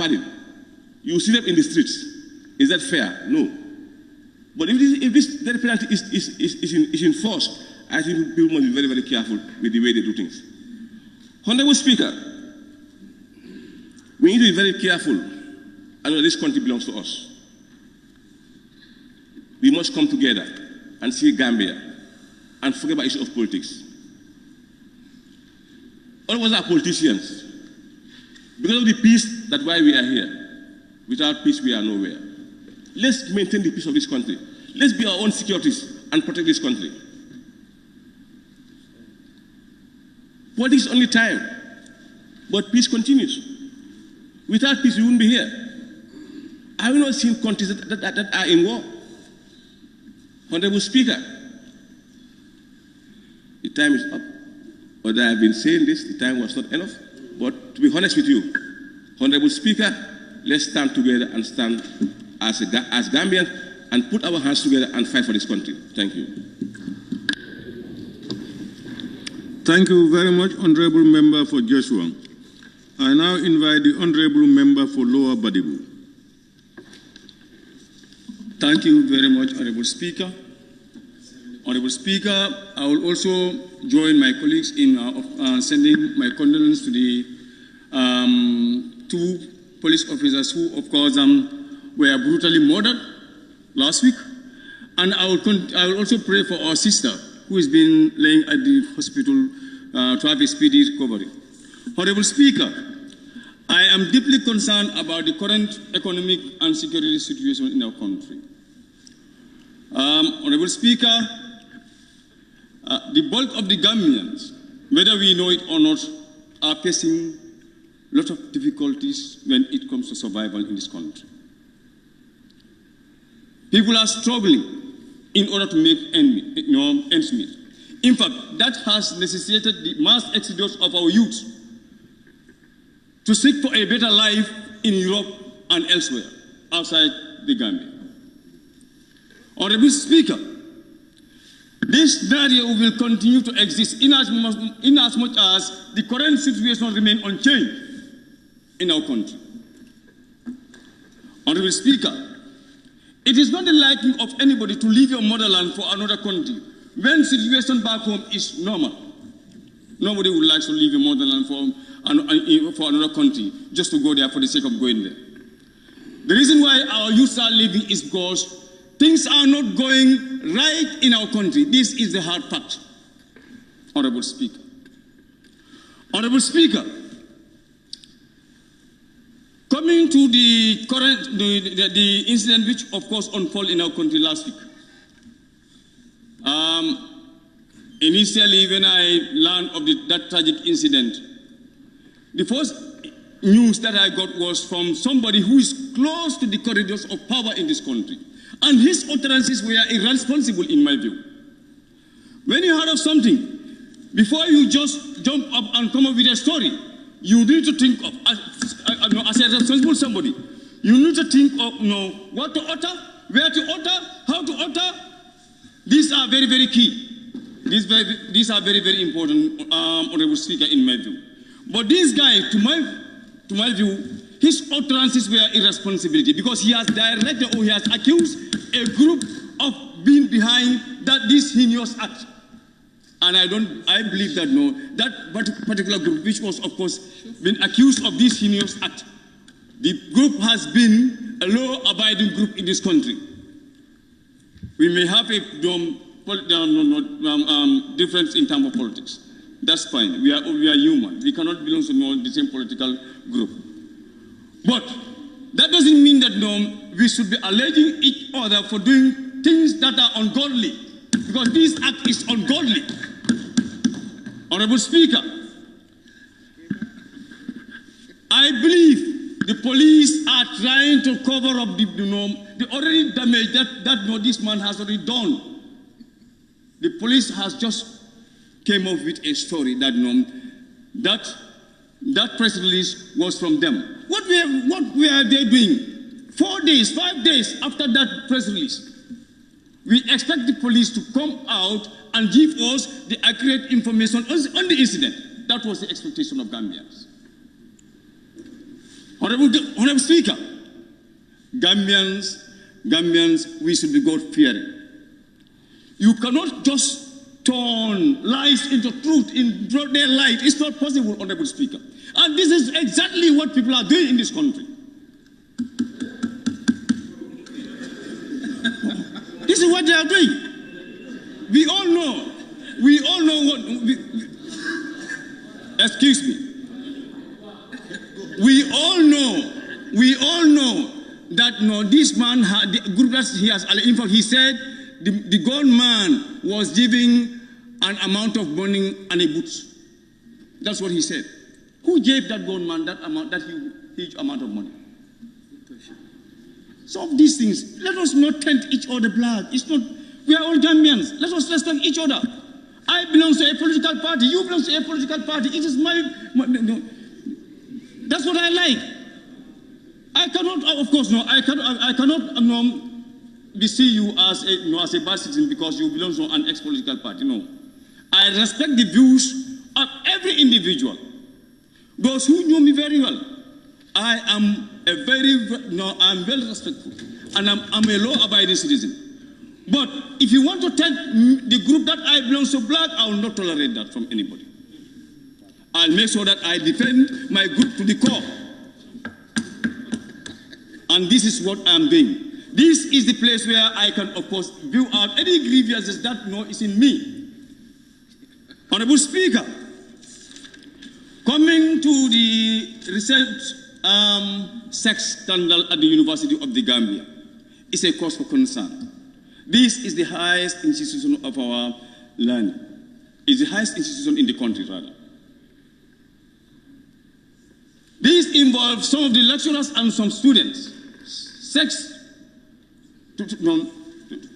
pardon. You see them in the streets. Is that fair? No. But if this death penalty is enforced, I think people must be very, very careful with the way they do things. Honorable Speaker, we need to be very careful. I know this country belongs to us. We must come together and see Gambia and forget about the issue of politics. All of us are politicians. Because of the peace, that's why we are here. Without peace, we are nowhere. Let's maintain the peace of this country. Let's be our own securities and protect this country. Politics is only time, but peace continues. Without peace, we wouldn't be here. I have not seen countries that are in war. Honorable Speaker, the time is up. But I have been saying this, the time was not enough. But to be honest with you, Honorable Speaker, let's stand together and stand as Gambians and put our hands together and fight for this country. Thank you. Thank you very much, Honorable Member for Joshua. I now invite the Honorable Member for Lower Badibu. Thank you very much, Honorable Speaker. Honorable Speaker, I will also join my colleagues in sending my condolences to the two police officers who, of course, were brutally murdered last week. And I will also pray for our sister who has been laying at the hospital to have a speedy recovery. Honorable Speaker, I am deeply concerned about the current economic and security situation in our country. Honorable Speaker, the bulk of the Gambians, whether we know it or not, are facing a lot of difficulties when it comes to survival in this country. People are struggling in order to make ends meet. In fact, that has necessitated the mass exodus of our youth to seek for a better life in Europe and elsewhere outside the Gambia. Honorable Speaker, this scenario will continue to exist in as much as the current situation remains unchanged in our country. Honorable Speaker, it is not the liking of anybody to leave your motherland for another country when situation back home is normal. Nobody would like to leave your motherland for another country just to go there for the sake of going there. The reason why our youth are leaving is because things are not going right in our country. This is the hard fact, Honorable Speaker. Honorable Speaker, coming to the current, the incident which of course unfolded in our country last week. Initially, when I learned of that tragic incident, the first news that I got was from somebody who is close to the corridors of power in this country. And his utterances were irresponsible in my view. When you heard of something, before you just jump up and come up with a story, you need to think of, as a responsible somebody, you need to think of what to utter, where to utter, how to utter. These are very, very key. These are very, very important, Honorable Speaker, in my view. But this guy, to my view, his utterances were irresponsibility because he has directed or he has accused a group of being behind this heinous act. And I believe that that particular group, which was of course been accused of this heinous act, the group has been a law-abiding group in this country. We may have a difference in terms of politics. That's fine. We are human. We cannot belong to the same political group. But that doesn't mean that we should be alleging each other for doing things that are ungodly, because this act is ungodly. Honorable Speaker, I believe the police are trying to cover up the already damage that this man has already done. The police has just came up with a story that that press release was from them. What were they doing? 4 days, 5 days after that press release, we expect the police to come out and give us the accurate information on the incident. That was the expectation of Gambians. Honorable Speaker, Gambians, we should be God-fearing. You cannot just turn lies into truth in broad daylight. It's not possible, Honorable Speaker. And this is exactly what people are doing in this country. This is what they are doing. We all know what, excuse me. We all know that this man had, the group that he has, in fact, he said the gunman was giving an amount of money and a boot. That's what he said. Who gave that gunman that huge amount of money? So of these things, let us not taint each other black. It's not, we are all Gambians. Let us respect each other. I belong to a political party. You belong to a political party. It is no. That's what I like. I cannot, of course, no. I cannot see you as a bad citizen because you belong to an ex-political party. No, I respect the views of every individual. Those who know me very well, I am I'm very respectful, and I'm a law-abiding citizen. But if you want to take the group that I belong to black, I will not tolerate that from anybody. I'll make sure that I defend my group to the core. And this is what I'm doing. This is the place where I can, of course, view out any grievances that is in me. Honorable Speaker, coming to the recent sex scandal at the University of the Gambia, is a cause for concern. This is the highest institution of our land. It's the highest institution in the country, rather. This involves some of the lecturers and some students. Sex, to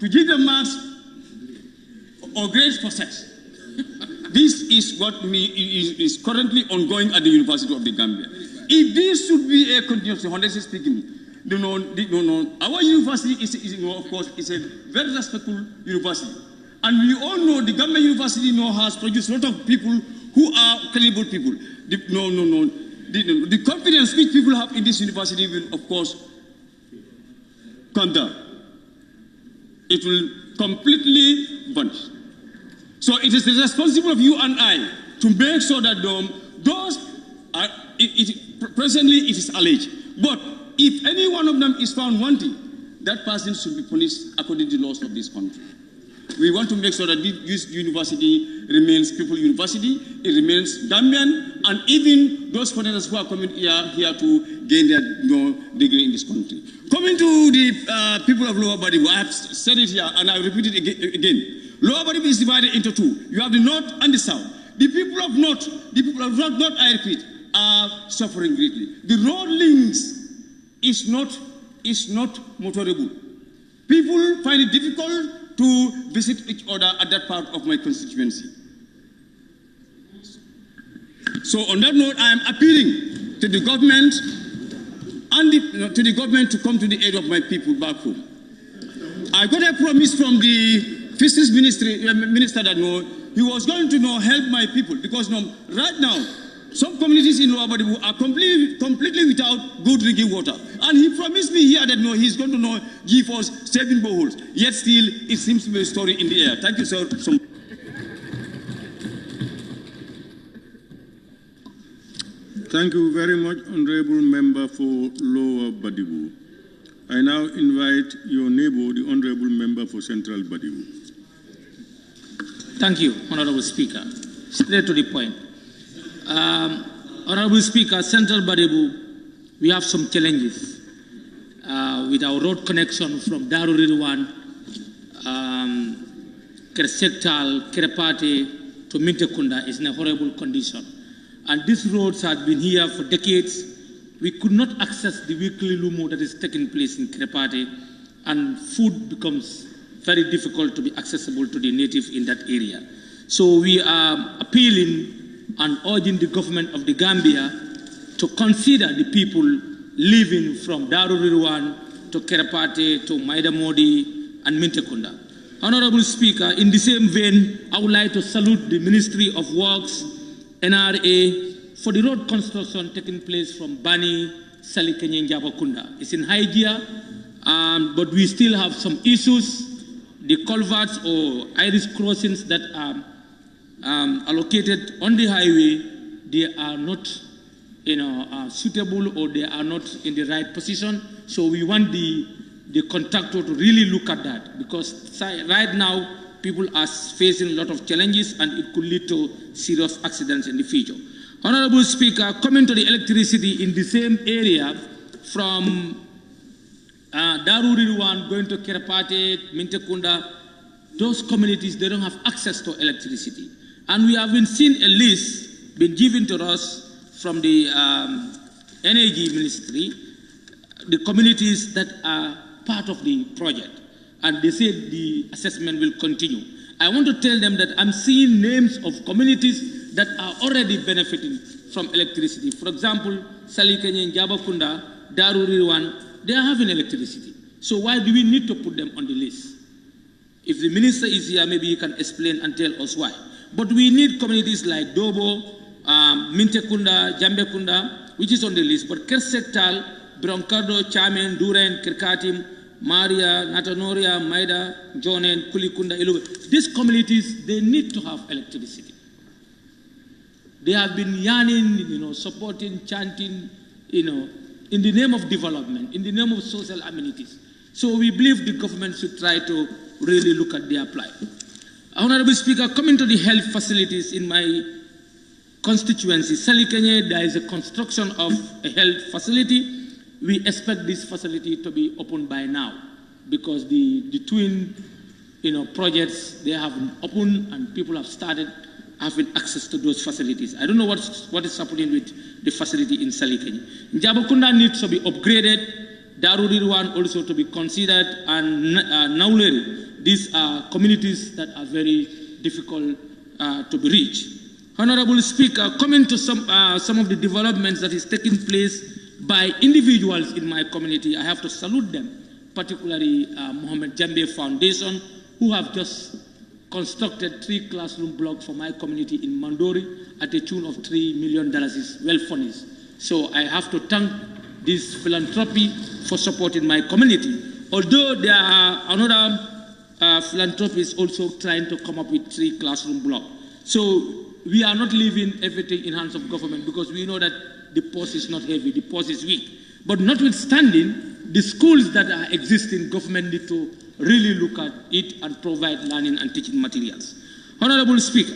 give them marks or grades for sex. This is what is currently ongoing at the University of the Gambia. If this should be a continuation, honestly speaking, our university is, of course, is a very respectful university. And we all know the Gambia University has produced a lot of people who are credible people. The confidence which people have in this university will, of course, come down. It will completely vanish. So it is the responsibility of you and I to make sure that those are, presently it is alleged. But if any one of them is found wanting, that person should be punished according to the laws of this country. We want to make sure that this university remains People University, it remains Gambian, and even those foreigners who are coming here to gain their degree in this country. Coming to the people of Lower Badibu, I have said it here and I repeat it again. Lower Badibu is divided into two. You have the North and the South. The people of North, I repeat, are suffering greatly. The road links is not motorable. People find it difficult to visit each other at that part of my constituency. So on that note, I am appealing to the government and to the government to come to the aid of my people back home. I got a promise from the Fisheries Minister that he was going to help my people because right now some communities in Lower Badibu are completely without good drinking water. And he promised me here that he's going to give us 7 boreholes. Yet still, it seems to be a story in the air. Thank you, sir. Thank you very much, Honorable Member for Lower Badibu. I now invite your neighbor, the Honorable Member for Central Badibu. Thank you, Honorable Speaker. Straight to the point. Honorable Speaker, Central Badibu, we have some challenges with our road connection from Daru Rilwan, Kersektal, Kerepate to Mintekunda is in a horrible condition. And these roads have been here for decades. We could not access the weekly lumo that is taking place in Kerepate, and food becomes very difficult to be accessible to the native in that area. So we are appealing and urging the government of the Gambia to consider the people living from Daru Rilwan to Kerepate to Maidamodi and Mintekunda. Honorable Speaker, in the same vein, I would like to salute the Ministry of Works, NRA, for the road construction taking place from Bani Salikenye Njabakunda. It's in high gear, but we still have some issues. The culverts or iris crossings that are allocated on the highway, they are not suitable, or they are not in the right position. So we want the contractor to really look at that, because right now people are facing a lot of challenges and it could lead to serious accidents in the future. Honorable Speaker, coming to the electricity in the same area from Daruriruan going to Kerapate, Mintekunda, those communities, they don't have access to electricity. And we have been seeing a list been given to us from the Energy Ministry, the communities that are part of the project. And they said the assessment will continue. I want to tell them that I'm seeing names of communities that are already benefiting from electricity. For example, Salikenye, Njabakunda, Daruriruan, they are having electricity. So why do we need to put them on the list? If the minister is here, maybe he can explain and tell us why. But we need communities like Dobo, Mintekunda, Jambekunda, which is on the list. But Kersektal, Broncardo, Chamen, Duren, Kirkatim, Maria, Natanoria, Maida, Jonen, Kulikunda, Ilube. These communities, they need to have electricity. They have been yearning, supporting, chanting, in the name of development, in the name of social amenities. So we believe the government should try to really look at their plight. Honorable Speaker, coming to the health facilities in my constituency, Salikenye, there is a construction of a health facility. We expect this facility to be opened by now, because the twin projects, they have been opened and people have started having access to those facilities. I don't know what is happening with the facility in Salikenye. Njabakunda needs to be upgraded, Daruriruan also to be considered, and Nauleri. These are communities that are very difficult to be reached. Honorable Speaker, coming to some of the developments that is taking place by individuals in my community, I have to salute them, particularly Mohammed Jambe Foundation, who have just constructed 3 classroom blocks for my community in Mandori at a tune of $3 million. Is well furnished. So I have to thank this philanthropy for supporting my community. Although there are another philanthropists also trying to come up with 3 classroom blocks. So we are not leaving everything in hands of government, because we know that the purse is not heavy, the purse is weak. But notwithstanding, the schools that are existing, government need to really look at it and provide learning and teaching materials. Honorable Speaker,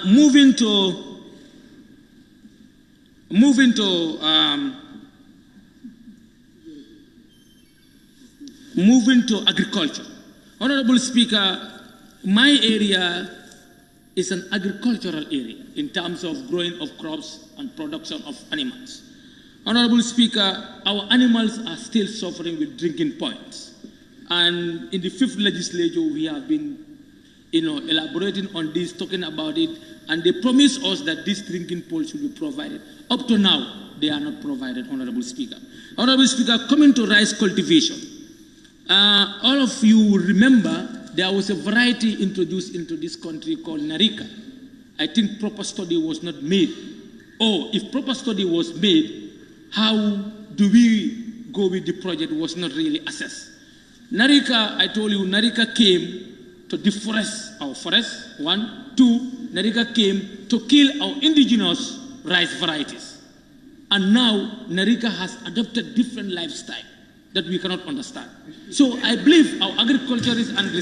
moving to agriculture. Honorable Speaker, my area is an agricultural area in terms of growing of crops and production of animals. Honorable Speaker, our animals are still suffering with drinking points. And in the 5th legislature, we have been elaborating on this, talking about it, and they promised us that this drinking points should be provided. Up to now, they are not provided, Honorable Speaker. Honorable Speaker, coming to rice cultivation, all of you will remember there was a variety introduced into this country called Narika. I think proper study was not made. Or if proper study was made, how do we go with the project was not really assessed. Narika, I told you, Narika came to deforest our forests, 1. 2, Narika came to kill our indigenous rice varieties. And now Narika has adopted different lifestyle that we cannot understand. So I believe our agriculturists and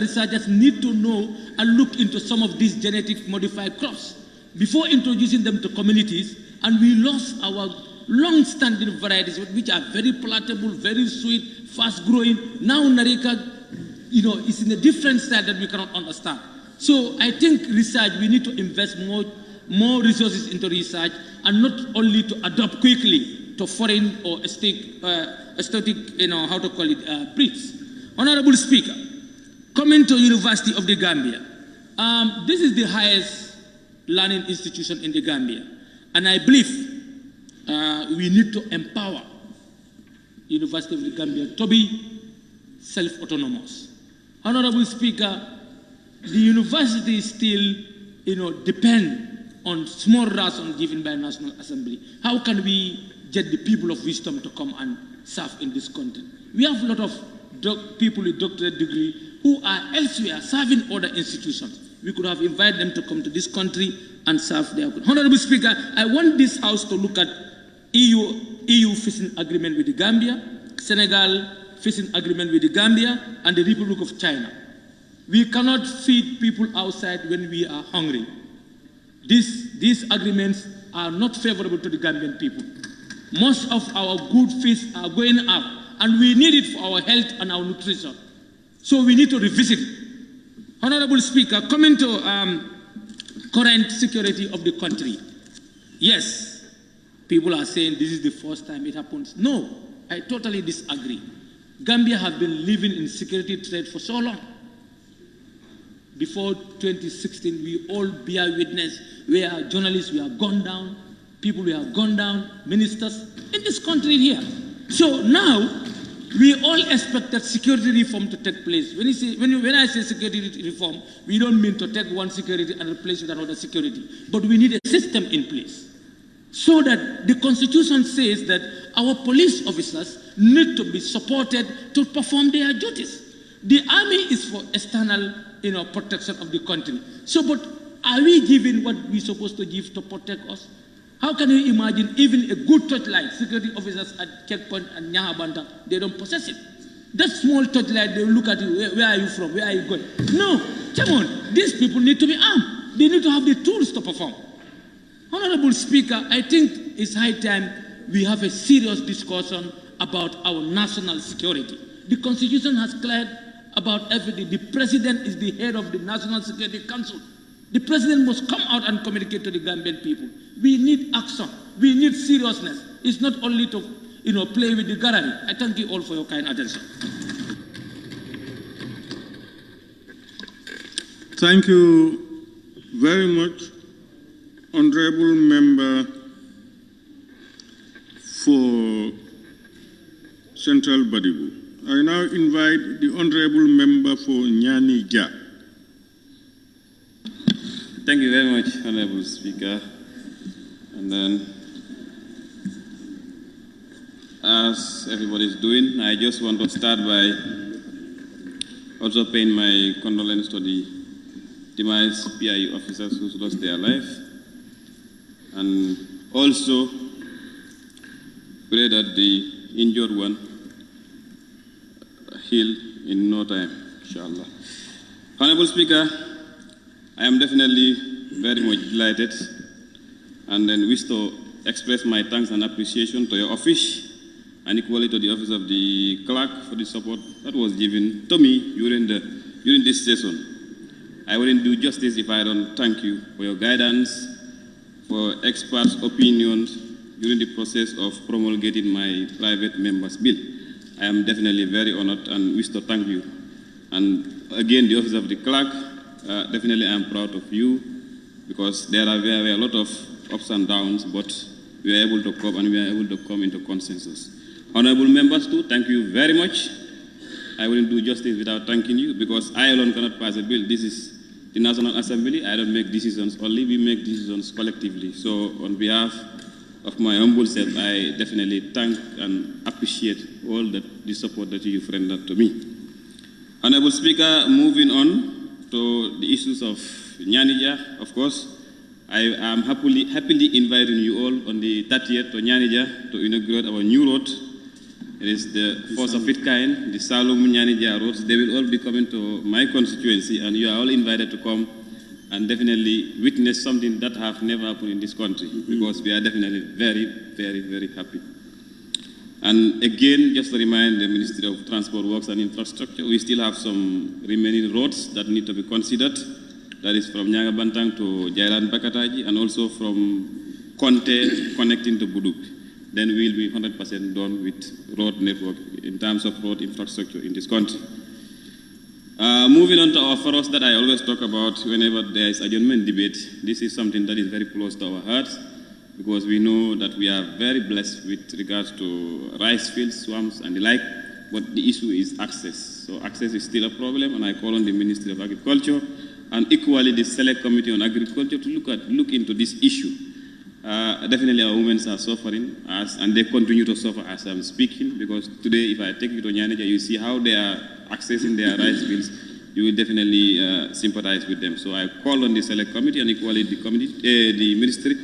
researchers need to know and look into some of these genetic modified crops before introducing them to communities, and we lost our long-standing varieties which are very palatable, very sweet, fast-growing. Now Narika, is in a different style that we cannot understand. So I think research, we need to invest more resources into research, and not only to adopt quickly to foreign or aesthetic, breeds. Honorable Speaker, coming to University of the Gambia, this is the highest learning institution in the Gambia, and I believe we need to empower University of the Gambia to be self-autonomous. Honorable Speaker, the university still, depend on small ration given by National Assembly. How can we get the people of wisdom to come and serve in this country? We have a lot of people with doctorate degree who are elsewhere serving other institutions. We could have invited them to come to this country and serve their good. Honorable Speaker, I want this House to look at EU fishing agreement with the Gambia, Senegal fishing agreement with the Gambia, and the Republic of China. We cannot feed people outside when we are hungry. These agreements are not favorable to the Gambian people. Most of our good fish are going out, and we need it for our health and our nutrition. So we need to revisit it. Honorable Speaker, coming to current security of the country. Yes, people are saying this is the first time it happens. No, I totally disagree. Gambia has been living in security threat for so long. Before 2016, we all bear witness where journalists were gunned down, people were gunned down, ministers in this country here. So now, we all expect that security reform to take place. When I say security reform, we don't mean to take one security and replace with another security. But we need a system in place. So that the Constitution says that our police officers need to be supported to perform their duties. The army is for external protection of the country. So, but are we giving what we're supposed to give to protect us? How can you imagine even a good torchlight, security officers at checkpoint and Nyahabanta, they don't possess it. That small torchlight, they will look at you, where are you from, where are you going? No, come on, these people need to be armed. They need to have the tools to perform. Honorable Speaker, I think it's high time we have a serious discussion about our national security. The Constitution has cleared about everything. The President is the head of the National Security Council. The President must come out and communicate to the Gambian people. We need action. We need seriousness. It's not only to play with the gallery. I thank you all for your kind attention. Thank you very much, Honorable Member for Central Badibu. I now invite the Honorable Member for Nyani Ja. Thank you very much, Honorable Speaker. And then, as everybody is doing, I just want to start by also paying my condolence to the demise PIU officers who lost their life, and also pray that the injured one heal in no time, inshallah. Honorable Speaker, I am definitely very much delighted and then wish to express my thanks and appreciation to your office and equally to the office of the clerk for the support that was given to me during this session. I wouldn't do justice if I don't thank you for your guidance, for experts' opinions during the process of promulgating my private member's bill. I am definitely very honored and wish to thank you. And again, the office of the clerk, definitely I am proud of you because there were a lot of ups and downs, but we were able to come and we were able to come into consensus. Honorable members too, thank you very much. I wouldn't do justice without thanking you because I alone cannot pass a bill. This is the National Assembly. I don't make decisions only, we make decisions collectively. So on behalf of my humble self, I definitely thank and appreciate all the support that you've rendered to me. Honorable Speaker, moving on to the issues of Nyanija, of course, I am happily inviting you all on the 30th to Nyanija to inaugurate our new road. It is the first of its kind, the Salom Nyanija roads. They will all be coming to my constituency, and you are all invited to come and definitely witness something that have never happened in this country, because we are definitely very, very, very happy. And again, just to remind the Ministry of Transport, Works and Infrastructure, we still have some remaining roads that need to be considered. That is from Nyagabantang to Jairan Bakataji, and also from Konte connecting to Buduk. Then we'll be 100% done with road network in terms of road infrastructure in this country. Moving on to our furrows that I always talk about whenever there is adjournment debate, this is something that is very close to our hearts because we know that we are very blessed with regards to rice fields, swamps, and the like, but the issue is access. So access is still a problem, and I call on the Ministry of Agriculture and equally the Select Committee on Agriculture to look into this issue. Definitely our women are suffering, and they continue to suffer as I'm speaking, because today if I take you to Nyanija, you see how they are accessing their rice bills. You will definitely sympathize with them. So I call on the Select Committee and equally the Ministry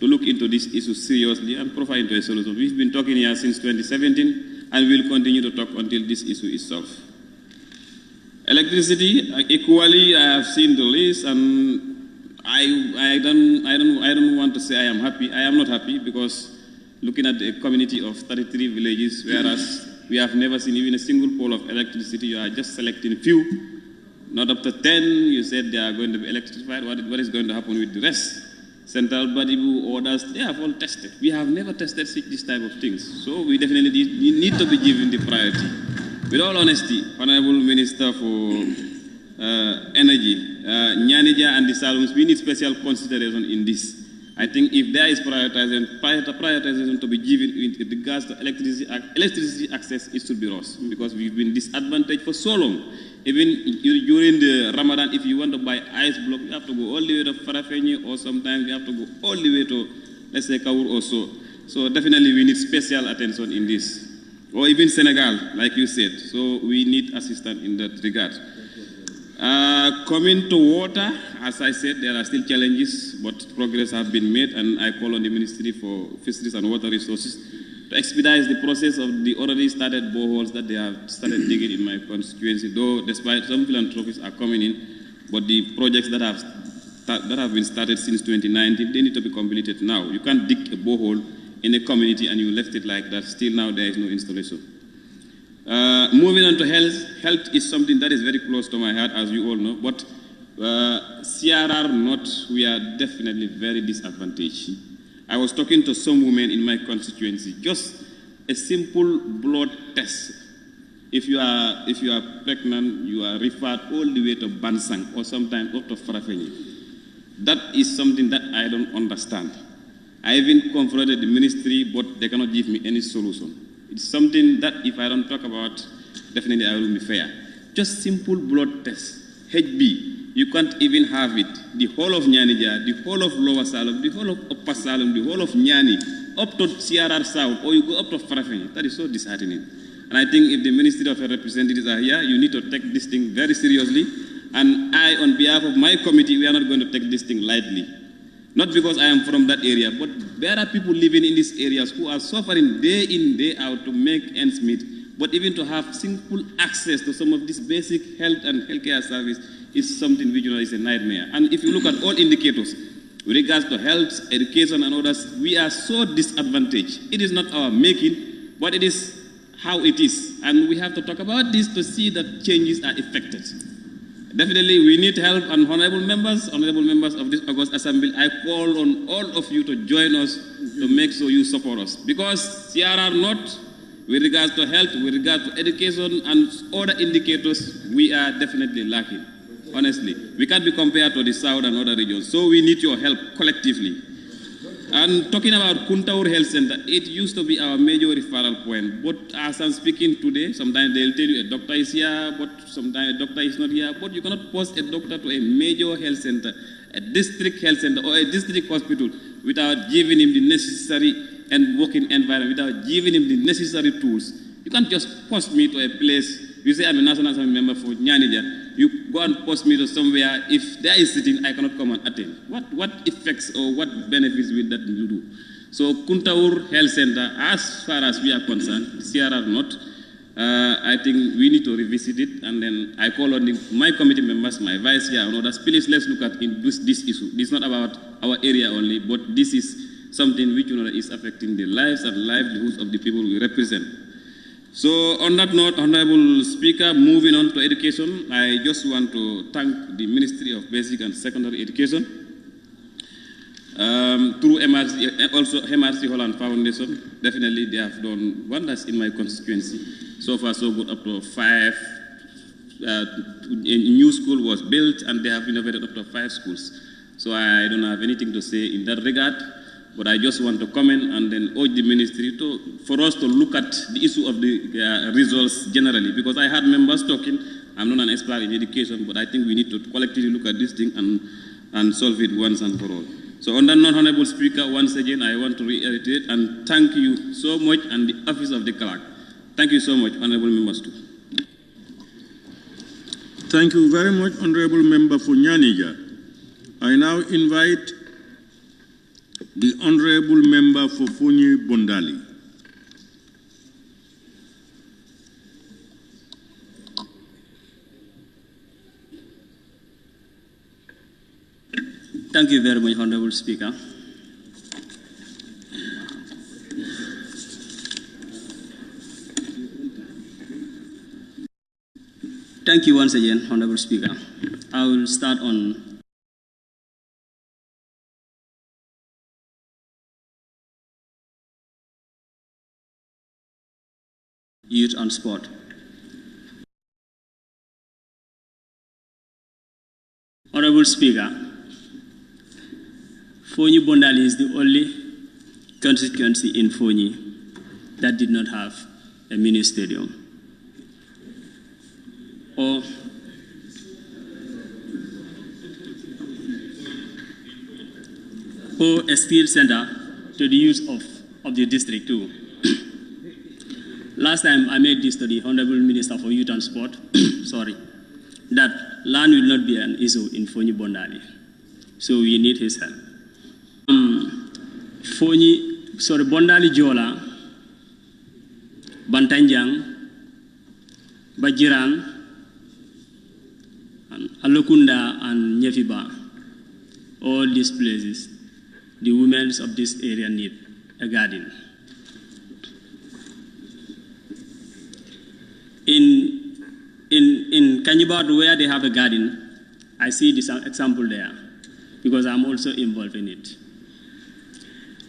to look into this issue seriously and provide into a solution. We've been talking here since 2017, and we'll continue to talk until this issue is solved. Electricity, equally, I have seen the list, and I don't want to say I am happy. I am not happy, because looking at a community of 33 villages, whereas we have never seen even a single pole of electricity, you are just selecting few. Not up to 10, you said they are going to be electrified. What is going to happen with the rest? Central Badibu orders, they have all tested. We have never tested this type of things. So we definitely need to be given the priority. With all honesty, Honorable Minister for Energy, Nyanija and the Salons, we need special consideration in this. I think if there is prioritization to be given in regards to electricity access, it should be us, because we've been disadvantaged for so long. Even during the Ramadan, if you want to buy ice block, you have to go all the way to Farafenni, or sometimes you have to go all the way to, let's say, Kaur or so. So definitely we need special attention in this. Or even Senegal, like you said. So we need assistance in that regard. Coming to water, as I said, there are still challenges, but progress has been made, and I call on the Ministry for Fisheries and Water Resources to expedite the process of the already started boreholes that they have started digging in my constituency. Though, despite some philanthropists are coming in, but the projects that have been started since 2019, they need to be completed now. You can't dig a borehole in a community and you left it like that. Still now there is no installation. Moving on to health. Health is something that is very close to my heart, as you all know, but CRR North, we are definitely very disadvantaged. I was talking to some women in my constituency, just a simple blood test. If you are pregnant, you are referred all the way to Bansang or sometimes up to Farafenni. That is something that I don't understand. I even confronted the ministry, but they cannot give me any solution. It's something that if I don't talk about, definitely I will be fair. Just simple blood test, HB. You can't even have it. The whole of Nyanija, the whole of Lower Salem, the whole of Upper Salem, the whole of Nyani, up to CRR South, or you go up to Farafenni. That is so disheartening. And I think if the Ministry of Representatives are here, you need to take this thing very seriously. And I, on behalf of my committee, we are not going to take this thing lightly. Not because I am from that area, but there are people living in these areas who are suffering day in, day out to make ends meet. But even to have simple access to some of this basic health and healthcare service is something which is a nightmare. And if you look at all indicators, with regards to health, education, and others, we are so disadvantaged. It is not our making, but it is how it is. And we have to talk about this to see that changes are effected. Definitely, we need help, and honorable members of this August Assembly, I call on all of you to join us to make sure you support us. Because CRR North, with regards to health, with regards to education, and other indicators, we are definitely lacking. Honestly, we can't be compared to the South and other regions. So we need your help collectively. And talking about Kuntaur Health Center, it used to be our major referral point. But as I'm speaking today, sometimes they'll tell you a doctor is here, but sometimes a doctor is not here. But you cannot post a doctor to a major health center, a district health center, or a district hospital without giving him the necessary and working environment, without giving him the necessary tools. You can't just post me to a place. You say I'm a National Assembly member for Nyanija. You go and post me to somewhere. If there is sitting, I cannot come and attend. What effects or what benefits will that do? So Kuntaur Health Center, as far as we are concerned, CRR North, I think we need to revisit it. And then I call on my committee members, my vice chair, and others. Please, let's look at this issue. This is not about our area only, but this is something which is affecting the lives and livelihoods of the people we represent. So on that note, Honorable Speaker, moving on to education, I just want to thank the Ministry of Basic and Secondary Education through MRC, also MRC Holland Foundation. Definitely they have done wonders in my constituency. So far so good, up to 5. A new school was built and they have renovated up to 5 schools. So I don't have anything to say in that regard. but I just want to comment and then urge the ministry for us to look at the issue of the results generally, because I had members talking. I'm not an expert in education, but I think we need to collectively look at this thing and solve it once and for all. So on that note, Honorable Speaker, once again, I want to reiterate and thank you so much and the office of the clerk. Thank you so much, Honorable members too. Thank you very much, Honorable Member for Nyanija. I now invite the Honorable Member for Fonyi Bondali. Thank you very much, Honorable Speaker. Thank you once again, Honorable Speaker. I will start on youth and sport. Honorable Speaker, Fonyi Bondali is the only constituency in Fonyi that did not have a mini stadium or a skill center to the use of the district too. Last time I made this to the Honorable Minister for Youth and Sport, sorry, that land will not be an issue in Fonyi Bondali. So we need his help. Bondali Jola, Bantanjang, Bajirang, and Alokunda and Nyefiba, all these places, the women of this area need a garden. In Kanyibat, where they have a garden, I see this example there because I'm also involved in it.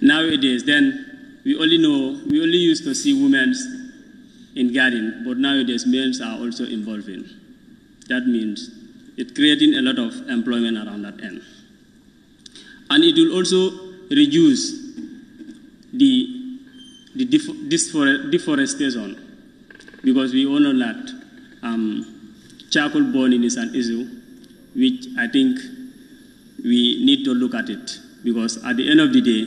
Nowadays, then we only used to see women in garden, but nowadays men are also involved in. That means it's creating a lot of employment around that end. And it will also reduce the deforestation, because we all know that charcoal burning is an issue, which I think we need to look at it, because at the end of the day,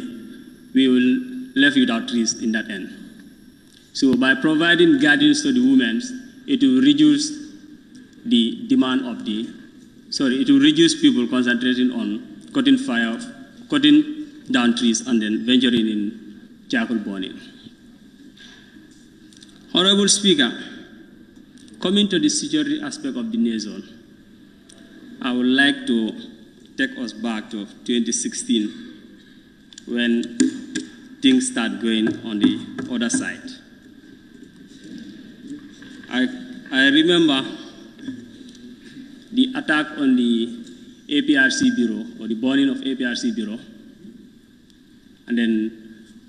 we will left without trees in that end. So by providing gardens to the women, it will reduce the demand of it will reduce people concentrating on cutting down trees and then venturing in charcoal burning. Honorable Speaker, coming to the security aspect of the nation, I would like to take us back to 2016 when things start going on the other side. I remember the attack on the APRC Bureau, or the burning of APRC Bureau, and then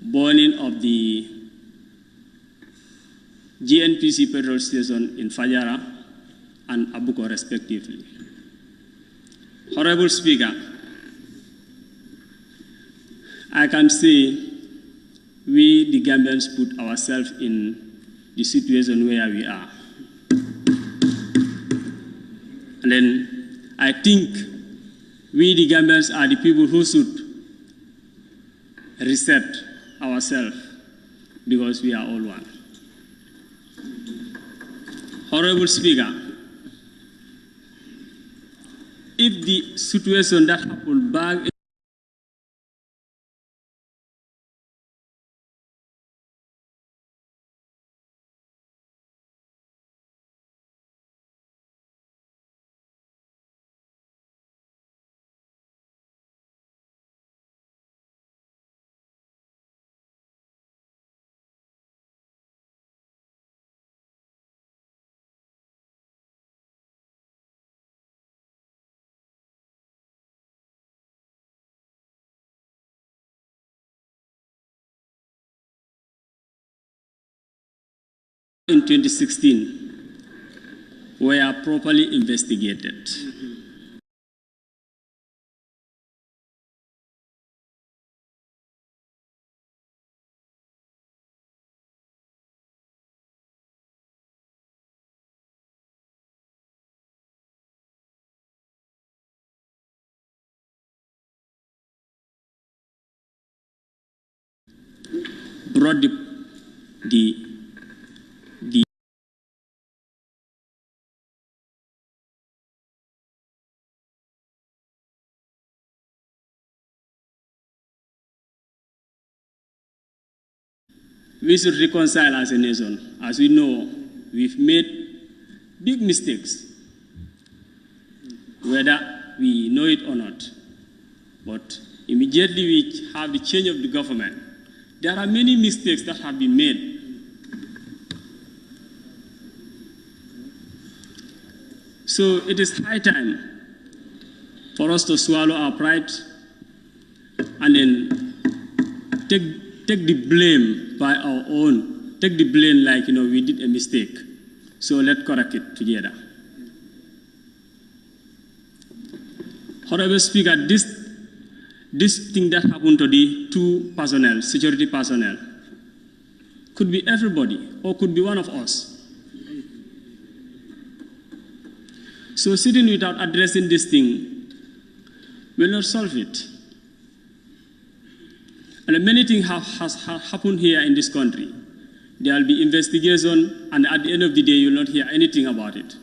burning of the GNPC petrol station in Fajara and Abuko respectively. Honorable Speaker, I can say we, the Gambians, put ourselves in the situation where we are. And then I think we, the Gambians, are the people who should reset ourselves, because we are all one. Honorable Speaker, if the situation that happened back in 2016 were properly investigated. brought the we should reconcile as a nation. As we know, we've made big mistakes, whether we know it or not. But immediately we have the change of the government, there are many mistakes that have been made. So it is high time for us to swallow our pride and then take the blame by our own. Take the blame like, we did a mistake. So let's correct it together. Honorable Speaker, this thing that happened to the two personnel, security personnel, could be everybody or could be one of us. So sitting without addressing this thing will not solve it. And many things have happened here in this country. There will be investigation, and at the end of the day, you will not hear anything about it.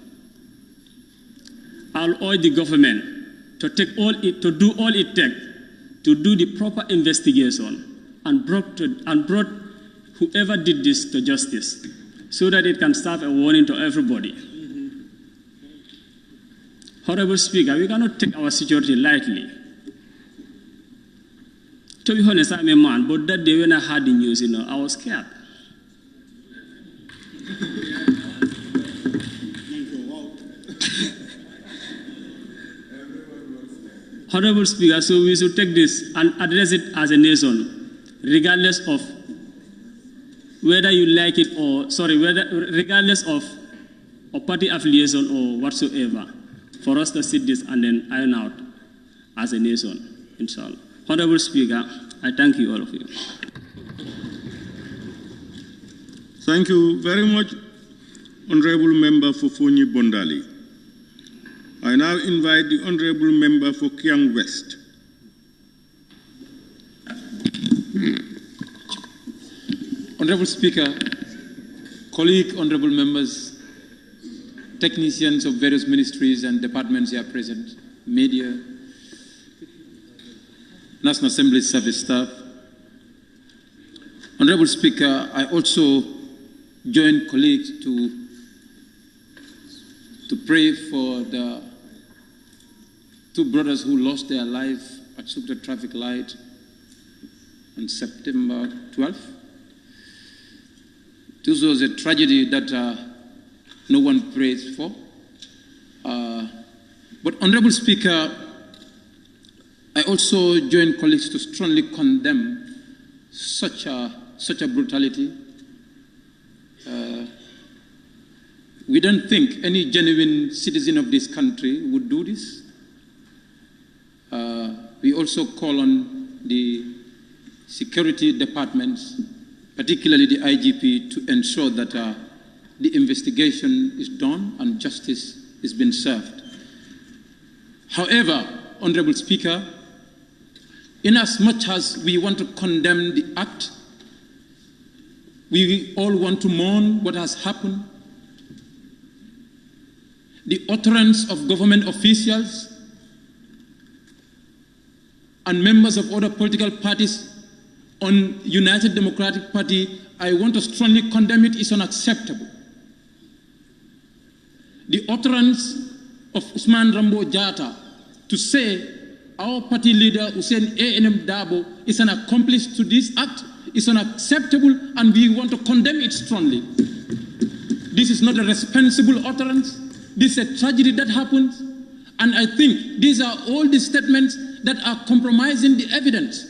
I'll urge the government to do all it takes to do the proper investigation and brought whoever did this to justice, so that it can serve a warning to everybody. Honorable Speaker, we cannot take our security lightly. To be honest, I'm a man, but that day when I heard the news, I was scared. Honorable Speaker, so we should take this and address it as a nation, regardless of whether you like it or, regardless of party affiliation or whatsoever, for us to sit this and then iron out as a nation, inshallah. Honorable Speaker, I thank you, all of you. Thank you very much, Honorable Member for Fonyi Bondali. I now invite the Honorable Member for Kiang West. Honorable Speaker, colleague, honorable members, technicians of various ministries and departments here present, media, National Assembly service staff. Honorable Speaker, I also join colleagues to pray for the two brothers who lost their life at Sucre traffic light on September 12th. This was a tragedy that no one prays for. But Honorable Speaker, I also join colleagues to strongly condemn such a brutality. We don't think any genuine citizen of this country would do this. We also call on the security departments, particularly the IGP, to ensure that the investigation is done and justice is being served. However, Honorable Speaker, inasmuch as we want to condemn the act, we all want to mourn what has happened. The utterance of government officials and members of other political parties on United Democratic Party, I want to strongly condemn it. It's unacceptable. The utterance of Usman Rambo Jatta to say our party leader Hussein A.N.M. Dabo is an accomplice to this act is unacceptable, and we want to condemn it strongly. This is not a responsible utterance. This is a tragedy that happens, and I think these are all the statements that are compromising the evidence.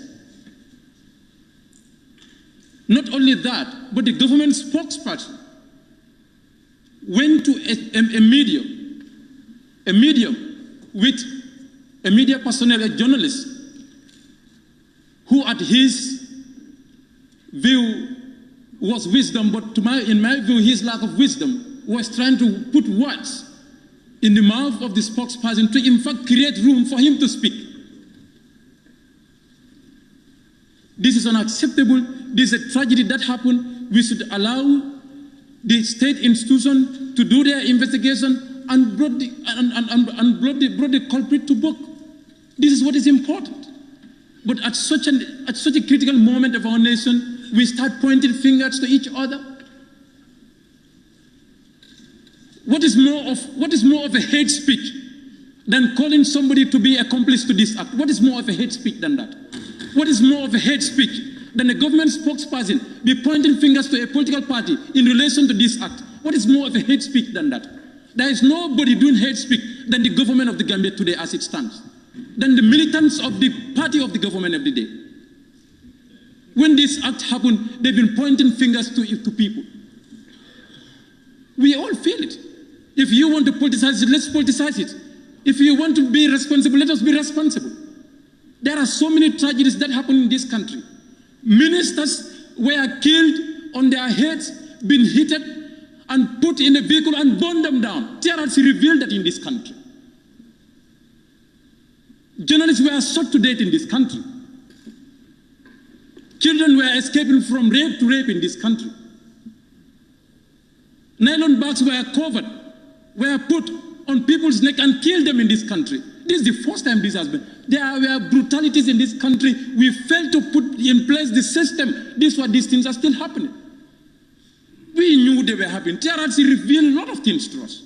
Not only that, but the government spokesperson went to a medium with a media personnel, a journalist, who at his view was wisdom, but in my view, his lack of wisdom was trying to put words in the mouth of the spokesperson to in fact create room for him to speak. This is unacceptable. this is a tragedy that happened. We should allow the state institution to do their investigation and brought the culprit to book. This is what is important. But at such a critical moment of our nation, we start pointing fingers to each other. What is more of a hate speech than calling somebody to be accomplice to this act? What is more of a hate speech than that? What is more of a hate speech than a government spokesperson be pointing fingers to a political party in relation to this act? What is more of a hate speech than that? There is nobody doing hate speech than the government of the Gambia today as it stands, than the militants of the party of the government of the day. When this act happened, they've been pointing fingers to people. We all feel it. If you want to politicize it, let's politicize it. If you want to be responsible, let us be responsible. There are so many tragedies that happen in this country. Ministers were killed on their heads, been hit and put in a vehicle and burned them down. TRRC revealed that in this country. Journalists were shot to death in this country. Children were escaping from rape to rape in this country. Nylon bags were covered, were put on people's neck and killed them in this country. This is the first time this has been. There were brutalities in this country. We failed to put in place the system. This is why these things are still happening. We knew they were happening. TRRC revealed a lot of things to us.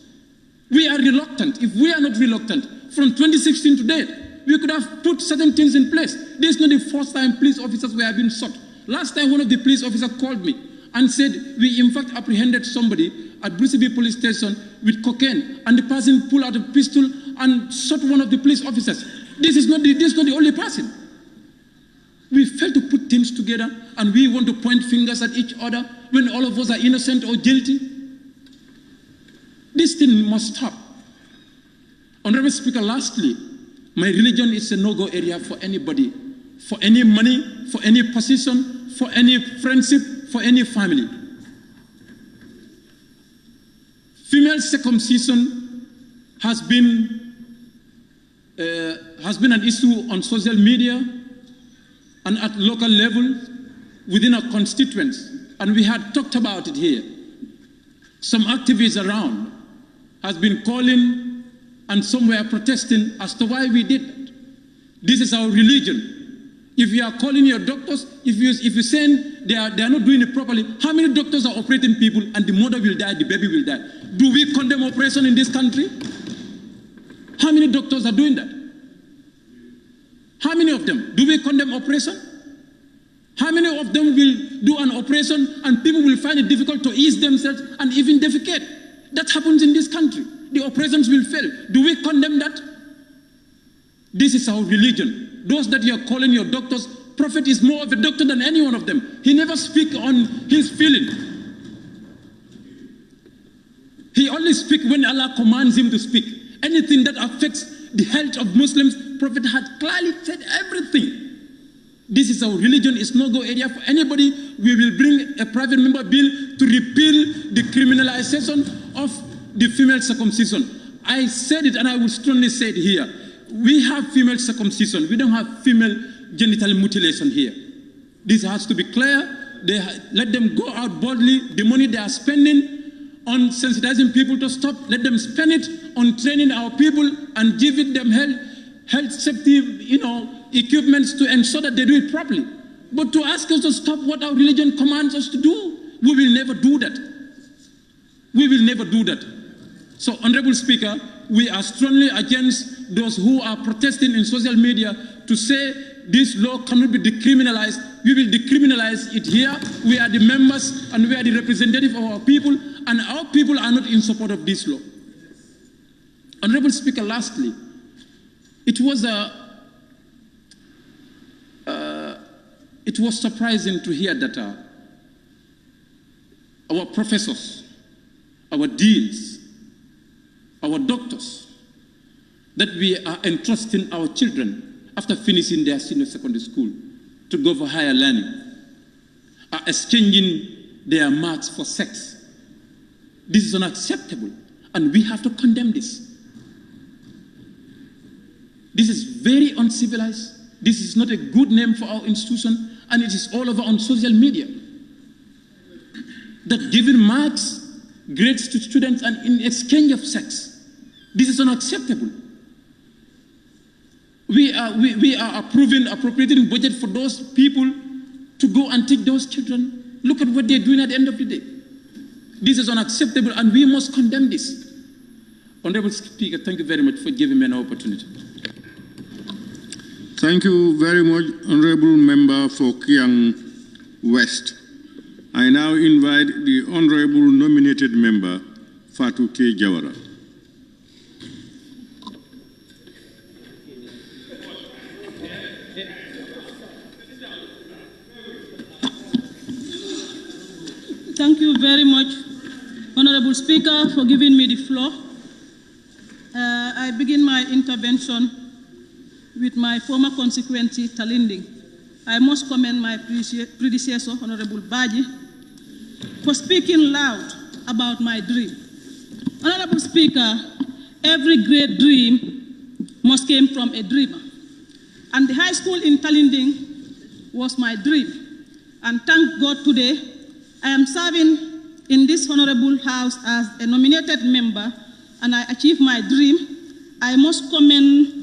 We are reluctant. If we are not reluctant, from 2016 to date, we could have put certain things in place. This is not the first time police officers were being shot. Last time, one of the police officers called me and said, we in fact apprehended somebody at Bruceby police station with cocaine, and the person pulled out a pistol and shot one of the police officers. This is not the only person. We fail to put things together, and we want to point fingers at each other when all of us are innocent or guilty. This thing must stop. Honorable Speaker, lastly, my religion is a no-go area for anybody, for any money, for any position, for any friendship, for any family. Female circumcision has been an issue on social media and at local level within our constituents, and we had talked about it here. Some activists around has been calling and some were protesting as to why we did that. This is our religion. If you are calling your doctors, if you're saying they are not doing it properly, how many doctors are operating people and the mother will die, the baby will die? Do we condemn operation in this country? How many doctors are doing that? How many of them? Do we condemn operation? How many of them will do an operation and people will find it difficult to ease themselves and even defecate? That happens in this country. The operations will fail. Do we condemn that? This is our religion. Those that you are calling your doctors, Prophet is more of a doctor than any one of them. He never speaks on his feeling. He only speaks when Allah commands him to speak. Anything that affects the health of Muslims, Prophet had clearly said everything. This is our religion. It's no-go area for anybody. We will bring a private member bill to repeal the criminalization of the female circumcision. I said it and I will strongly say it here. We have female circumcision. We don't have female genital mutilation here. This has to be clear. Let them go out boldly. The money they are spending on sensitizing people to stop, let them spend it on training our people and giving them health safety, equipments to ensure that they do it properly. But to ask us to stop what our religion commands us to do, we will never do that. We will never do that. So, Honorable Speaker, we are strongly against those who are protesting in social media to say this law cannot be decriminalized. We will decriminalize it here. We are the members and we are the representative of our people, and our people are not in support of this law. Honorable Speaker, lastly, it was surprising to hear that our professors, our deans, our doctors, that we are entrusting our children after finishing their senior secondary school to go for higher learning, are exchanging their marks for sex. This is unacceptable, and we have to condemn this. This is very uncivilized. This is not a good name for our institution, and it is all over on social media. That giving marks, grades to students and in exchange of sex. This is unacceptable. We are appropriating budget for those people to go and take those children. Look at what they're doing at the end of the day. This is unacceptable and we must condemn this. Honorable Speaker, thank you very much for giving me an opportunity. Thank you very much, Honorable Member for Kiang West. I now invite the Honorable Nominated Member, Fatou K. Jawara. Thank you very much, Honorable Speaker, for giving me the floor. I begin my intervention with my former constituency, Talinding. I must commend my predecessor, Honorable Baji, for speaking loud about my dream. Honorable Speaker, every great dream must come from a dreamer. And the high school in Talinding was my dream. And thank God today, I am serving in this honorable house as a nominated member, and I achieved my dream. I must commend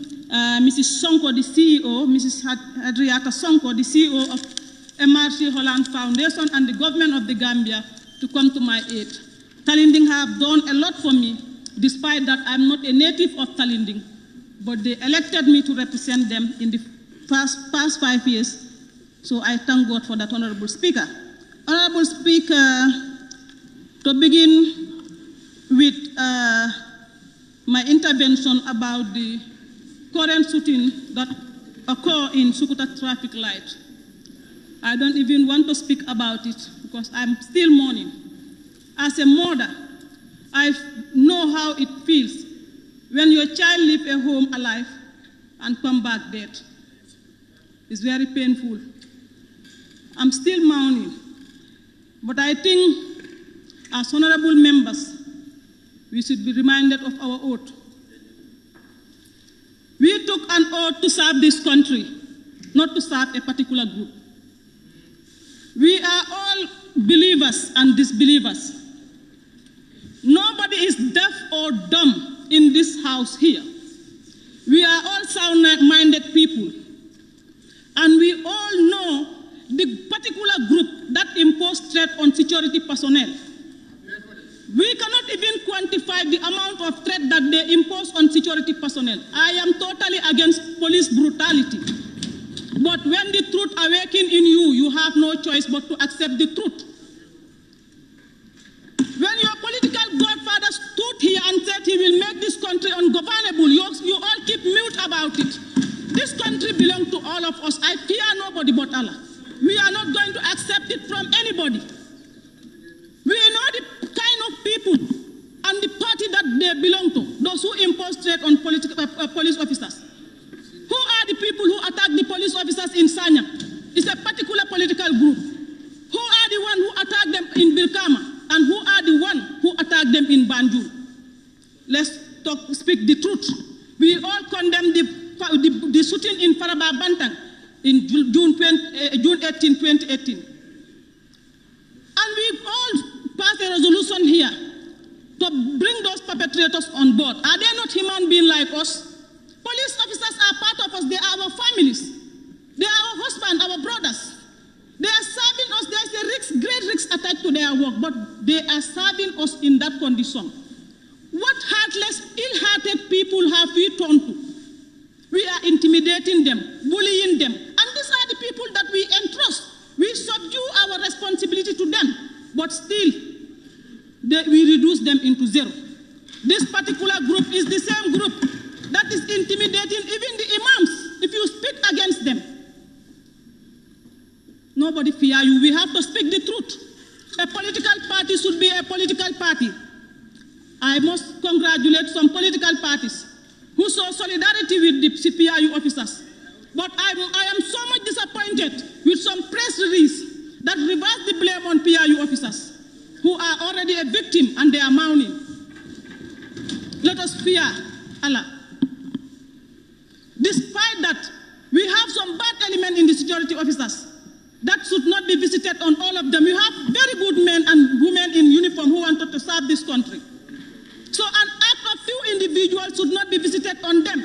Mrs. Sonko, the CEO, Mrs. Adriata Sonko, the CEO of MRC Holland Foundation, and the government of the Gambia to come to my aid. Talinding have done a lot for me, despite that I'm not a native of Talinding, but they elected me to represent them in the past 5 years, so I thank God for that, Honorable Speaker. Honorable Speaker, to begin with my intervention about the current shooting that occurred in Sukuta traffic light. I don't even want to speak about it because I'm still mourning. As a mother, I know how it feels when your child leaves a home alive and come back dead. It's very painful. I'm still mourning, but I think as honorable members, we should be reminded of our oath. We took an oath to serve this country, not to serve a particular group. We are all believers and disbelievers. Nobody is deaf or dumb in this house here. We are all sound-minded people. And we all know the particular group that imposed threat on security personnel. We cannot even quantify the amount of threat that they impose on security personnel. I am totally against police brutality. But when the truth awakens in you, you have no choice but to accept the truth. When your political godfather stood here and said he will make this country ungovernable, you all keep mute about it. This country belongs to all of us. I fear nobody but Allah. We are not going to accept it from anybody. We know the kind of people and the party that they belong to, those who impose threat on police officers. Who are the people who attack the police officers in Sanya? It's a particular political group. Who are the ones who attack them in Birkama? And who are the ones who attack them in Banjul? Let's speak the truth. We all condemn the shooting in Faraba Bantang in June 18, 2018. And we all passed a resolution here to bring those perpetrators on board. Are they not human beings like us? Police officers are part of us. They are our families. They are our husbands, our brothers. They are serving us. There is a risk, great risk attached to their work, but they are serving us in that condition. What heartless, ill-hearted people have we turned to? We are intimidating them, bullying them. And these are the people that we entrust. We subdue our responsibility to them, but still, we reduce them into zero. This particular group is the same group that is intimidating even the imams if you speak against them. Nobody fear you. We have to speak the truth. A political party should be a political party. I must congratulate some political parties who show solidarity with the CPIU officers. But I am so much disappointed with some press release that reverse the blame on PIU officers who are already a victim and they are mourning. Let us fear Allah. Despite that, we have some bad element in the security officers. that should not be visited on all of them. You have very good men and women in uniform who wanted to serve this country. So an act of few individuals should not be visited on them.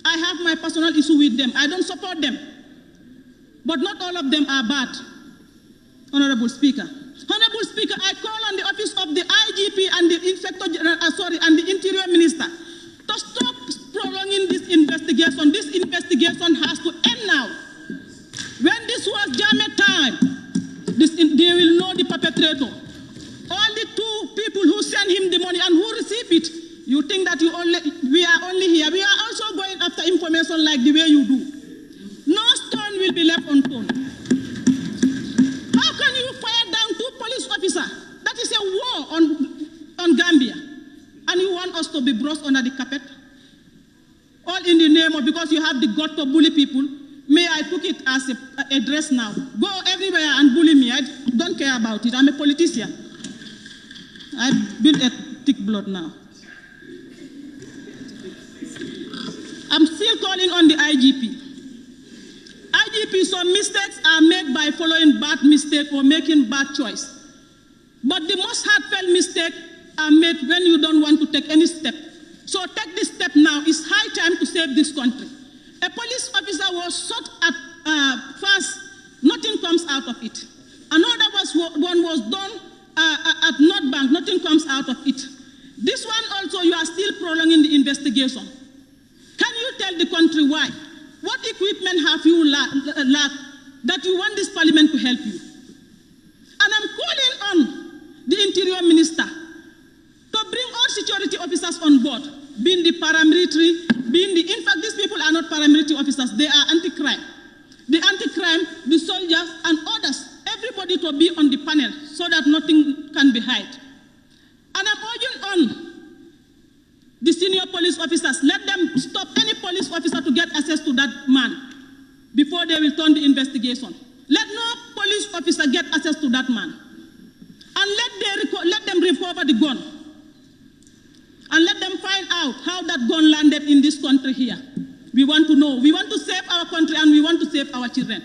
I have my personal issue with them. I don't support them. But not all of them are bad, Honorable Speaker. Honorable Speaker, I call on the office of the IGP and the Inspector General, and the Interior Minister to stop prolonging this investigation. This investigation has to end now. When this was Jammeh time, they will know the perpetrator. All the two people who sent him the money and who received it, you think that we are only here. We are also going after information like the way you do. No stone will be left unturned. How can you fire down 2 police officers? That is a war on Gambia. And you want us to be brushed under the carpet? All in the name of, because you have the gut to bully people. May I took it as a dress now. Go everywhere and bully me. I don't care about it. I'm a politician. I've built a thick blood now. I'm still calling on the IGP. IGP, some mistakes are made by following bad mistake or making bad choice. But the most heartfelt mistakes are made when you don't want to take any step. So take this step now. It's high time to save this country. A police officer was shot at first. Nothing comes out of it. Another one was done at North Bank. Nothing comes out of it. This one also, you are still prolonging the investigation. Can you tell the country why? What equipment have you lacked that you want this parliament to help you? And I'm calling on the Interior Minister to bring all security officers on board, being the paramilitary, in fact, these people are not paramilitary officers, they are anti-crime. The anti-crime, the soldiers, and others, everybody to be on the panel so that nothing can be hid. And I'm urging on the senior police officers, let them stop any police officer to get access to that man before they will turn the investigation. Let no police officer get access to that man. And let them recover the gun. And let them find out how that gun landed in this country here. We want to know. We want to save our country and we want to save our children.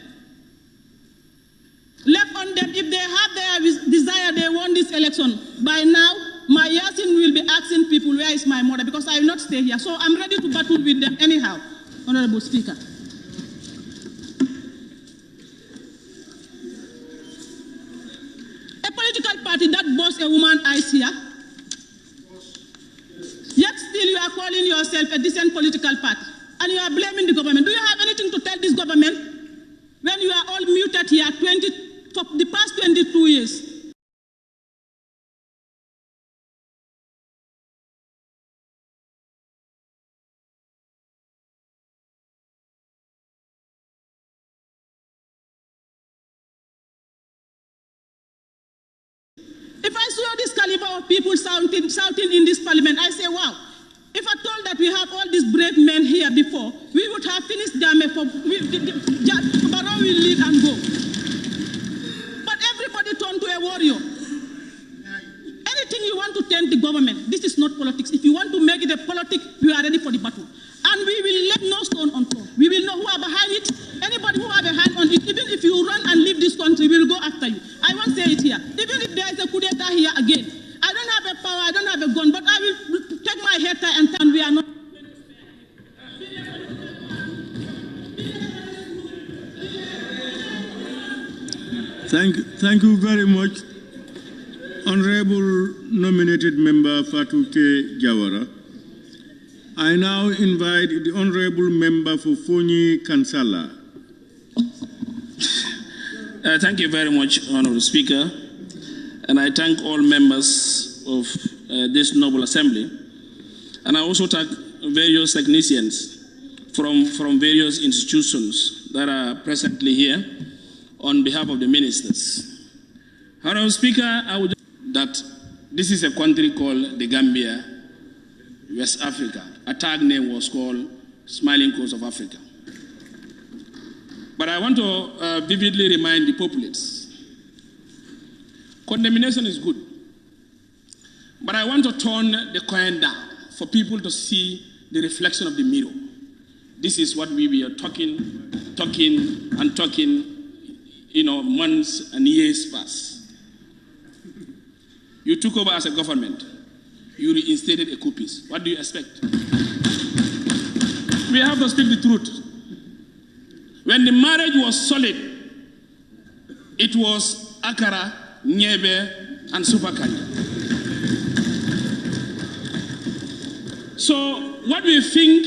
Left on them, if they have their desire, they want this election. By now, my Yasin will be asking people, where is my mother? Because I will not stay here. So I'm ready to battle with them anyhow, Honorable Speaker. A political party that boasts a woman's eyes here, yet still you are calling yourself a decent political party, and you are blaming the government. Do you have anything to tell this government when you are all muted here for the past 22 years? If I saw this caliber of people shouting in this parliament, I say, wow, if I told that we have all these brave men here before, we would have finished Jammeh Barrow will leave and go. But everybody turned to a warrior. Anything you want to tell the government, this is not politics. If you want to make it a politics, we are ready for the battle. And we will let no stone unturned. We will know who are behind it. Anybody who have a hand on it, even if you run and leave this country, we will go after you. I won't say it here. Even if there is a coup d'etat here again, I don't have a power, I don't have a gun, but I will take my head tie and turn. We are not. Thank you very much, Honorable nominated member Fatou K. Jawara. I now invite the Honorable member for Fonyi Kansala. Thank you very much, Honorable Speaker, and I thank all members of this noble assembly, and I also thank various technicians from various institutions that are presently here on behalf of the ministers. Honorable Speaker, I would that this is a country called the Gambia, West Africa. A tag name was called Smiling Coast of Africa. But I want to vividly remind the populace, condemnation is good, but I want to turn the coin down for people to see the reflection of the mirror. This is what we were talking months and years pass. You took over as a government. You reinstated a coupist. What do you expect? We have to speak the truth. When the marriage was solid, it was Akara, Nyebe, and Supakanya. So what we think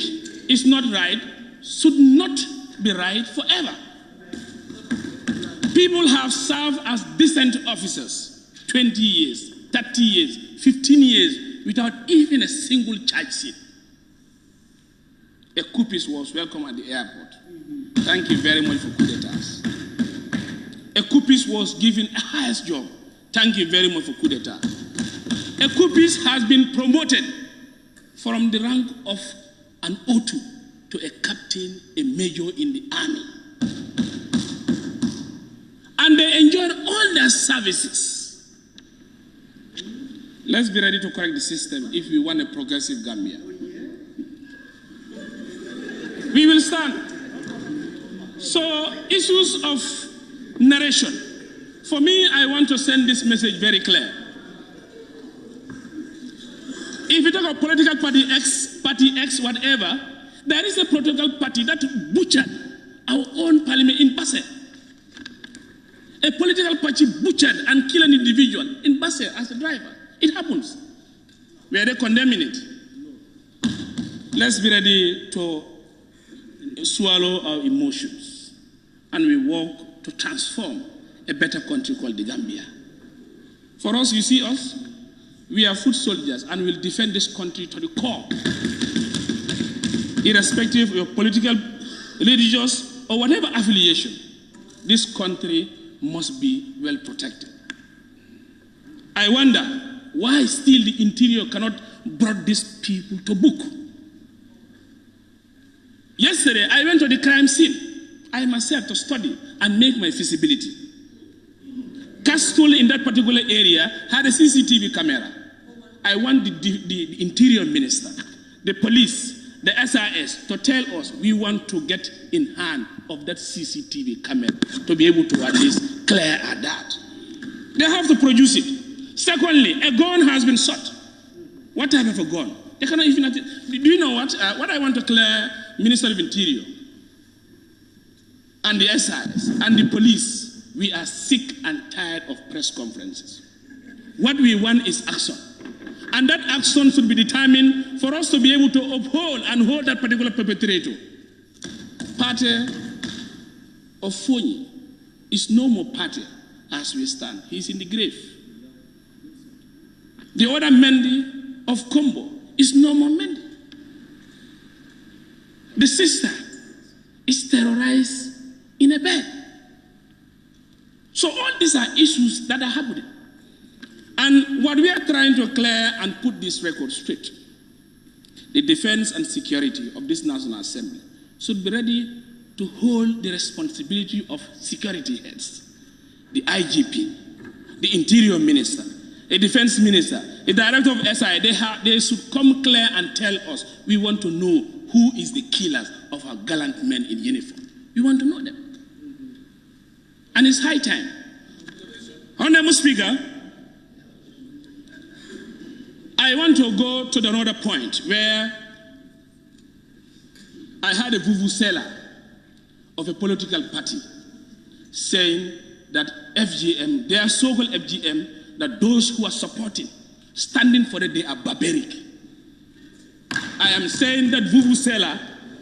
is not right should not be right forever. People have served as decent officers 20 years, 30 years, 15 years without even a single charge sheet. A coupist was welcome at the airport. Thank you very much for coup d'etats. A coupist was given a highest job. Thank you very much for coup d'etat. A coupist has been promoted from the rank of an O2 to a captain, a major in the army. And they enjoyed all their services. Let's be ready to correct the system if we want a progressive Gambia. We will stand. So, issues of narration. For me, I want to send this message very clear. If you talk about political party X, whatever, there is a political party that butchered our own parliament in Basse. A political party butchered and killed an individual in Basse as a driver. It happens. We are condemning it. Let's be ready to swallow our emotions and we work to transform a better country called the Gambia. For us, you see us, we are foot soldiers and we'll defend this country to the core. Irrespective of your political, religious, or whatever affiliation, this country must be well protected. I wonder why still the interior cannot bring these people to book. Yesterday, I went to the crime scene. I myself to study and make my feasibility. Castle in that particular area had a CCTV camera. I want the interior minister, the police, the SIS to tell us we want to get in hand of that CCTV camera to be able to at least clear at that. They have to produce it. Secondly, a gun has been shot. What type of a gun? They cannot even. Do you know what? What I want to clear, Minister of Interior and the SIS and the police. We are sick and tired of press conferences. What we want is action. And that action should be determined for us to be able to uphold and hold that particular perpetrator. Party of Fonyi is no more party as we stand. He's in the grave. The other Mendy of Combo is no more Mendy. The sister is terrorized in a bed. So all these are issues that are happening. And what we are trying to clear and put this record straight, the defense and security of this National Assembly should be ready to hold the responsibility of security heads, the IGP, the Interior Minister, the Defense Minister, the Director of SI. They should come clear and tell us, we want to know who is the killers of our gallant men in uniform. We want to know them. And it's high time. Honorable Speaker, I want to go to another point where I had a vuvuzela of a political party saying that FGM, their so-called FGM, that those who are supporting, standing for it, they are barbaric. I am saying that vuvuzela,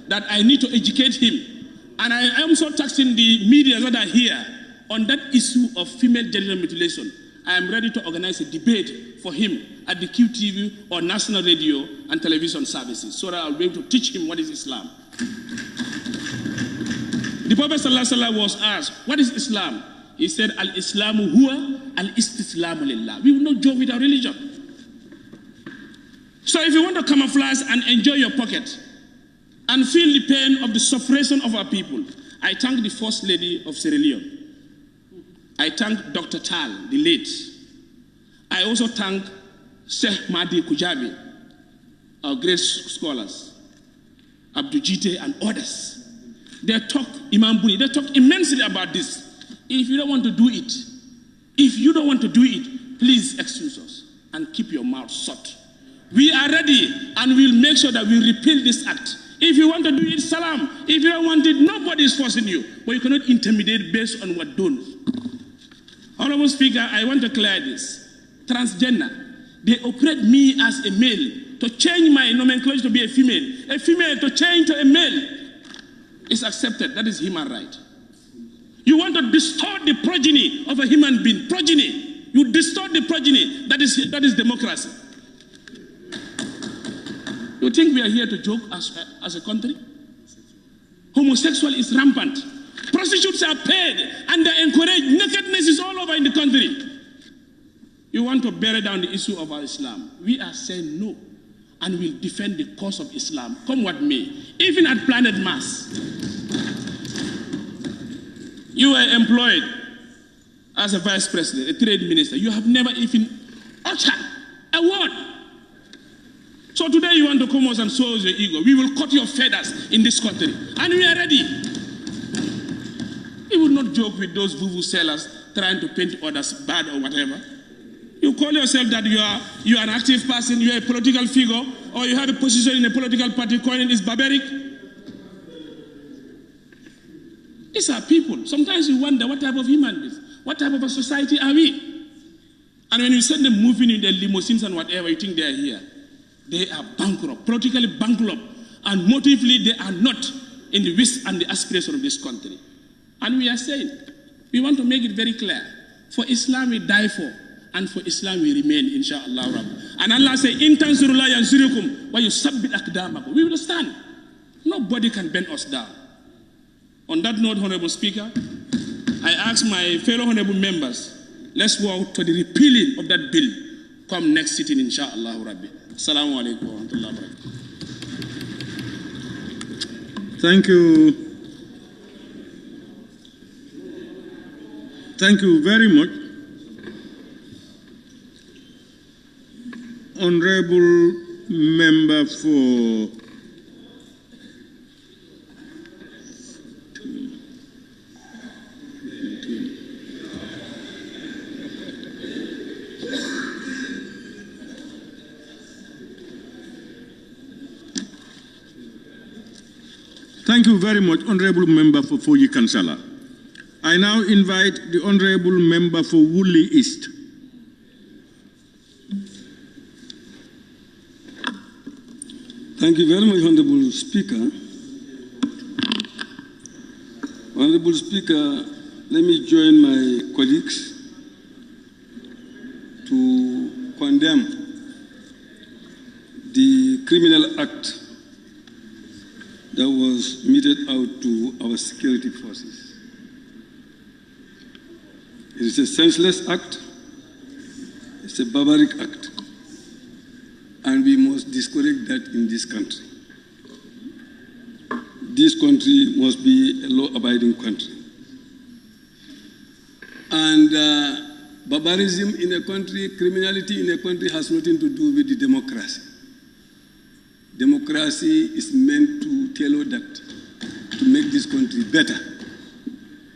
that I need to educate him. And I am also taxing the media that are here on that issue of female genital mutilation. I am ready to organize a debate for him at the QTV or national radio and television services so that I'll be able to teach him what is Islam. The Prophet ﷺ was asked, what is Islam? He said, Al-Islamu huwa al-istislamu lillah. We will not joke with our religion. So if you want to camouflage and enjoy your pocket and feel the pain of the suppression of our people, I thank the First Lady of Sierra Leone. I thank Dr. Tal, the late. I also thank Sheikh Mahdi Kujabi, our great scholars, Abdou Jite and others. They talk, Imam Buni, they talk immensely about this if you don't want to do it, please excuse us and keep your mouth shut. We are ready and we'll make sure that we repeal this act. If you want to do it, salam. If you don't want it, nobody is forcing you. But you cannot intimidate based on what don't. Honorable Speaker, I want to clear this. Transgender, they operate me as a male to change my nomenclature to be a female to change to a male is accepted. That is human right. You want to distort the progeny of a human being. Progeny. You distort the progeny. That is democracy. You think we are here to joke as a country? Homosexual is rampant. Prostitutes are paid and they encourage. Nakedness is all over in the country. You want to bury down the issue of our Islam. We are saying no. And we'll defend the cause of Islam, come what may, even at planet Mars. You are employed as a vice president, a trade minister. You have never even uttered a word. So today you want to come us and show us your ego. We will cut your feathers in this country. And we are ready. We will not joke with those vuvu sellers trying to paint others bad or whatever. You call yourself that you are an active person, you are a political figure, or you have a position in a political party, calling it barbaric. These are people. Sometimes you wonder what type of human beings, what type of a society are we? And when you send them moving in their limousines and whatever, you think they are here. They are bankrupt, politically bankrupt, and motively they are not in the wish and the aspiration of this country. And we are saying, we want to make it very clear, for Islam we die for, and for Islam we remain, inshallah. And Allah says, "In tansurullah yansurukum wa yusabbit aqdamakum." We will stand. Nobody can bend us down. On that note, Honorable Speaker, I ask my fellow honorable members, let's work to the repealing of that bill come next sitting, inshallah. Assalamu alaikum wa rahmatullahi wa barakatuh. Thank you. Thank you very much. Honorable Member for Thank you very much, Honorable Member for Foyi Kansala. I now invite the Honorable Member for Woolly East. Thank you very much, Honorable Speaker. Honorable Speaker, let me join my colleagues to condemn the criminal act that was meted out to our security forces. It is a senseless act, it's a barbaric act, and we must discourage that in this country. This country must be a law-abiding country. And barbarism in a country, criminality in a country has nothing to do with the democracy. Democracy is meant to tailor that, to make this country better.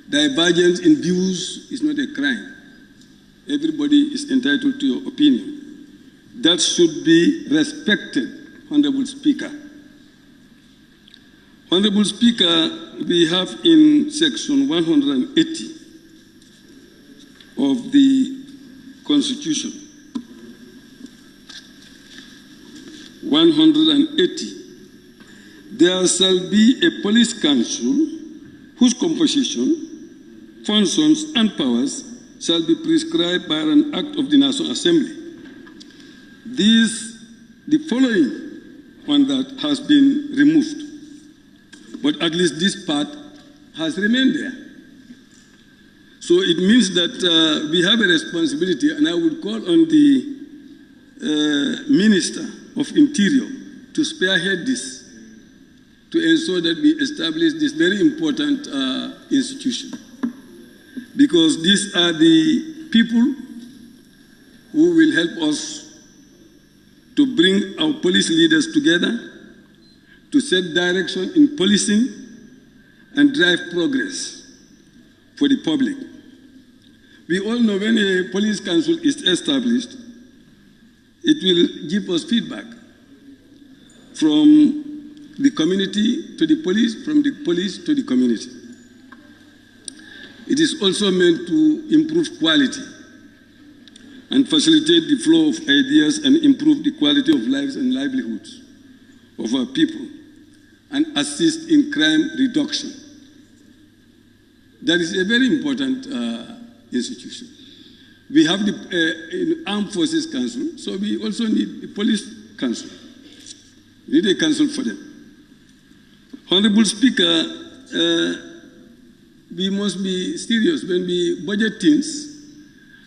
Divergence in views is not a crime. Everybody is entitled to your opinion. That should be respected, Honorable Speaker. Honorable Speaker, we have in Section 180 of the Constitution, 180, there shall be a police council whose composition, functions, and powers shall be prescribed by an act of the National Assembly. The following on that has been removed, but at least this part has remained there. So it means that we have a responsibility, and I would call on the Minister of Interior to spearhead this, to ensure that we establish this very important institution. Because these are the people who will help us to bring our police leaders together, to set direction in policing and drive progress for the public. We all know when a police council is established, it will give us feedback from the community to the police, from the police to the community. It is also meant to improve quality and facilitate the flow of ideas and improve the quality of lives and livelihoods of our people and assist in crime reduction. That is a very important institution. We have the Armed Forces Council, so we also need the Police Council. We need a council for them. Honorable Speaker, we must be serious when we budget things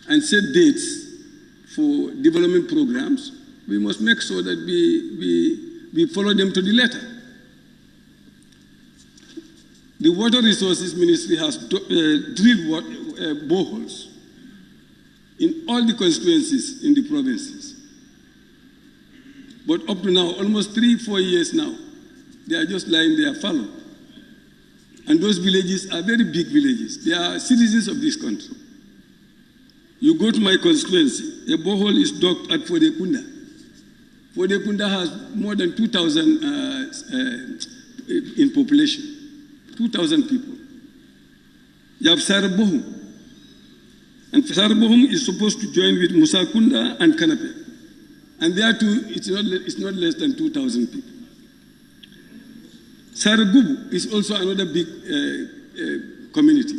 and set dates for development programs. We must make sure that we follow them to the letter. The Water Resources Ministry has drilled boreholes in all the constituencies in the provinces. But up to now, almost 3-4 years now, they are just lying there fallow. And those villages are very big villages. They are citizens of this country. You go to my constituency, a borehole is dug at Fodekunda. Fodekunda has more than 2,000 in population, 2,000 people. You have Sarabohum. And Sarabohum is supposed to join with Musakunda and Kanape. And there too, it's not less than 2,000 people. Saragubu is also another big community.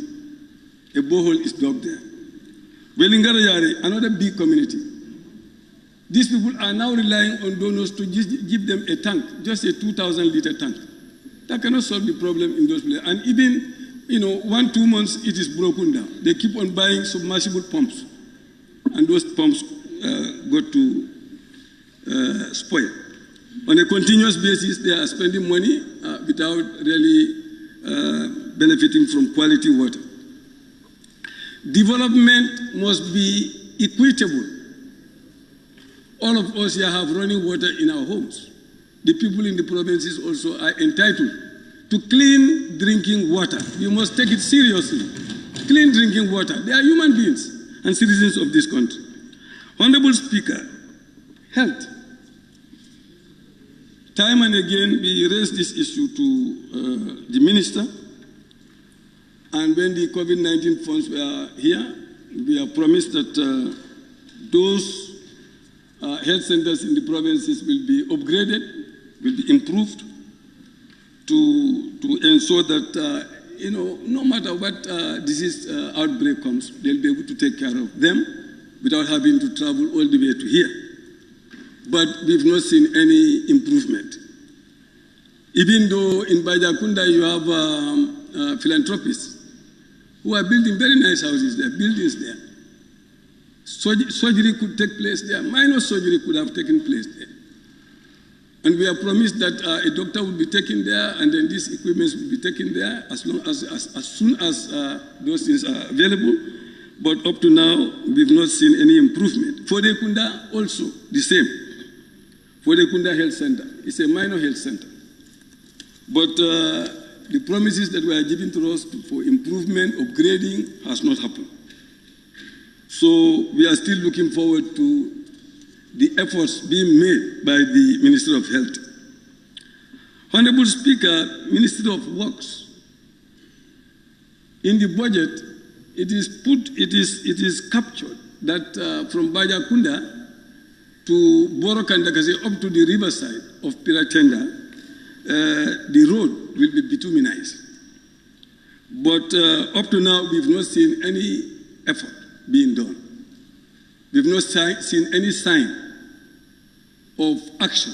A borehole is dug there. Welingarayare, another big community. These people are now relying on donors to give them a tank, just a 2,000-liter tank. That cannot solve the problem in those places. And even, 1-2 months, it is broken down. They keep on buying submersible pumps. And those pumps got to spoil. On a continuous basis, they are spending money without really benefiting from quality water. Development must be equitable. All of us here have running water in our homes. The people in the provinces also are entitled to clean drinking water. You must take it seriously. Clean drinking water. They are human beings and citizens of this country. Honorable Speaker, health. Time and again, we raise this issue to the minister. And when the COVID-19 funds were here, we have promised that those health centers in the provinces will be upgraded, will be improved to ensure that, no matter what disease outbreak comes, they'll be able to take care of them without having to travel all the way to here. But we've not seen any improvement. Even though in Bajakunda you have philanthropists who are building very nice houses there, buildings there. Surgery could take place there. Minor surgery could have taken place there. And we have promised that a doctor will be taken there, and then these equipments will be taken there as soon as those things are available. But up to now, we've not seen any improvement. Fodekunda also the same. Fodekunda Health Center. It's a minor health center. But the promises that were given to us for improvement, upgrading, has not happened. So we are still looking forward to the efforts being made by the Ministry of Health. Honorable Speaker, Ministry of Works. In the budget, it is captured that from Bajakunda to Borokandakase up to the riverside of Piratenda, the road will be bituminized. But up to now, we've not seen any effort being done. We've not seen any sign of action.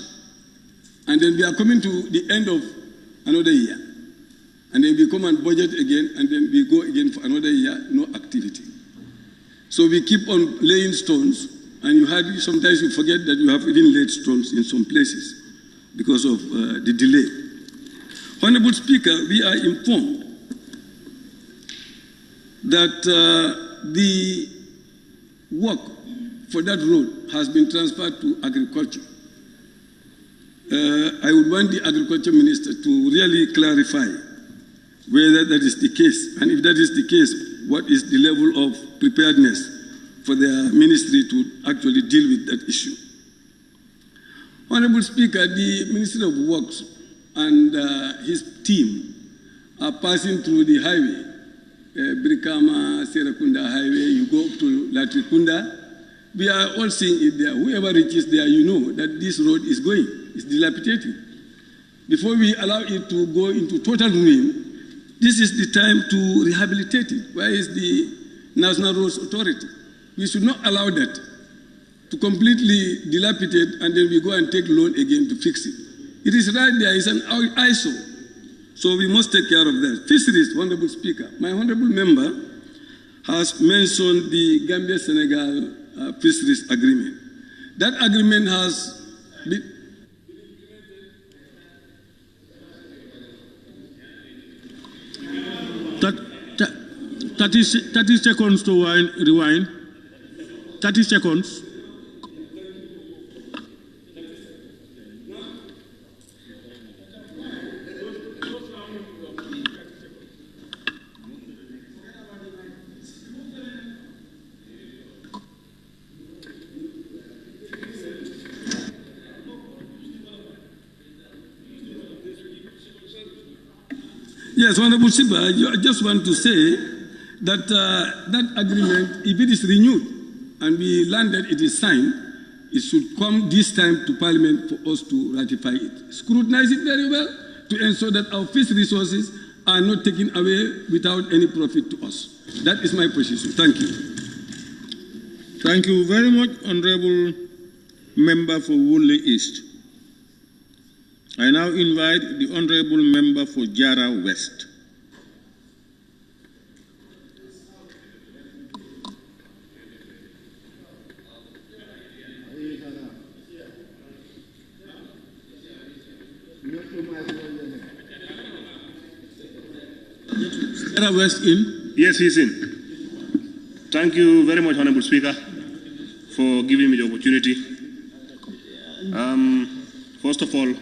And then we are coming to the end of another year. And then we come and budget again, and then we go again for another year, no activity. So we keep on laying stones, and sometimes you forget that you have even laid stones in some places because of the delay. Honorable Speaker, we are informed that the work for that road has been transferred to agriculture. I would want the agriculture minister to really clarify whether that is the case. And if that is the case, what is the level of preparedness for their ministry to actually deal with that issue. Honorable Speaker, the Ministry of Works and his team are passing through the highway, Brikama, Serakunda highway, you go up to Latrikunda. We are all seeing it there. Whoever reaches there, you know that this road is going, it's dilapidating. Before we allow it to go into total ruin, this is the time to rehabilitate it. Where is the National Roads Authority? We should not allow that to completely dilapidate and then we go and take loan again to fix it. It is right there, it's an eyesore. So we must take care of that. Fisheries, Honorable Speaker. My honorable member has mentioned the Gambia-Senegal fisheries agreement. That agreement has been... 30 seconds to rewind. 30 seconds. Yes, Honorable Siba, I just want to say that that agreement, if it is renewed and we learn that it is signed, it should come this time to Parliament for us to ratify it. Scrutinize it very well to ensure that our fish resources are not taken away without any profit to us. That is my position. Thank you. Thank you very much, Honorable Member for Woolly East. I now invite the Honorable Member for Jara West. Jara West in? Yes, he's in. Thank you very much, Honorable Speaker, for giving me the opportunity. First of all,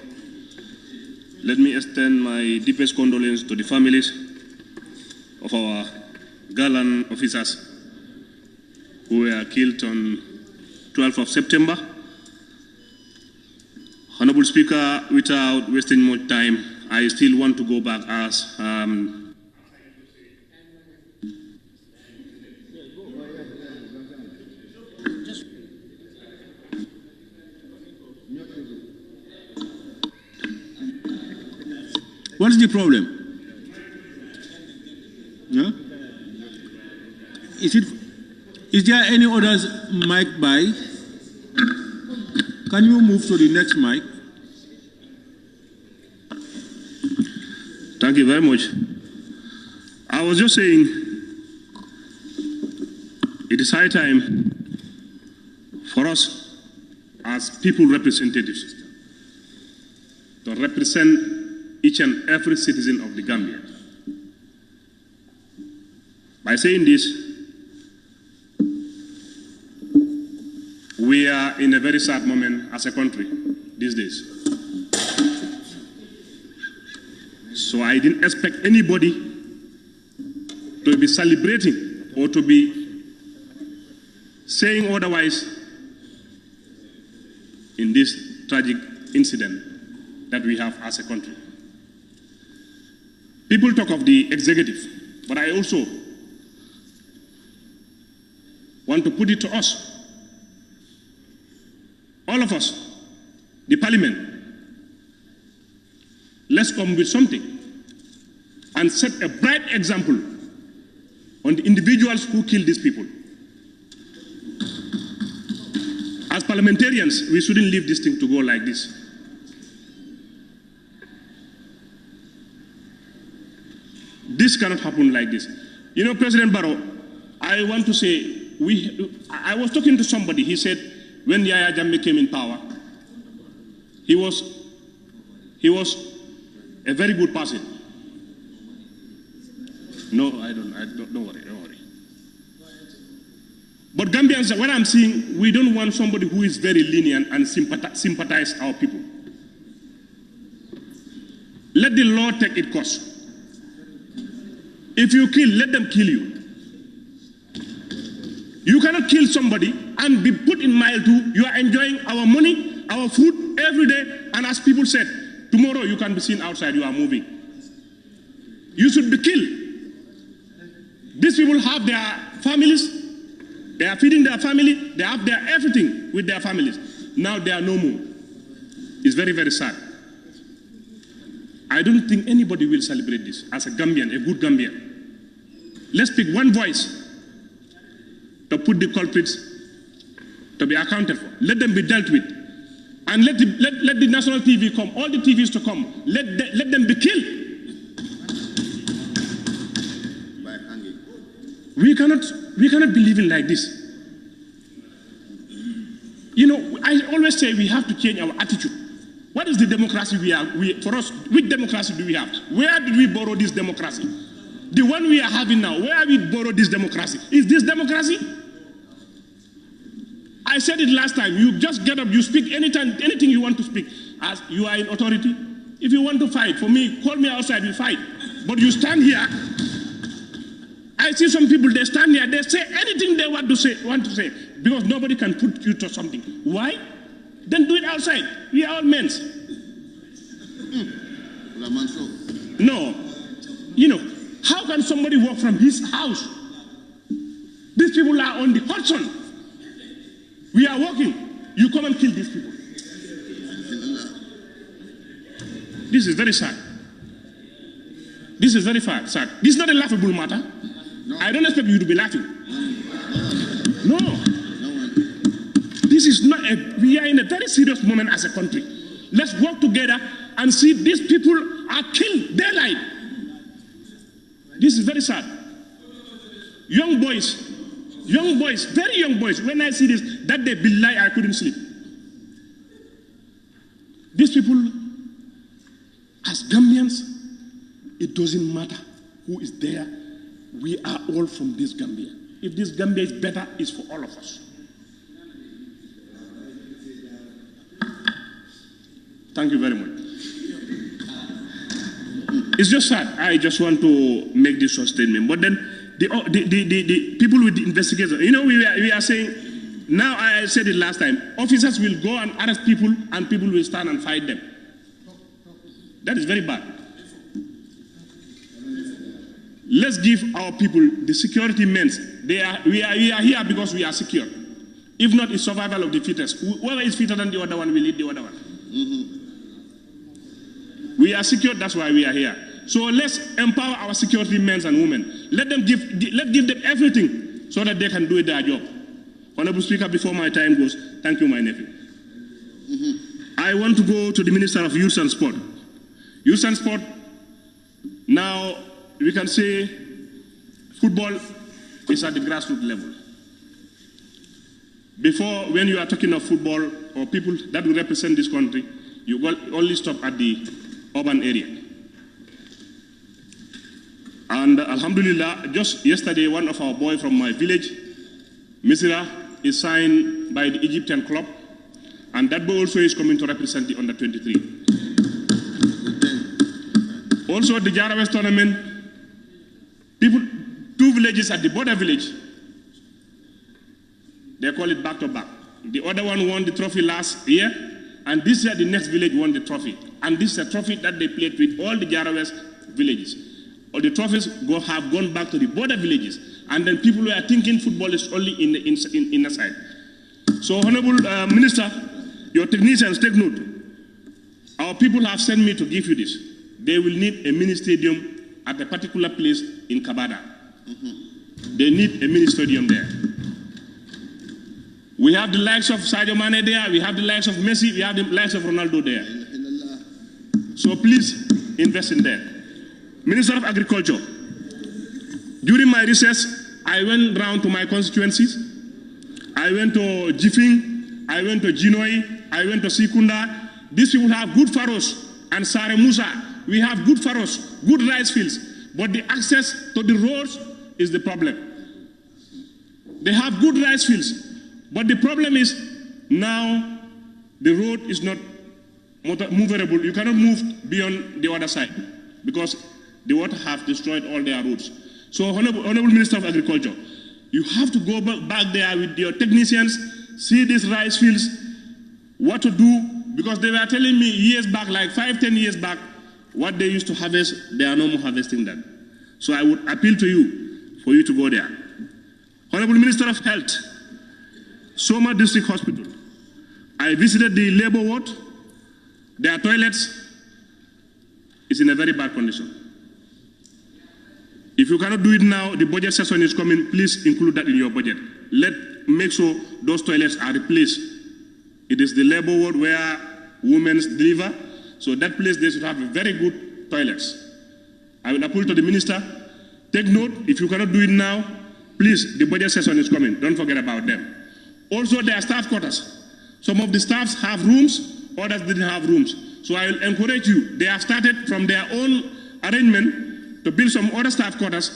let me extend my deepest condolences to the families of our gallant officers who were killed on 12th of September. Honorable Speaker, without wasting much time, I still want to go back as What is the problem? Yeah? Is there any other mic by? Can you move to the next mic? Thank you very much. I was just saying, it is high time for us as people representatives to represent each and every citizen of the Gambia. By saying this, we are in a very sad moment as a country these days. So I didn't expect anybody to be celebrating or to be saying otherwise in this tragic incident that we have as a country. People talk of the executive, but I also want to put it to us, all of us, the parliament. Let's come with something and set a bright example on the individuals who killed these people. As parliamentarians, we shouldn't leave this thing to go like this. This cannot happen like this. You know, President Barrow, I want to say, I was talking to somebody, he said, when Yahya Jammeh came in power, he was a very good person. No, don't worry. But Gambians, what I'm seeing, we don't want somebody who is very lenient and sympathize our people. Let the law take its course. If you kill, let them kill you. You cannot kill somebody and be put in mile 2. You are enjoying our money, our food every day, and as people said, tomorrow you can be seen outside, you are moving. You should be killed. These people have their families, they are feeding their family, they have their everything with their families. Now they are no more. It's very, very sad. I don't think anybody will celebrate this as a Gambian, a good Gambian. Let's pick one voice to put the culprits to be accounted for. Let them be dealt with. And let the national TV come, all the TVs to come. Let them be killed. By hanging. We cannot be living like this. You know, I always say we have to change our attitude. What is the democracy for us, which democracy do we have? Where did we borrow this democracy? The one we are having now, where have we borrowed this democracy? Is this democracy? I said it last time, you just get up, you speak anytime, anything you want to speak. As you are in authority, if you want to fight, for me, call me outside, we fight. But you stand here, I see some people, they stand here, they say anything they want to say, because nobody can put you to something. Why? Then do it outside. We are all men. No. You know, how can somebody walk from his house? These people are on the hot sun. We are walking. You come and kill these people. This is very sad. This is very sad. This is not a laughable matter. No. I don't expect you to be laughing. No. This is not we are in a very serious moment as a country. Let's work together and see these people are killed daylight. This is very sad. Young boys, very young boys, when I see this, that day, billahi, I couldn't sleep. These people, as Gambians, it doesn't matter who is there. We are all from this Gambia. If this Gambia is better, it's for all of us. Thank you very much. It's just sad. I just want to make this short statement. But then the people with the investigation, you know, we are saying, now I said it last time, officers will go and arrest people and people will stand and fight them. That is very bad. Let's give our people the security means. We are here because we are secure. If not, it's survival of the fittest. Whoever is fitter than the other one will lead the other one. Mm-hmm. We are secure, that's why we are here. So let's empower our security men and women. Let's give them everything so that they can do their job. Honorable Speaker, before my time goes, thank you, my nephew. Mm-hmm. I want to go to the Minister of Youth and Sport. Youth and Sport, now we can say football is at the grassroots level. Before, when you are talking of football or people that will represent this country, you only stop at the urban area. And Alhamdulillah, just yesterday, one of our boys from my village, Misira, is signed by the Egyptian club, and that boy also is coming to represent the under-23. Also, the Jara West tournament, two villages at the border village, they call it back-to-back. The other one won the trophy last year, and this year the next village won the trophy. And this is a trophy that they played with all the Jara West villages. All the trophies have gone back to the border villages. And then people were thinking football is only in the inner side. So, Honorable Minister, your technicians, take note. Our people have sent me to give you this. They will need a mini stadium at a particular place in Kabada. Mm-hmm. They need a mini stadium there. We have the likes of Sadio Mane there, we have the likes of Messi, we have the likes of Ronaldo there. So please invest in there. Minister of Agriculture, during my recess, I went round to my constituencies. I went to Jifing, I went to Jinoi, I went to Sikunda. These people have good furrows, and Sare Musa, we have good furrows, good rice fields, but the access to the roads is the problem. They have good rice fields, but the problem is now the road is not movable. You cannot move beyond the other side because the water have destroyed all their roads. So, Honorable Minister of Agriculture, You have to go back there with your technicians, see these rice fields, what to do, because they were telling me years back, like 5-10 years back, what they used to harvest, they are no more harvesting that. So I would appeal to you for you to go there. Honorable Minister of Health, Soma District Hospital. I visited the labor ward. Their toilets is in a very bad condition. If you cannot do it now, the budget session is coming, please include that in your budget. Make sure those toilets are replaced. It is the labor ward where women deliver, so that place they should have very good toilets. I will appeal to the minister, take note, if you cannot do it now, please, the budget session is coming, don't forget about them. Also, their staff quarters. Some of the staffs have rooms, others didn't have rooms. So I will encourage you, they have started from their own arrangement to build some other staff quarters.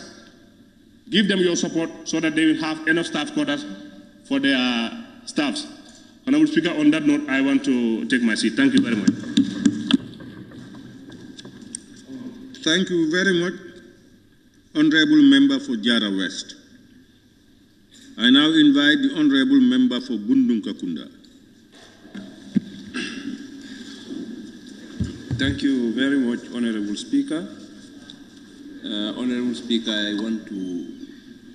Give them your support so that they will have enough staff quarters for their staffs. Honorable Speaker, on that note, I want to take my seat. Thank you very much. Thank you very much, Honorable Member for Jara West. I now invite the Honorable Member for Bundunkakunda. Thank you very much, Honorable Speaker. Honorable Speaker, I want to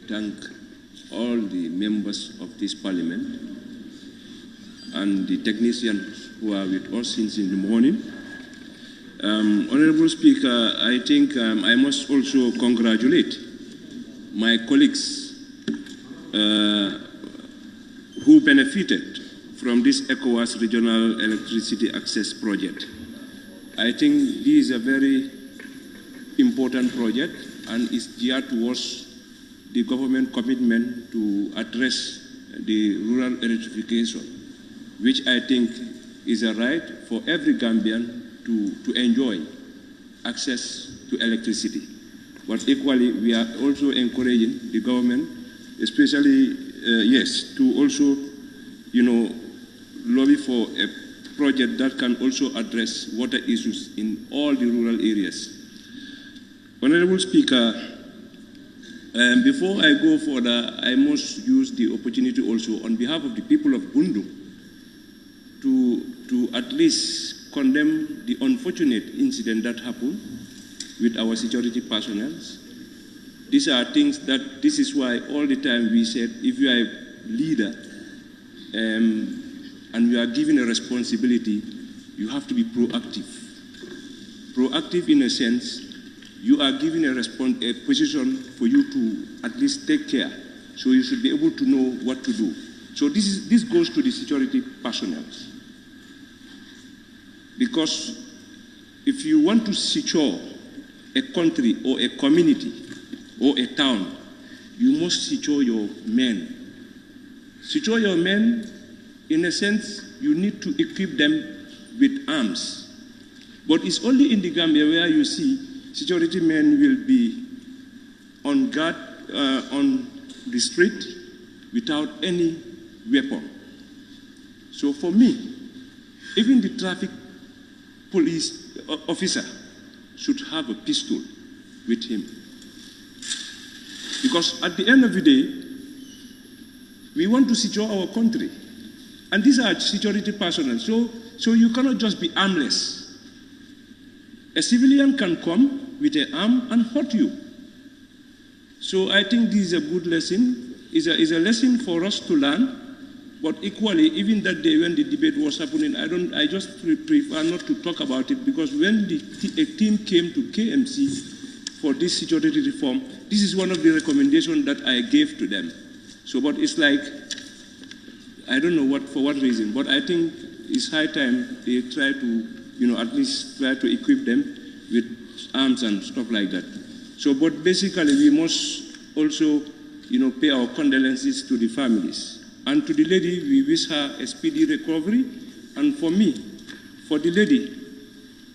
thank all the members of this Parliament and the technicians who are with us since in the morning. Honorable Speaker, I think I must also congratulate my colleagues who benefited from this ECOWAS Regional Electricity Access Project. I think this is a very important project and is geared towards the government commitment to address the rural electrification, which I think is a right for every Gambian to enjoy access to electricity. But equally, we are also encouraging the government, especially, to also, lobby for a project that can also address water issues in all the rural areas. Honorable Speaker, before I go further, I must use the opportunity also on behalf of the people of Bundu to at least condemn the unfortunate incident that happened with our security personnel. These are things that, this is why all the time we said, if you are a leader and you are given a responsibility, you have to be proactive. Proactive in a sense, you are given a position for you to at least take care. So you should be able to know what to do. So this goes to the security personnel. Because if you want to secure a country or a community or a town, you must secure your men. Secure your men, in a sense, you need to equip them with arms. But it's only in the Gambia where you see security men will be on guard on the street without any weapon. So for me, even the traffic police officer should have a pistol with him. Because at the end of the day, we want to secure our country. And these are security personnel. So you cannot just be armless. A civilian can come with an arm and hurt you. So I think this is a good lesson. It's a lesson for us to learn. But equally, even that day when the debate was happening, I just prefer not to talk about it, because when a team came to KMC for this security reform, this is one of the recommendations that I gave to them. So, but it's like, I don't know for what reason, but I think it's high time they try to, at least try to equip them with arms and stuff like that. So, but basically we must also, pay our condolences to the families. And to the lady, we wish her a speedy recovery. And for me, for the lady,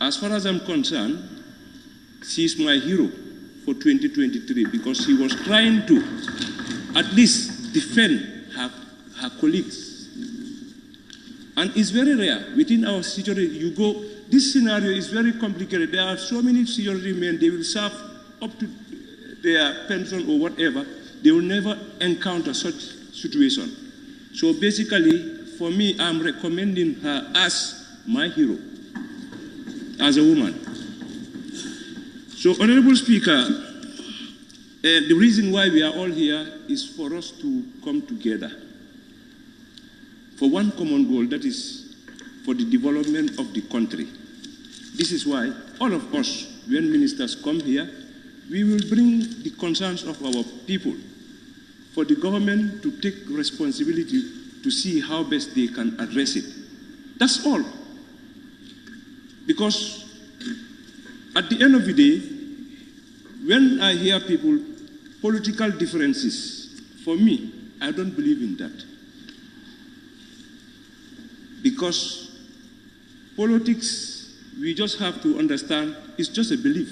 as far as I'm concerned, she's my hero for 2023, because she was trying to at least defend her colleagues. And it's very rare within our security. This scenario is very complicated. There are so many security men, they will serve up to their pension or whatever. they will never encounter such situation. So basically, for me, I'm recommending her as my hero, as a woman. So, Honorable Speaker, the reason why we are all here is for us to come together for one common goal, that is for the development of the country. This is why all of us, when ministers come here, we will bring the concerns of our people for the government to take responsibility to see how best they can address it. That's all. Because at the end of the day, when I hear people, political differences, for me, I don't believe in that. Because politics, we just have to understand, it's just a belief.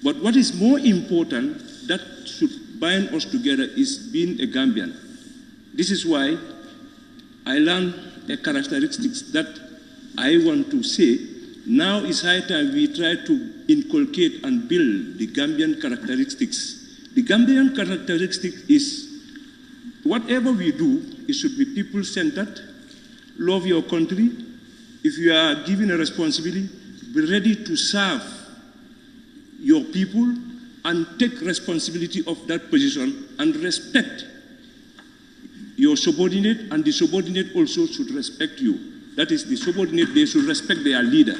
But what is more important that should bind us together is being a Gambian. This is why I learned a characteristics that I want to say. Now is high time we try to inculcate and build the Gambian characteristics. The Gambian characteristic is whatever we do, it should be people-centered, love your country. If you are given a responsibility, be ready to serve your people and take responsibility of that position and respect your subordinate, and the subordinate also should respect you. That is, the subordinate, they should respect their leader.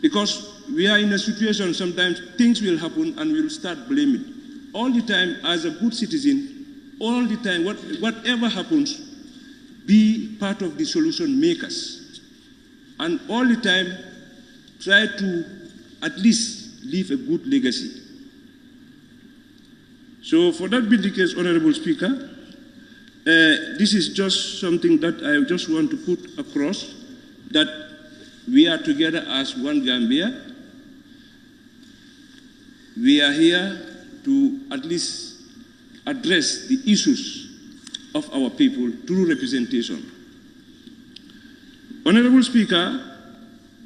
Because we are in a situation, sometimes things will happen and we'll start blaming. All the time, as a good citizen, all the time, whatever happens, be part of the solution makers. And all the time, try to at least leave a good legacy. So for that being the case, Honorable Speaker, this is just something that I just want to put across, that we are together as one Gambia. We are here to at least address the issues of our people through representation. Honorable Speaker,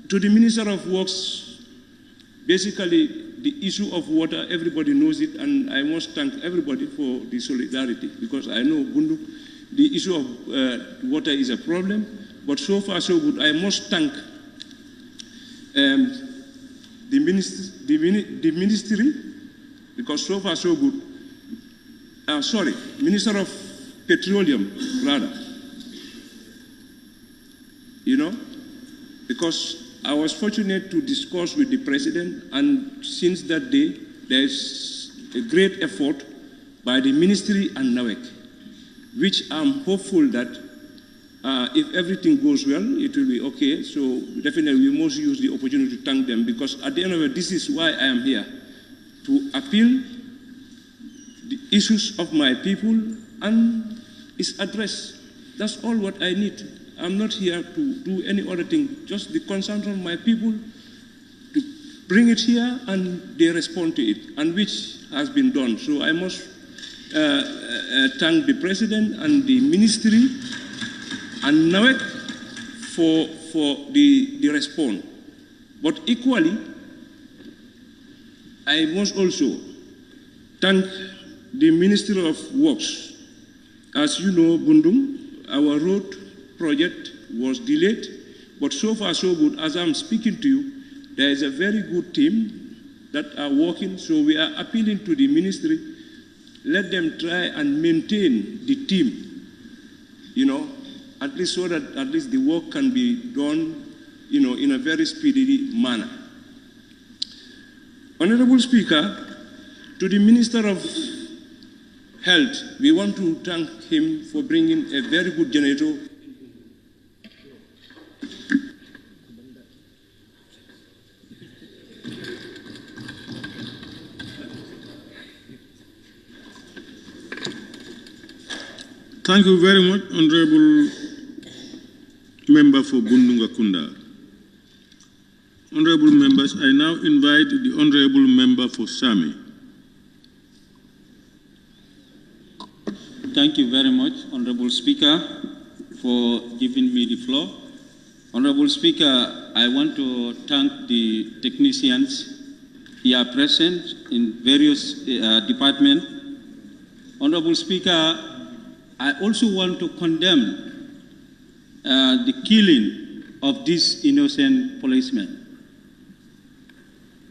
to the Minister of Works, basically the issue of water, everybody knows it, and I must thank everybody for the solidarity, because I know Bundu, the issue of water is a problem, but so far so good. I must thank the ministry, because so far so good. Minister of Petroleum, rather. You know, because I was fortunate to discuss with the President, and since that day, there's a great effort by the Ministry and NAWEC, which I'm hopeful that if everything goes well, it will be okay. So definitely we must use the opportunity to thank them, because at the end of it, this is why I am here, to appeal the issues of my people and its address. That's all what I need. I'm not here to do any other thing, just the concern of my people, to bring it here and they respond to it, and which has been done. So I must thank the President and the Ministry and NAWEC for the response. But equally, I must also thank the Ministry of Works. As you know, Bundung, our road project was delayed, but so far so good. As I'm speaking to you, there is a very good team that are working, so we are appealing to the ministry, let them try and maintain the team, you know, at least so that at least the work can be done, you know, in a very speedy manner. Honorable Speaker, to the Minister of Health, we want to thank him for bringing a very good generator. Thank you very much, Honorable Member for Bundunga Kunda. Honorable members, I now invite the Honorable Member for Sami. Thank you very much, Honorable Speaker, for giving me the floor. Honorable Speaker, I want to thank the technicians here present in various departments. Honorable Speaker, I also want to condemn the killing of these innocent policemen,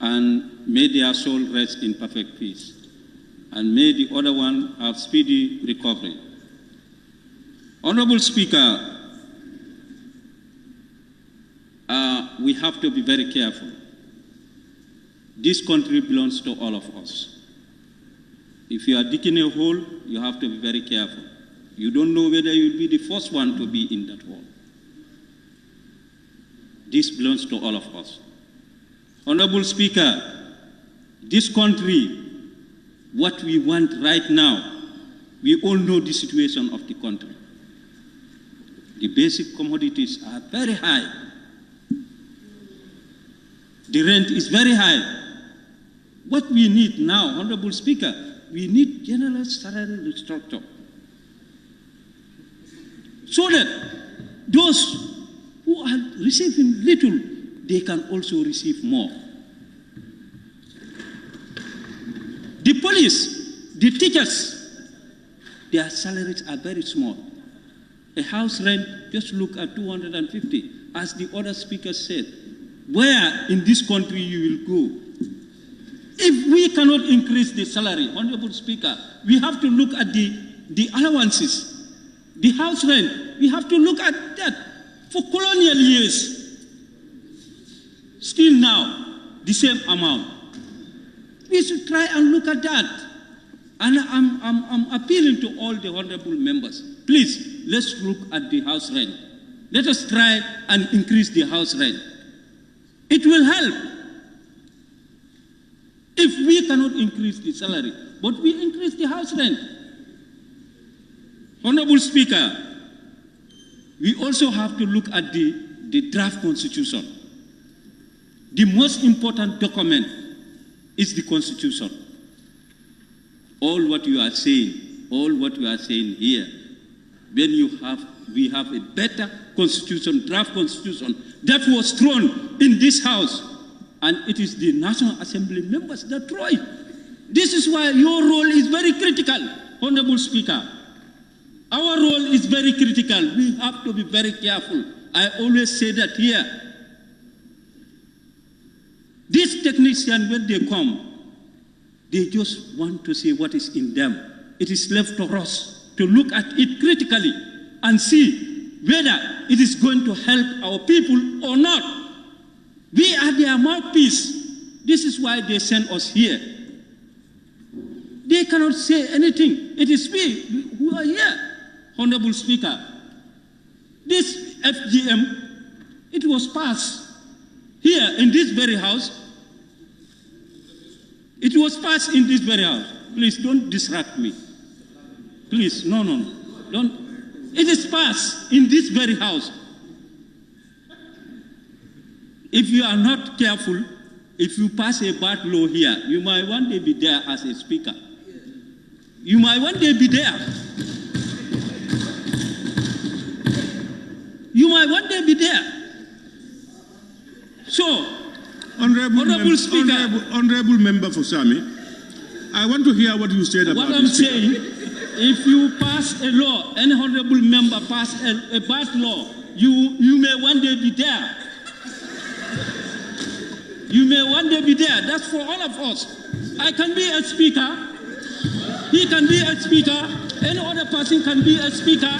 and may their soul rest in perfect peace, and may the other one have speedy recovery. Honorable Speaker, we have to be very careful. This country belongs to all of us. If you are digging a hole, you have to be very careful. You don't know whether you'll be the first one to be in that hole. This belongs to all of us. Honorable Speaker, this country, what we want right now, we all know the situation of the country. The basic commodities are very high. The rent is very high. What we need now, Honorable Speaker, we need general salary structure, so that those who are receiving little, they can also receive more. The police, the teachers, their salaries are very small. A house rent, just look at 250, as the other speaker said. Where in this country you will go? If we cannot increase the salary, Honorable Speaker, we have to look at the allowances, the house rent. We have to look at that. For colonial years, still now, the same amount. We should try and look at that. And I'm appealing to all the honorable members. Please, let's look at the house rent. Let us try and increase the house rent. It will help if we cannot increase the salary, but we increase the house rent. Honorable Speaker, we also have to look at the draft constitution. The most important document is the constitution. All what you are saying here, when we have a better constitution, draft constitution, that was thrown in this house, and it is the National Assembly members that throw it. This is why your role is very critical, Honorable Speaker. Our role is very critical. We have to be very careful. I always say that here. These technicians, when they come, they just want to see what is in them. It is left to us to look at it critically and see whether it is going to help our people or not. We are their mouthpiece. This is why they send us here. They cannot say anything. It is we who are here. Honorable Speaker, this FGM, it was passed here in this very house. It was passed in this very house. Please don't distract me. Please, no. Don't. It is passed in this very house. If you are not careful, if you pass a bad law here, you might one day be there as a speaker. You might one day be there. You might one day be there. So, Honorable Speaker, Honorable Member for Sami, I want to hear what you said about what I'm saying, if you pass a law, any honorable member pass a bad law, you may one day be there. You may one day be there. That's for all of us. I can be a speaker. He can be a speaker. Any other person can be a speaker.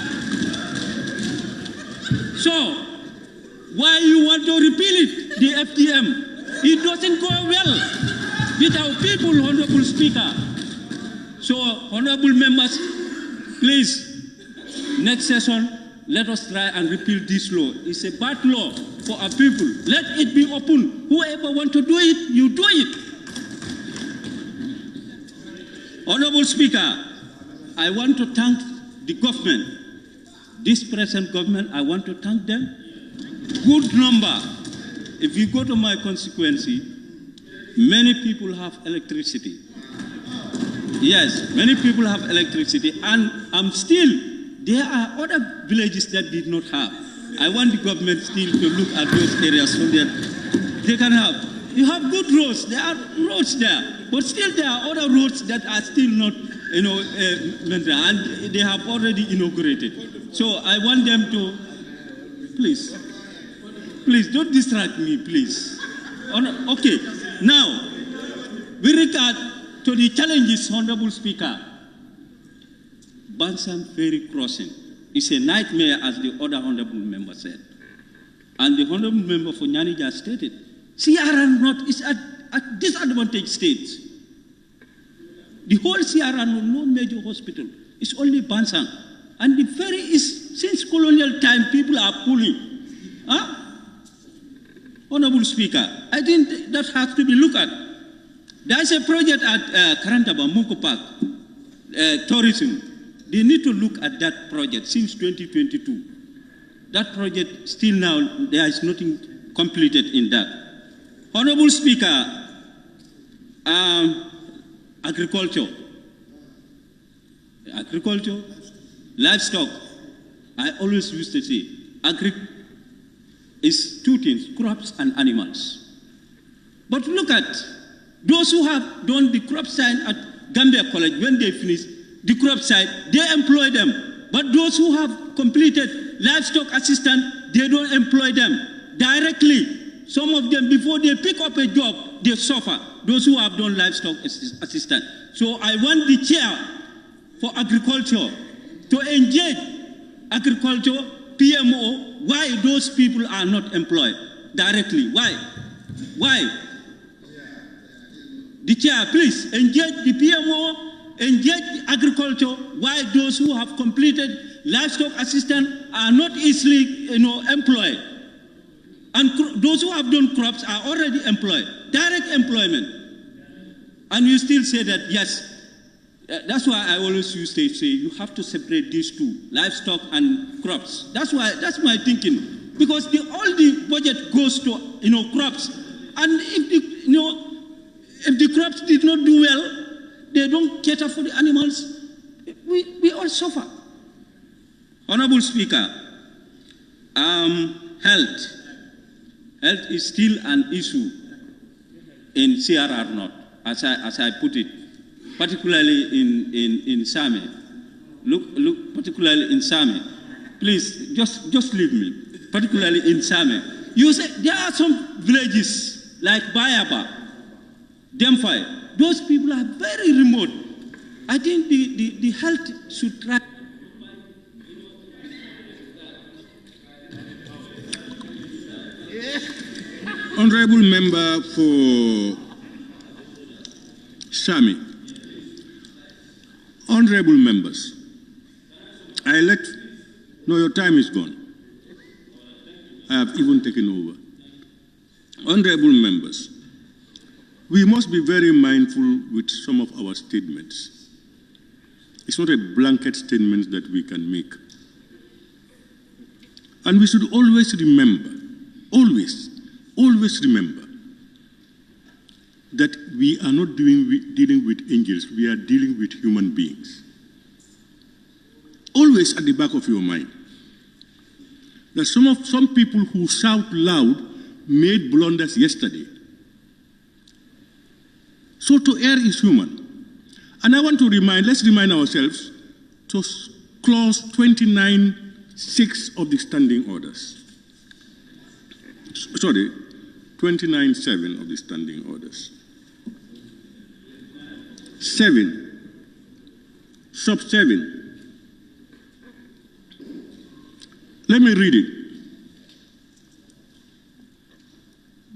So, why you want to repeal it, the FGM? It doesn't go well with our people, Honorable Speaker. So, honorable members, please, next session, let us try and repeal this law. It's a bad law for our people. Let it be open. Whoever wants to do it, you do it. Honorable Speaker, I want to thank the government. This present government, I want to thank them. Good number. If you go to my constituency, many people have electricity. Yes, many people have electricity, and there are other villages that did not have. I want the government still to look at those areas so that they can have. You have good roads. There are roads there, but still there are other roads that are still not, maintained, and they have already inaugurated. So I want them to, please don't distract me, please. Okay, now, with regard to the challenges, Honorable Speaker, Bansang Ferry Crossing is a nightmare, as the other Honorable Member said. And the Honorable Member for Nyanija stated, Sierra North is at disadvantaged state. The whole Sierra North, no major hospital. It's only Bansang. And the ferry is, since colonial time, people are pulling. Huh? Honorable Speaker, I think that has to be looked at. There's a project at Karantaba, Moko Park, tourism. They need to look at that project since 2022. That project, still now, there is nothing completed in that. Honorable Speaker, agriculture, livestock. I always used to say, is two things, crops and animals. But look at those who have done the crop science at Gambia College. When they finish the crop side, they employ them. But those who have completed livestock assistant, they don't employ them directly. Some of them, before they pick up a job, they suffer. Those who have done livestock assistant. So I want the chair for agriculture to engage agriculture, PMO, why those people are not employed directly. Why? The chair, please engage the PMO, engage agriculture, why those who have completed livestock assistant are not easily employed. And those who have done crops are already employed, direct employment. And you still say that, yes, that's why I always used to say you have to separate these two, livestock and crops. That's my thinking. Because all the budget goes to crops. And if the crops did not do well, they don't cater for the animals, we all suffer. Honorable Speaker, health. Health is still an issue in CRR North, as I put it, particularly in Same. Look, particularly in Same. Please, just leave me. Particularly in Same. You say there are some villages like Bayaba, Demfai. Those people are very remote. I think the health should try. Honorable Member for Sami. Honorable members, no, your time is gone. I have even taken over. Honorable members, we must be very mindful with some of our statements. It's not a blanket statement that we can make. And we should always remember, always remember that we are not dealing with angels, we are dealing with human beings. Always at the back of your mind. That some people who shout loud made blunders yesterday. So to err is human. And I want to let's remind ourselves to clause 29(6) of the standing orders. Sorry, 29(7) of the standing orders. 7, sub 7. Let me read it.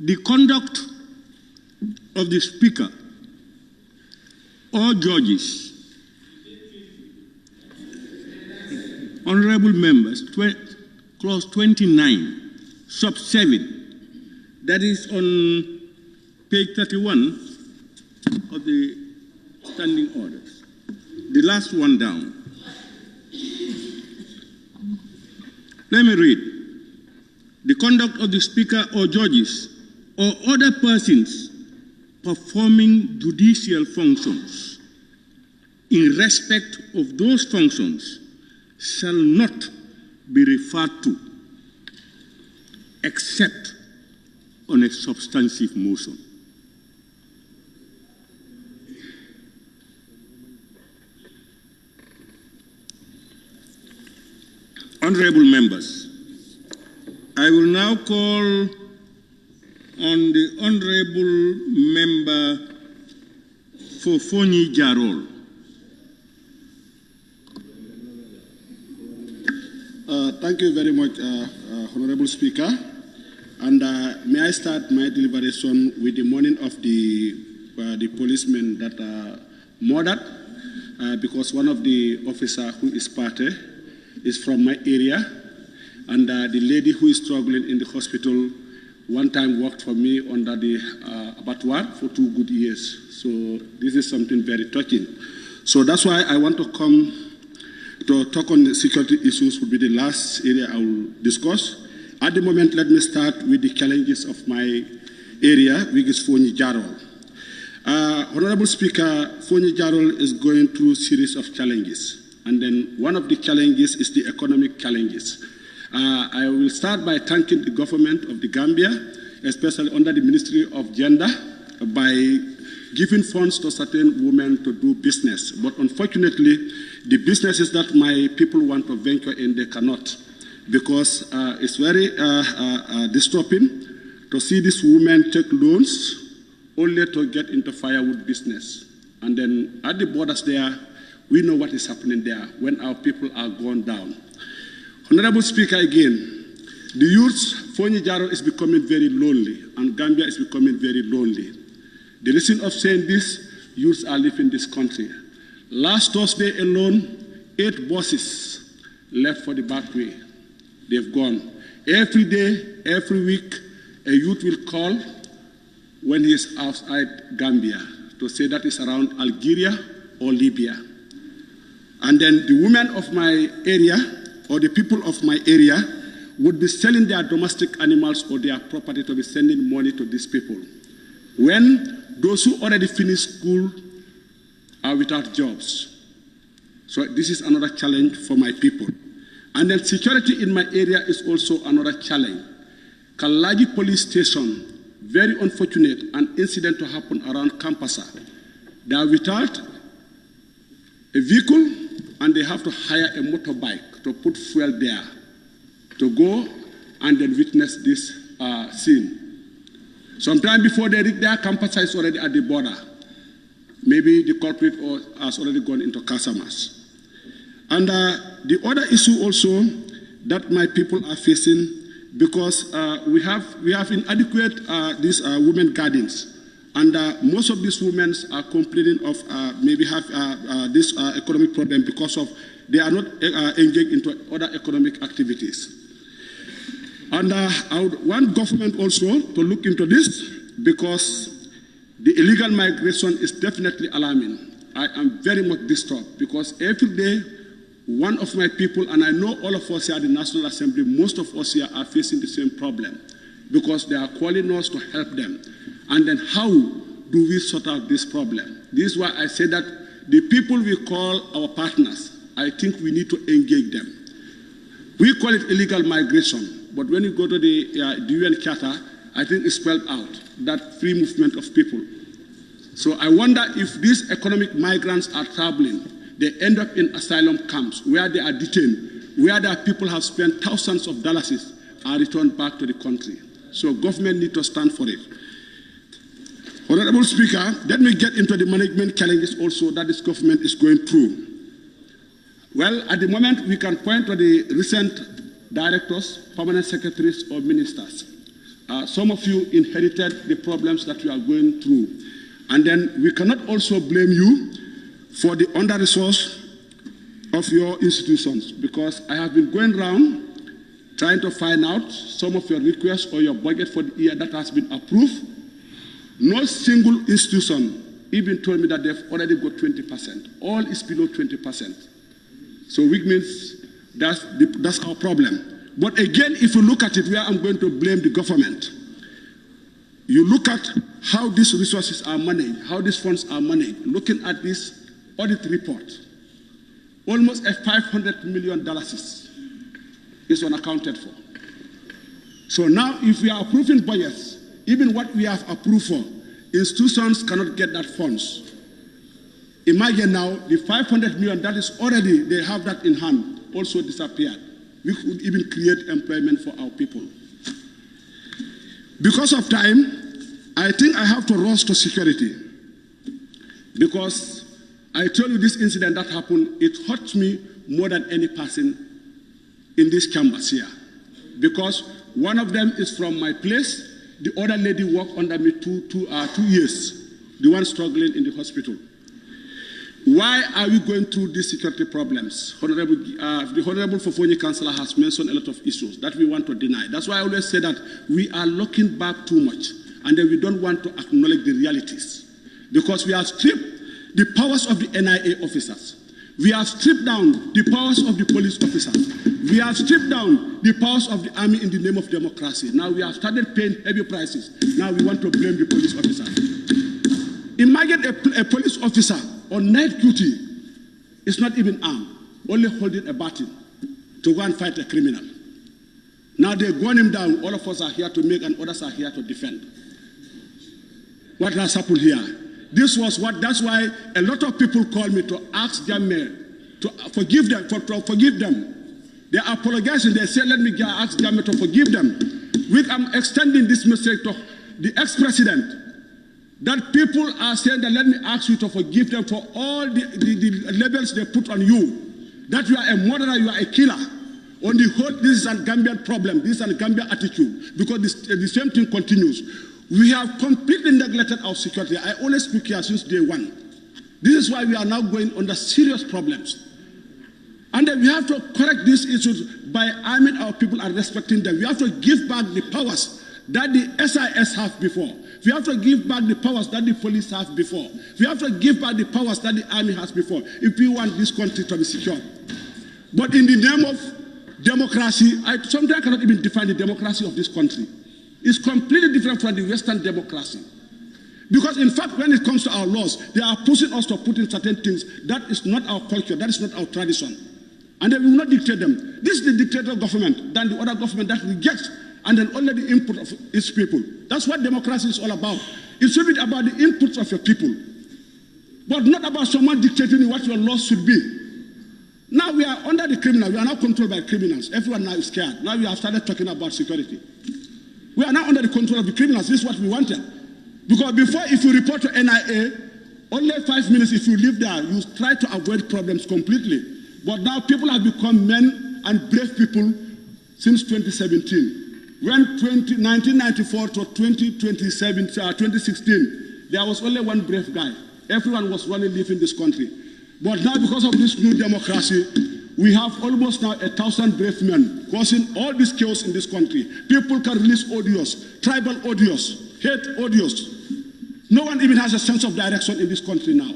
The conduct of the Speaker or judges, honorable members, clause 29, sub 7, that is on page 31 of the standing orders, the last one down. Let me read. The conduct of the Speaker or judges or other persons performing judicial functions in respect of those functions shall not be referred to except on a substantive motion. Honorable members, I will now call on the Honorable Member for Fonyi Jarol. Thank you very much, Honorable Speaker. And may I start my deliberation with the mourning of the policemen that are murdered, because one of the officers who is party is from my area, and the lady who is struggling in the hospital one time worked for me under the abattoir for 2 good years. So this is something very touching. So that's why I want to come to talk on the security issues will be the last area I will discuss. At the moment, let me start with the challenges of my area, which is Fonyi Jarol. Honorable Speaker, Fonyi Jarol is going through a series of challenges. And then one of the challenges is the economic challenges. I will start by thanking the government of the Gambia, especially under the Ministry of Gender, by giving funds to certain women to do business. But unfortunately, the businesses that my people want to venture in, they cannot, because it's very disturbing to see these women take loans only to get into firewood business. And then at the borders there, we know what is happening there when our people are gone down. Honorable Speaker, again, the youth, Fonyi Jarol is becoming very lonely, and Gambia is becoming very lonely. The reason of saying this, youths are leaving this country. Last Thursday alone, 8 buses left for the back way. They've gone. Every day, every week, a youth will call when he's outside Gambia to say that is around Algeria or Libya. And then the women of my area, or the people of my area, would be selling their domestic animals or their property to be sending money to these people, when those who already finished school are without jobs. So this is another challenge for my people. And then security in my area is also another challenge. Kalaji police station, very unfortunate, an incident to happen around Kampasa. They are without a vehicle, and they have to hire a motorbike to put fuel there, to go and then witness this scene. Sometime before they reach there, Kampasa is already at the border. Maybe the culprit has already gone into Casamas. And the other issue also that my people are facing, because we have inadequate these women gardens. And most of these women are complaining of maybe have this economic problem because of they are not engaged into other economic activities. And I would want government also to look into this, because the illegal migration is definitely alarming. I am very much disturbed, because every day one of my people, and I know all of us here at the National Assembly, most of us here are facing the same problem, because they are calling us to help them. And then how do we sort out this problem? This is why I say that the people we call our partners, I think we need to engage them. We call it illegal migration, but when you go to the UN Charter, I think it's spelled out, that free movement of people. So I wonder if these economic migrants are traveling, they end up in asylum camps where they are detained, where their people have spent thousands of dollars, are returned back to the country. So government need to stand for it. Honorable Speaker, let me get into the management challenges also that this government is going through. Well, at the moment, we can point to the recent directors, permanent secretaries, or ministers. Some of you inherited the problems that we are going through. And then we cannot also blame you for the under-resource of your institutions, because I have been going around trying to find out some of your requests or your budget for the year that has been approved. No single institution even told me that they've already got 20%. All is below 20%. So which means that's our problem. But again, if you look at it, where I'm going to blame the government, you look at how these resources are managed, how these funds are managed, looking at this audit report, almost $500 million is unaccounted for. So now if we are approving budgets, even what we have approved for, institutions cannot get that funds. Imagine now the 500 million that is already, they have that in hand, also disappeared. We could even create employment for our people. Because of time, I think I have to rush to security. Because I tell you this incident that happened, it hurts me more than any person in this campus here. Because one of them is from my place, the other lady worked under me 2 years, the one struggling in the hospital. Why are we going through these security problems? The Honorable Fofoni Councillor has mentioned a lot of issues that we want to deny. That's why I always say that we are looking back too much, and then we don't want to acknowledge the realities. Because we have stripped the powers of the NIA officers. We have stripped down the powers of the police officers. We have stripped down the powers of the army in the name of democracy. Now we have started paying heavy prices. Now we want to blame the police officers. Imagine a police officer on night duty is not even armed, only holding a baton to go and fight a criminal. Now they gun him down. All of us are here to make, and others are here to defend. What has happened here? That's why a lot of people call me to ask Jammeh to forgive them, to forgive them. They are apologizing. They say, let me ask Jammeh to forgive them. I'm extending this message to the ex-president, that people are saying that let me ask you to forgive them for all the labels they put on you. That you are a murderer, you are a killer. On the whole, this is a Gambian problem. This is a Gambian attitude, because the same thing continues. We have completely neglected our security. I always speak here since day one. This is why we are now going under serious problems. And then we have to correct these issues by arming our people and respecting them. We have to give back the powers that the SIS have before. We have to give back the powers that the police have before. We have to give back the powers that the army has before if we want this country to be secure. But in the name of democracy, I sometimes cannot even define the democracy of this country. It's completely different from the Western democracy. Because in fact, when it comes to our laws, they are pushing us to put in certain things. That is not our culture, that is not our tradition. And they will not dictate them. This is the dictator government than the other government that rejects and then only the input of its people. That's what democracy is all about. It should be about the inputs of your people, but not about someone dictating what your laws should be. Now we are under the criminal. We are now controlled by criminals. Everyone now is scared. Now we have started talking about security. We are now under the control of the criminals. This is what we wanted. Because before, if you report to NIA, only 5 minutes if you live there, you try to avoid problems completely. But now people have become men and brave people since 2017. When 1994 to 2016, there was only one brave guy. Everyone was running, leaving this country. But now, because of this new democracy, we have almost now 1,000 brave men causing all this chaos in this country. People can release audios, tribal audios, hate audios. No one even has a sense of direction in this country now.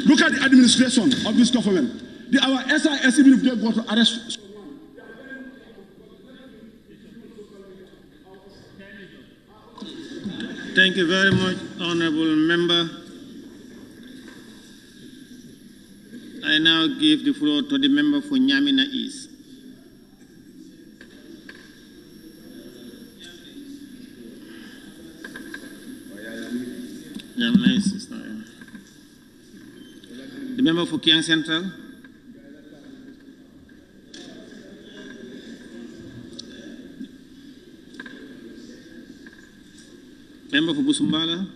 Look at the administration of this government. Our SIS, even if they go to arrest. Thank you very much, Honorable Member. I now give the floor to the member for Nyamina East. Nyamina East is not here. The member for Kiang Central. Member for Busumbala.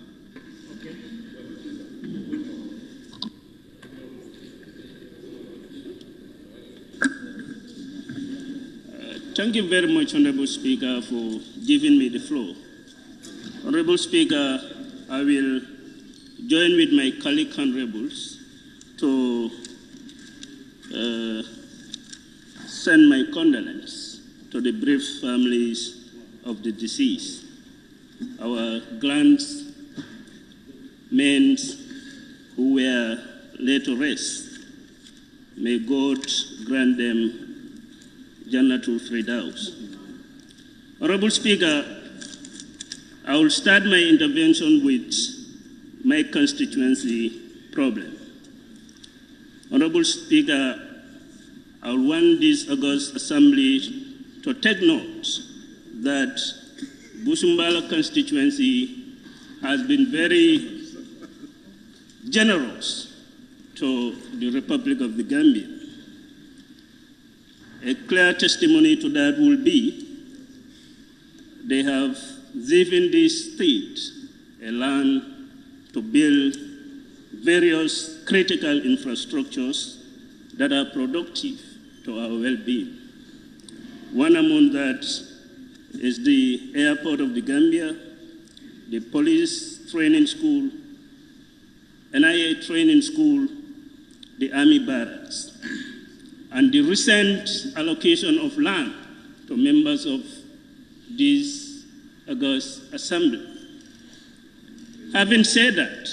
Thank you very much, Honorable Speaker, for giving me the floor. Honorable Speaker, I will join with my colleague honorables to send my condolence to the bereaved families of the deceased. Our grandsmen who were laid to rest, may God grant them Jannatul Firdaus. Honorable Speaker, I will start my intervention with my constituency problem. Honorable Speaker, I want this August Assembly to take note that Busumbala constituency has been very generous to the Republic of the Gambia. A clear testimony to that will be they have given this state a land to build various critical infrastructures that are productive to our well-being. One among that is the airport of the Gambia, the police training school, NIA training school, the army barracks, and the recent allocation of land to members of this August Assembly. Having said that,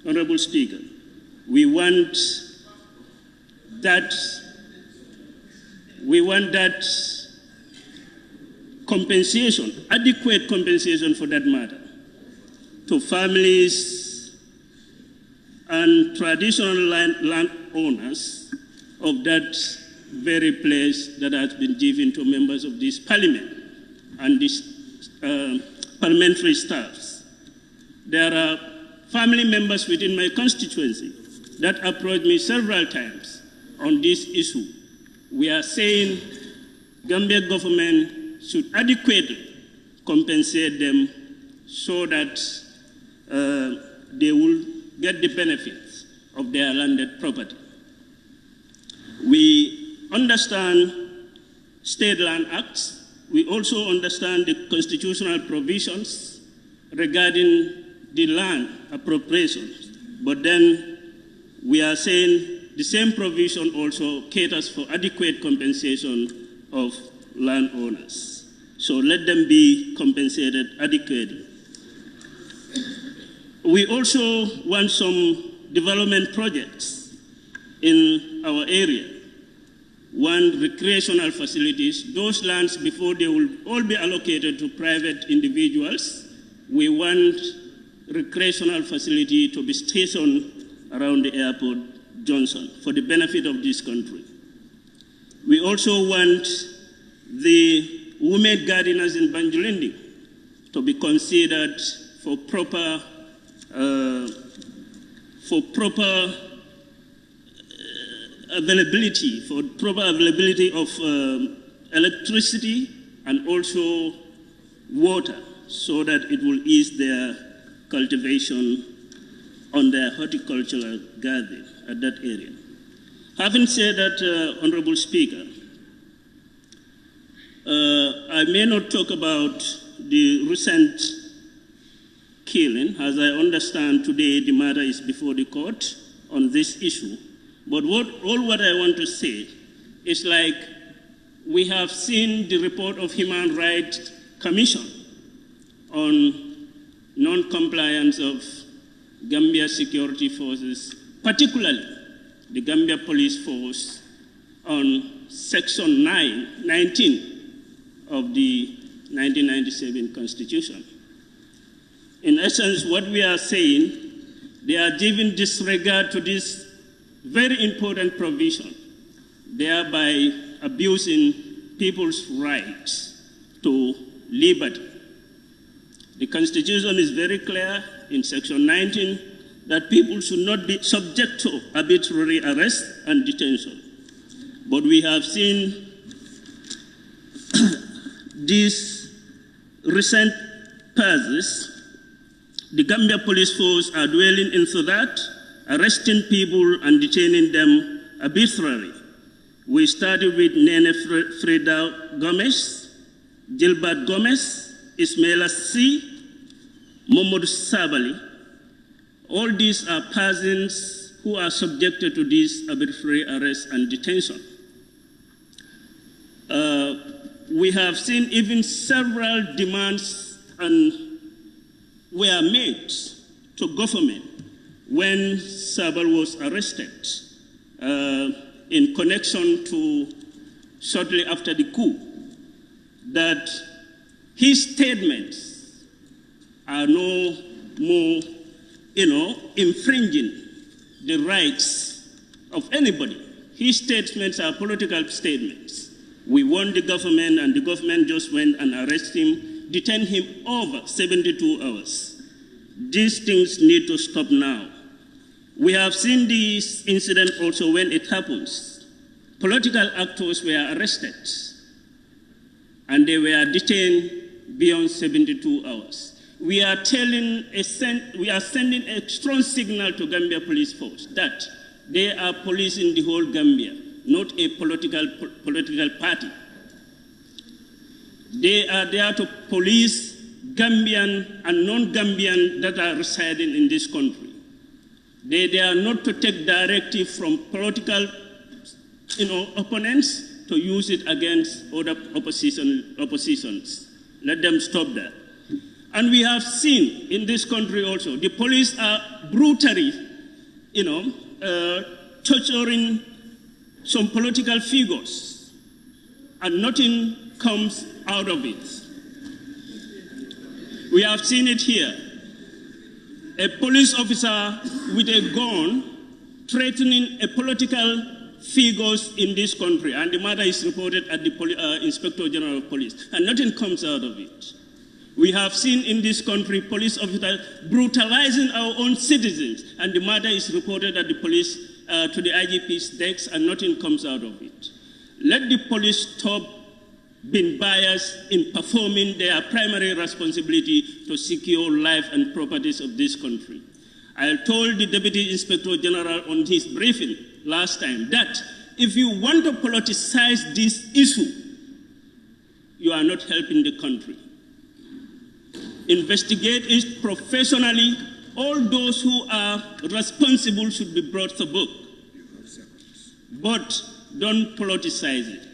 Honorable Speaker, we want that compensation, adequate compensation for that matter, to families and traditional landowners of that very place that has been given to members of this parliament and this parliamentary staffs. There are family members within my constituency that approached me several times on this issue. We are saying Gambia government should adequately compensate them so that they will get the benefits of their landed property. We understand state land acts. We also understand the constitutional provisions regarding the land appropriations. But then we are saying the same provision also caters for adequate compensation of landowners. So let them be compensated adequately. We also want some development projects in our area. One, recreational facilities. Those lands, before they will all be allocated to private individuals, we want recreational facility to be stationed around the airport, Johnson, for the benefit of this country. We also want the women gardeners in Banjulindi to be considered for proper availability of electricity and also water, so that it will ease their cultivation on their horticultural garden at that area. Having said that, Honorable Speaker, I may not talk about the recent killing. As I understand today, the matter is before the court on this issue. But what I want to say is, like, we have seen the report of Human Rights Commission on non-compliance of Gambia security forces, particularly the Gambia Police Force, on Section 19 of the 1997 Constitution. In essence, what we are saying, they are giving disregard to this very important provision, thereby abusing people's rights to liberty. The Constitution is very clear in Section 19 that people should not be subject to arbitrary arrest and detention. But we have seen these recent passes, the Gambia Police Force are dwelling into that, arresting people and detaining them arbitrarily. We started with Nene Freda Gomez, Gilbert Gomez, Ismaila C., Momodu Sabali. All these are persons who are subjected to this arbitrary arrest and detention. We have seen even several demands were made to government when Sabal was arrested in connection to shortly after the coup, that his statements are no more, infringing the rights of anybody. His statements are political statements. We want the government, and the government just went and arrested him detain him over 72 hours. These things need to stop now. We have seen this incident also when it happens. Political actors were arrested and they were detained beyond 72 hours. We are sending a strong signal to Gambia Police Force that they are policing the whole Gambia, not a political party. They are there to police Gambian and non-Gambian that are residing in this country. They are not to take directive from political opponents to use it against other oppositions. Let them stop that. And we have seen in this country also, the police are brutally, torturing some political figures, and nothing comes out of it. We have seen it here. A police officer with a gun threatening a political figures in this country, and the matter is reported at the Inspector General of Police, and nothing comes out of it. We have seen in this country police officers brutalizing our own citizens, and the matter is reported at the police to the IGP's desk, and nothing comes out of it. Let the police stop being biased in performing their primary responsibility to secure life and properties of this country. I told the Deputy Inspector General on his briefing last time that if you want to politicize this issue, you are not helping the country. Investigate it professionally. All those who are responsible should be brought to book. But don't politicize it.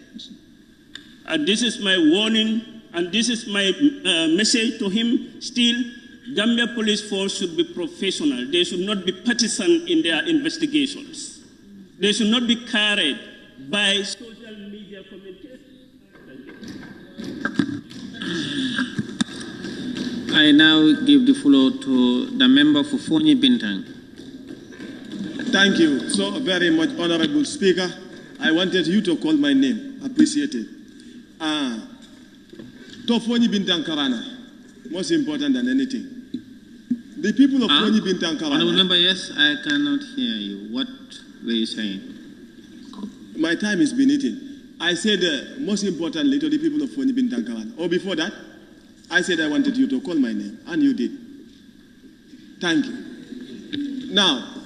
And this is my warning, and this is my message to him still. Gambia Police Force should be professional. They should not be partisan in their investigations. They should not be carried by social media commentators. I now give the floor to the member for Fonyi Bintang. Thank you so very much, Honorable Speaker. I wanted you to call my name. Appreciate it. To Fonyi Bintang Karana, most important than anything. The people of Fonyi Bintang Karana. Honorable member, yes, I cannot hear you. What were you saying? My time has been eaten. I said most importantly to the people of Fonyi Bintang Karana. Or before that, I said I wanted you to call my name, and you did. Thank you. Now,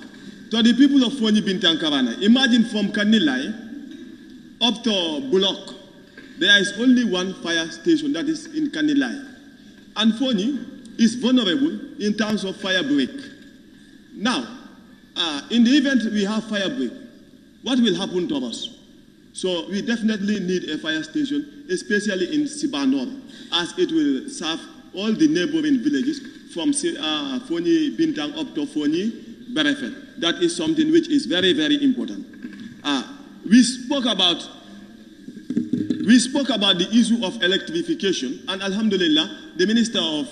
to the people of Fonyi Bintang Karana, imagine from Kanilai up to Bullock, there is only one fire station that is in Kanilai. And Fonyi is vulnerable in terms of fire break. Now, in the event we have fire break, what will happen to us? So we definitely need a fire station, especially in Sibanor, as it will serve all the neighboring villages from Fonyi Bintang up to Fonyi Berefet. That is something which is very, very important. We spoke about the issue of electrification, and Alhamdulillah, the Minister of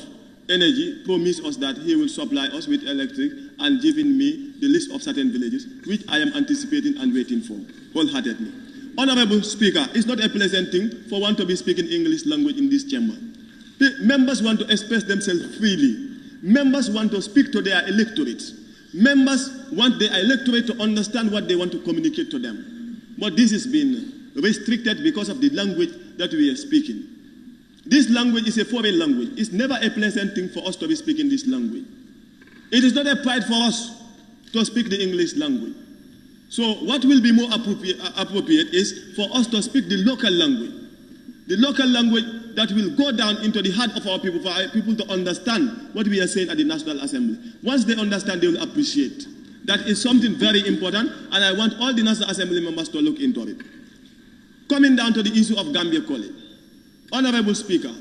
Energy promised us that he will supply us with electric and giving me the list of certain villages, which I am anticipating and waiting for wholeheartedly. Honorable Speaker, it's not a pleasant thing for one to be speaking English language in this chamber. The members want to express themselves freely. Members want to speak to their electorates. Members want the electorate to understand what they want to communicate to them. But this has been restricted because of the language that we are speaking. This language is a foreign language. It's never a pleasant thing for us to be speaking this language. It is not a pride for us to speak the English language. So what will be more appropriate is for us to speak the local language. The local language that will go down into the heart of our people, for our people to understand what we are saying at the National Assembly. Once they understand, they will appreciate. That is something very important, and I want all the National Assembly members to look into it. Coming down to the issue of Gambia College. Honorable Speaker,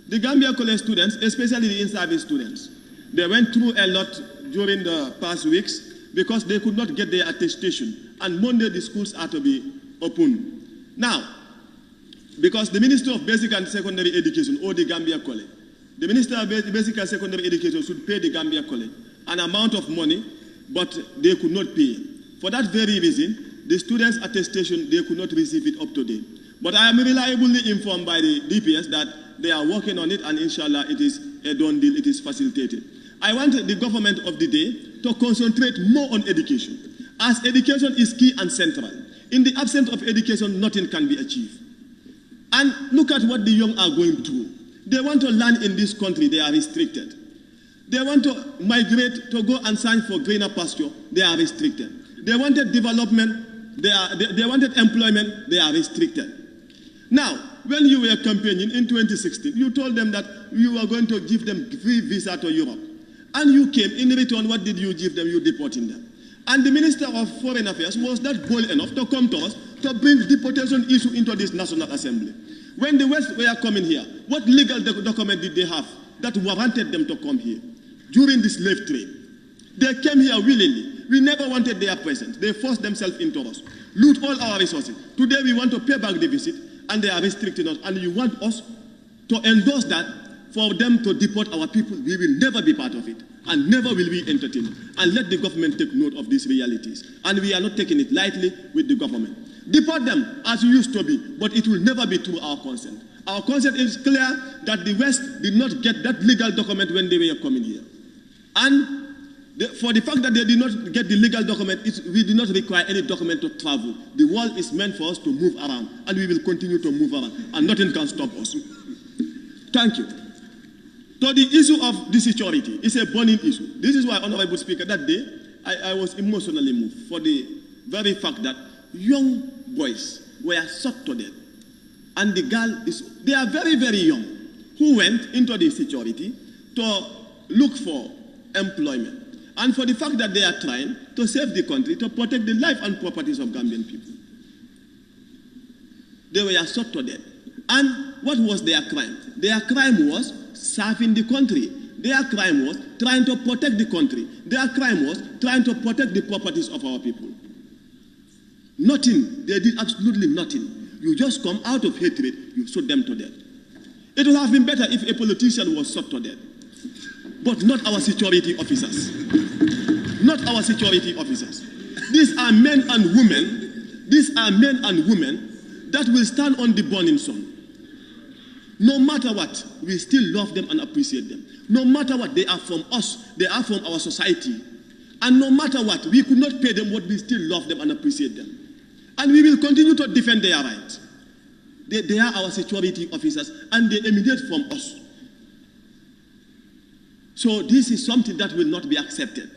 the Gambia College students, especially the in-service students, they went through a lot during the past weeks because they could not get their attestation, and Monday the schools are to be open. Now, because the Minister of Basic and Secondary Education, or the Gambia College, the Minister of Basic and Secondary Education should pay the Gambia College an amount of money, but they could not pay. For that very reason, the students' attestation, they could not receive it up to date. But I am reliably informed by the DPS that They are working on it, and inshallah, it is a done deal. It is facilitated. I want the government of the day to concentrate more on education, as education is key and central. In the absence of education, nothing can be achieved. And look at what the young are going through. They want to learn in this country, they are restricted. They want to migrate to go and sign for greener pasture, they are restricted. They wanted development, they wanted employment, they are restricted. Now, when you were campaigning in 2016, you told them that you were going to give them free visa to Europe. And you came, in return, what did you give them? You deported them. And the Minister of Foreign Affairs was not bold enough to come to us to bring deportation issue into this National Assembly. When the West were coming here, what legal document did they have that warranted them to come here during the slave trade? They came here willingly. We never wanted their presence. They forced themselves into us, loot all our resources. Today we want to pay back the visit, and they are restricting us. And you want us to endorse that for them to deport our people? We will never be part of it, and never will we entertain it. And let the government take note of these realities. And we are not taking it lightly with the government. Deport them as you used to be, but it will never be through our consent. Our consent is clear that the West did not get that legal document when they were coming here. And for the fact that they did not get the legal document, we do not require any document to travel. The world is meant for us to move around, and we will continue to move around, and nothing can stop us. Thank you. So the issue of the security is a burning issue. This is why, Honorable Speaker, that day I was emotionally moved for the very fact that young boys were shot to death. And the girl they are very, very young, who went into the security to look for employment. And for the fact that they are trying to save the country, to protect the life and properties of Gambian people. They were shot to death. And what was their crime? Their crime was serving the country. Their crime was trying to protect the country. Their crime was trying to protect the properties of our people. Nothing. They did absolutely nothing. You just come out of hatred, you shoot them to death. It would have been better if a politician was shot to death. But not our security officers. Not our security officers. These are men and women. These are men and women that will stand on the burning sun. No matter what, we still love them and appreciate them. No matter what, they are from us. They are from our society. And no matter what, we could not pay them, but we still love them and appreciate them. And we will continue to defend their rights. They are our security officers, and they emanate from us. So this is something that will not be accepted.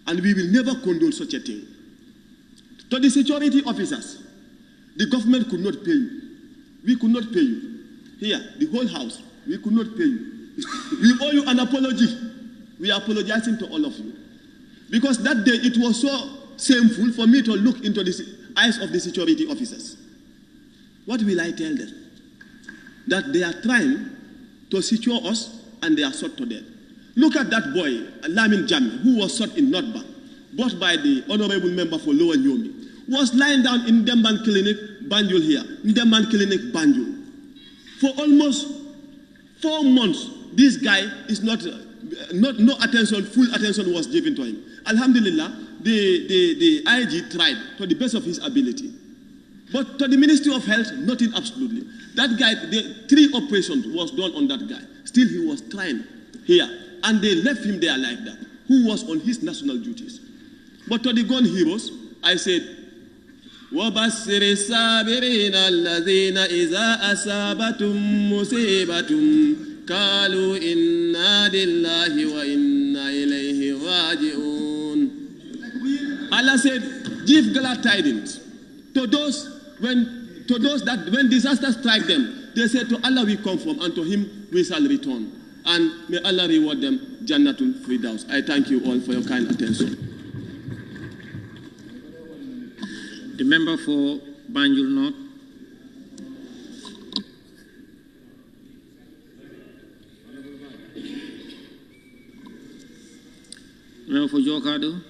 And we will never condone such a thing. To the security officers, the government could not pay you. We could not pay you. Here, the whole house, we could not pay you. We owe you an apology. We are apologizing to all of you. Because that day it was so shameful for me to look into the eyes of the security officers. What will I tell them? That they are trying to secure us and they are shot to death. Look at that boy, Lamin Jami, who was shot in North Bank, brought by the honorable member for Lower Nyomi, was lying down in Demban Clinic, Banjul here, Demban Clinic, Banjul. For almost 4 months, this guy is no attention, full attention was given to him. Alhamdulillah, the IG tried to the best of his ability. But to the Ministry of Health, nothing absolutely. That guy, 3 operations was done on that guy. Still, he was trying here. And they left him there like that, who was on his national duties. But to the gun heroes, I said, وَبَشِّرِ الصَّابِرِينَ الَّذِينَ إِذَا أَصَابَتْهُم مُّصِيبَةٌ قَالُوا إِنَّا لِلَّهِ وَإِنَّا إِلَيْهِ رَاجِعُونَ. Allah said, give glad tidings to those that when disaster strike them, they say, to Allah we come from, and to Him we shall return. And may Allah reward them Jannatul Firdaus. I thank you all for your kind attention. The member for Banjul North. Member for Jokado.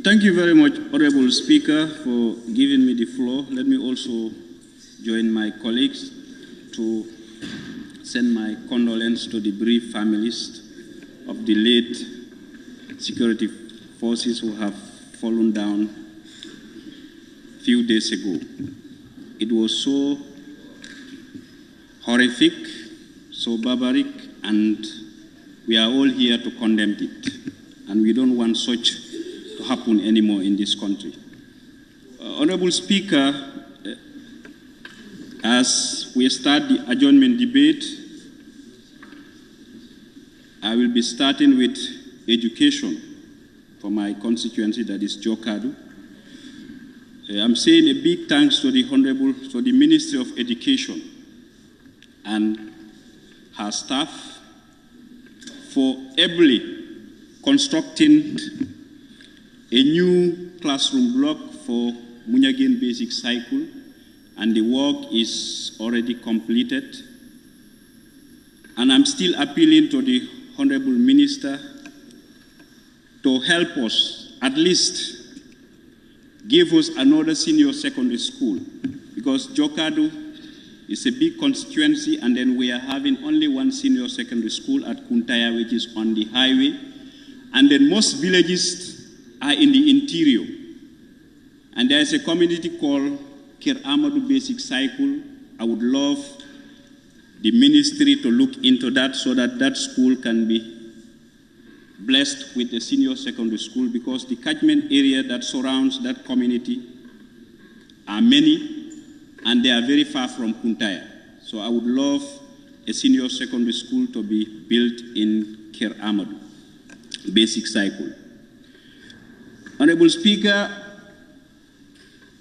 Thank you very much, Honorable Speaker, for giving me the floor. Let me also join my colleagues to send my condolences to the bereaved families of the late security forces who have fallen down a few days ago. It was so horrific, so barbaric, and we are all here to condemn it. And we don't want such to happen anymore in this country. Honorable Speaker, as we start the adjournment debate, I will be starting with education for my constituency, that is Jokadu. I'm saying a big thanks to the Ministry of Education and her staff for ably constructing a new classroom block for Munyagin Basic Cycle, and the work is already completed. And I'm still appealing to the Honorable Minister to help us, at least give us another senior secondary school, because Jokadu is a big constituency, and then we are having only one senior secondary school at Kuntaya, which is on the highway, and then most villages are in the interior. And there is a community called Kir Amadou Basic Cycle. I would love the ministry to look into that so that that school can be blessed with a senior secondary school, because the catchment area that surrounds that community are many, and they are very far from Kuntaya. So I would love a senior secondary school to be built in Kir Amadou Basic Cycle. Honorable Speaker,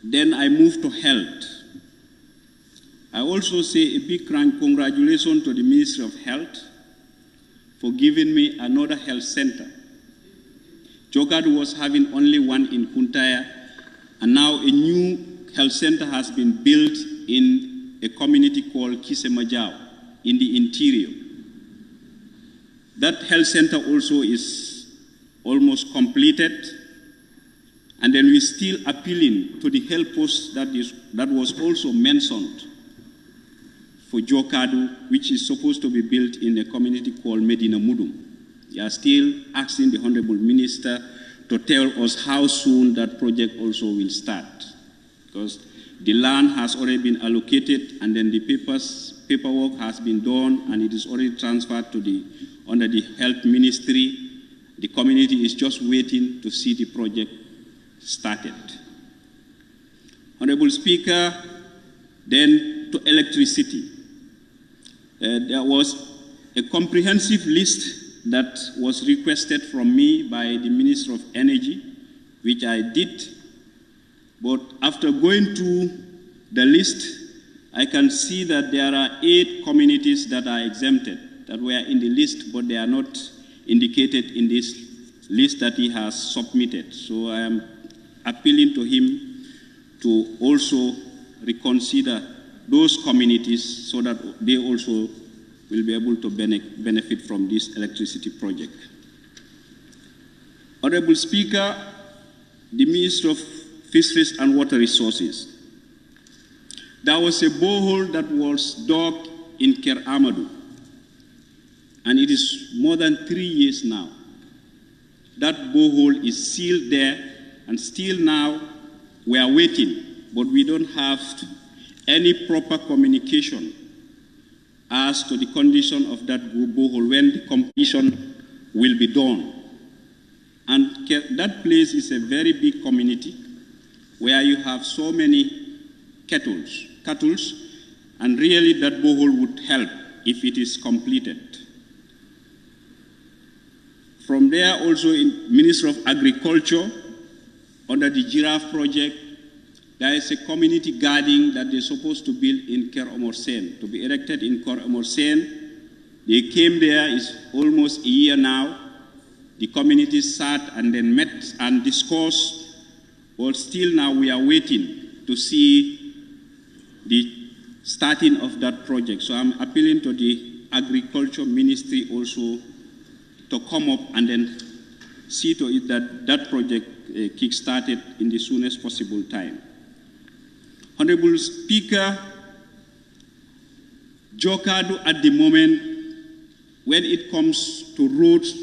then I move to health. I also say a big congratulations to the Ministry of Health for giving me another health center. Jokadu was having only one in Kuntaya, and now a new health center has been built in a community called Kisemajao in the interior. That health center also is almost completed, and then we're still appealing to the health post that was also mentioned for Jokadu, which is supposed to be built in a community called Medina Mudum. We are still asking the Honorable Minister to tell us how soon that project also will start, because the land has already been allocated, and then the paperwork has been done, and it is already transferred to under the Health Ministry. The community is just waiting to see the project started. Honorable Speaker, then to electricity. There was a comprehensive list that was requested from me by the Minister of Energy, which I did. But after going through the list, I can see that there are 8 communities that are exempted, that were in the list, but they are not indicated in this list that he has submitted. So I am appealing to him to also reconsider those communities so that they also will be able to benefit from this electricity project. Honorable Speaker, the Minister of Fisheries and Water Resources. There was a borehole that was dug in Kir Amadou, and it is more than 3 years now. That borehole is sealed there, and still now we are waiting, but we don't have any proper communication as to the condition of that borehole, when the completion will be done. And that place is a very big community where you have so many cattle, and really that borehole would help if it is completed. From there also, in Ministry of Agriculture, under the Giraffe project, there is a community garden that they're supposed to build in Ker Omorsen, to be erected in Ker Omorsen. They came there, it's almost a year now. The community sat and then met and discussed, but still now we are waiting to see the starting of that project. So I'm appealing to the Agriculture Ministry also to come up and then see to it that that project kick-started in the soonest possible time. Honorable Speaker, Jokadu at the moment, when it comes to roads,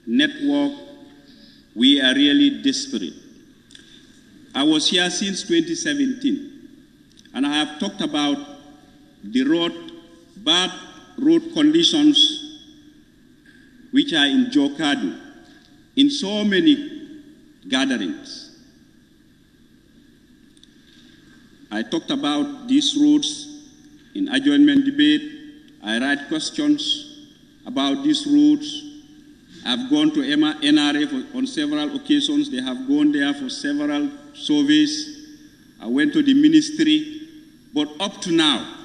network, we are really desperate. I was here since 2017, And I have talked about the bad road conditions which are in Jokadu in so many gatherings. I talked about these roads in adjournment debate. I write questions about these roads. I've gone to NRA on several occasions. They have gone there for several surveys. I went to the ministry, but up to now,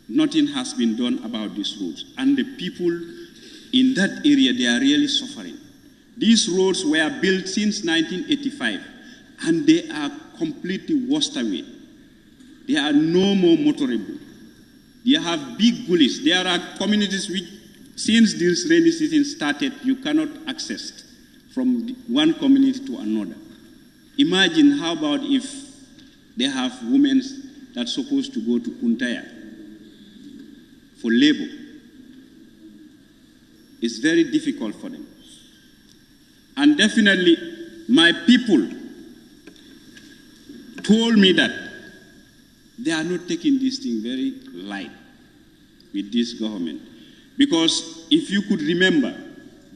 nothing has been done about these roads. And the people in that area, they are really suffering. These roads were built since 1985, and they are completely washed away. They are no more motorable. They have big gullies. There are communities which, since this rainy season started, you cannot access from one community to another. Imagine how about if they have women that's supposed to go to Kuntaya for labor. It's very difficult for them. And definitely, my people told me that they are not taking this thing very light with this government. Because if you could remember,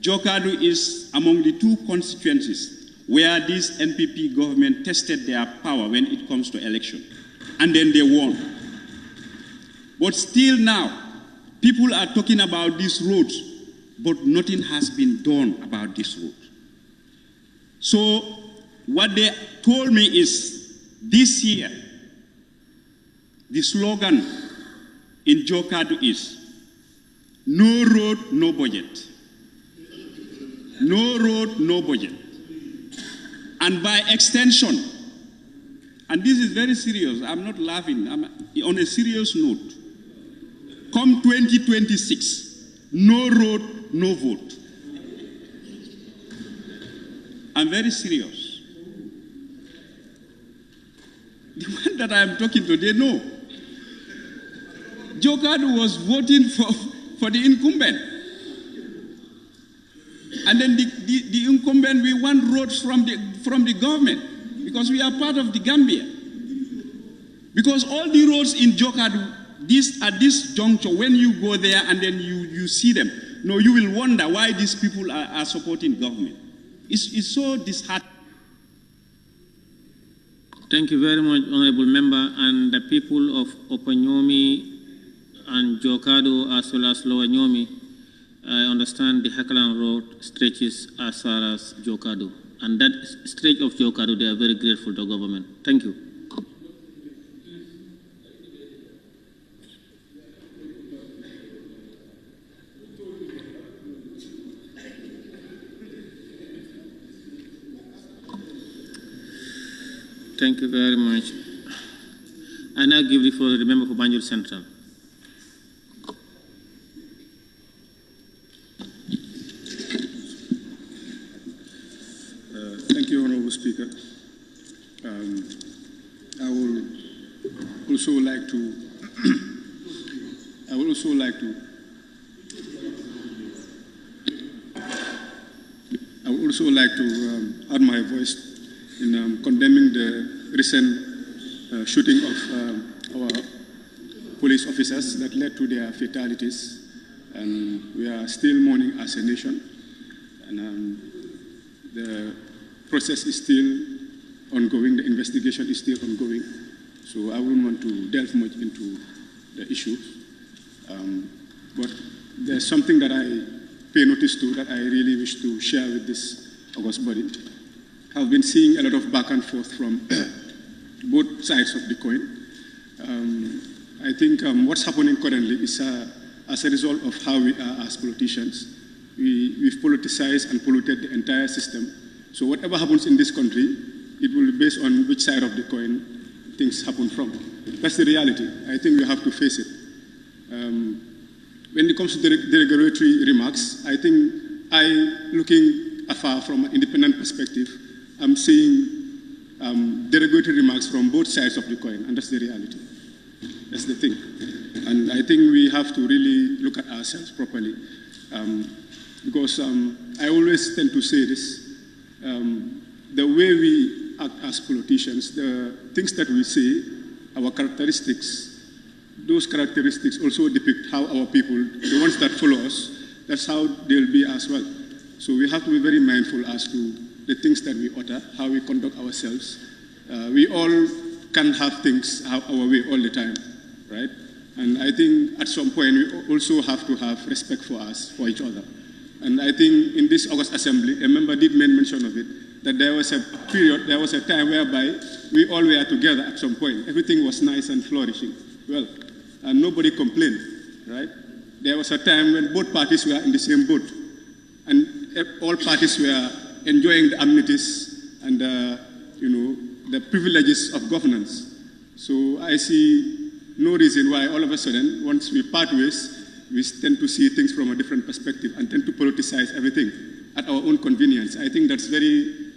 Jokadu is among the two constituencies where this NPP government tested their power when it comes to election. And then they won. But still now, people are talking about these roads, but nothing has been done about this road. So what they told me is this year, the slogan in Jokadu is, no road, no budget. No road, no budget. And by extension, and this is very serious, I'm not laughing, I'm on a serious note, come 2026, no road, no vote. I'm very serious. The one that I am talking to, they know. Jokadu was voting for the incumbent. And then the incumbent, we want roads from the government because we are part of the Gambia. Because all the roads in Jokadu, at this juncture, when you go there and then you see them, no, you will wonder why these people are supporting government. It's so disheartening. Thank you very much, Honorable Member, and the people of Opanyomi and Jokadu as well as Lower Nyomi. I understand the Hakalan Road stretches as far as Jokadu, and that stretch of Jokadu, they are very grateful to the government. Thank you. Thank you very much. I now give the floor to the member for Banjul Central. Thank you, Honorable Speaker. I would also like to add my voice in condemning the recent shooting of our police officers that led to their fatalities. And we are still mourning as a nation. And the process is still ongoing, the investigation is still ongoing. So I wouldn't want to delve much into the issue. But there's something that I pay notice to that I really wish to share with this august body. I've been seeing a lot of back and forth from both sides of the coin. I think what's happening currently is as a result of how we are as politicians. We've politicized and polluted the entire system. So whatever happens in this country, it will be based on which side of the coin things happen from. That's the reality. I think we have to face it. When it comes to derogatory remarks, I think looking afar from an independent perspective, I'm seeing derogatory remarks from both sides of the coin, and that's the reality. That's the thing. And I think we have to really look at ourselves properly. Because I always tend to say this, the way we act as politicians, the things that we say our characteristics, those characteristics also depict how our people, the ones that follow us, that's how they'll be as well. So we have to be very mindful as to the things that we utter, how we conduct ourselves. We all can't have things our way all the time, right? And I think at some point we also have to have respect for us, for each other. And I think in this August Assembly, a member did make mention of it, that there was a period, there was a time whereby we all were together at some point. Everything was nice and flourishing. Well, and nobody complained, right? There was a time when both parties were in the same boat, and all parties were enjoying the amenities and the privileges of governance. So I see no reason why all of a sudden, once we part ways, we tend to see things from a different perspective and tend to politicize everything at our own convenience. I think that's very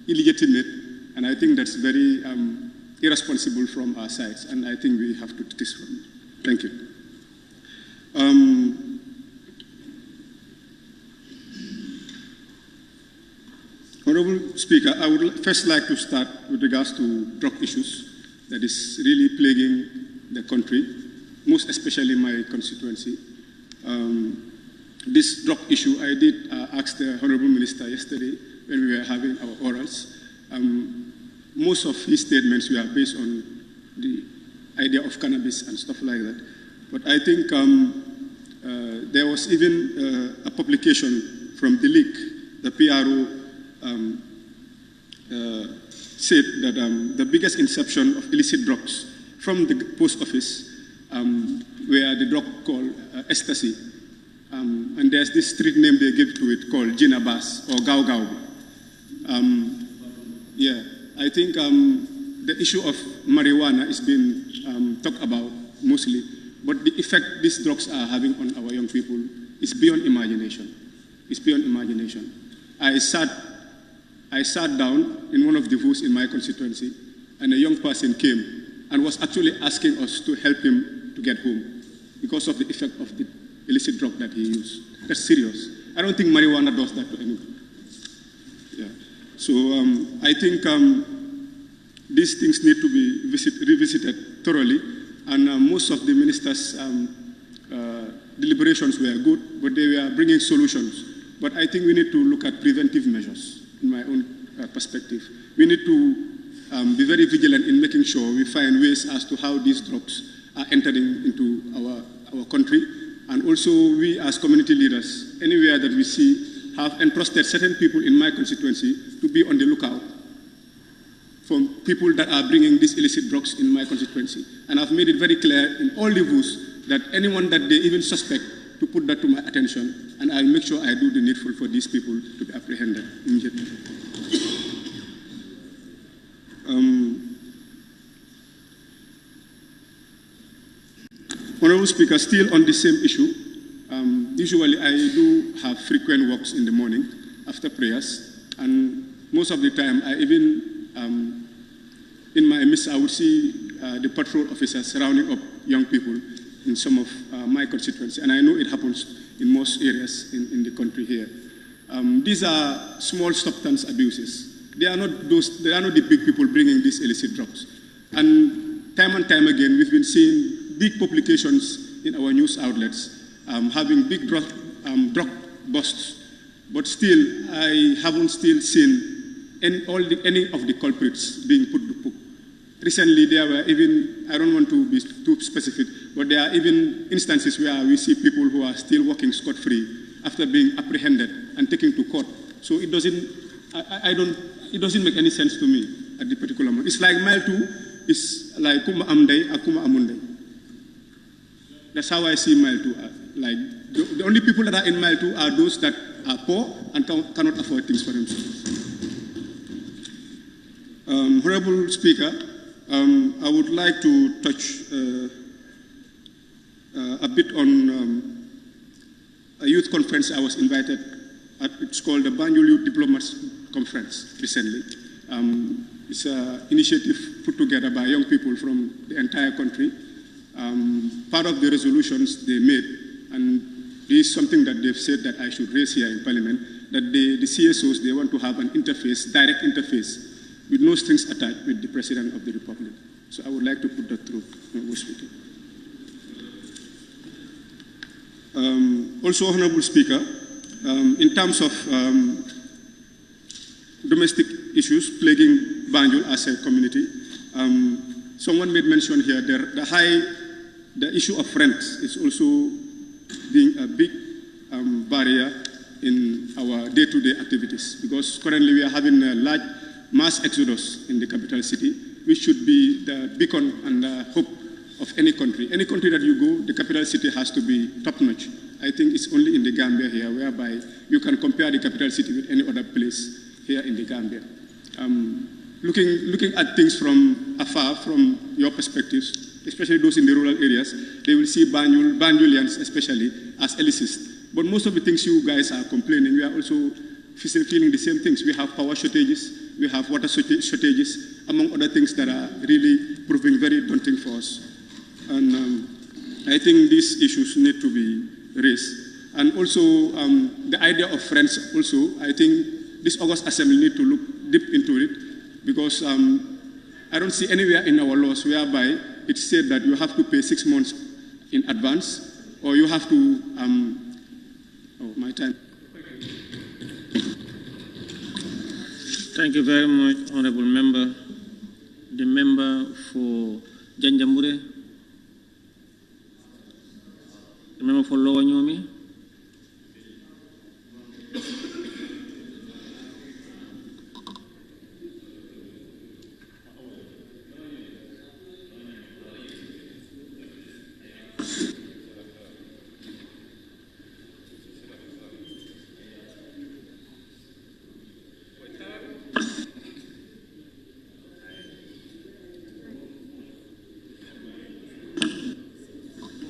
illegitimate, and I think that's very irresponsible from our sides, and I think we have to desist from it. Thank you. Honorable Speaker, I would first like to start with regards to drug issues that is really plaguing the country, most especially my constituency. This drug issue, I did ask the Honorable Minister yesterday when we were having our orals. Most of his statements were based on the idea of cannabis and stuff like that. But I think there was even a publication from the league, the PRO said that the biggest inception of illicit drugs from the post office were the drug called ecstasy. And there's this street name they give to it called Jinabas or Gau Gau. Yeah, I think the issue of marijuana is being talked about mostly, but the effect these drugs are having on our young people is beyond imagination. It's beyond imagination. I sat down in one of the booths in my constituency, and a young person came and was actually asking us to help him to get home because of the effect of the illicit drug that he used. That's serious. I don't think marijuana does that to anyone. Yeah. So I think these things need to be revisited thoroughly, and most of the ministers' deliberations were good, but they were bringing solutions. But I think we need to look at preventive measures, in my own perspective. We need to be very vigilant in making sure we find ways as to how these drugs are entering into our country. And also we as community leaders, anywhere that we see, have entrusted certain people in my constituency to be on the lookout for people that are bringing these illicit drugs in my constituency. And I've made it very clear in all the booths that anyone that they even suspect, to put that to my attention, and I'll make sure I do the needful for these people to be apprehended immediately. Honorable Speaker, still on the same issue, usually I do have frequent walks in the morning after prayers, and most of the time I even, in my midst, I would see the patrol officers rounding up young people in some of my constituency, and I know it happens in most areas in the country here. These are small substance abuses. They are not the big people bringing these illicit drugs. And time again, we've been seeing big publications in our news outlets having big drug busts, but still, I haven't still seen any of the culprits being put to book. Recently, there were even, I don't want to be too specific, but there are even instances where we see people who are still walking scot-free after being apprehended and taken to court. So it doesn't, it doesn't make any sense to me at the particular moment. It's like mile 2 is like kuma amday, akuma amunday. That's how I see mile 2. Like the only people that are in mile 2 are those that are poor and cannot afford things for themselves. Honorable Speaker, I would like to touch a bit on a youth conference I was invited at. It's called the Banjul Youth Diplomats Conference recently. It's an initiative put together by young people from the entire country. Part of the resolutions they made, and this is something that they've said that I should raise here in Parliament, that the CSOs, they want to have an interface, direct interface, with no strings attached with the President of the Republic. So I would like to put that through, Honorable Speaker. Also, Honorable Speaker, in terms of domestic issues plaguing Banjul as a community, someone made mention here the issue of rent is also being a big barrier in our day-to-day activities, because currently we are having a large mass exodus in the capital city, which should be the beacon and the hope of any country. Any country that you go, the capital city has to be top-notch. I think it's only in the Gambia here whereby you can compare the capital city with any other place here in the Gambia. Looking at things from afar, from your perspectives, especially those in the rural areas, they will see Banjulians especially as elitist. But most of the things you guys are complaining, we are also feeling the same things. We have power shortages, we have water shortages, among other things that are really proving very daunting for us. And I think these issues need to be raised. And also, the idea of friends also, I think this August Assembly need to look deep into it, because I don't see anywhere in our laws whereby it said that you have to pay 6 months in advance, or you have to, oh, my time. Thank you very much, Honorable Member. The member for Janjamure, the member for Lower Nyomi.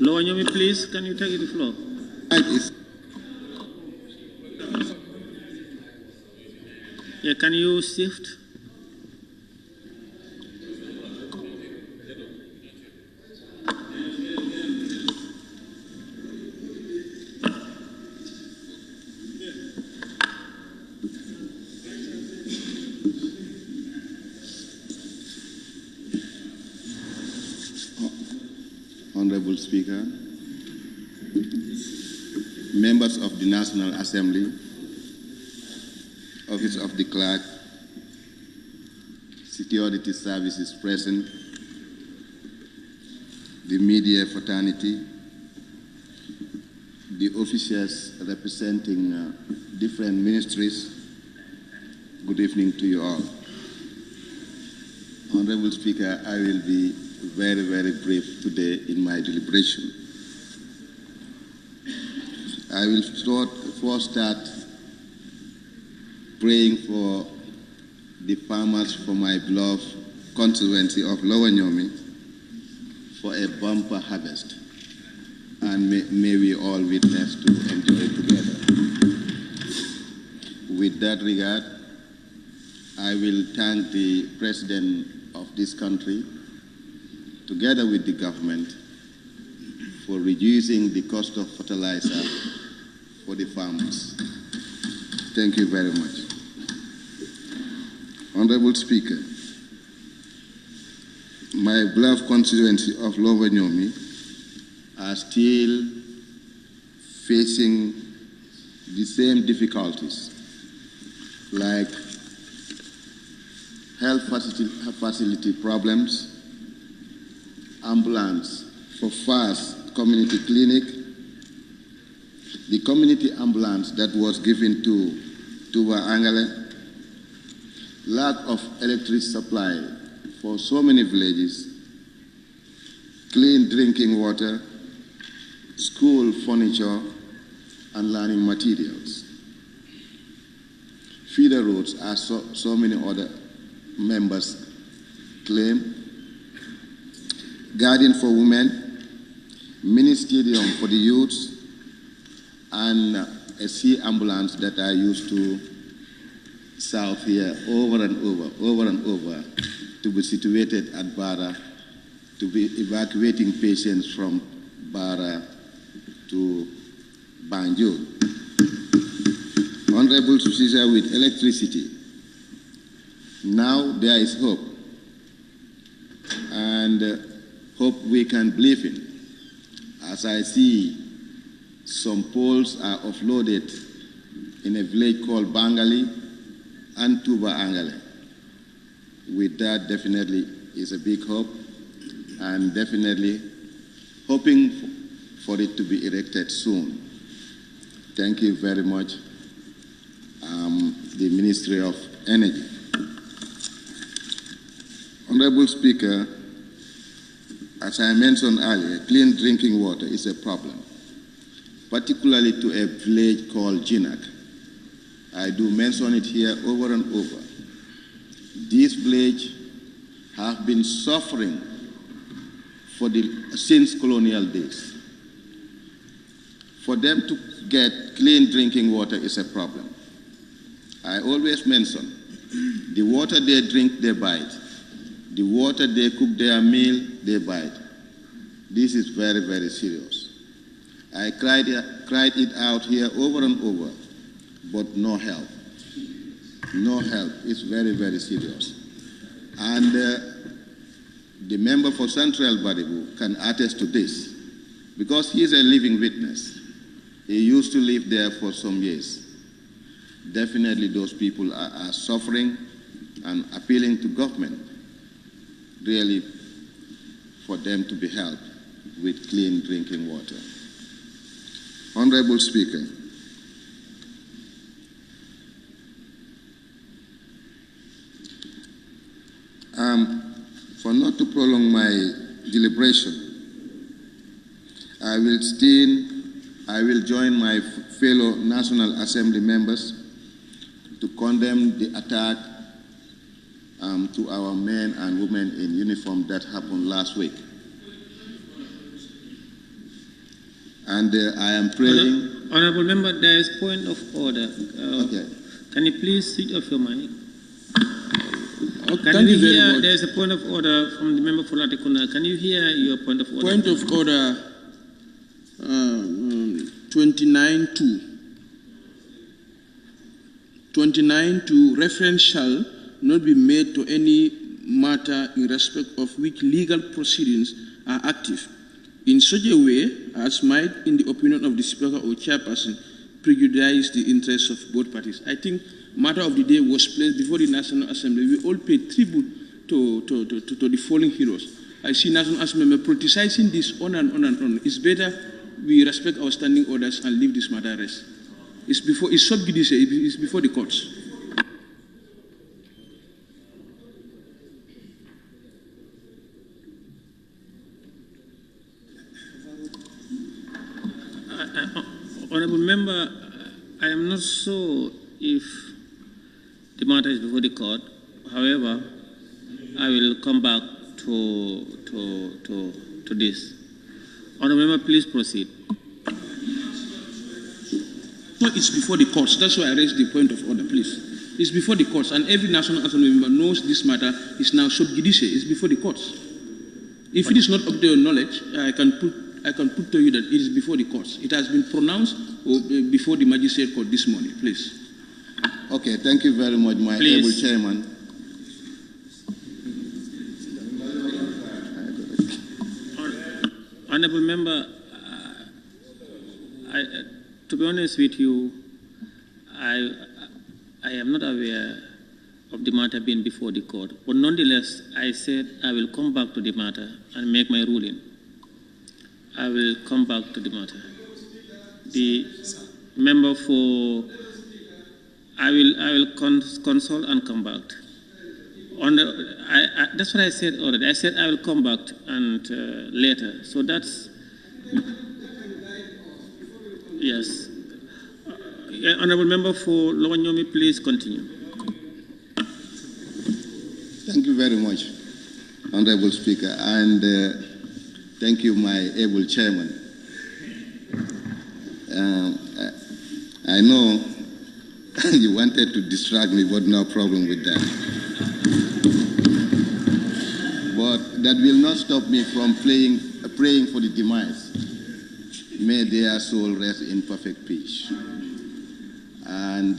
Lower Nyomi, please, can you take the floor? Yeah, can you shift? Honorable Speaker, members of the National Assembly, Office of the Clerk, security services present, the media fraternity, the officials representing different ministries, good evening to you all. Honorable Speaker, I will be very, very brief today in my deliberation. I will first start praying for the farmers from my beloved constituency of Lower Nyomi for a bumper harvest, and may we all witness to enjoy it together. With that regard, I will thank the President of this country, together with the government, for reducing the cost of fertilizer for the farmers. Thank you very much. Honorable Speaker, my beloved constituency of Lower Nyomi are still facing the same difficulties, like health facility problems, ambulance for fast community clinic, the community ambulance that was given to Tuba Angale, lack of electric supply for so many villages, clean drinking water, school furniture, and learning materials. Feeder roads, as so many other members claim, garden for women, mini stadium for the youths, and a sea ambulance that I used to serve here over and over, to be situated at Bara, to be evacuating patients from Bara to Banjul. Honorable Speaker, with electricity, now there is hope. and hope we can believe in. As I see some poles are offloaded in a village called Bangali and Tuba Angale. With that, definitely is a big hope, and definitely hoping for it to be erected soon. Thank you very much, the Ministry of Energy. Honorable Speaker, as I mentioned earlier, clean drinking water is a problem, particularly to a village called Jinak. I do mention it here over and over. This village has been suffering since colonial days. For them to get clean drinking water is a problem. I always mention, the water they drink, they buy it. The water they cook their meal, they buy it. This is very, very serious. I cried it out here over and over, but no help. No help. It's very, very serious. And the member for Central Baribu can attest to this, because he is a living witness. He used to live there for some years. Definitely those people are suffering, and appealing to government really for them to be helped with clean drinking water. Honorable Speaker, for not to prolong my deliberation, I will join my fellow National Assembly members to condemn the attack to our men and women in uniform that happened last week. And I am praying... Honorable Member, there is point of order. Okay. Can you please switch off your mic? Thank you very much. There is a point of order from the member for Latikuna. Can you hear your point of order? Point of order 29.2 reference shall not be made to any matter in respect of which legal proceedings are active in such a way as might, in the opinion of the Speaker or Chairperson, prejudice the interests of both parties. I think matter of the day was placed before the National Assembly. We all pay tribute to the fallen heroes. I see National Assembly politicizing this on and on and on. It's better we respect our standing orders and leave this matter rest. It's before the courts. Honorable Member, I am not sure if the matter is before the court. However, I will come back to this. Honorable Member, please proceed. No, it's before the courts. That's why I raised the point of order, please. It's before the courts, and every National Assembly member knows this matter is now sub judice. It's before the courts. If it is not up to your knowledge, I can put to you that it is before the courts. It has been pronounced before the magistrate court this morning, please. Okay, thank you very much, my able chairman. Honorable Member, to be honest with you, I am not aware of the matter being before the court. But nonetheless, I said I will come back to the matter and make my ruling. I will come back to the matter. The member for, I will consult and come back. That's what I said already. I said I will come back and later. So that's, yes. Honorable Member for Lowanyomi, please continue. Thank you very much, Honorable Speaker, and thank you, my able chairman. I know you wanted to distract me, but no problem with that. But that will not stop me from praying for the demise. May their soul rest in perfect peace. And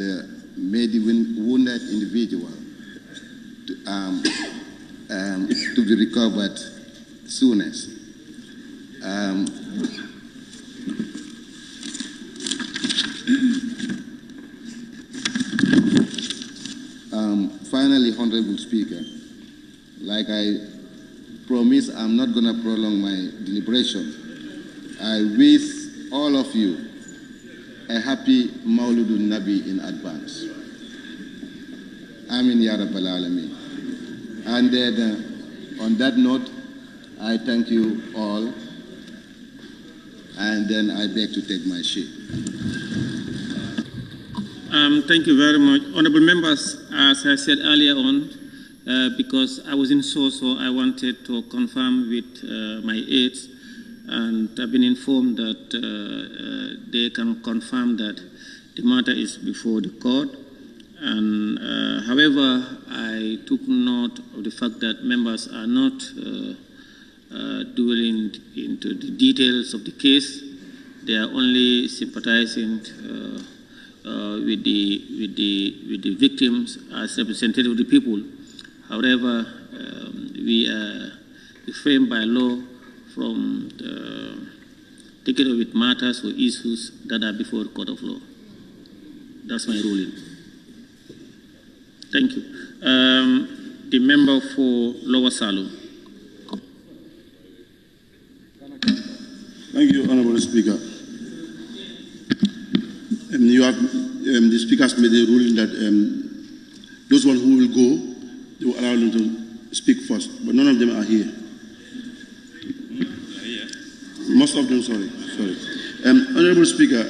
may the wounded individual to be recovered soonest. Finally, Honorable Speaker, like I promised, I'm not going to prolong my deliberation. I wish all of you a happy Mauludun Nabi in advance. Amin Ya Rabbal Alameen. And then on that note, I thank you all, and then I beg to take my seat. Thank you very much. Honorable members, as I said earlier on, because I was in Soso, I wanted to confirm with my aides, and I've been informed that they can confirm that the matter is before the court. And however, I took note of the fact that members are not dwelling into the details of the case. They are only sympathizing with the victims as representative of the people. However, we are framed by law from taking up with matters or issues that are before the court of law. That's my ruling. Thank you. The member for Lower Salum. Thank you, Honorable Speaker. You have, the Speaker has made a ruling that those ones who will go, they will allow them to speak first, but none of them are here. Most of them, sorry. Honorable Speaker,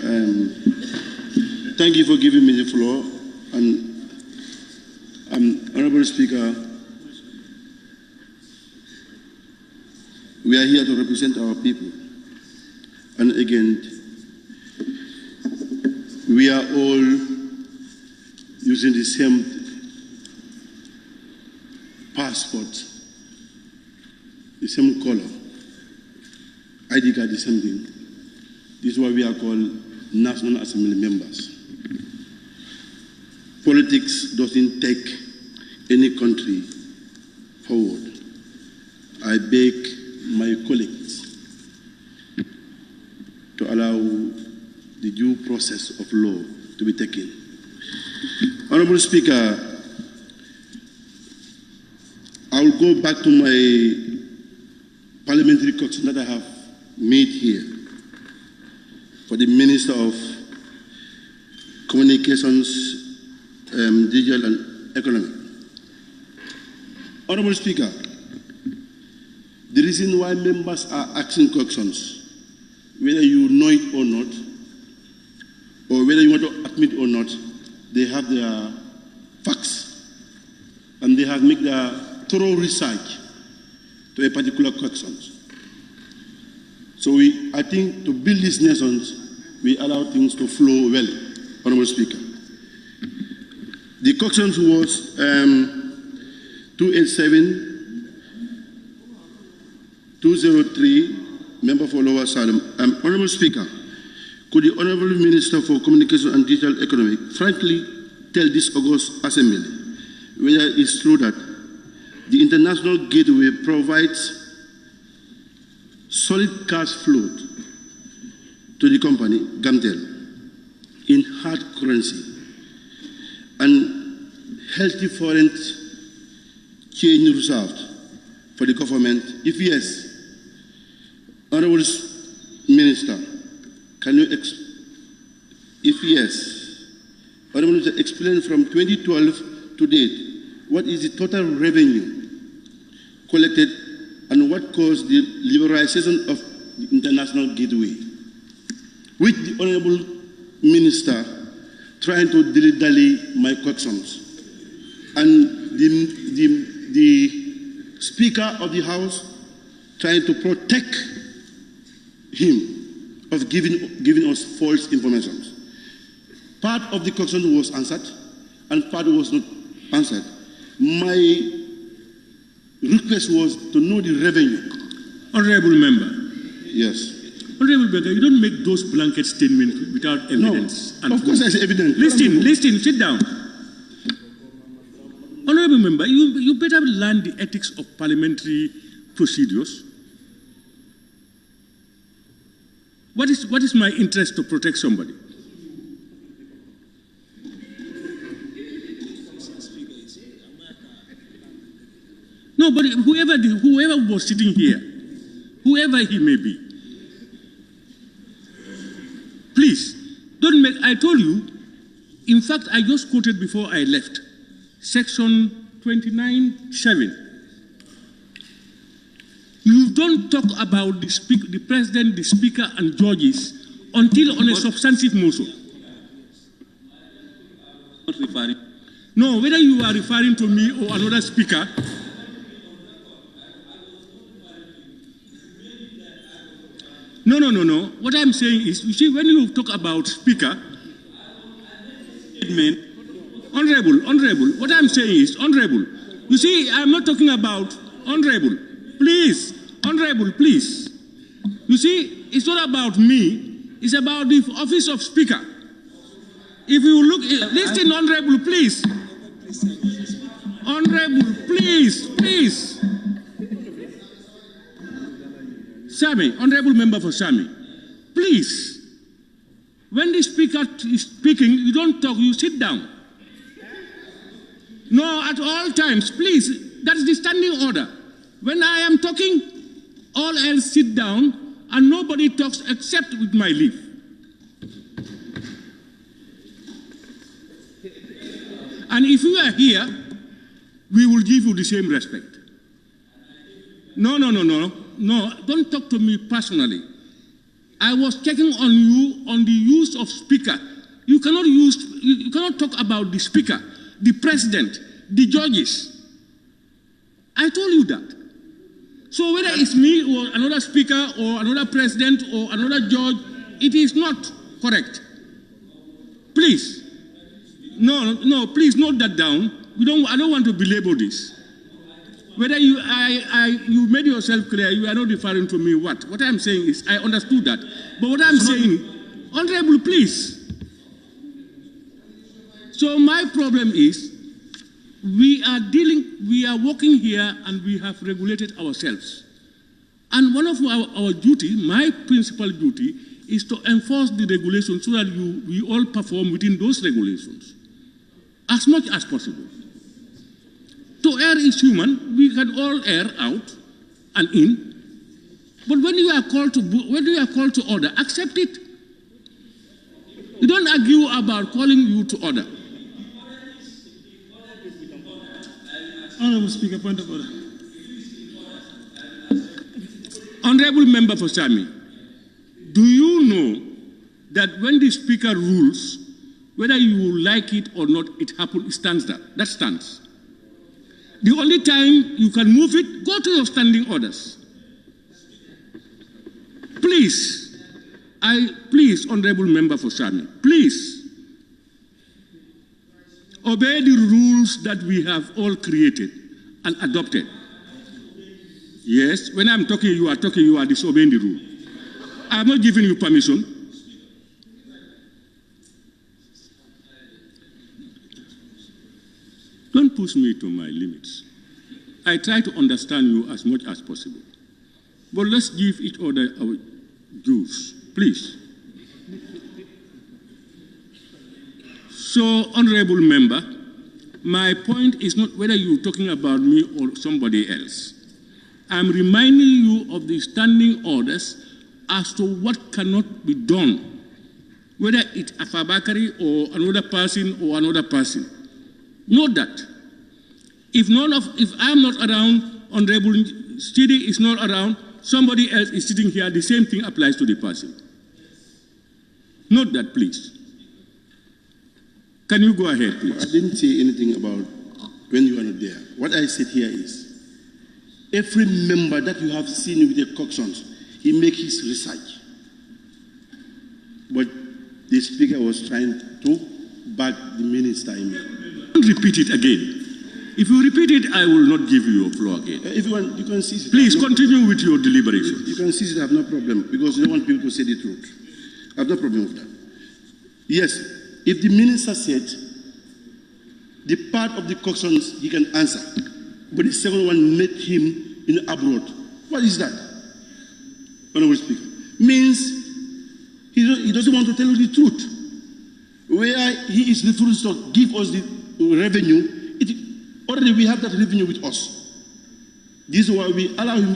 thank you for giving me the floor. And Honorable Speaker, we are here to represent our people. And again, we are all using the same passport, the same color, ID card, the same thing. This is why we are called National Assembly members. Politics doesn't take any country forward. I beg my colleagues to allow the due process of law to be taken. Honorable Speaker, I will go back to my parliamentary question that I have made here for the Minister of Communications, Digital and Economy. Honorable Speaker, the reason why members are asking questions, whether you know it or not, or whether you want to admit or not, they have their facts and they have made their thorough research to a particular question. So I think to build these nations, we allow things to flow well, Honorable Speaker. The question was 287-203, member for Lower Salem. Honorable Speaker, could the Honorable Minister for Communication and Digital Economy frankly tell this August Assembly whether it's true that the International Gateway provides solid cash flow to the company, Gamtel, in hard currency, and healthy foreign change reserved for the government? If yes, Honorable Minister, can you if yes, Honorable Minister, explain from 2012 to date, what is the total revenue collected and what caused the liberalization of the International Gateway, which the Honorable Minister trying to dilly-dally my questions, and the Speaker of the House trying to protect him of giving us false information. Part of the question was answered and part was not answered. My request was to know the revenue. Honorable member. Yes. Honorable member, you don't make those blanket statements without evidence. No, of course there's evidence. Listen, sit down. Honorable member, you better learn the ethics of parliamentary procedures. What is my interest to protect somebody? No, but whoever was sitting here, whoever he may be, please, don't make, I told you, in fact, I just quoted before I left, section 29(7). You don't talk about the president, the speaker, and judges until on a substantive motion. No, whether you are referring to me or another speaker, No. What I'm saying is, you see, when you talk about speaker, honorable, what I'm saying is, honorable, you see, I'm not talking about honorable. Please, honorable, please. You see, it's not about me, it's about the office of speaker. If you look, listen, honorable, please. Honorable, please. Sami, honorable member for Sami, please, when the speaker is speaking, you don't talk, you sit down. No, at all times, please, that's the standing order. When I am talking, all else sit down and nobody talks except with my leave. And if you are here, we will give you the same respect. No, don't talk to me personally. I was checking on you on the use of speaker. You cannot talk about the speaker, the president, the judges. I told you that. So whether it's me or another speaker or another president or another judge, it is not correct. Please. No, please note that down. I don't want to belabor this. Whether you made yourself clear, you are not referring to me what? What I'm saying is, I understood that. But what I'm saying, honorable, please. So my problem is, we are working here and we have regulated ourselves. And one of our duty, my principal duty, is to enforce the regulations so that we all perform within those regulations as much as possible. To err is human. We can all err out and in. But when you are called to order, accept it. You don't argue about calling you to order. Honorable Speaker, point of order. Honorable member for Sami, do you know that when the speaker rules, whether you like it or not, it stands there. That stands. The only time you can move it, go to your standing orders. Please, honorable member for Sami, please obey the rules that we have all created and adopted. Yes, when I'm talking, you are disobeying the rule. I am not giving you permission. Don't push me to my limits. I try to understand you as much as possible. But let's give each other our dues, please. So, honorable member, my point is not whether you're talking about me or somebody else. I'm reminding you of the standing orders as to what cannot be done, whether it's Afabakari or another person. Note that. If I'm not around, Honorable Stidi is not around, somebody else is sitting here, the same thing applies to the person. Note that, please. Can you go ahead, please? I didn't say anything about when you are not there. What I said here is, every member that you have seen with the coxswains, he makes his research. But the speaker was trying to back the minister in me. Don't repeat it again. If you repeat it, I will not give you your floor again. If you want, you can seize it. Please continue with your deliberations. You can seize it, I have no problem, because you don't want people to say the truth. I have no problem with that. Yes, if the minister said the part of the coxswains he can answer, but the second one met him in abroad, what is that? Honorable Speaker. Means He doesn't want to tell you the truth. Where he is refused to give us the revenue, already we have that revenue with us. This is why we allow him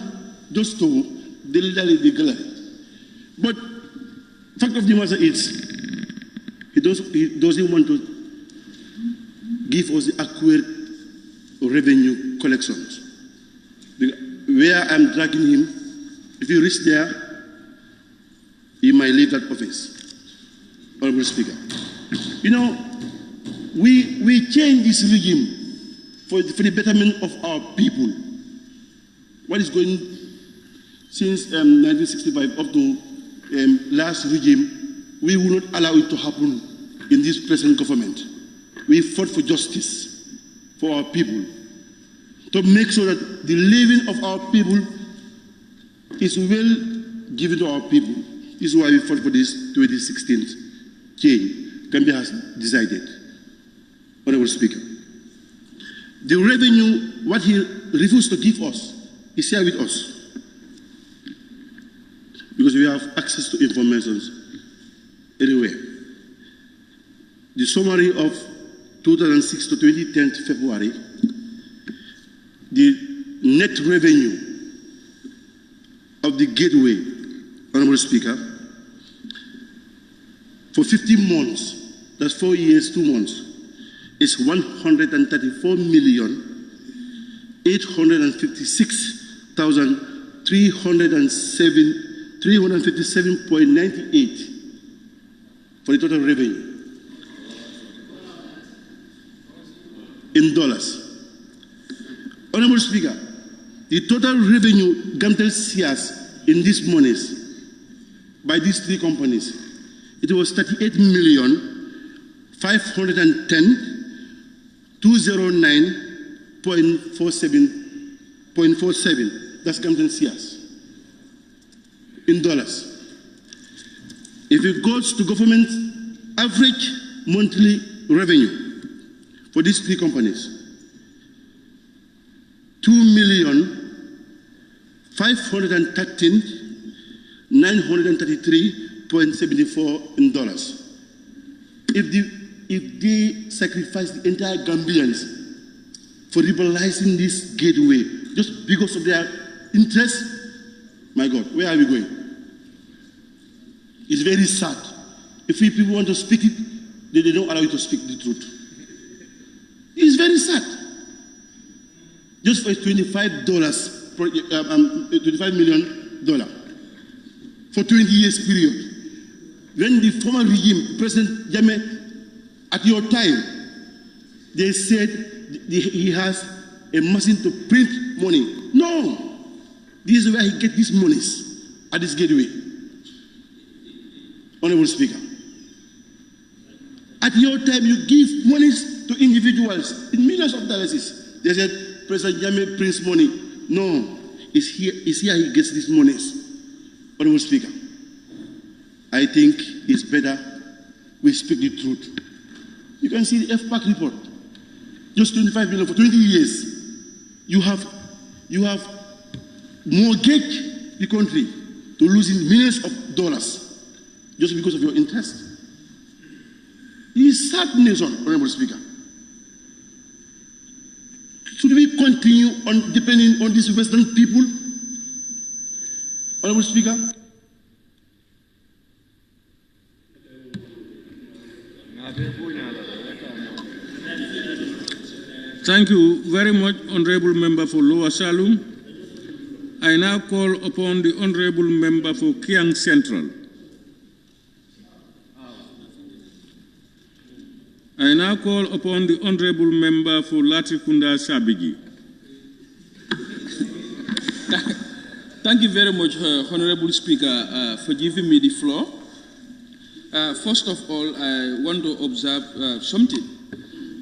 just to dilly-dally the gallery. But fact of the matter is, he doesn't want to give us the accurate revenue collections. Where I'm dragging him, if you reach there, he might leave that office. Honorable Speaker. You know, we changed this regime for the betterment of our people. What is going since 1965 up to last regime, we will not allow it to happen in this present government. We fought for justice for our people, to make sure that the living of our people is well given to our people. This is why we fought for this 2016 change. Gambia has decided. Honorable Speaker, the revenue, what he refused to give us, is here with us. Because we have access to information anywhere. The summary of 2006 to 2010 February, the net revenue of the gateway, Honorable Speaker, for 15 months, that's 4 years, 2 months, is 134,856,357.98 for the total revenue in dollars. Honorable Speaker, the total revenue Gamtel sees in these monies by these three companies, it was 38,510,209.47. That's Gamtel sees in dollars. If it goes to government average monthly revenue for these three companies, 2,513,933.74 in dollars. If they sacrifice the entire Gambians for liberalizing this gateway just because of their interest, my God, where are we going? It's very sad. If people want to speak it, they don't allow you to speak the truth. It's very sad. Just for $25 $25 million for 20 years period. When the former regime, President Jammeh, at your time, they said he has a machine to print money. No, this is where he gets these monies, at this gateway. Honorable Speaker, at your time you give monies to individuals in millions of dollars. They said President Jammeh prints money. No, it's here he gets these monies. Honorable Speaker, I think it's better we speak the truth. You can see the FPAC report. Just 25 million for 20 years. You have mortgaged the country to losing millions of dollars just because of your interest. It's sad nation, Honorable Speaker. Should we continue on depending on these Western people? Honorable Speaker. Thank you very much, Honorable Member for Lower Salum. I now call upon the Honorable Member for Kiang Central. I now call upon the Honorable Member for Latrikunda Sabigi. Thank you very much, Honorable Speaker, for giving me the floor. First of all, I want to observe something.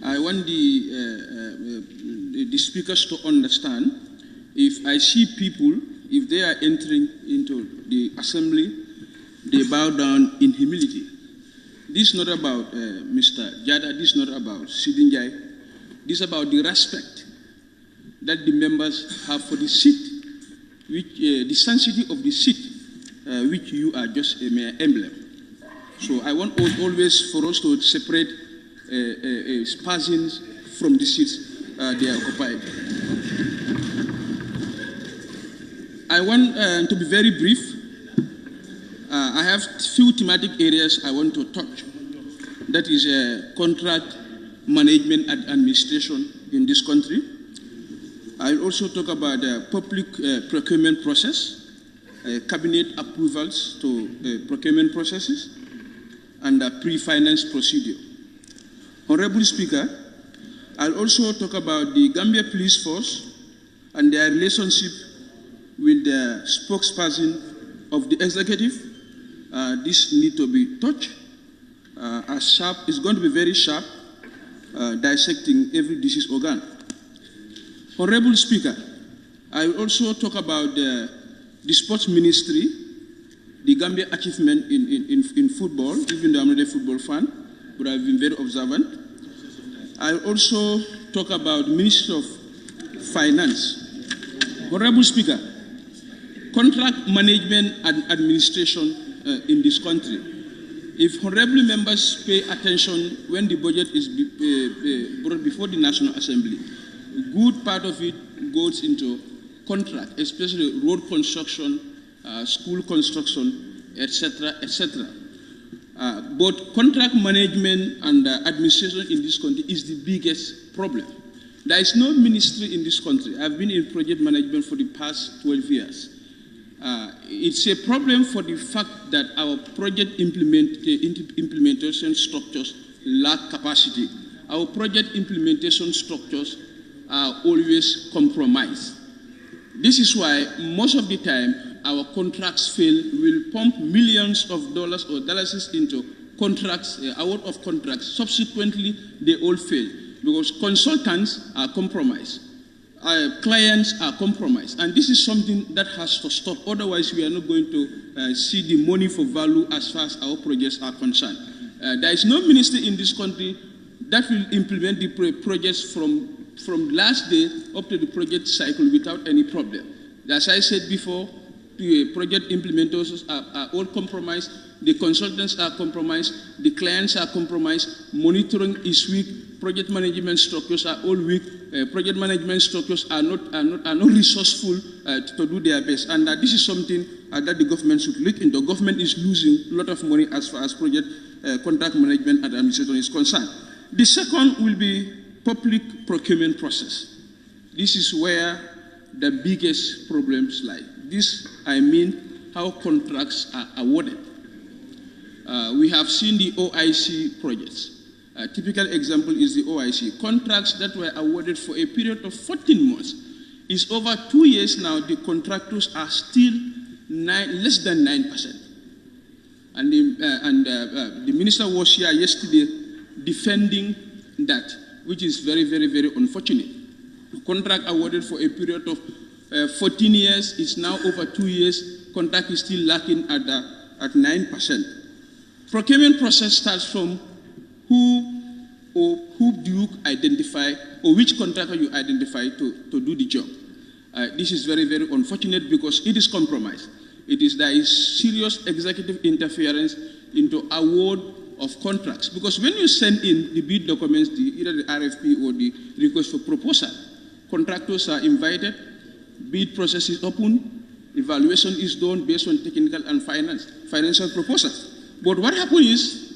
I want the speakers to understand, if I see people, if they are entering into the assembly, they bow down in humility. This is not about Mr. Jada, this is not about Sidinjai. This is about the respect that the members have for the seat, which, the sanctity of the seat, which you are just a mere emblem. So I want always for us to separate persons from the seats they are occupied. I want to be very brief. I have few thematic areas I want to touch. That is contract management and administration in this country. I'll also talk about the public procurement process, cabinet approvals to procurement processes, and the pre-finance procedure. Honorable Speaker, I'll also talk about the Gambia Police Force and their relationship with the spokesperson of the executive. This need to be touched. As sharp, it's going to be very sharp, dissecting every disease organ. Honorable Speaker, I will also talk about the sports ministry, the Gambia achievement in football, even though I'm not a football fan, but I've been very observant. I will also talk about the Ministry of Finance. Honorable Speaker, contract management and administration in this country. If honorable members pay attention when the budget is brought before the National Assembly, a good part of it goes into contract, especially road construction, school construction, etc., etc. But contract management and administration in this country is the biggest problem. There is no ministry in this country. I've been in project management for the past 12 years. It's a problem for the fact that our project implementation structures lack capacity. Our project implementation structures are always compromised. This is why most of the time our contracts fail. We'll pump millions of dollars or dollars into contracts, award of contracts. Subsequently, they all fail because consultants are compromised. Clients are compromised, and this is something that has to stop. Otherwise, we are not going to see the money for value as far as our projects are concerned. There is no ministry in this country that will implement the projects from last day up to the project cycle without any problem. As I said before, the project implementers are all compromised, the consultants are compromised, the clients are compromised, monitoring is weak, project management structures are all weak, project management structures are not resourceful to do their best. And this is something that the government should look into. The government is losing a lot of money as far as project contract management and administration is concerned. The second will be public procurement process. This is where the biggest problems lie. This, I mean, how contracts are awarded. We have seen the OIC projects. A typical example is the OIC. Contracts that were awarded for a period of 14 months. It's over 2 years now, the contractors are still less than 9%. And the minister was here yesterday defending that, which is very, very, very unfortunate. A contract awarded for a period of 14 years is now over 2 years. Contract is still lacking at 9%. Procurement process starts from who do you identify, or which contractor you identify to do the job. This is very, very unfortunate because it is compromised. There is serious executive interference into award of contracts. Because when you send in the bid documents, either the RFP or the request for proposal, contractors are invited, bid process is open, evaluation is done based on technical and financial proposals. But what happens is,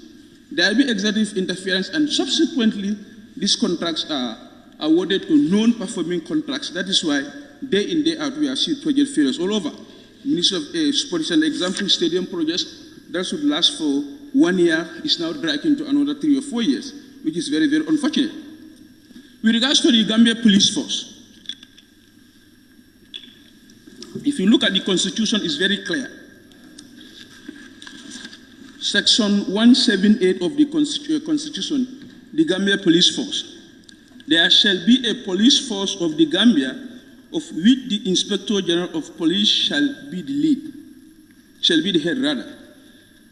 there will be executive interference, and subsequently, these contracts are awarded to non-performing contracts. That is why, day in, day out, we have seen project failures all over. Ministry of Sports, an example, stadium projects that should last for 1 year is now dragged into another 3 or 4 years, which is very, very unfortunate. With regards to the Gambia Police Force, if you look at the Constitution, it's very clear. Section 178 of the Constitution, the Gambia Police Force. There shall be a police force of the Gambia, of which the Inspector General of Police shall be the head rather.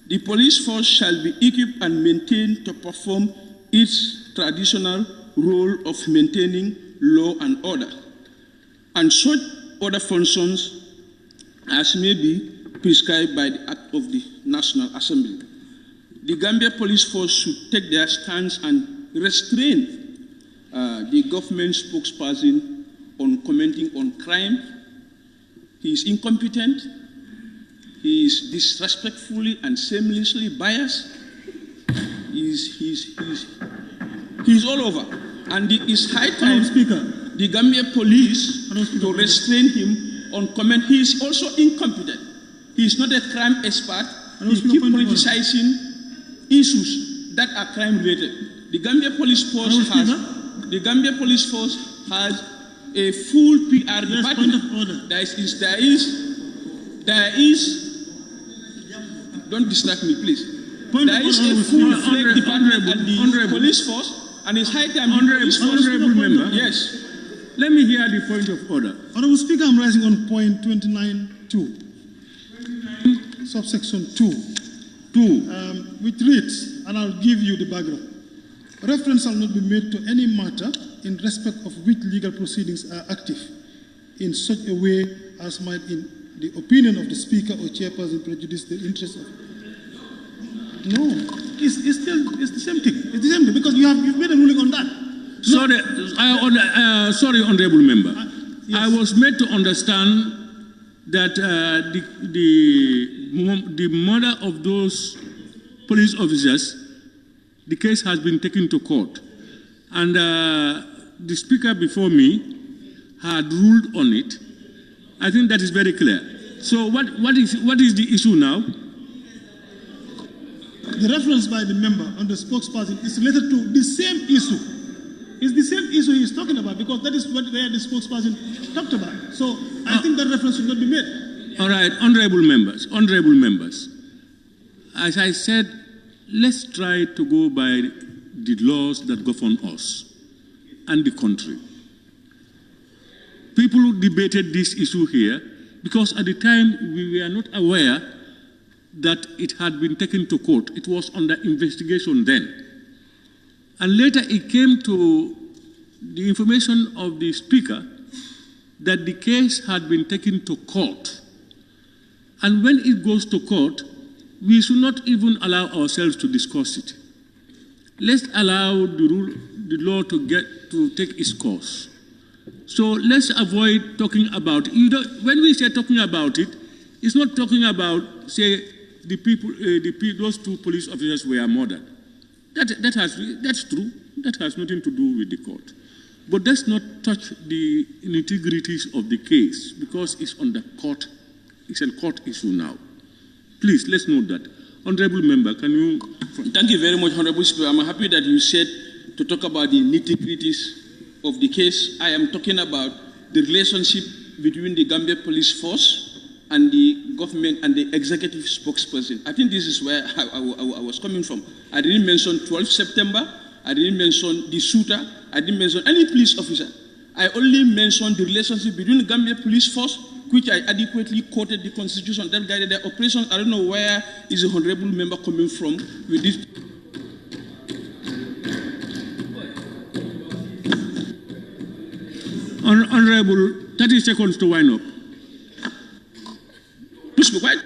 The police force shall be equipped and maintained to perform its traditional role of maintaining law and order, and such other functions as may be prescribed by the Act of the National Assembly. the Gambia Police Force should take their stance and restrain the government spokesperson on commenting on crime. He is incompetent. He is disrespectfully and shamelessly biased. He's all over. And it is high time the Gambia Police to restrain him on comment. He is also incompetent. He is not a crime expert. He keeps politicizing issues that are crime related. The Gambia Police Force has a full PR department. There is don't distract me, please. There is a full-fledged department at the police force, and it's high time the police force. Honorable member. Yes. Let me hear the point of order. Honorable Speaker, I'm rising on point 29.2. Subsection 2. Which reads, and I'll give you the background. Reference shall not be made to any matter in respect of which legal proceedings are active in such a way as might, in the opinion of the Speaker or Chairperson, prejudice the interest of... No, it's the same thing. It's the same thing because you've made a ruling on that. Sorry, Honorable Member. Yes. I was made to understand that the murder of those police officers, the case has been taken to court. And the Speaker before me had ruled on it. I think that is very clear. So what is the issue now? The reference by the member on the spokesperson is related to the same issue. It's the same issue he's talking about because that is where the spokesperson talked about. So I think that reference should not be made. All right, honorable members. As I said, let's try to go by the laws that govern us and the country. People debated this issue here because at the time we were not aware that it had been taken to court. It was under investigation then. And later it came to the information of the Speaker that the case had been taken to court. And when it goes to court, we should not even allow ourselves to discuss it. Let's allow the law to take its course. So let's avoid talking about it. When we say talking about it, it's not talking about, say, those two police officers were murdered. That's true. That has nothing to do with the court. But let's not touch the integrities of the case because it's on the court. It's a court issue now. Please, let's note that. Honorable Member, can you... Thank you very much, Honorable Speaker. I'm happy that you said to talk about the nitty-gritties of the case. I am talking about the relationship between the Gambia Police Force and the government and the executive spokesperson. I think this is where I was coming from. I didn't mention 12 September. I didn't mention the shooter. I didn't mention any police officer. I only mentioned the relationship between the Gambia Police Force, which I adequately quoted the Constitution that guided their operations. I don't know where is the Honorable Member coming from with this. Honorable, 30 seconds to wind up. Please be quiet.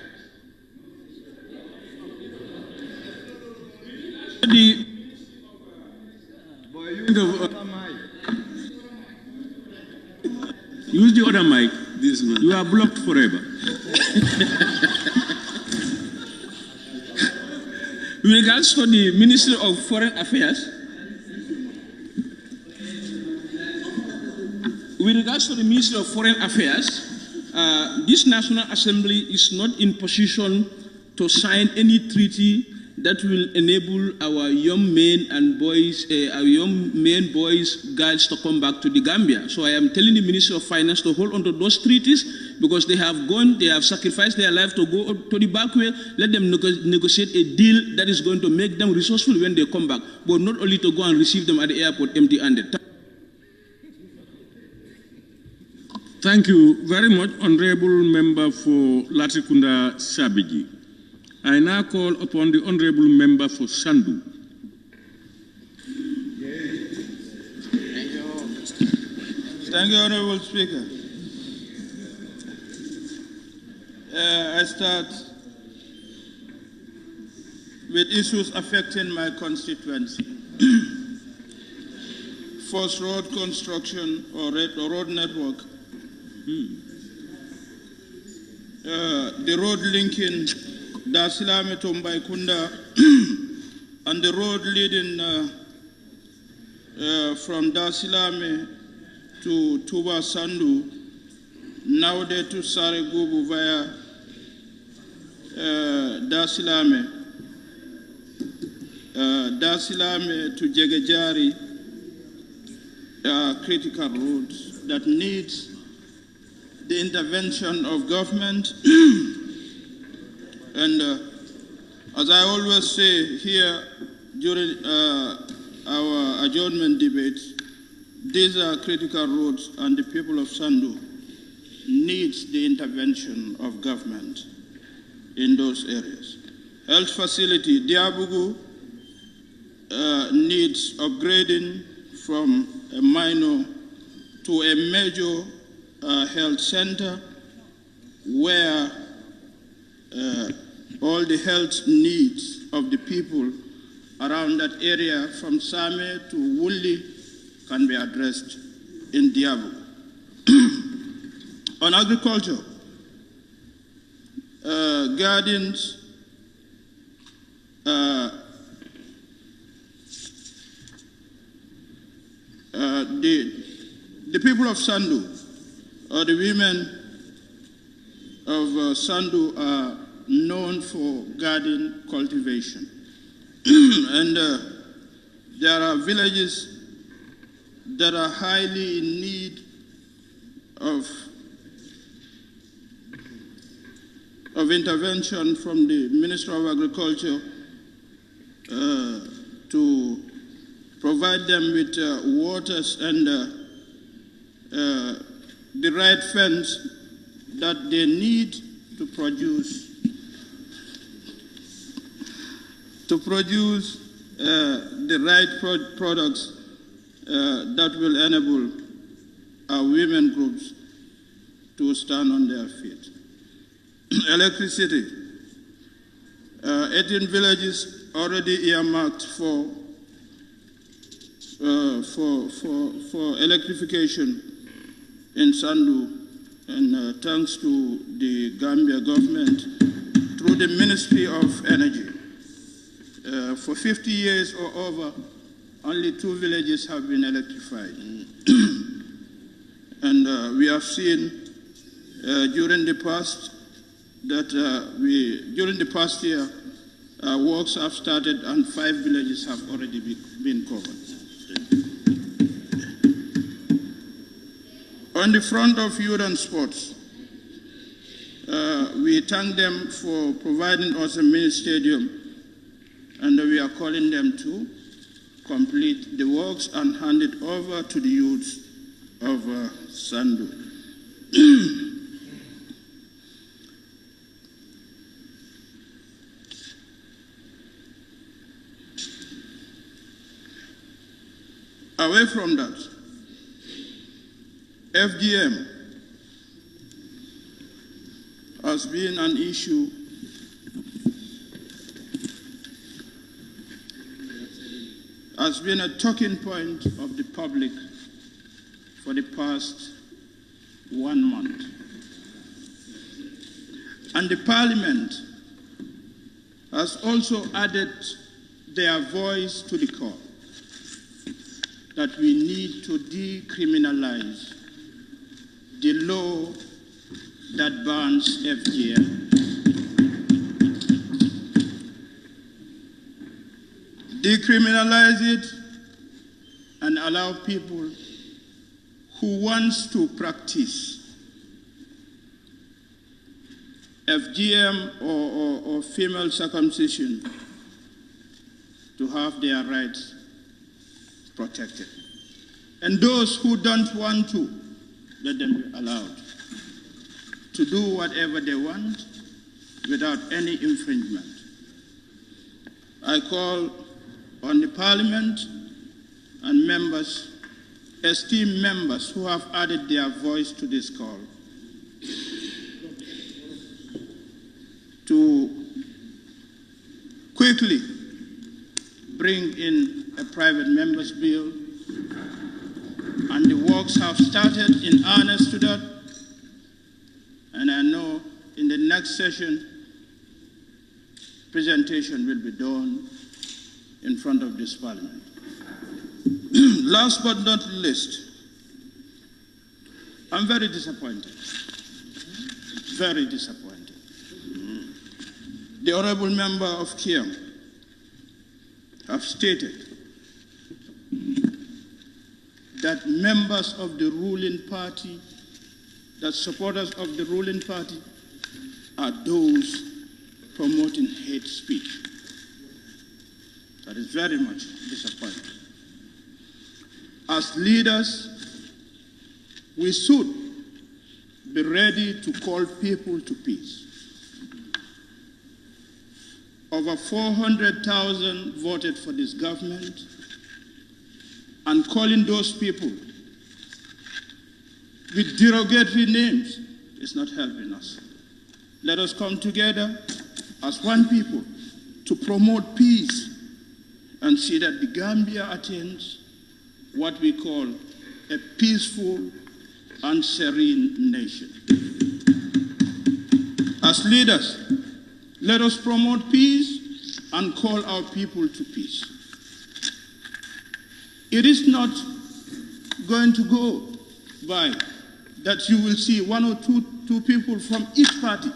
Use the other mic. You are blocked forever. With regards to the Ministry of Foreign Affairs, this National Assembly is not in position to sign any treaty that will enable our young men and boys, girls to come back to the Gambia. So I am telling the Ministry of Finance to hold on to those treaties because they have sacrificed their life to go to the back way. Let them negotiate a deal that is going to make them resourceful when they come back, but not only to go and receive them at the airport empty-handed. Thank you very much, Honorable Member for Latrikunda Sabiji. I now call upon the Honorable Member for Shandu. Thank you, Honorable Speaker. I start with issues affecting my constituency. First, road construction or road network. The road linking Dar Silame to Mbaikunda and the road leading from Dar Silame to Tuba Sandu, nowadays to Saregubu via Dar Silame. Dar Silame to Jegejari are critical roads that need the intervention of government. And as I always say here during our adjournment debates, these are critical roads and the people of Sandu needs the intervention of government in those areas. Health facility, Diabugu needs upgrading from a minor to a major health center where all the health needs of the people around that area from Same to Wuli can be addressed in Diabu. On agriculture, gardens, the people of Sandu, or the women of Sandu are known for garden cultivation. And there are villages that are highly in need of intervention from the Minister of Agriculture to provide them with waters and the right fence that they need to produce the right products that will enable our women groups to stand on their feet. Electricity. 18 villages already earmarked for electrification in Sandu, and thanks to the Gambia government through the Ministry of Energy. For 50 years or over, only 2 villages have been electrified. And we have seen during the past year, works have started and 5 villages have already been covered. On the front of youth and sports, we thank them for providing us a mini stadium, and we are calling them to complete the works and hand it over to the youths of Sandu. Away from that, FGM has been an issue has been a talking point of the public for the past 1 month. And the Parliament has also added their voice to the call that we need to decriminalize the law that bans FGM. Decriminalize it and allow people who wants to practice FGM or female circumcision to have their rights protected. And those who don't want to, let them be allowed to do whatever they want without any infringement. I call on the Parliament and members, esteemed members who have added their voice to this call, to quickly bring in a private members bill, and the works have started in earnest to that, and I know in the next session, presentation will be done in front of this parliament. Last but not least, I'm very disappointed. Very disappointed. The honorable member of Kiam have stated that members of the ruling party, that supporters of the ruling party are those promoting hate speech. That is very much disappointing. As leaders, we should be ready to call people to peace. Over 400,000 voted for this government, and calling those people with derogatory names is not helping us. Let us come together as one people to promote peace and see that the Gambia attains what we call a peaceful and serene nation. As leaders, let us promote peace and call our people to peace. It is not going to go by that you will see one or two people from each party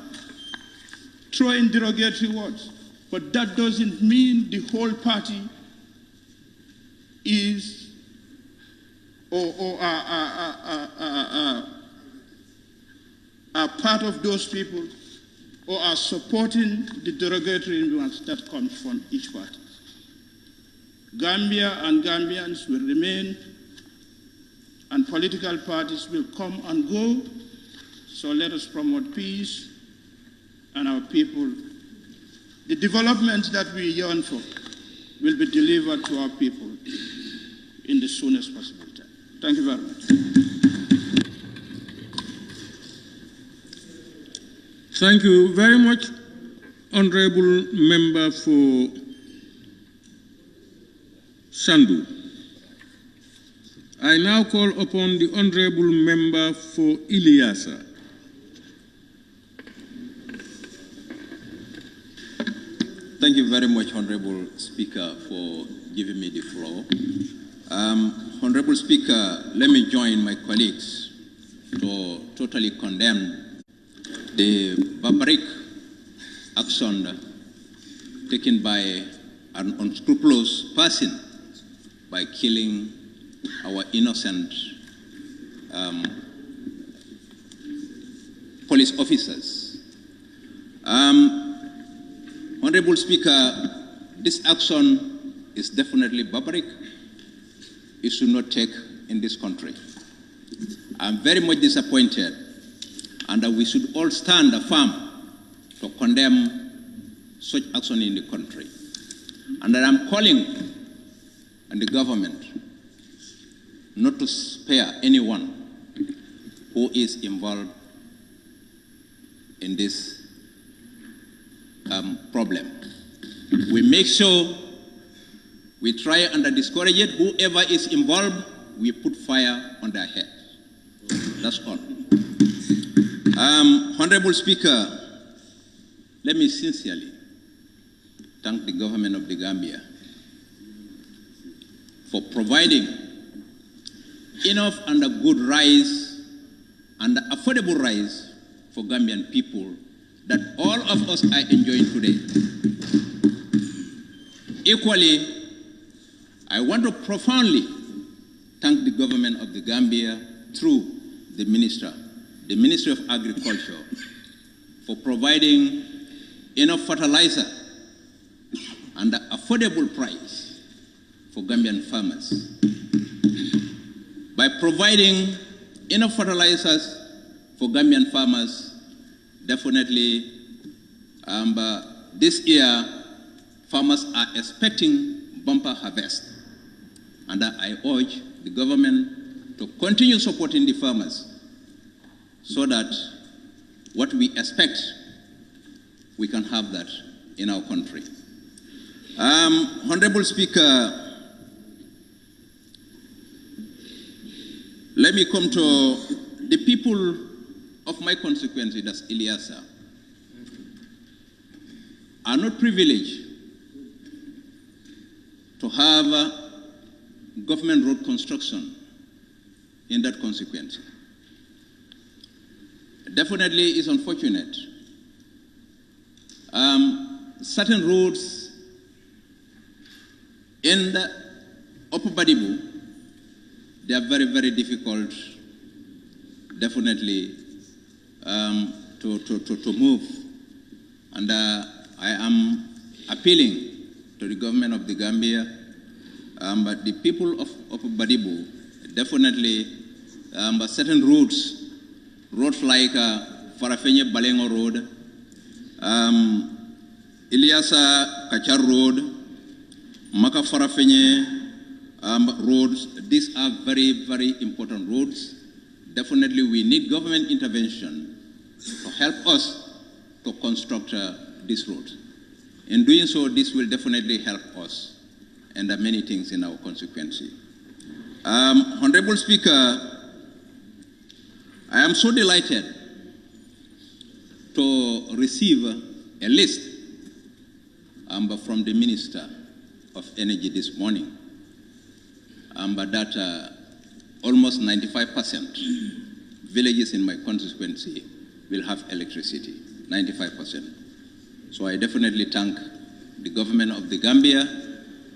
throwing derogatory words, but that doesn't mean the whole party is are part of those people or are supporting the derogatory influence that comes from each party. Gambia and Gambians will remain, and political parties will come and go, so let us promote peace and our people. The developments that we yearn for will be delivered to our people in the soonest possible time. Thank you very much. Thank you very much, Honorable Member for Sandu. I now call upon the Honorable Member for Ileasa. Thank you very much, Honorable Speaker, for giving me the floor. Honorable Speaker, let me join my colleagues to totally condemn the barbaric action taken by an unscrupulous person by killing our innocent police officers. Honorable Speaker, this action is definitely barbaric. It should not take in this country. I'm very much disappointed, and we should all stand firm to condemn such action in the country. And that I'm calling on the government not to spare anyone who is involved in this problem. We make sure we try and discourage it. Whoever is involved, we put fire on their head. That's all. Honorable Speaker, let me sincerely thank the government of the Gambia for providing enough and a good rice and affordable rice for Gambian people that all of us are enjoying today. Equally, I want to profoundly thank the government of the Gambia through the Ministry of Agriculture, for providing enough fertilizer and an affordable price for Gambian farmers. By providing enough fertilizers for Gambian farmers, definitely this year farmers are expecting bumper harvest. And I urge the government to continue supporting the farmers so that what we expect, we can have that in our country. Honorable Speaker, let me come to the people of my constituency, that's Ilyasa, are not privileged to have government road construction in that constituency. Definitely it's unfortunate. Certain roads in the Upper Badibu, they are very, very difficult, definitely, to move. And I am appealing to the government of the Gambia, but the people of Upper Badibu, definitely, but certain roads like Farafenye Balengo Road, Ilyasa Kachar Road, Maka Farafenye roads, these are very, very important roads. Definitely we need government intervention to help us to construct these roads. In doing so, this will definitely help us and many things in our constituency. Honorable Speaker, I am so delighted to receive a list from the Minister of Energy this morning, but that almost 95% villages in my constituency will have electricity, 95%. So I definitely thank the government of the Gambia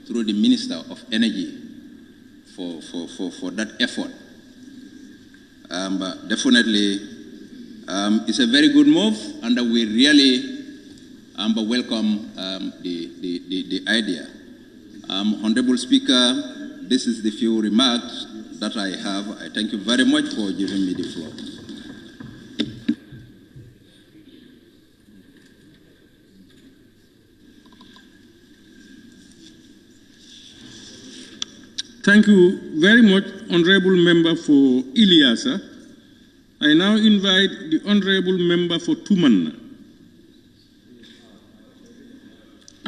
through the Minister of Energy for that effort. But definitely, it's a very good move, and we really welcome the idea. Honorable Speaker, this is the few remarks that I have. I thank you very much for giving me the floor. Thank you very much, Honorable Member for Ilyasa. I now invite the Honorable Member for Tumanna.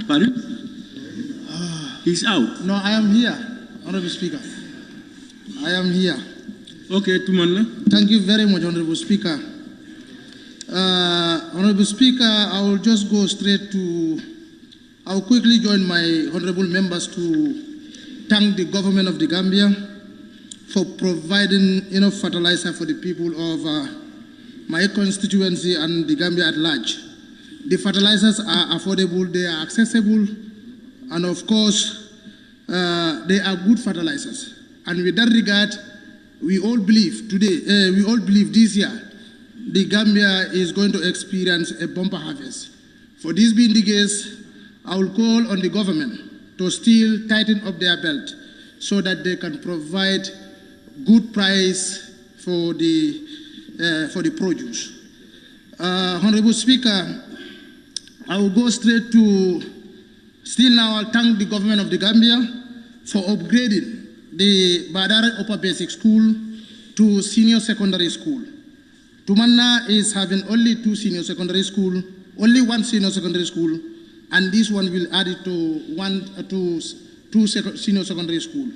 Pardon? He's out. No, I am here, Honorable Speaker. I am here. Okay, Tumanna. Thank you very much, Honorable Speaker. Honorable Speaker, I will just go straight to, I will quickly join my honorable members to thank the government of the Gambia for providing enough fertilizer for the people of my constituency and the Gambia at large. The fertilizers are affordable, they are accessible, and of course, they are good fertilizers. And with that regard, we all believe today, we all believe this year, the Gambia is going to experience a bumper harvest. For this being the case, I will call on the government to still tighten up their belt so that they can provide good price for the produce. Honorable Speaker, I will go straight to, still now I'll thank the government of the Gambia for upgrading the Badara Upper Basic School to senior secondary school. Tumanna is having only two senior secondary school, only one senior secondary school, and this one will add it to two senior secondary school.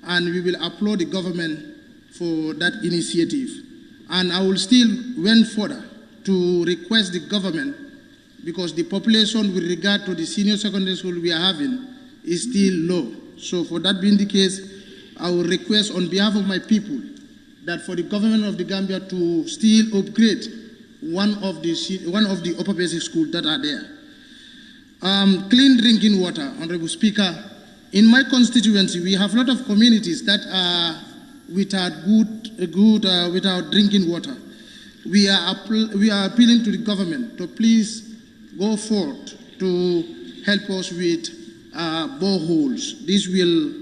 And we will applaud the government for that initiative. And I will still went further to request the government, because the population with regard to the senior secondary school we are having is still low. So for that being the case, I will request on behalf of my people that for the government of the Gambia to still upgrade one of the upper basic schools that are there. Clean drinking water, Honorable Speaker. In my constituency, we have a lot of communities that are without drinking water. We are appealing to the government to please go forward to help us with boreholes. This will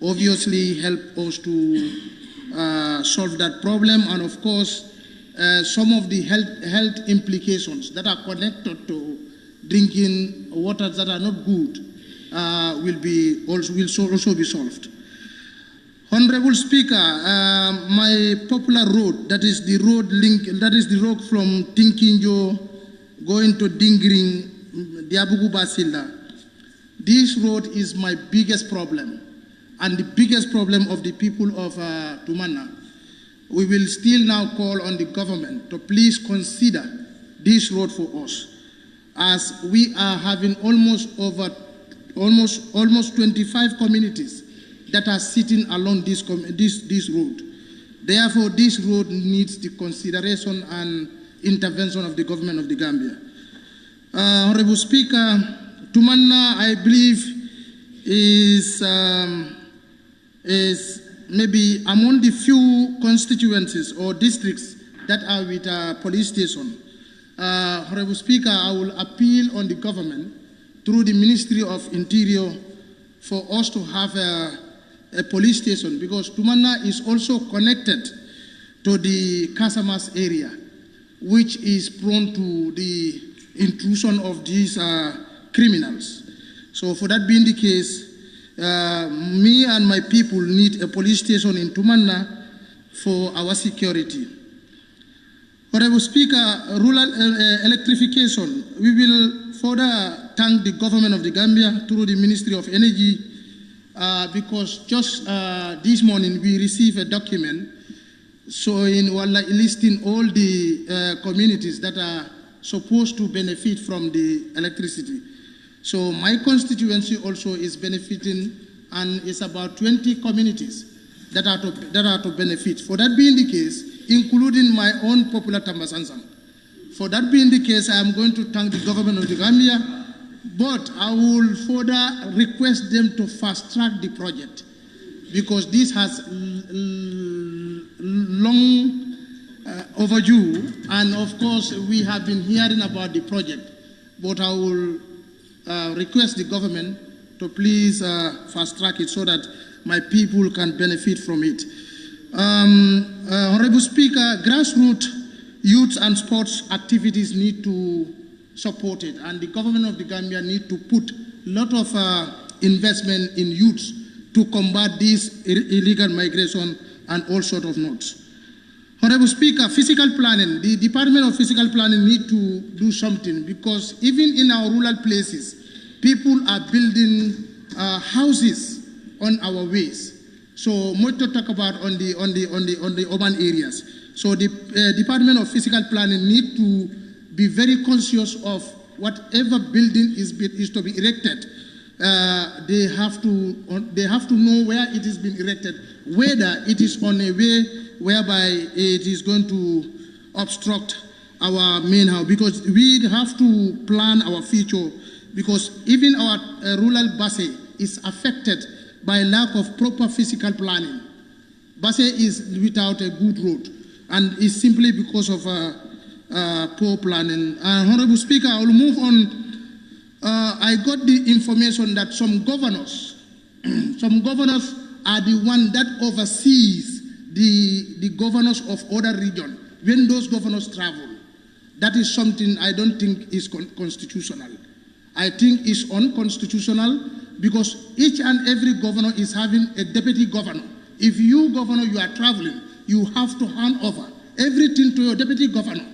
obviously help us to solve that problem, and of course, some of the health implications that are connected to drinking water that are not good will also be solved. Honorable Speaker, my popular road, that is the road from Tinkinjo going to Dingring, Diabugu Basila. This road is my biggest problem and the biggest problem of the people of Tumana. We will still now call on the government to please consider this road for us, as we are having almost 25 communities that are sitting along this road. Therefore, this road needs the consideration and intervention of the government of the Gambia. Honorable Speaker, Tumana, I believe, is maybe among the few constituencies or districts that are with a police station. Honorable Speaker, I will appeal on the government through the Ministry of Interior for us to have a police station, because Tumana is also connected to the Casamas area, which is prone to the intrusion of these criminals. So for that being the case, me and my people need a police station in Tumana for our security. Honorable Speaker, rural electrification, we will further thank the government of the Gambia through the Ministry of Energy, because just this morning we received a document listing all the communities that are supposed to benefit from the electricity. So my constituency also is benefiting, and it's about 20 communities that are to benefit. For that being the case, including my own popular Tambasansang. For that being the case, I am going to thank the government of the Gambia, but I will further request them to fast-track the project, because this has long overdue, and of course we have been hearing about the project, but I will request the government to please fast-track it so that my people can benefit from it. Honorable Speaker, grassroots youth and sports activities need to support it, and the government of the Gambia need to put a lot of investment in youths to combat this illegal migration and all sorts of notes. Honorable Speaker, physical planning, the Department of Physical Planning need to do something, because even in our rural places, people are building houses on our ways. So much to talk about on the urban areas. So the Department of Physical Planning need to be very conscious of whatever building is to be erected. They have to know where it is being erected, whether it is on a way whereby it is going to obstruct our main house, because we have to plan our future, because even our rural Basse is affected by lack of proper physical planning. Basse is without a good road, and it's simply because of poor planning. Honorable Speaker, I will move on. I got the information that some governors are the one that oversees the governors of other regions when those governors travel. That is something I don't think is constitutional. I think it's unconstitutional, because each and every governor is having a deputy governor. If you, governor, you are traveling, you have to hand over everything to your deputy governor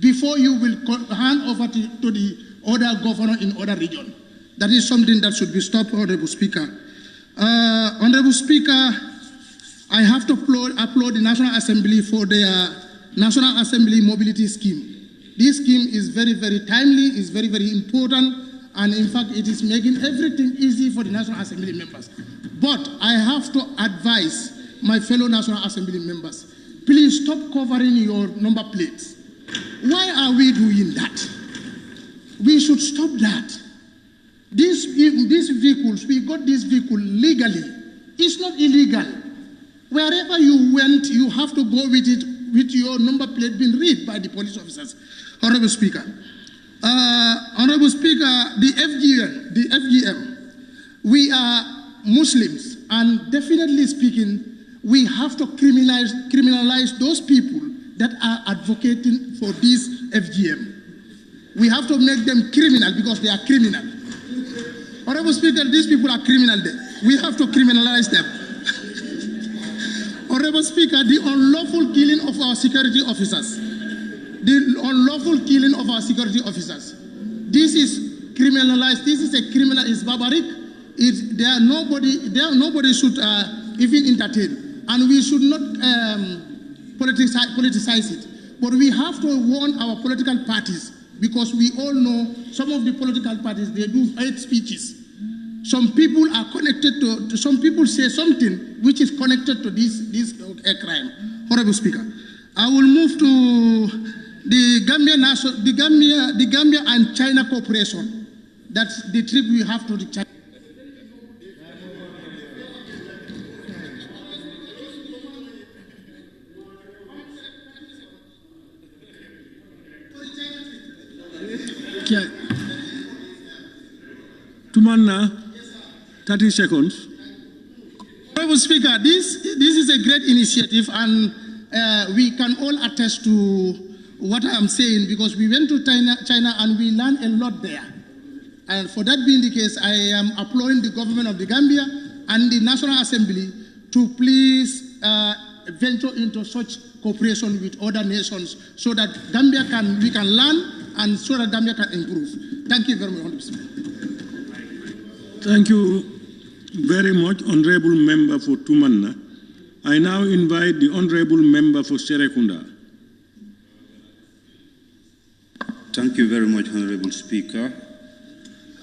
before you will hand over to the other governor in other region. That is something that should be stopped, Honorable Speaker. Honorable Speaker, I have to applaud the National Assembly for their National Assembly Mobility Scheme. This scheme is very, very timely, is very, very important, and in fact, it is making everything easy for the National Assembly members. But I have to advise my fellow National Assembly members, please stop covering your number plates. Why are we doing that? We should stop that. These vehicles, we got this vehicle legally. It's not illegal. Wherever you went, you have to go with it, with your number plate being read by the police officers. Honorable Speaker. Honorable Speaker, the FGM, we are Muslims, and definitely speaking, we have to criminalize those people that are advocating for this FGM. We have to make them criminal because they are criminal. Honorable Speaker, these people are criminal there. We have to criminalize them. Honorable Speaker, the unlawful killing of our security officers. The unlawful killing of our security officers. This is criminalized. This is a criminal, it's barbaric. Nobody should even entertain. And we should not politicize it. But we have to warn our political parties, because we all know some of the political parties, they do hate speeches. Some people are connected to some people say something which is connected to this crime. Honorable Speaker, I will move to the Gambia and China cooperation. That's the trip we have to the China. Tumanna, 30 seconds. Honorable Speaker, this is a great initiative, and we can all attest to what I am saying, because we went to China and we learned a lot there. And for that being the case, I am applauding the government of the Gambia and the National Assembly to please venture into such cooperation with other nations, so that we can learn, and so that Gambia can improve. Thank you very much, Honorable Speaker. Thank you very much, Honorable Member for Tumanna. I now invite the Honorable Member for Serekunda. Thank you very much, Honorable Speaker.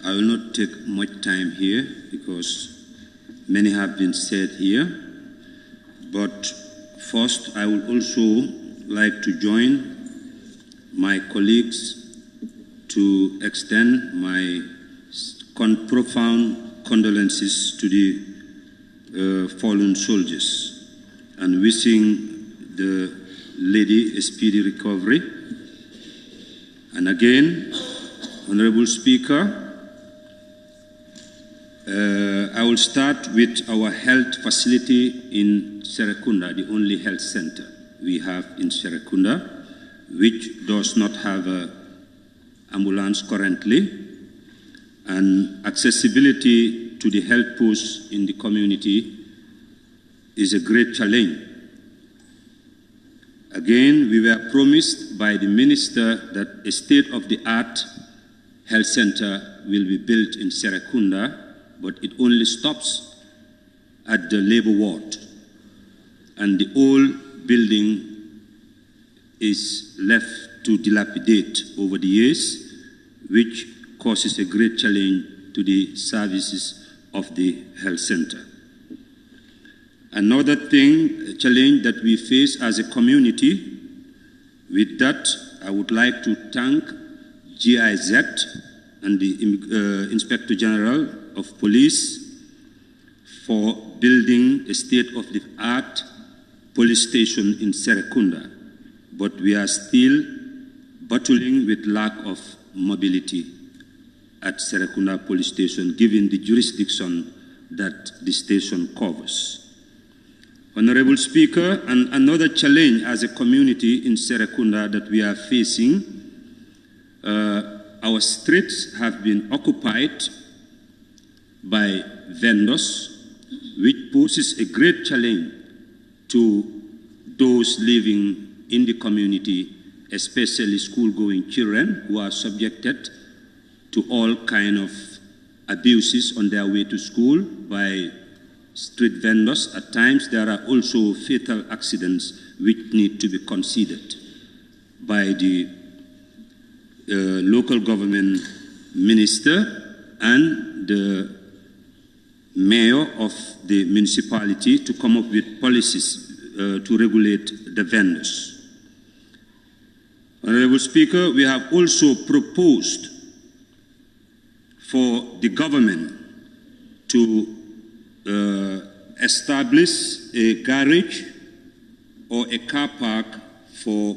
I will not take much time here because many have been said here. But first, I would also like to join my colleagues to extend my profound condolences to the fallen soldiers and wishing the lady a speedy recovery. And again, Honorable Speaker, I will start with our health facility in Serekunda, the only health center we have in Serekunda, which does not have an ambulance currently, and accessibility to the health posts in the community is a great challenge. Again, we were promised by the minister that a state-of-the-art health center will be built in Serekunda, but it only stops at the labor ward, and the old building is left to dilapidate over the years, which causes a great challenge to the services of the health center. Another challenge that we face as a community, with that, I would like to thank GIZ and the Inspector General of Police for building a state-of-the-art police station in Serekunda, but we are still battling with lack of mobility at Serekunda Police Station, given the jurisdiction that the station covers. Honorable Speaker, and another challenge as a community in Serekunda that we are facing, our streets have been occupied by vendors, which poses a great challenge to those living in the community, especially school-going children who are subjected to all kinds of abuses on their way to school by street vendors. At times, there are also fatal accidents which need to be considered by the local government minister and the mayor of the municipality to come up with policies to regulate the vendors. Honorable Speaker, we have also proposed for the government to establish a garage or a car park for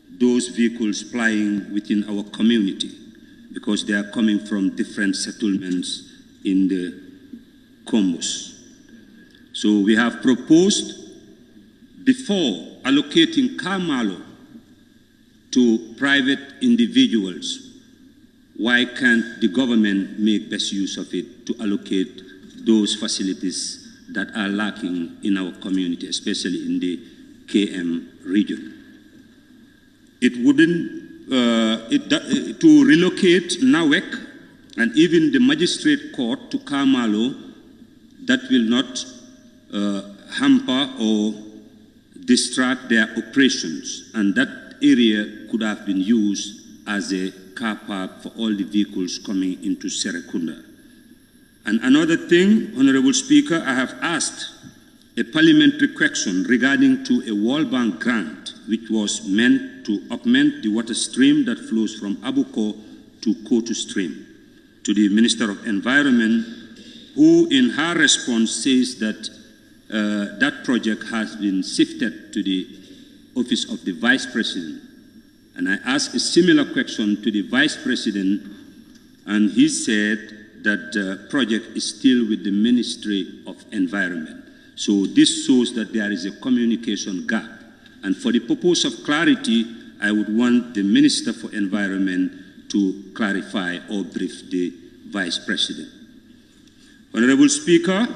those vehicles plying within our community, because they are coming from different settlements in the Combos. So we have proposed, before allocating Kamalo to private individuals, why can't the government make best use of it to allocate those facilities that are lacking in our community, especially in the KM region? It wouldn't, to relocate NAWEC and even the magistrate court to Kamalo, that will not hamper or distract their operations. And that area could have been used as a car park for all the vehicles coming into Serekunda. And another thing, Honorable Speaker, I have asked a parliamentary question regarding to a World Bank grant, which was meant to augment the water stream that flows from Abuko to Kotu stream, to the Minister of Environment, who in her response says that that project has been shifted to the Office of the Vice President. And I asked a similar question to the Vice President, and he said that the project is still with the Ministry of Environment. So this shows that there is a communication gap. And for the purpose of clarity, I would want the Minister for Environment to clarify or brief the Vice President. Honorable Speaker,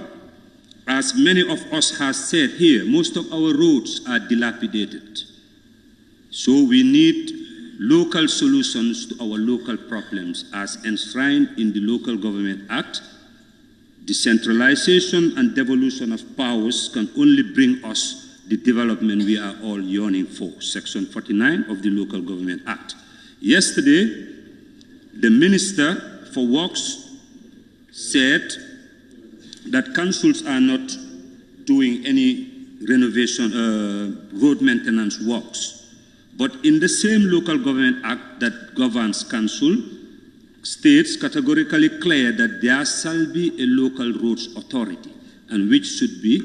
as many of us have said here, most of our roads are dilapidated. So we need local solutions to our local problems as enshrined in the Local Government Act. Decentralization and devolution of powers can only bring us the development we are all yearning for. Section 49 of the Local Government Act. Yesterday, the Minister for Works said that councils are not doing any renovation, road maintenance works. But in the same Local Government Act that governs council, states categorically clear that there shall be a local roads authority, and which should be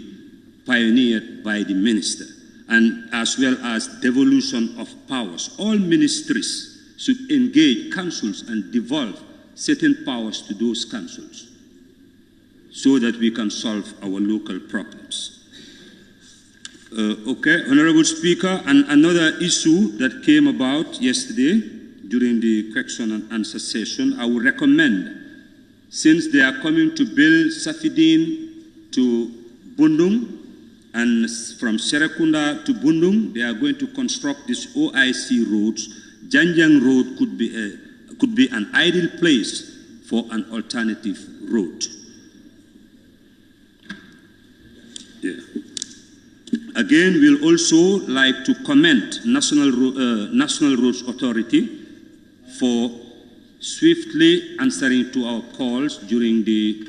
pioneered by the minister, and as well as devolution of powers. All ministries should engage councils and devolve certain powers to those councils so that we can solve our local problems. Honorable Speaker, and another issue that came about yesterday during the question and answer session, I would recommend, since they are coming to build Safidin to Bundung, and from Serekunda to Bundung, they are going to construct these OIC roads. Janjang Road could be an ideal place for an alternative road. Yeah. Again, we'll also like to commend National Roads Authority for swiftly answering to our calls during the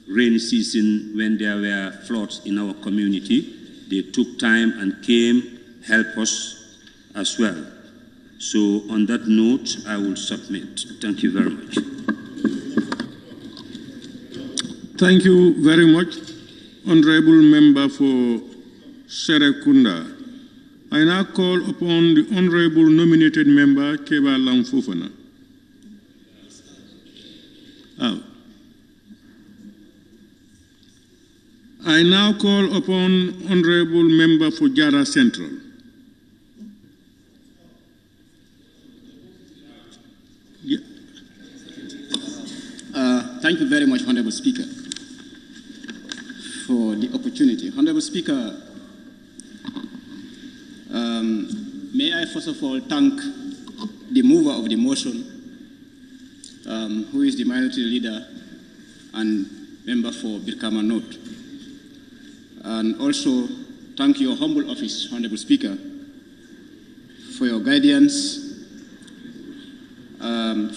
rainy season when there were floods in our community. They took time and came, help us as well. So on that note, I will submit. Thank you very much. Thank you very much, Honorable Member for Serekunda. I now call upon the Honorable Nominated Member, Keba Lamfofana. I now call upon Honorable Member for Jara Central. Yeah. Thank you very much, Honorable Speaker, for the opportunity. Honorable Speaker, may I first of all thank the mover of the motion, who is the minority leader and member for Birkama North. And also thank your humble office, Honorable Speaker, for your guidance.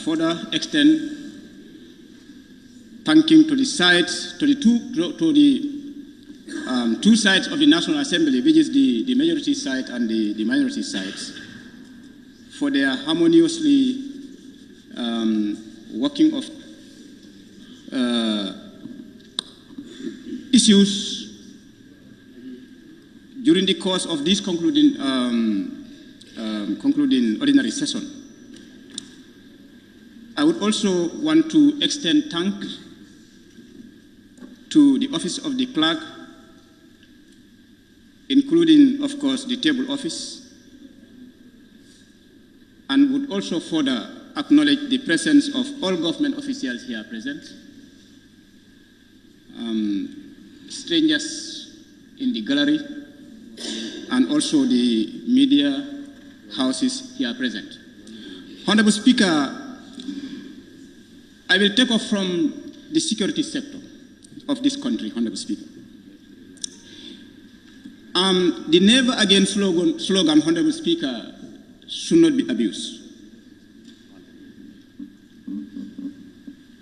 Further extend thanking to the sides, to the two sides of the National Assembly, which is the majority side and the minority sides, for their harmoniously working of issues during the course of this concluding ordinary session. I would also want to extend thanks to the Office of the Clerk, including, of course, the table office, and would also further acknowledge the presence of all government officials here present, strangers in the gallery, and also the media houses here present. Honorable Speaker, I will take off from the security sector of this country, Honorable Speaker. The Never Again slogan, Honorable Speaker, should not be abused.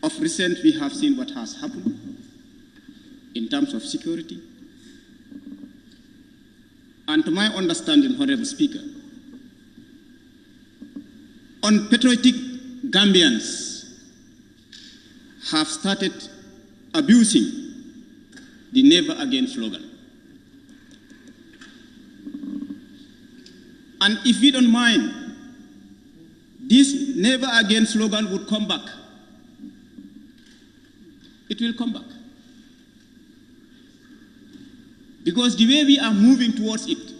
Of recent, we have seen what has happened in terms of security. And to my understanding, Honorable Speaker, unpatriotic Gambians have started abusing the Never Again slogan. And if we don't mind, this Never Again slogan would come back. It will come back. Because the way we are moving towards it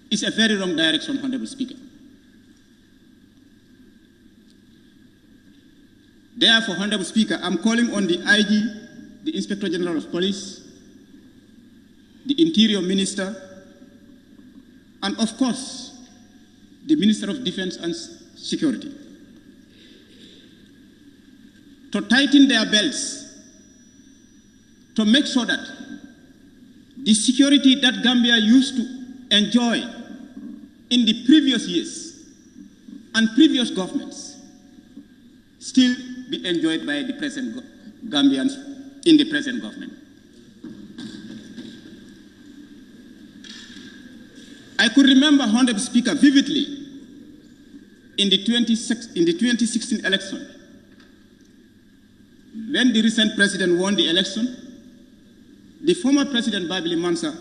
is a very wrong direction, Honorable Speaker. Therefore, Honorable Speaker, I'm calling on the IG, the Inspector General of Police, the Interior Minister, and of course, the Minister of Defense and Security, to tighten their belts, to make sure that the security that Gambia used to enjoy in the previous years and previous governments still be enjoyed by the present Gambians in the present government. I could remember, Honorable Speaker, vividly in the 2016 election, when the recent president won the election, the former President Babili Mansa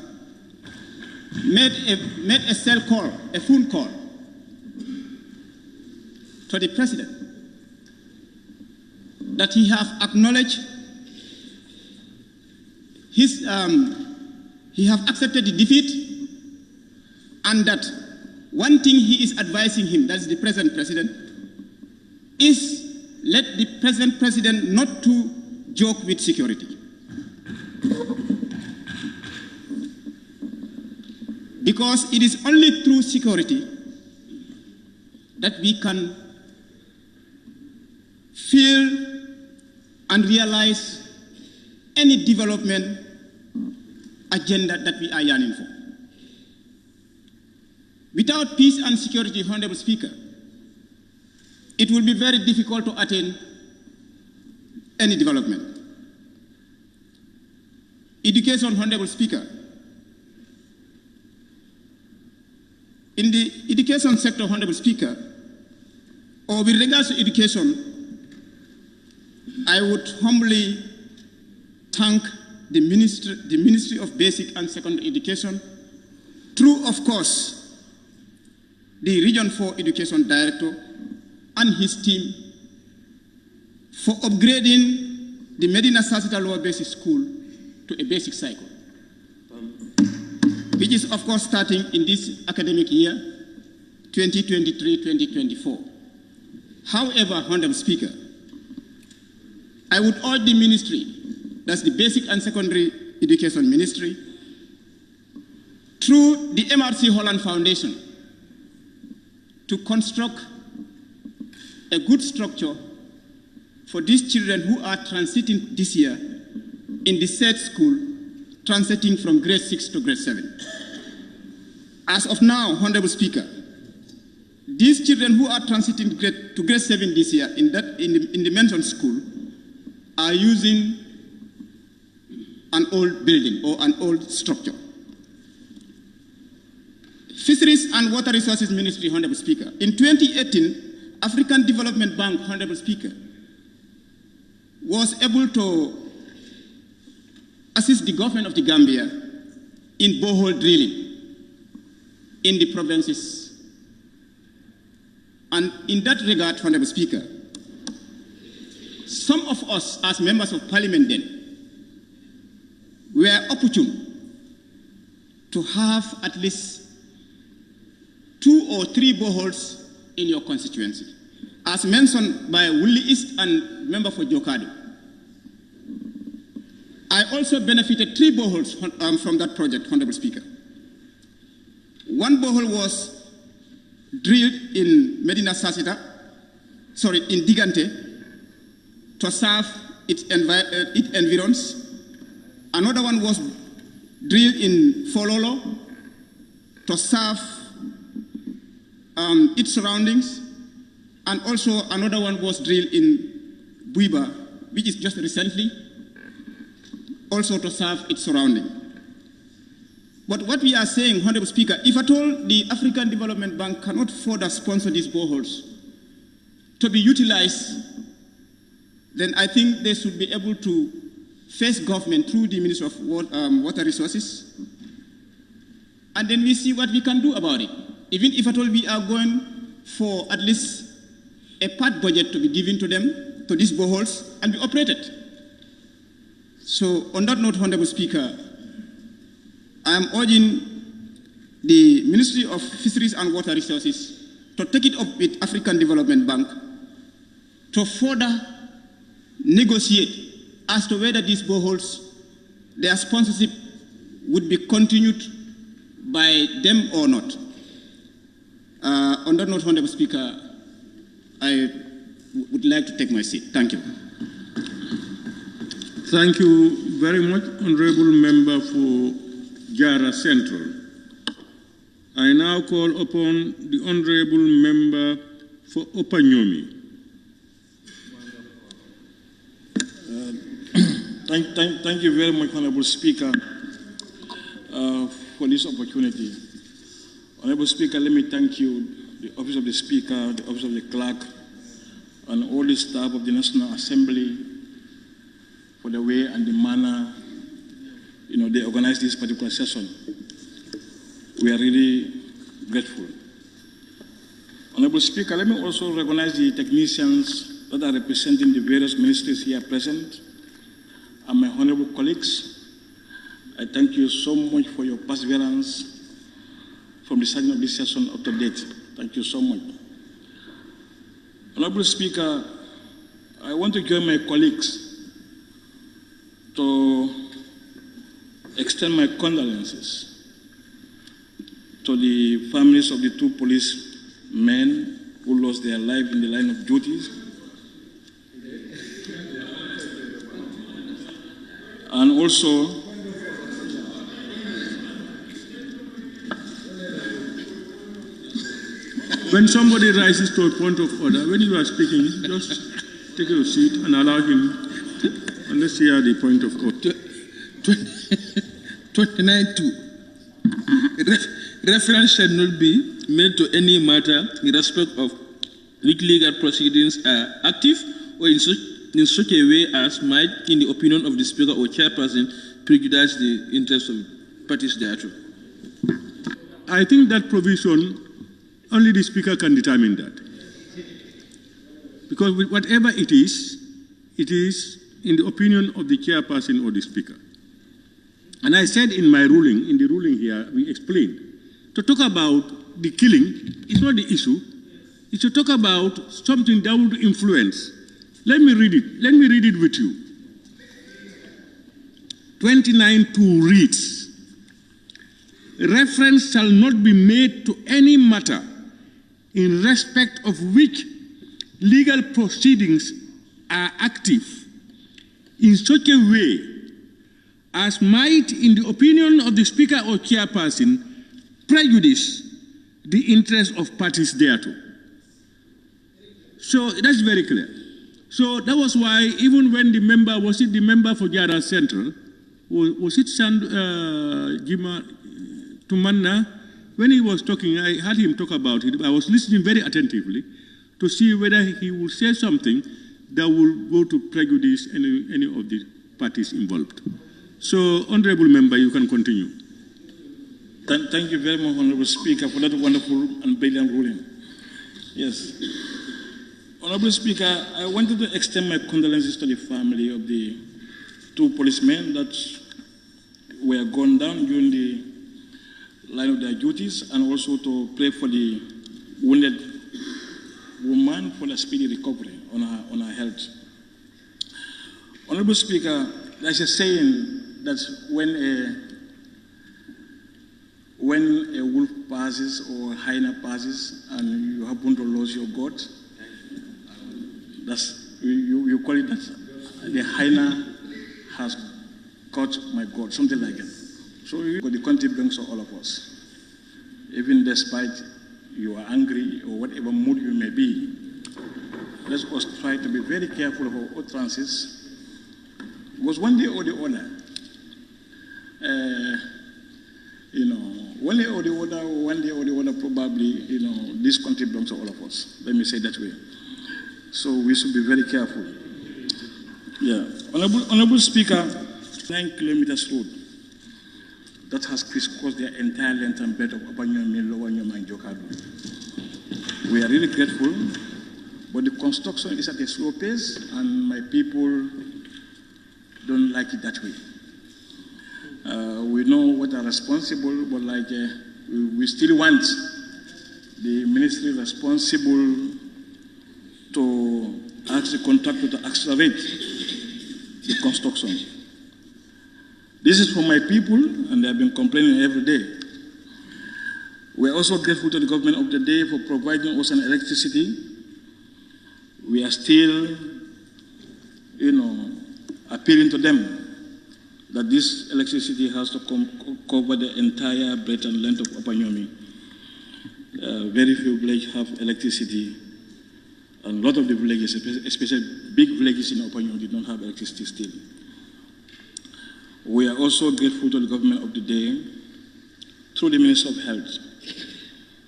made a cell call, a phone call to the president that he have acknowledged he have accepted the defeat, and that one thing he is advising him, that's the present president, is let the present president not to joke with security. Because it is only through security that we can feel and realize any development agenda that we are yearning for. Without peace and security, Honorable Speaker, it will be very difficult to attain any development. Education, Honorable Speaker. In the education sector, Honorable Speaker, or with regards to education, I would humbly thank the Ministry of Basic and Secondary Education, through, of course, the Region 4 Education Director and his team, for upgrading the Medina Sasita Lower Basic School to a basic cycle, which is, of course, starting in this academic year, 2023-2024. However, Honorable Speaker, I would urge the ministry, that's the Basic and Secondary Education Ministry, through the MRC Holland Foundation, to construct a good structure for these children who are transiting this year in the said school, transiting from grade 6 to grade 7. As of now, Honorable Speaker, these children who are transiting to grade 7 this year in the mentioned school are using an old building or an old structure. Fisheries and Water Resources Ministry, Honorable Speaker. In 2018, African Development Bank, Honorable Speaker, was able to assist the government of the Gambia in borehole drilling in the provinces. And in that regard, Honorable Speaker, some of us as members of parliament then were opportune to have at least 2 or 3 boreholes in your constituency, as mentioned by Wuli East and member for Jokado. I also benefited 3 boreholes from that project, Honorable Speaker. One borehole was drilled in Medina Sasita, in Digante, to serve its environs. Another one was drilled in Fololo to serve its surroundings. And also another one was drilled in Buiba, which is just recently, also to serve its surrounding. But what we are saying, Honorable Speaker, if at all the African Development Bank cannot further sponsor these boreholes to be utilized, then I think they should be able to face government through the Ministry of Water Resources, and then we see what we can do about it. Even if at all we are going for at least a part budget to be given to them, to these boreholes, and be operated. So on that note, Honorable Speaker, I am urging the Ministry of Fisheries and Water Resources to take it up with African Development Bank to further negotiate as to whether these boreholes, their sponsorship would be continued by them or not. On that note, Honorable Speaker, I would like to take my seat. Thank you. Thank you very much, Honorable Member for Jara Central. I now call upon the Honorable Member for Opanyomi. Thank you very much, Honorable Speaker, for this opportunity. Honorable Speaker, let me thank you, the Office of the Speaker, the Office of the Clerk, and all the staff of the National Assembly for the way and the manner they organized this particular session. We are really grateful. Honorable Speaker, let me also recognize the technicians that are representing the various ministries here present and my honorable colleagues. I thank you so much for your perseverance from the starting of this session up to date. Thank you so much. Honorable Speaker, I want to join my colleagues to extend my condolences to the families of the two policemen who lost their life in the line of duties, and also when somebody rises to a point of order, when you are speaking, just take your seat and allow him, and let's hear the point of order. 29.2. Reference shall not be made to any matter in respect of which legal proceedings are active or in such a way as might, in the opinion of the Speaker or Chairperson, prejudice the interests of parties thereto. I think that provision, only the Speaker can determine that. Because whatever it is in the opinion of the Chairperson or the Speaker. And I said in my ruling, in the ruling here, we explained, to talk about the killing is not the issue. It's to talk about something that would influence. Let me read it. Let me read it with you. 29.2 reads, reference shall not be made to any matter in respect of which legal proceedings are active in such a way as might, in the opinion of the Speaker or Chairperson, prejudice the interests of parties thereto. So that's very clear. So that was why even when the member, was it the member for Jara Central, was it Jima Tumanna, when he was talking, I heard him talk about it. I was listening very attentively to see whether he would say something that will go to prejudice any of the parties involved. So, Honorable Member, you can continue. Thank you very much, Honorable Speaker, for that wonderful and brilliant ruling. Yes. Honorable Speaker, I wanted to extend my condolences to the family of the two policemen that were gunned down during the line of their duties, and also to pray for the wounded woman for a speedy recovery on her health. Honorable Speaker, there's a saying that when a wolf passes or a hyena passes and you happen to lose your goat, you call it that the hyena has caught my God, something like that. So the country belongs to all of us. Even despite you are angry or whatever mood you may be, let us try to be very careful of our utterances, because one day or the other, one day or the other, probably, this country belongs to all of us. Let me say it that way. So we should be very careful. Yeah. Honorable Speaker, 9 kilometers road that has crisscrossed the entire length and breadth of Upper Nyomi, Lower Nyomi, and Jokado. We are really grateful, but the construction is at a slow pace, and my people don't like it that way. We know what are responsible, but we still want the ministry responsible to ask the contractor to accelerate the construction. This is for my people, and they have been complaining every day. We are also grateful to the government of the day for providing us an electricity. We are still, appealing to them that this electricity has to cover the entire breadth and length of Upper Nyomi. Very few villages have electricity, and a lot of the villages, especially big villages in Upper Nyomi, did not have electricity still. We are also grateful to the government of the day, through the Minister of Health,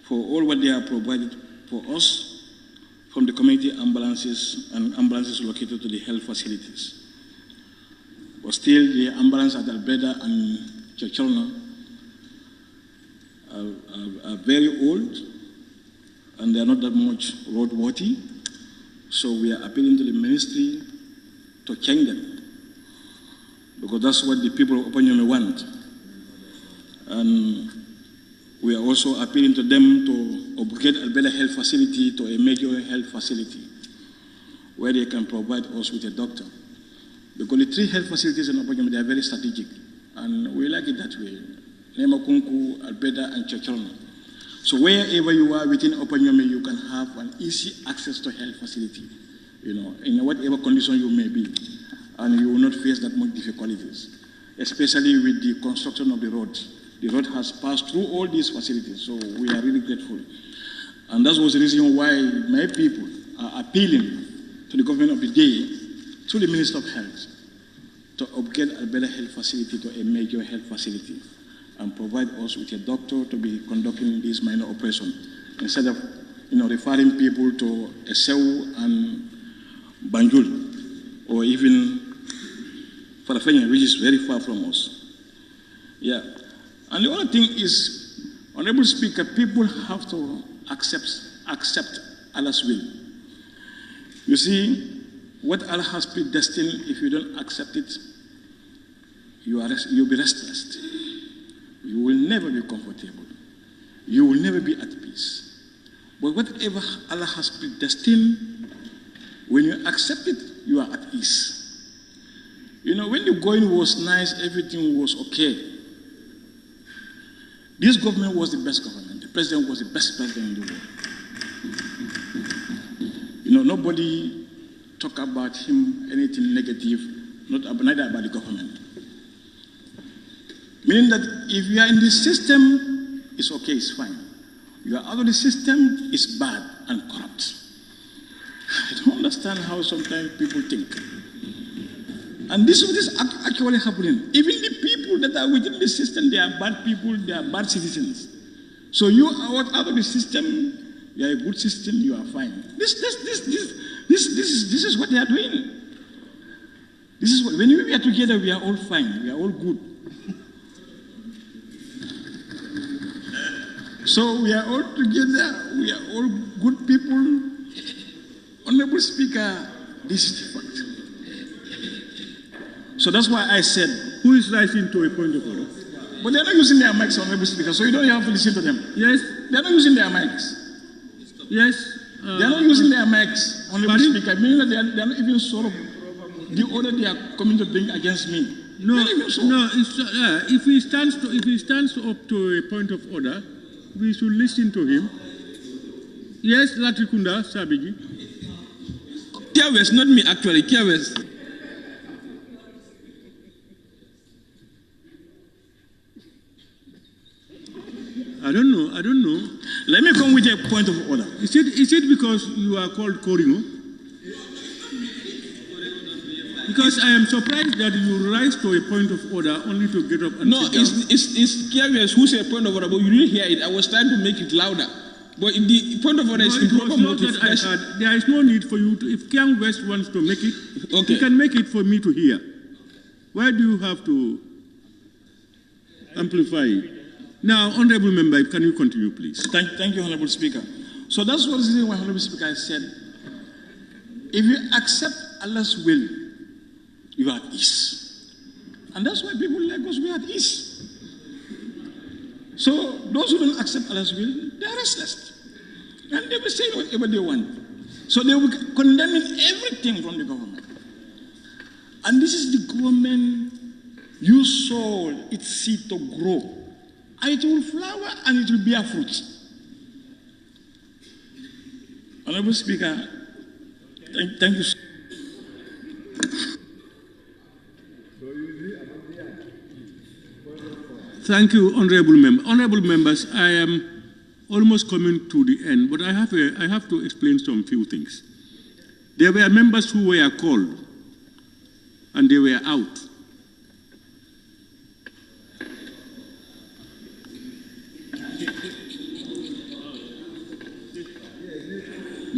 for all what they have provided for us from the community ambulances and ambulances located to the health facilities. But still, the ambulance at Albreda and Chachalna are very old, and they are not that much roadworthy. So we are appealing to the ministry to change them, because that's what the people of Upper Nyomi want. And we are also appealing to them to upgrade Albreda Health Facility to a major health facility where they can provide us with a doctor. Because the 3 health facilities in Upper Nyomi, they are very strategic, and we like it that way. Nemakunku, Albreda, and Chachalna. So wherever you are within Upper Nyomi, you can have an easy access to health facility, in whatever condition you may be, and you will not face that much difficulties, especially with the construction of the road. The road has passed through all these facilities, so we are really grateful. And that was the reason why my people are appealing to the government of the day, through the Minister of Health, to upgrade Albreda Health Facility to a major health facility and provide us with a doctor to be conducting this minor operation, instead of referring people to Esau and Banjul, or even Farafenya, which is very far from us. Yeah. And the other thing is, Honorable Speaker, people have to accept Allah's will. You see, what Allah has predestined, if you don't accept it, you'll be restless. You will never be comfortable. You will never be at peace. But whatever Allah has predestined, when you accept it, you are at ease. When the going was nice, everything was okay. This government was the best government. The president was the best president in the world. Nobody talk about him anything negative, neither about the government. Meaning that if you are in the system, it's okay, it's fine. You are out of the system, it's bad and corrupt. I don't understand how sometimes people think. And this is actually happening. Even the people that are within the system, they are bad people, they are bad citizens. So you are out of the system, you are a good system, you are fine. This is what they are doing. This is what, when we are together, we are all fine, we are all good. So we are all together, we are all good people. Honorable Speaker, this is the fact. So that's why I said, who is rising to a point of order? But they're not using their mics, Honorable Speaker, so you don't have to listen to them. Yes. They're not using their mics. Yes. They're not using their mics, Honorable Speaker. Meaning that they are not even sort of the order they are coming to bring against me. No, if he stands up to a point of order, we should listen to him. Yes, Latrikunda Sabiji. Kia West, not me actually, Kia West. I don't know. Let me come with a point of order. Is it because you are called Koringo? Because I am surprised that you rise to a point of order only to get up and No, sit down. it's Kia West who said point of order, but you didn't hear it. I was trying to make it louder. But the point of order is improper motive. There is no need for you to, if Kiang West wants to make it, he can make it for me to hear. Why do you have to amplify it? Now, Honorable Member, can you continue, please? Thank you, Honorable Speaker. So that's what the reason why Honorable Speaker has said, if you accept Allah's will, you are at ease. And that's why people like us, we are at ease. So those who don't accept Allah's will, they are restless. And they will say whatever they want. So they will be condemning everything from the government. And this is the government you sow its seed to grow. And it will flower and it will bear fruit. Honorable Speaker, thank you. Thank you, Honorable Member. Honorable Members, I am almost coming to the end, but I have to explain some few things. There were members who were called, and they were out.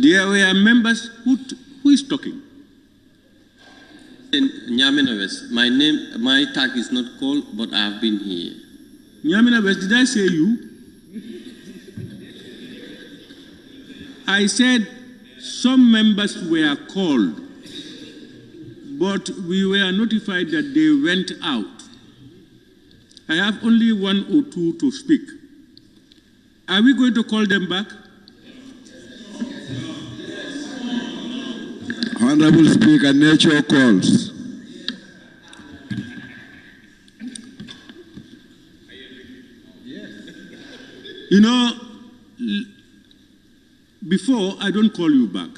There were members who is talking. Nyamina West, my tag is not called, but I have been here. Nyamina West, did I say you? I said some members were called, but we were notified that they went out. I have only one or two to speak. Are we going to call them back? Honorable Speaker, nature calls. You know, before I don't call you back.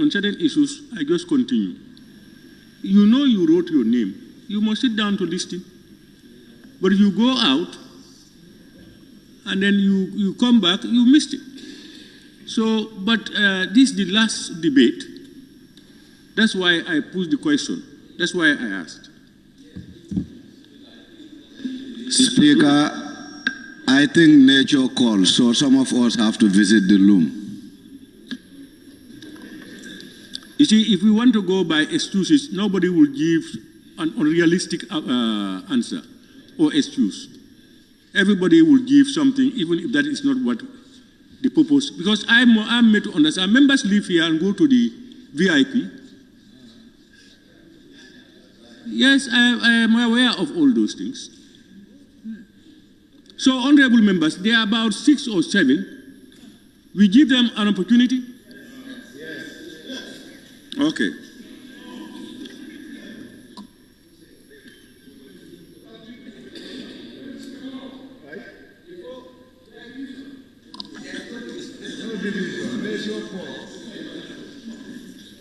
On certain issues, I just continue. You know you wrote your name. You must sit down to listen. But you go out, and then you come back, you missed it. So, but this is the last debate. That's why I posed the question. That's why I asked. Speaker, I think nature calls, so some of us have to visit the loom. You see, if we want to go by excuses, nobody will give an unrealistic answer or excuse. Everybody will give something, even if that is not what the purpose. Because I'm made to understand. Members live here and go to the VIP. Yes, I am aware of all those things. So, honorable members, there are about 6 or 7. We give them an opportunity. Okay.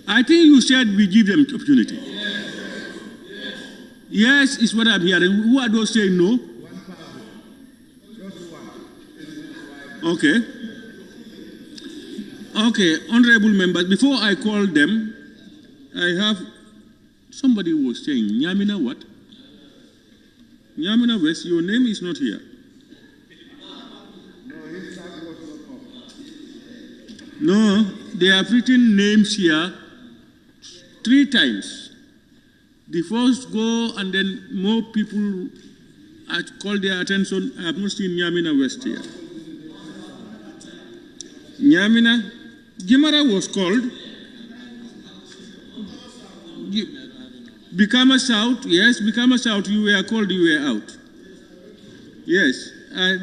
I think you said we give them opportunity. Yes, is what I'm hearing. Who are those saying no? Okay. Okay, honorable members, before I call them, I have somebody was saying, Nyamina what? Nyamina West, your name is not here. No, they have written names here 3 times. The first go and then more people call their attention. I have not seen Nyamina West here. Nyamina, Gimara was called. Bikama South, yes, Bikama South, you were called, you were out. Yes,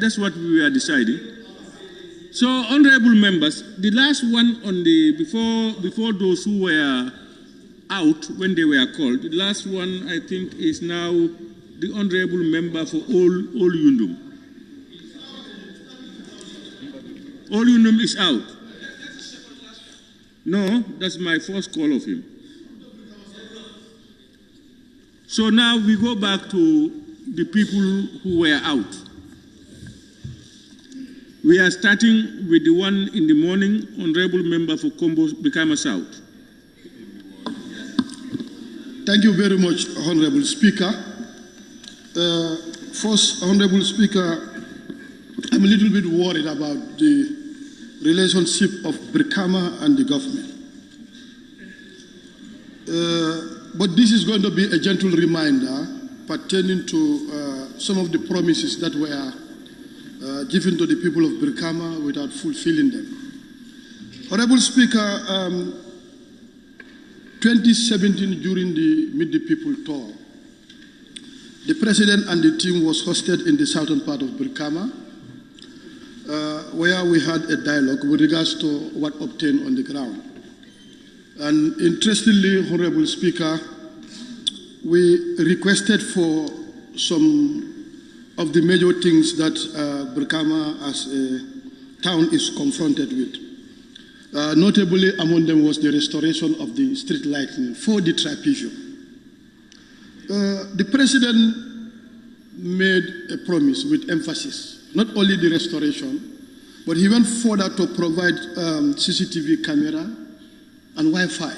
that's what we were deciding. So, honorable members, the last one on the, before those who were out when they were called, the last one I think is now the honorable member for All Yundum. All Yundum is out. No, that's my first call of him. So now we go back to the people who were out. We are starting with the one in the morning, Honorable Member for Kombo Brikama South. Thank you very much, Honorable Speaker. First, Honorable Speaker, I'm a little bit worried about the relationship of Brikama and the government. But this is going to be a gentle reminder pertaining to some of the promises that were given to the people of Brikama without fulfilling them. Honorable Speaker, 2017 during the Meet the People tour, the President and the team was hosted in the southern part of Brikama, where we had a dialogue with regards to what obtained on the ground. And interestingly, Honorable Speaker, we requested for some of the major things that Brikama as a town is confronted with. Notably among them was the restoration of the street lighting for the Trapezium. The President made a promise with emphasis, not only the restoration, but he went further to provide CCTV camera and Wi-Fi.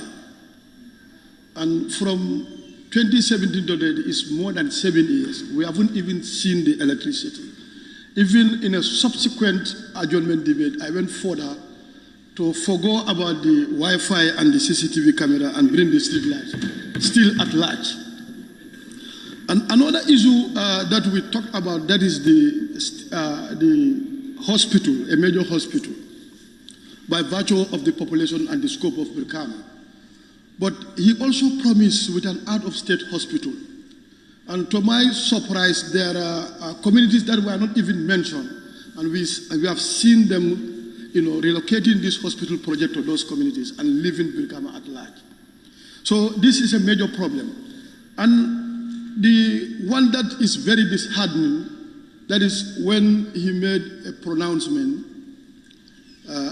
And from 2017 to date is more than 7 years. We haven't even seen the electricity. Even in a subsequent adjournment debate, I went further to forgo about the Wi-Fi and the CCTV camera and bring the street lights, still at large. And another issue that we talked about, that is the hospital, a major hospital, by virtue of the population and the scope of Brikama. But he also promised with an out-of-state hospital. And to my surprise, there are communities that were not even mentioned. And we have seen them relocating this hospital project to those communities and leaving Brikama at large. So this is a major problem. And the one that is very disheartening, that is when he made a pronouncement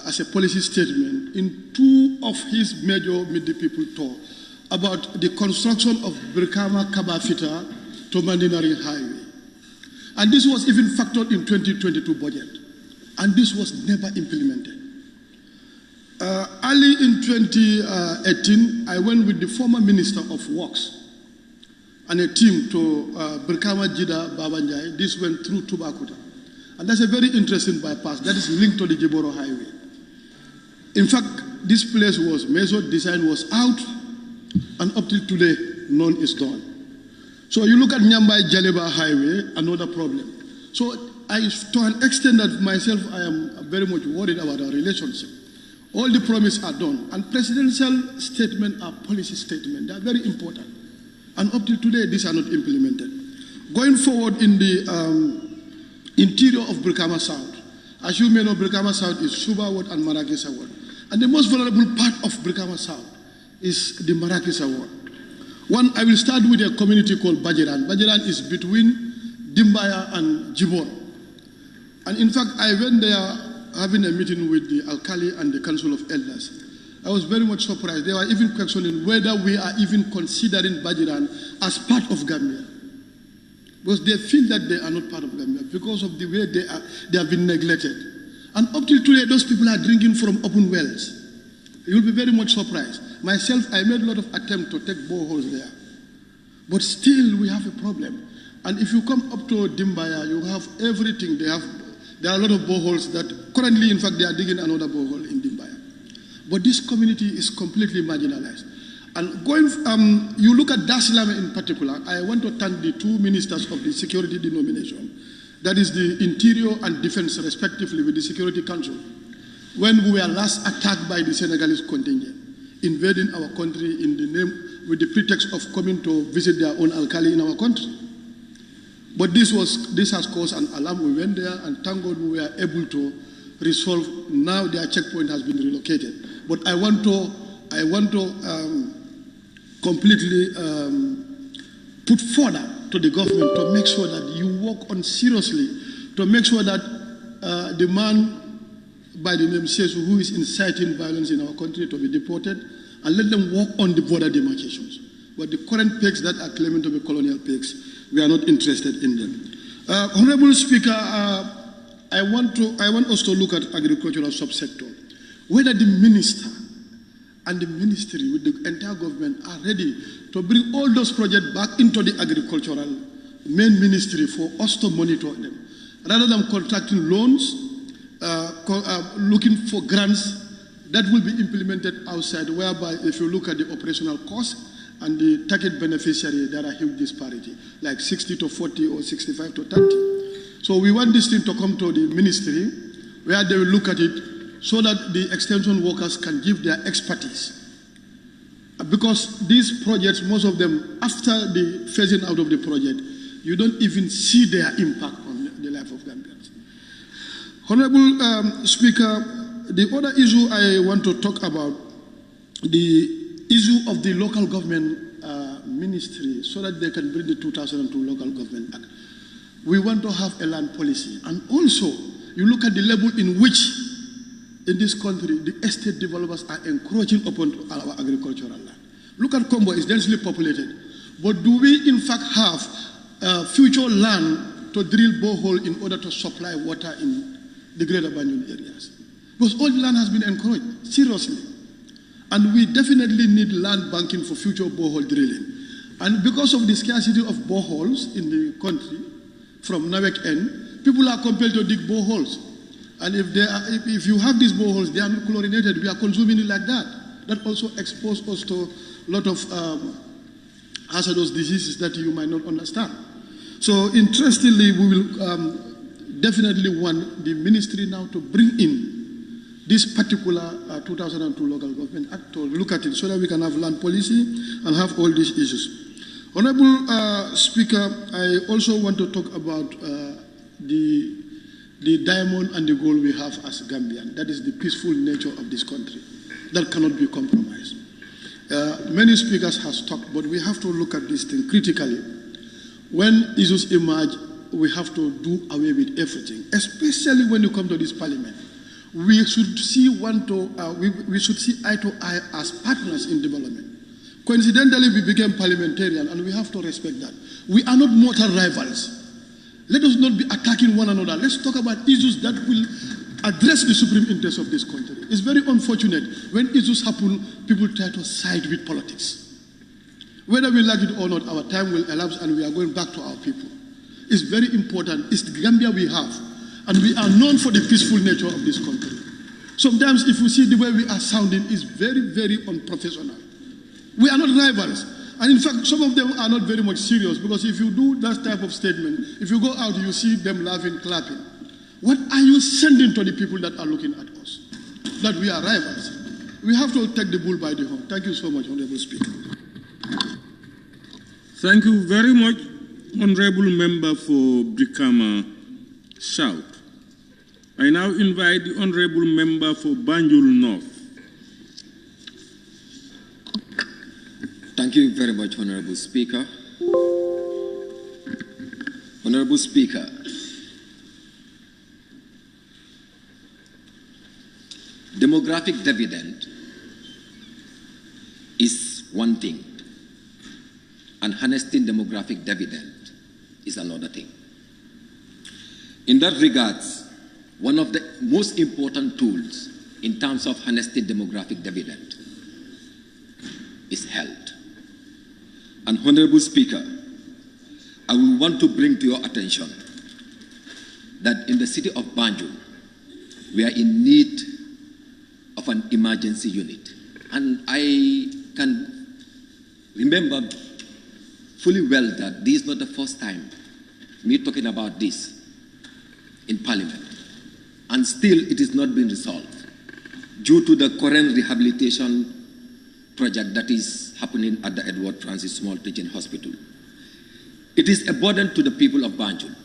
as a policy statement in 2 of his major Meet the People tour about the construction of Brikama-Kabafita to Mandinari Highway. And this was even factored in 2022 budget. And this was never implemented. Early in 2018, I went with the former Minister of Works and a team to Brikama Jida Babanjai. This went through Tubakuta. And that's a very interesting bypass that is linked to the Jiboro Highway. In fact, this place was measured, design was out, and up till today, none is done. So you look at Nyambai Jaleba Highway, another problem. So to an extent that myself, I am very much worried about our relationship. All the promises are done, and presidential statements are policy statements. They are very important. And up till today, these are not implemented. Going forward in the interior of Brikama South, as you may know, Brikama South is Suba Ward and Marakisa Ward. And the most vulnerable part of Brikama South is the Marakisa Ward. One, I will start with a community called Bajiran. Bajiran is between Dimbaya and Jibor. And in fact, I went there having a meeting with the Alkali and the Council of Elders. I was very much surprised. They were even questioning whether we are even considering Bajiran as part of Gambia. Because they feel that they are not part of Gambia because of the way they have been neglected. And up till today, those people are drinking from open wells. You'll be very much surprised. Myself, I made a lot of attempts to take boreholes there. But still, we have a problem. And if you come up to Dimbaya, you have everything. There are a lot of boreholes that currently, in fact, they are digging another borehole in Dimbaya. But this community is completely marginalized. And you look at Dasilame in particular, I want to thank the 2 ministers of the security denomination, that is the Interior and Defense, respectively, with the Security Council, when we were last attacked by the Senegalese contingent, invading our country in the name, with the pretext of coming to visit their own alkali in our country. But this has caused an alarm. We went there, and thank God we were able to resolve. Now their checkpoint has been relocated. But I want to completely put further to the government to make sure that you work on seriously, to make sure that the man by the name Sesu, who is inciting violence in our country, to be deported, and let them work on the border demarcations. But the current pegs that are claiming to be colonial pegs, we are not interested in them. Honorable Speaker, I want us to look at agricultural subsector. Whether the minister and the ministry with the entire government are ready to bring all those projects back into the agricultural main ministry for us to monitor them, rather than contracting loans, looking for grants that will be implemented outside, whereby if you look at the operational cost and the target beneficiary, there are huge disparity, like 60 to 40 or 65 to 30. So we want this thing to come to the ministry, where they will look at it so that the extension workers can give their expertise. Because these projects, most of them, after the phasing out of the project, you don't even see their impact on the life of Gambians. Honorable Speaker, the other issue I want to talk about, the issue of the local government ministry, so that they can bring the 2002 Local Government Act. We want to have a land policy. And also, you look at the level in which, in this country, the estate developers are encroaching upon our agricultural land. Look at Combo, it's densely populated. But do we, in fact, have future land to drill borehole in order to supply water in the greater Banjul areas? Because all the land has been encroached, seriously. And we definitely need land banking for future borehole drilling. And because of the scarcity of boreholes in the country, from Nawek end, people are compelled to dig boreholes. And if you have these boreholes, they are not chlorinated, we are consuming it like that. That also exposes us to a lot of hazardous diseases that you might not understand. So interestingly, we will definitely want the ministry now to bring in this particular 2002 Local Government Act to look at it so that we can have land policy and have all these issues. Honorable Speaker, I also want to talk about the diamond and the gold we have as Gambian. That is the peaceful nature of this country. That cannot be compromised. Many speakers have talked, but we have to look at this thing critically. When issues emerge, we have to do away with everything, especially when you come to this parliament. We should see we should see eye to eye as partners in development. Coincidentally, we became parliamentarian, and we have to respect that. We are not mortal rivals. Let us not be attacking one another. Let's talk about issues that will address the supreme interest of this country. It's very unfortunate when issues happen, people try to side with politics. Whether we like it or not, our time will elapse and we are going back to our people. It's very important. It's the Gambia we have. And we are known for the peaceful nature of this country. Sometimes if you see the way we are sounding, it's very, very unprofessional. We are not rivals. And in fact, some of them are not very much serious, because if you do that type of statement, if you go out, you see them laughing, clapping. What are you sending to the people that are looking at us? That we are rivals. We have to take the bull by the horn. Thank you so much, Honorable Speaker. Thank you very much, Honorable Member for Brikama South. I now invite the Honorable Member for Banjul North. Thank you very much, Honorable Speaker. Honorable Speaker, demographic dividend is one thing, and harnessing demographic dividend is another thing. In that regards, one of the most important tools in terms of harnessing demographic dividend is health. And Honorable Speaker, I will want to bring to your attention that in the city of Banjul, we are in need of an emergency unit. And I can remember fully well that this is not the first time me talking about this in Parliament. And still it is not been resolved due to the current rehabilitation project that is happening at the Edward Francis Small Teaching Hospital. It is a burden to the people of Banjul,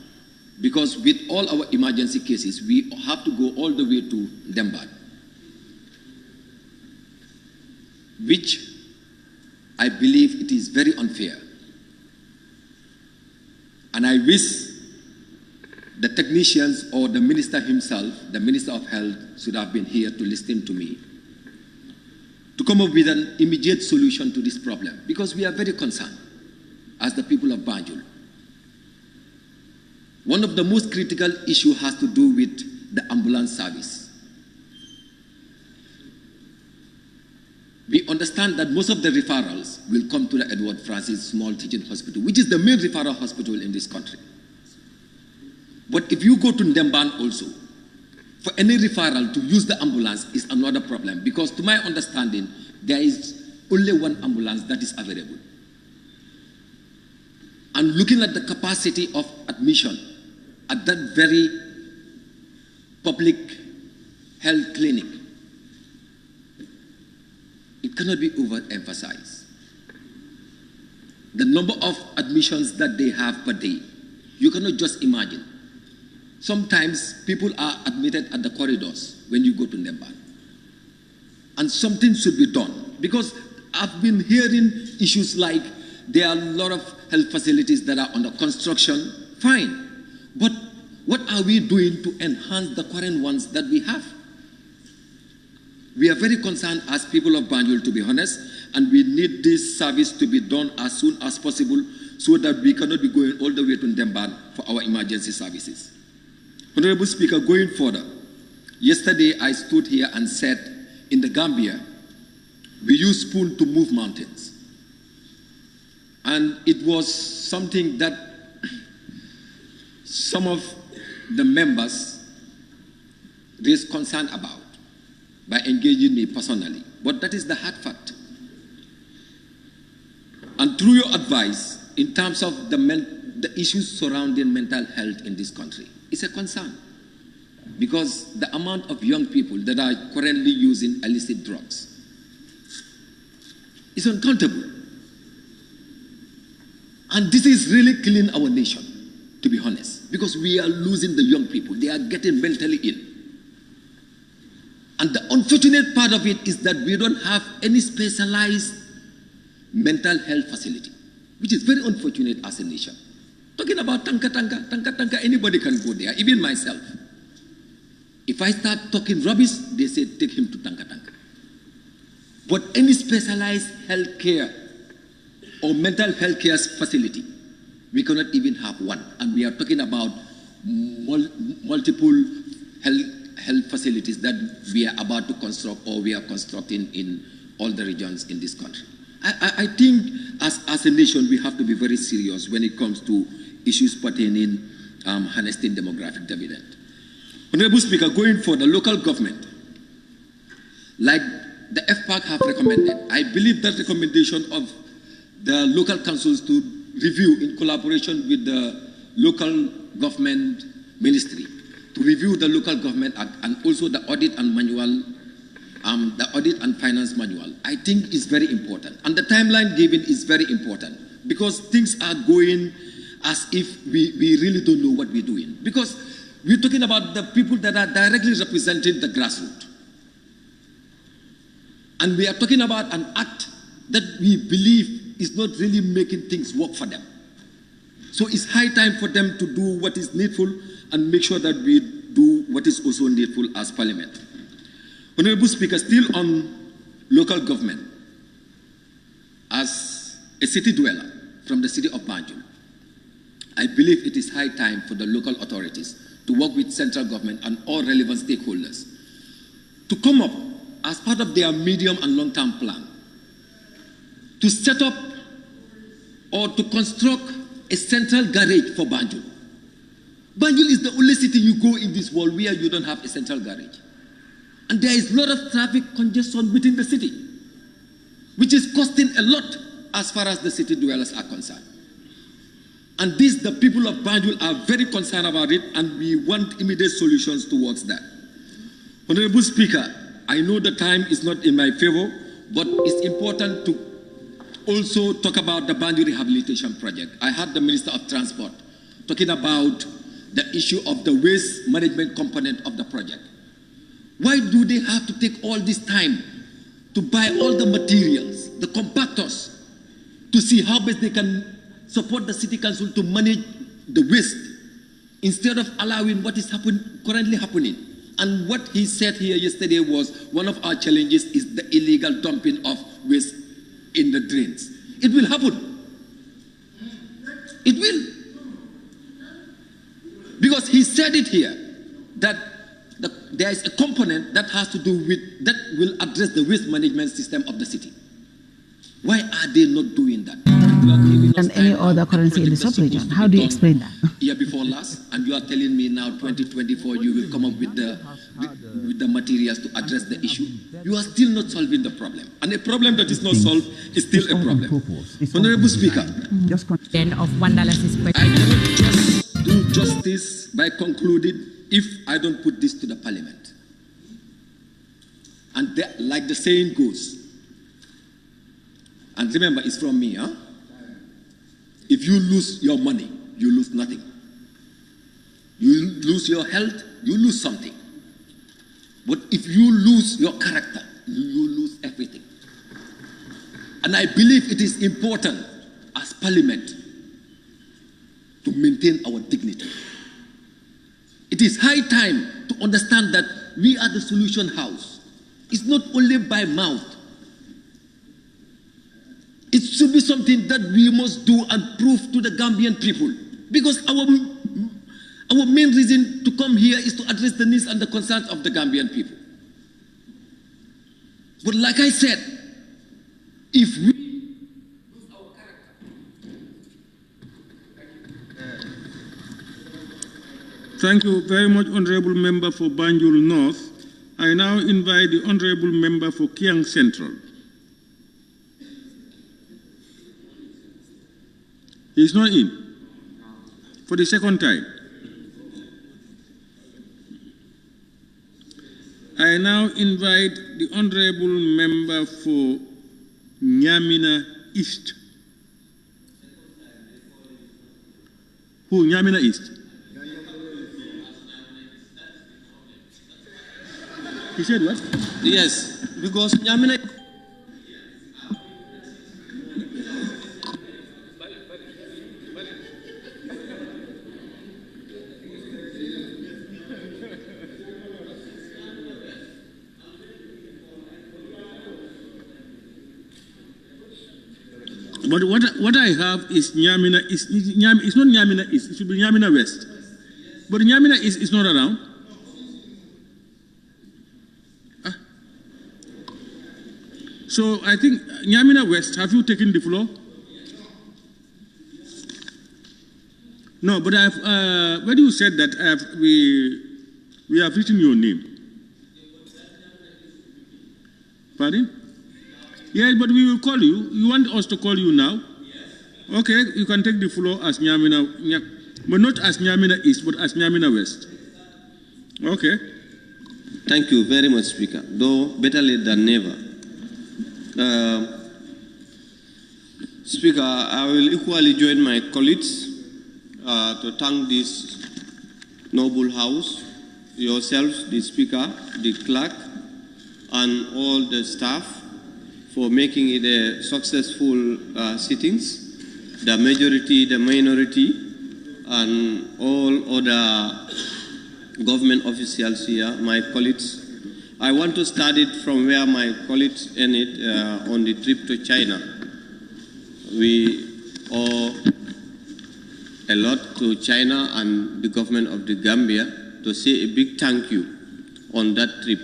because with all our emergency cases, we have to go all the way to Dembad, which I believe it is very unfair. And I wish the technicians or the minister himself, the Minister of Health, should have been here to listen to me, to come up with an immediate solution to this problem, because we are very concerned as the people of Banjul. One of the most critical issues has to do with the ambulance service. We understand that most of the referrals will come to the Edward Francis Small Teaching Hospital, which is the main referral hospital in this country. But if you go to Ndemban also, for any referral to use the ambulance is another problem, because to my understanding, there is only one ambulance that is available. And looking at the capacity of admission at that very public health clinic, it cannot be overemphasized. The number of admissions that they have per day, you cannot just imagine. Sometimes people are admitted at the corridors when you go to Ndemban. And something should be done, because I've been hearing issues like there are a lot of health facilities that are under construction. Fine. But what are we doing to enhance the current ones that we have? We are very concerned as people of Banjul, to be honest, and we need this service to be done as soon as possible so that we cannot be going all the way to Ndemban for our emergency services. Honorable Speaker, going further, yesterday I stood here and said, in the Gambia, we use spoon to move mountains. And it was something that some of the members raised concern about by engaging me personally. But that is the hard fact. And through your advice, in terms of the issues surrounding mental health in this country, it's a concern. Because the amount of young people that are currently using illicit drugs is uncountable. And this is really killing our nation, to be honest, because we are losing the young people. They are getting mentally ill. And the unfortunate part of it is that we don't have any specialized mental health facility, which is very unfortunate as a nation. Talking about tanka, anybody can go there, even myself. If I start talking rubbish, they say, take him to tanka. But any specialized health care or mental health care facility, we cannot even have one. And we are talking about multiple health facilities that we are about to construct or we are constructing in all the regions in this country. I think as a nation, we have to be very serious when it comes to issues pertaining harnessing demographic dividend. Honorable Speaker, going for the local government, like the FPAC have recommended, I believe that recommendation of the local councils to review in collaboration with the local government ministry, to review the local government act and also the audit and manual, the audit and finance manual, I think is very important. And the timeline given is very important because things are going as if we really don't know what we're doing. Because we're talking about the people that are directly representing the grassroots. And we are talking about an act that we believe is not really making things work for them. So it's high time for them to do what is needful and make sure that we do what is also needful as Parliament. Honorable Speaker, still on local government, as a city dweller from the city of Banjul, I believe it is high time for the local authorities to work with central government and all relevant stakeholders to come up as part of their medium and long-term plan to set up or to construct a central garage for Banjul. Banjul is the only city you go in this world where you don't have a central garage. And there is a lot of traffic congestion within the city, which is costing a lot as far as the city dwellers are concerned. And this, the people of Banjul are very concerned about it, and we want immediate solutions towards that. Honorable Speaker, I know the time is not in my favor, but it's important to also talk about the Banjul Rehabilitation Project. I heard the Minister of Transport talking about the issue of the waste management component of the project. Why do they have to take all this time to buy all the materials, the compactors, to see how best they can support the city council to manage the waste instead of allowing what is currently happening. And what he said here yesterday was one of our challenges is the illegal dumping of waste in the drains. It will happen. It will. Because he said it here, that there is a component that has to do with, that will address the waste management system of the city. Why are they not doing that? And any other currency in the sub-region. How do you explain that? Year before last, and you are telling me now 2024 you will come up with the materials to address the issue. You are still not solving the problem. And a problem that is not solved is still a problem. Honorable Speaker, Of $1 I cannot just do justice by concluding if I don't put this to the parliament. And like the saying goes, and remember it's from me, huh? If you lose your money, you lose nothing. You lose your health, you lose something. But if you lose your character, you lose everything. And I believe it is important as parliament to maintain our dignity. It is high time to understand that we are the solution house. It's not only by mouth. It should be something that we must do and prove to the Gambian people. Because our main reason to come here is to address the needs and the concerns of the Gambian people. But like I said, if we lose our character. Thank you very much, Honorable Member for Banjul North. I now invite the Honorable Member for Kiang Central. He's not in. For the second time. I now invite the Honorable Member for Nyamina East. Who? Nyamina East? He said what? Yes, because Nyamina. But what I have is Nyamina East. It's not Nyamina East, it should be Nyamina West. But Nyamina East is not around. So I think Nyamina West, have you taken the floor? No, but when you said that we have written your name. Pardon? Yes, but we will call you. You want us to call you now? Yes. Okay, you can take the floor as Nyamina, but not as Nyamina East, but as Nyamina West. Okay. Thank you very much, Speaker. Though better late than never. Speaker, I will equally join my colleagues to thank this noble House, yourself, the Speaker, the Clerk, and all the staff for making it a successful sittings, the majority, the minority, and all other government officials here, my colleagues. I want to start it from where my colleagues ended on the trip to China. We owe a lot to China and the government of the Gambia to say a big thank you on that trip,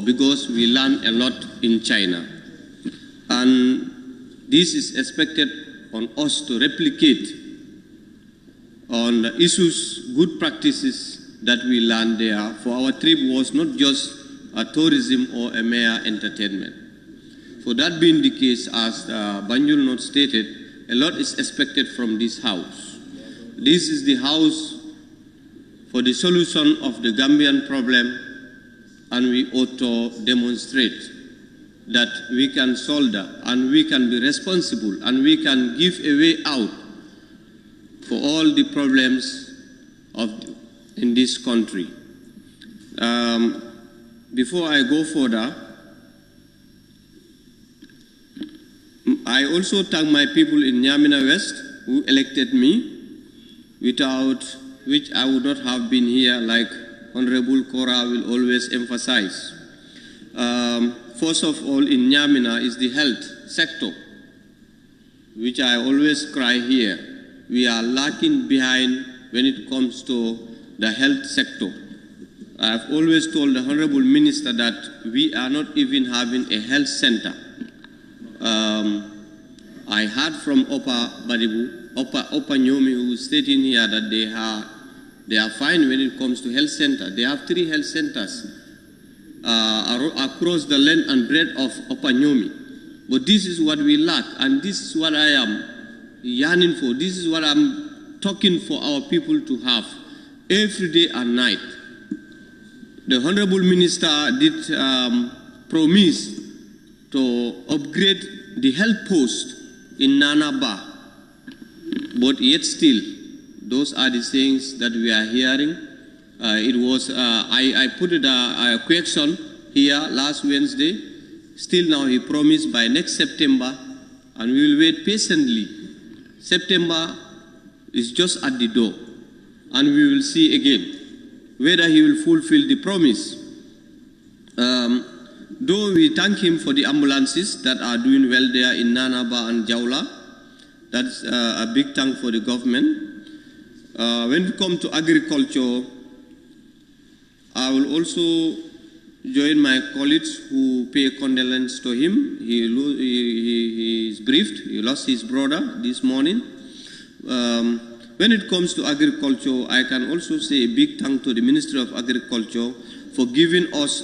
because we learned a lot in China. And this is expected on us to replicate on the issues, good practices that we learned there. For our trip was not just a tourism or a mere entertainment. For that being the case, as Banjul North stated, a lot is expected from this house. This is the house for the solution of the Gambian problem, and we ought to demonstrate that we can solder and we can be responsible and we can give a way out for all the problems in this country. Before I go further, I also thank my people in Nyamina West who elected me. Without which I would not have been here, like Honorable Kora will always emphasize. First of all, in Nyamina is the health sector, which I always cry here. We are lacking behind when it comes to the health sector. I've always told the Honorable Minister that we are not even having a health center. I heard from Opa Badibu, Opa Nyomi, who is stating here that they are fine when it comes to health center. They have 3 health centers across the length and breadth of Opa Nyomi. But this is what we lack, and this is what I am yearning for. This is what I'm talking for our people to have every day and night. The Honorable Minister did promise to upgrade the health post in Nanaba, but yet still, those are the things that we are hearing. I put a question here last Wednesday. Still now he promised by next September, and we will wait patiently. September is just at the door, and we will see again whether he will fulfill the promise. Though we thank him for the ambulances that are doing well there in Nanaba and Jaula, that's a big thank for the government. When it comes to agriculture, I will also join my colleagues who pay condolence to him. He is briefed. He lost his brother this morning. When it comes to agriculture, I can also say a big thank to the Ministry of Agriculture for giving us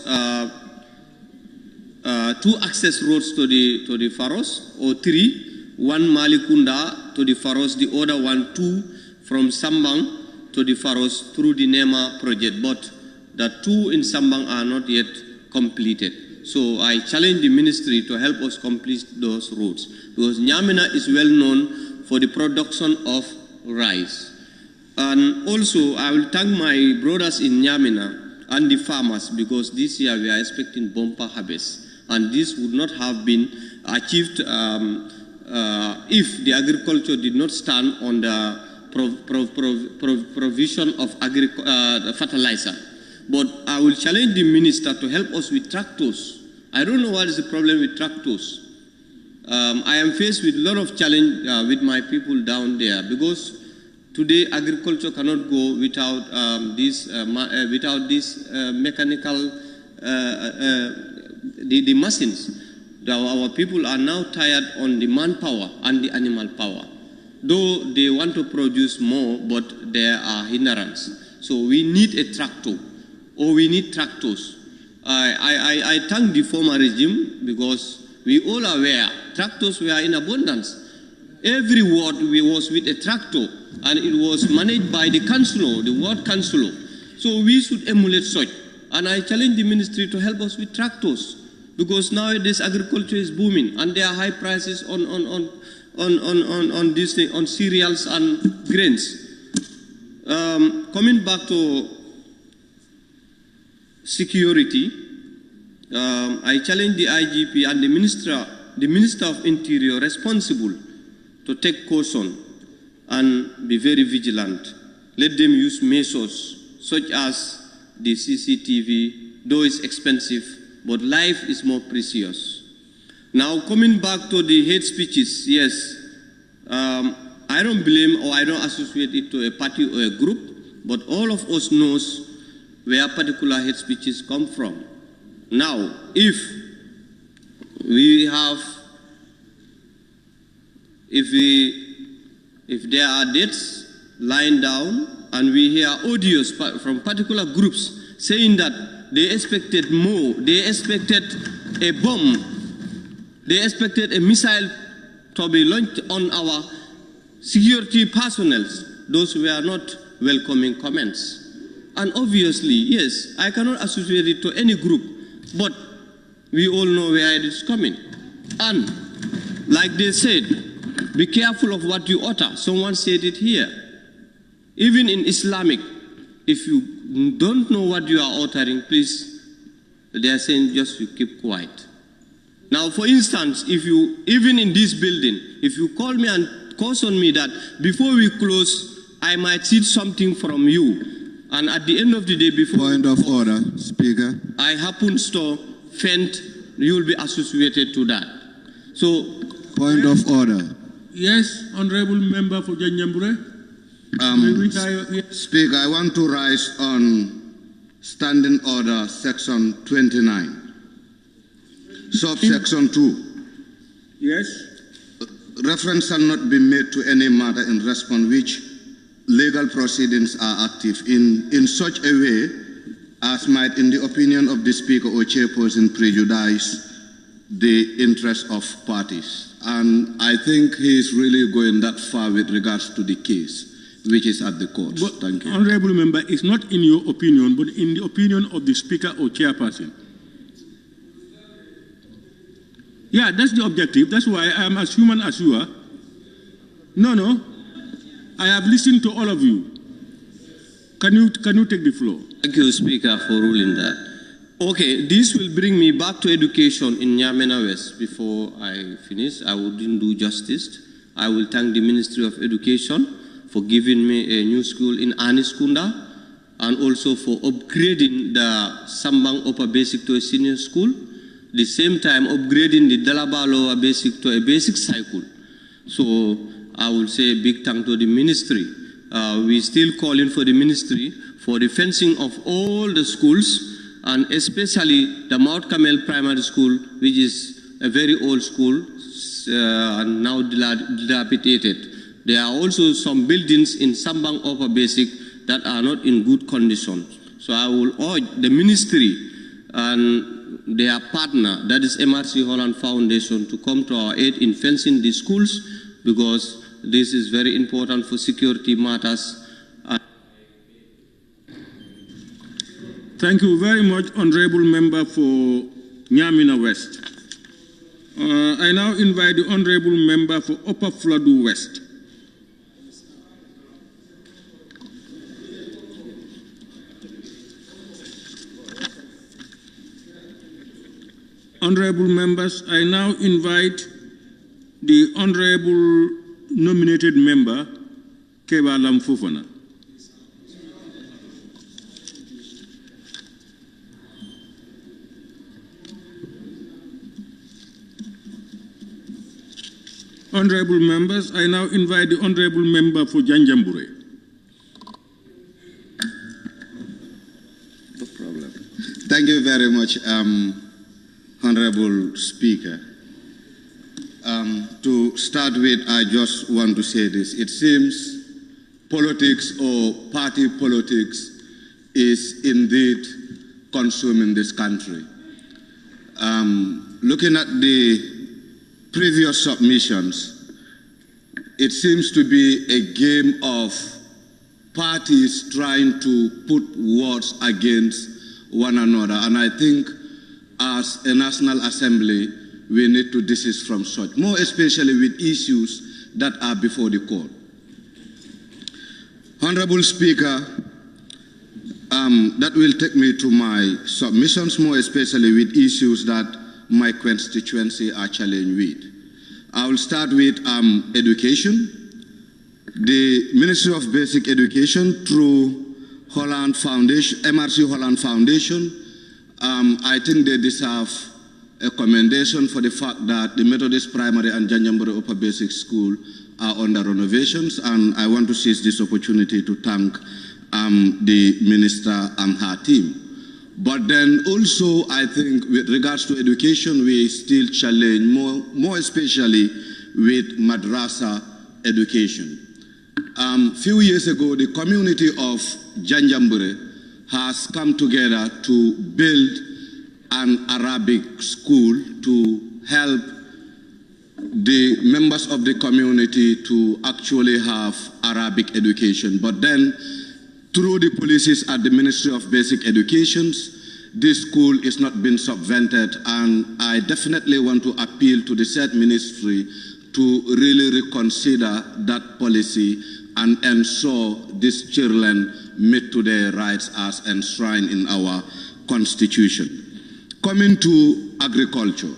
2 access roads to the Faros, or 3. One Malikunda to the Faros, the other one 2 from Sambang to the Faros through the NEMA project. But the 2 in Sambang are not yet completed. So I challenge the ministry to help us complete those roads, because Nyamina is well known for the production of rice. And also, I will thank my brothers in Nyamina and the farmers, because this year we are expecting bumper harvest. And this would not have been achieved if the agriculture did not stand on the provision of fertilizer. But I will challenge the minister to help us with tractors. I don't know what is the problem with tractors. I am faced with a lot of challenge with my people down there, because today agriculture cannot go without this mechanical the machines. Our people are now tired on the manpower and the animal power. Though they want to produce more, but there are hindrances. So we need a tractor, or we need tractors. I thank the former regime, because we all are aware tractors were in abundance. Every ward was with a tractor, and it was managed by the councillor, the ward councillor. So we should emulate such. And I challenge the ministry to help us with tractors, because nowadays agriculture is booming, and there are high prices on this thing, on cereals and grains. Coming back to security, I challenge the IGP and the Minister of Interior responsible to take caution and be very vigilant. Let them use measures such as the CCTV, though it's expensive, but life is more precious. Now, coming back to the hate speeches, yes, I don't blame or I don't associate it to a party or a group, but all of us knows where particular hate speeches come from. Now, if there are dates lying down and we hear audios from particular groups saying that they expected more, they expected a bomb, they expected a missile to be launched on our security personnel, those were not welcoming comments. And obviously, yes, I cannot associate it to any group, but we all know where it is coming. And like they said, be careful of what you utter. Someone said it here. Even in Islamic, if you don't know what you are uttering, please, they are saying just you keep quiet. Now, for instance, if you, even in this building, if you call me and caution me that before we close I might see something from you, and at the end of the day, before... Point of order, Speaker. I happen to faint, you will be associated to that. So... Point of order. Yes, Honorable Member for Janjambure. Speaker, I want to rise on Standing Order Section 29, Subsection 2. Yes. Reference shall not be made to any matter in response which legal proceedings are active in such a way as might, in the opinion of the Speaker or Chairperson, prejudice the interest of parties. And I think he is really going that far with regards to the case, which is at the court. But, thank you. Honorable Member, it's not in your opinion, but in the opinion of the Speaker or Chairperson. Yeah, that's the objective. That's why I am as human as you are. No. I have listened to all of you. Can you take the floor? Thank you, Speaker, for ruling that. Okay, this will bring me back to education in Nyamena West. Before I finish, I wouldn't do justice. I will thank the Ministry of Education for giving me a new school in Aniskunda, and also for upgrading the Sambang Upper Basic to a senior school. The same time upgrading the Dalaba Lower Basic to a basic cycle. So I will say a big thank to the ministry. We're still calling for the ministry for the fencing of all the schools, and especially the Mount Carmel Primary School, which is a very old school and now dilapidated. There are also some buildings in Sambang Upper Basic that are not in good condition. So I will urge the ministry and their partner, that is MRC Holland Foundation, to come to our aid in fencing the schools, because this is very important for security matters. Thank you very much, Honorable Member for Nyamena West. I now invite the Honorable Member for Upper Fladu West. Honorable members, I now invite the Honorable nominated member, Keba Lamfufana. Honorable members, I now invite the Honorable member for Janjambure. No problem. Thank you very much, Honorable Speaker. To start with, I just want to say this. It seems politics or party politics is indeed consuming this country. Looking at the previous submissions, it seems to be a game of parties trying to put words against one another. And I think as a National Assembly, we need to desist from such, more especially with issues that are before the court. Honorable Speaker, that will take me to my submissions, more especially with issues that my constituency are challenged with. I will start with education. The Ministry of Basic Education through Holland Foundation, MRC Holland Foundation, I think they deserve a commendation for the fact that the Methodist Primary and Janjambure Upper Basic School are under renovations, and I want to seize this opportunity to thank the Minister and her team. But then also, I think with regards to education, we still challenge more especially with madrasa education. Few years ago, the community of Janjambure has come together to build an Arabic school to help the members of the community to actually have Arabic education. But then, through the policies at the Ministry of Basic Education, this school is not being subvented, and I definitely want to appeal to the said ministry to really reconsider that policy and ensure these children meet to their rights as enshrined in our Constitution. Coming to agriculture,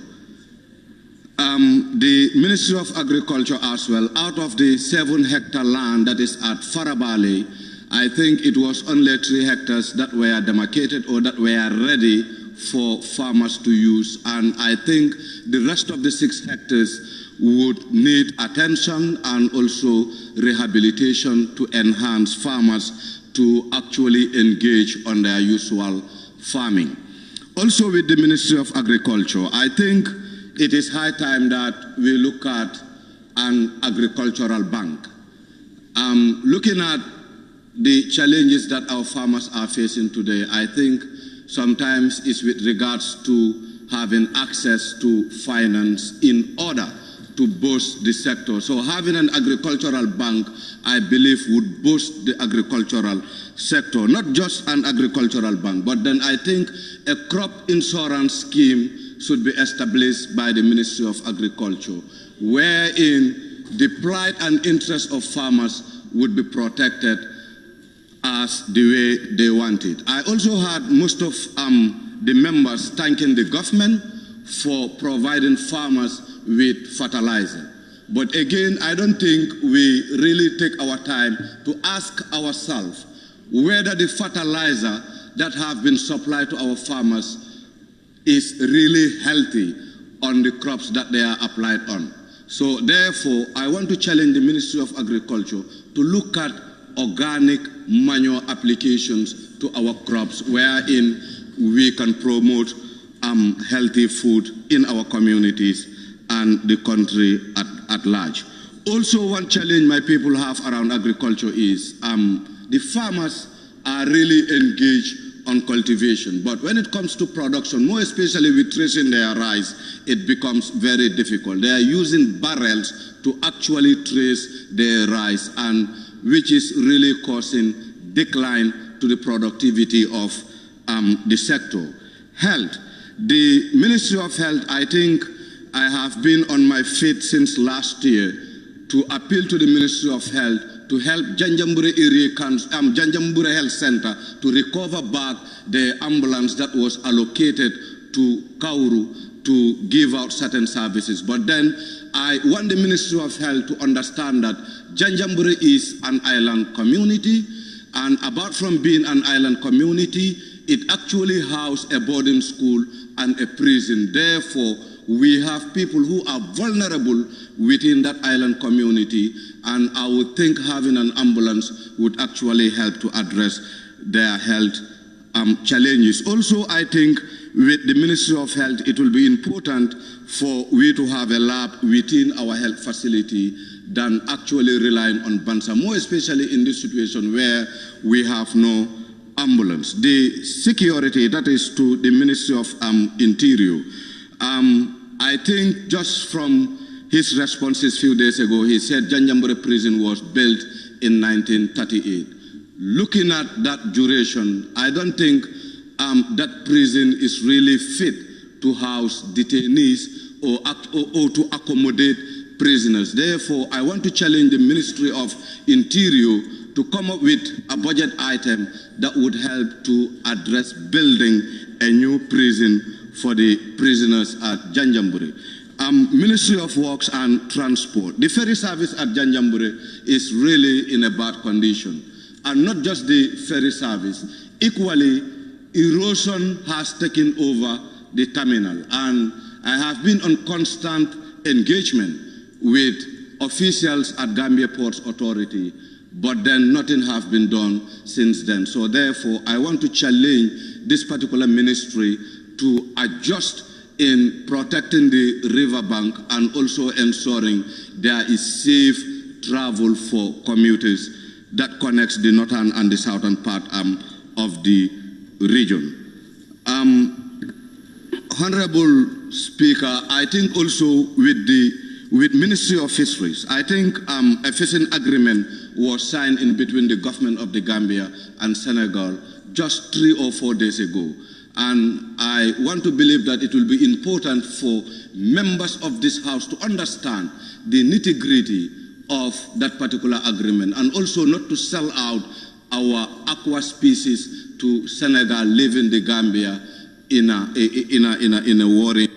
the Ministry of Agriculture as well, out of the 7-hectare land that is at Farabale, I think it was only 3 hectares that were demarcated or that were ready for farmers to use. And I think the rest of the 6 hectares would need attention and also rehabilitation to enhance farmers to actually engage on their usual farming. Also with the Ministry of Agriculture, I think it is high time that we look at an agricultural bank. Looking at the challenges that our farmers are facing today, I think sometimes it's with regards to having access to finance in order to boost the sector. So having an agricultural bank, I believe, would boost the agricultural sector. Not just an agricultural bank, but then I think a crop insurance scheme should be established by the Ministry of Agriculture, wherein the pride and interest of farmers would be protected as the way they want it. I also heard most of the members thanking the government for providing farmers with fertilizer. But again, I don't think we really take our time to ask ourselves whether the fertilizer that have been supplied to our farmers is really healthy on the crops that they are applied on. So therefore, I want to challenge the Ministry of Agriculture to look at organic manure applications to our crops, wherein we can promote healthy food in our communities and the country at large. Also, one challenge my people have around agriculture is the farmers are really engaged on cultivation, but when it comes to production, more especially with tracing their rice, it becomes very difficult. They are using barrels to actually trace their rice, and which is really causing decline to the productivity of the sector. Health. The Ministry of Health, I think I have been on my feet since last year to appeal to the Ministry of Health to help Janjambure Health Center to recover back the ambulance that was allocated to Kauru to give out certain services. But then I want the Ministry of Health to understand that Janjambure is an island community, and apart from being an island community, it actually houses a boarding school and a prison. Therefore, we have people who are vulnerable within that island community, and I would think having an ambulance would actually help to address their health challenges. Also, I think with the Ministry of Health, it will be important for we to have a lab within our health facility than actually relying on Bansa, more especially in this situation where we have no ambulance. The security, that is to the Ministry of Interior. I think just from his responses a few days ago, he said Janjambure prison was built in 1938. Looking at that duration, I don't think that prison is really fit to house detainees or to accommodate prisoners. Therefore, I want to challenge the Ministry of Interior to come up with a budget item that would help to address building a new prison for the prisoners at Janjambure. Ministry of Works and Transport. The ferry service at Janjambure is really in a bad condition. And not just the ferry service. Equally, erosion has taken over the terminal. And I have been on constant engagement with officials at Gambia Ports Authority, but then nothing has been done since then. So therefore, I want to challenge this particular ministry to adjust in protecting the riverbank and also ensuring there is safe travel for commuters that connects the northern and the southern part of the region. Honorable Speaker, I think also with Ministry of Fisheries, I think a fishing agreement was signed in between the government of the Gambia and Senegal just 3 or 4 days ago. And I want to believe that it will be important for members of this House to understand the nitty-gritty of that particular agreement, and also not to sell out our aqua species to Senegal, leaving the Gambia in a worry.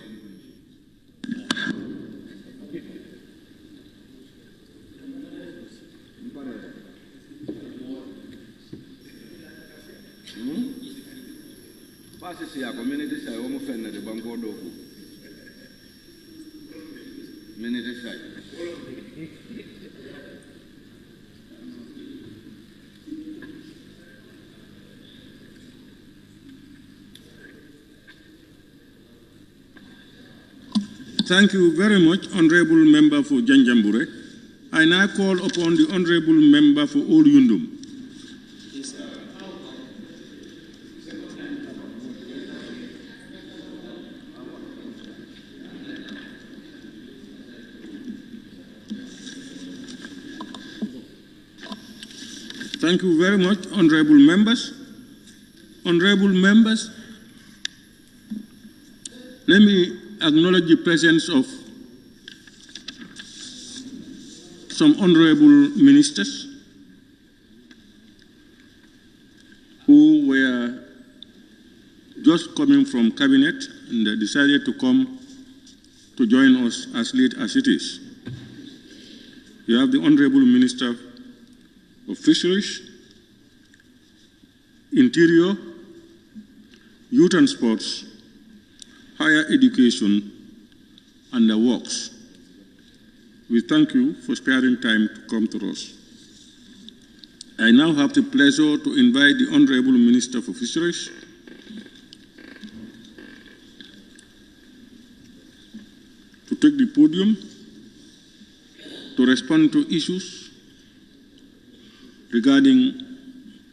Passes ya community say omo fenne de banko doku. Community say. Thank you very much, Honorable Member for Janjambure. I now call upon the Honorable Member for Old Yundum. Thank you very much, Honorable Members. Honorable Members, let me acknowledge the presence of some honorable ministers who were just coming from cabinet and they decided to come to join us as late as it is. You have the Honorable Minister of Fisheries, Interior, Youth and Sports, Higher Education, and the Works. We thank you for sparing time to come to us. I now have the pleasure to invite the Honorable Minister for Fisheries to take the podium to respond to issues regarding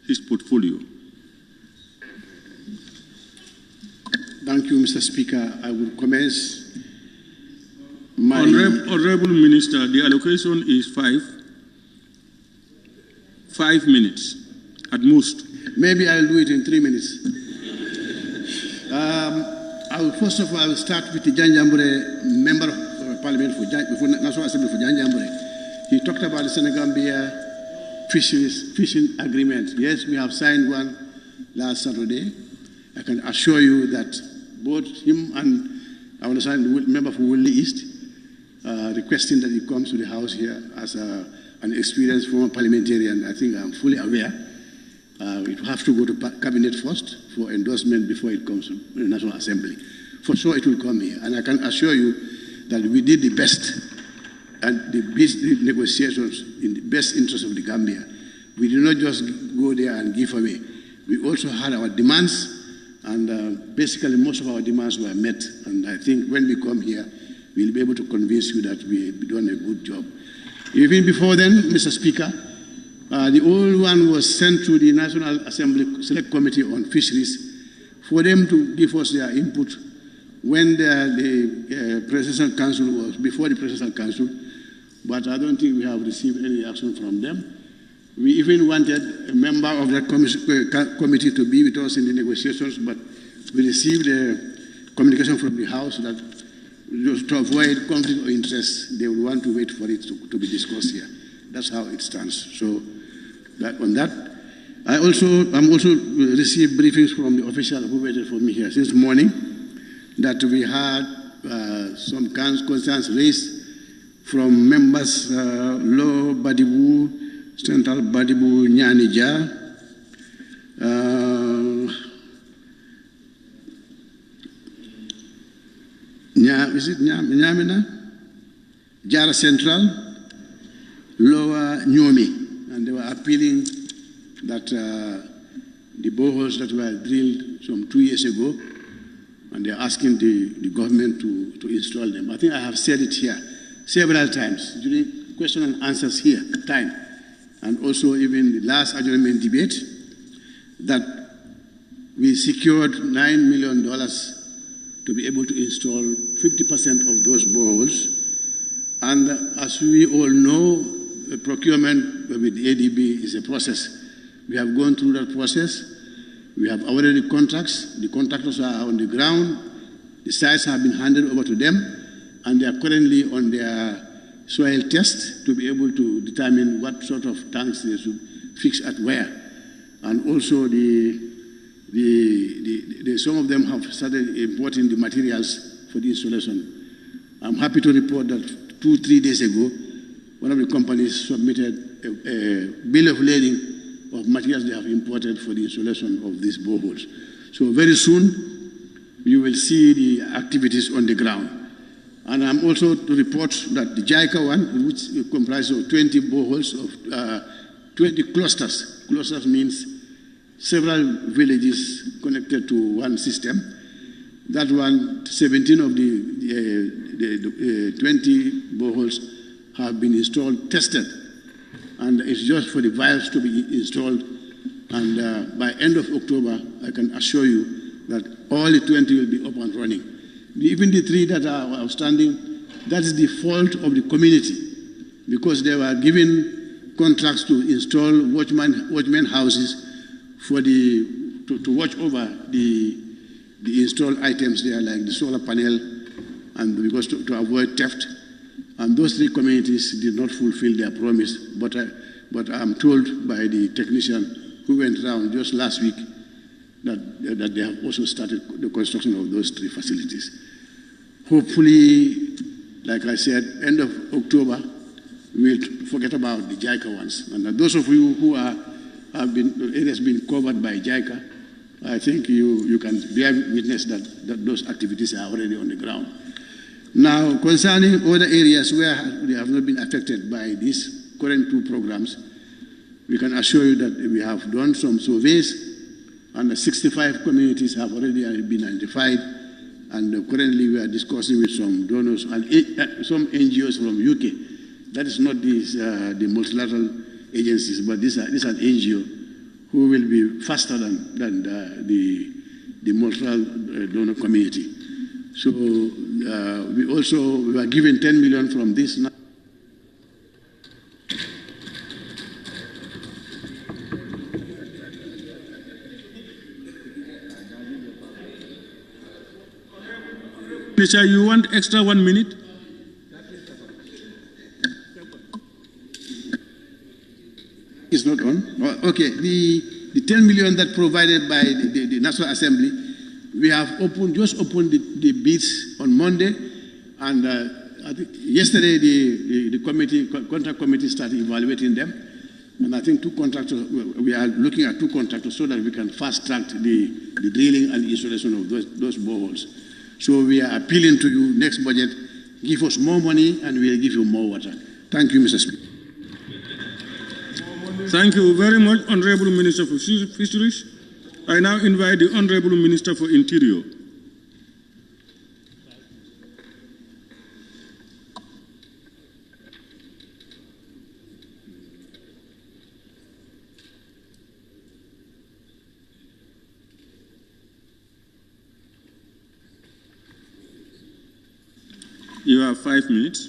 his portfolio. Thank you, Mr. Speaker. I will commence my... Honorable Minister, the allocation is 5 minutes at most. Maybe I'll do it in 3 minutes. First of all, I will start with the Janjambure Member of Parliament for National Assembly for Janjambure. He talked about the Senegambia fishing agreement. Yes, we have signed one last Saturday. I can assure you that both him and I understand the member for Woodley East requesting that he comes to the House here as an experienced former parliamentarian. I think I'm fully aware. It will have to go to Cabinet first for endorsement before it comes to the National Assembly. For sure it will come here. And I can assure you that we did the best and the best negotiations in the best interest of the Gambia. We did not just go there and give away. We also had our demands, and basically most of our demands were met. And I think when we come here, we'll be able to convince you that we've done a good job. Even before then, Mr. Speaker, the old one was sent to the National Assembly Select Committee on Fisheries for them to give us their input when the Presidential Council was, before the Presidential Council, but I don't think we have received any action from them. We even wanted a member of that committee to be with us in the negotiations, but we received a communication from the House that just to avoid conflict of interest, they would want to wait for it to be discussed here. That's how it stands. So on that, I'm also received briefings from the official who waited for me here since morning that we had some concerns raised from members Law Badibu, Central Badibu Nyanija, is it Nyamina? Jara Central, Lower Nyomi, and they were appealing that the boreholes that were drilled some 2 years ago, and they're asking the government to install them. I think I have said it here several times during question and answers here, and also even the last adjournment debate, that we secured $9 million to be able to install 50% of those boreholes. And as we all know, the procurement with the ADB is a process. We have gone through that process. We have awarded the contracts. The contractors are on the ground. The sites have been handed over to them, and they are currently on their soil test to be able to determine what sort of tanks they should fix at where. And also some of them have started importing the materials for the installation. I'm happy to report that 2-3 days ago, one of the companies submitted a bill of lading of materials they have imported for the installation of these boreholes. So very soon, you will see the activities on the ground. And I'm also to report that the JICA one, which comprises of 20 boreholes of 20 clusters. Clusters means several villages connected to one system. That one, 17 of the 20 boreholes have been installed, tested, and it's just for the valves to be installed. And by end of October, I can assure you that all the 20 will be up and running. Even the 3 that are outstanding, that is the fault of the community, because they were given contracts to install watchman houses for to watch over the installed items there, like the solar panel, and because to avoid theft. And those 3 communities did not fulfill their promise. But I'm told by the technician who went around just last week that they have also started the construction of those 3 facilities. Hopefully, like I said, end of October, we'll forget about the JICA ones. And those of you who it has been covered by JICA, I think you can bear witness that those activities are already on the ground. Now, concerning other areas where they have not been affected by these current 2 programs, we can assure you that we have done some surveys, and 65 communities have already been identified, and currently we are discussing with some donors and some NGOs from UK. That is not the multilateral agencies, but this is an NGO who will be faster than the multilateral donor community. So we are given 10 million from this now. Teacher, you want extra 1 minute? It's not on? Okay, the 10 million that provided by the National Assembly, we have just opened the bids on Monday, and I think yesterday the contract committee started evaluating them, and I think 2 contractors, we are looking at 2 contractors so that we can fast track the drilling and installation of those boreholes. So we are appealing to you, next budget, give us more money and we'll give you more water. Thank you, Mr. Speaker. Thank you very much, Honorable Minister for Fisheries. I now invite the Honorable Minister for Interior. You have 5 minutes.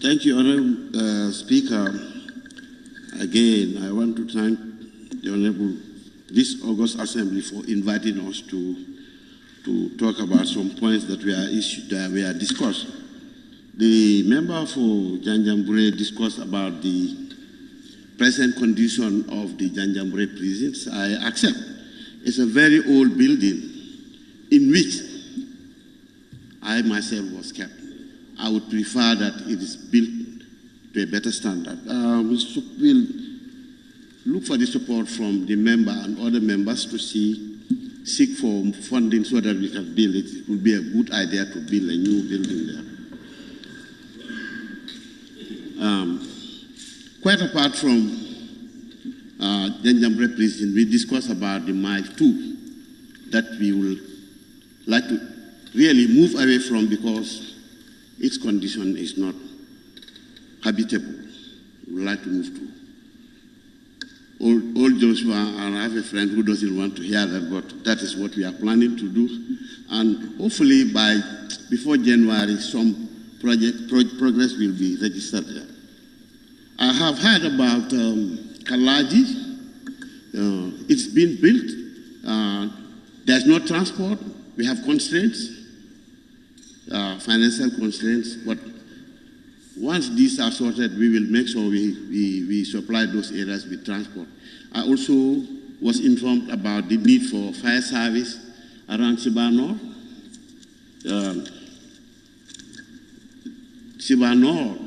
Thank you, Honorable Speaker. Again, I want to thank the Honorable, this August Assembly for inviting us to talk about some points that were discussed. The member for Janjanbureh discussed about the present condition of the Janjanbureh prisons. I accept. It's a very old building in which I myself was kept. I would prefer that it is built to a better standard. We'll look for the support from the member and other members to seek for funding so that we can build it. It would be a good idea to build a new building there. Quite apart from Janjanbureh prison, we discussed about the Mile 2 that we will like to really move away from because its condition is not habitable. We would like to move to Old Joshua, and I have a friend who doesn't want to hear that, but that is what we are planning to do. And hopefully before January, some progress will be registered there. I have heard about Kalaji. It's been built. There's no transport. We have constraints, financial constraints, but once these are sorted, we will make sure we supply those areas with transport. I also was informed about the need for fire service around Sibanor. Sibanor,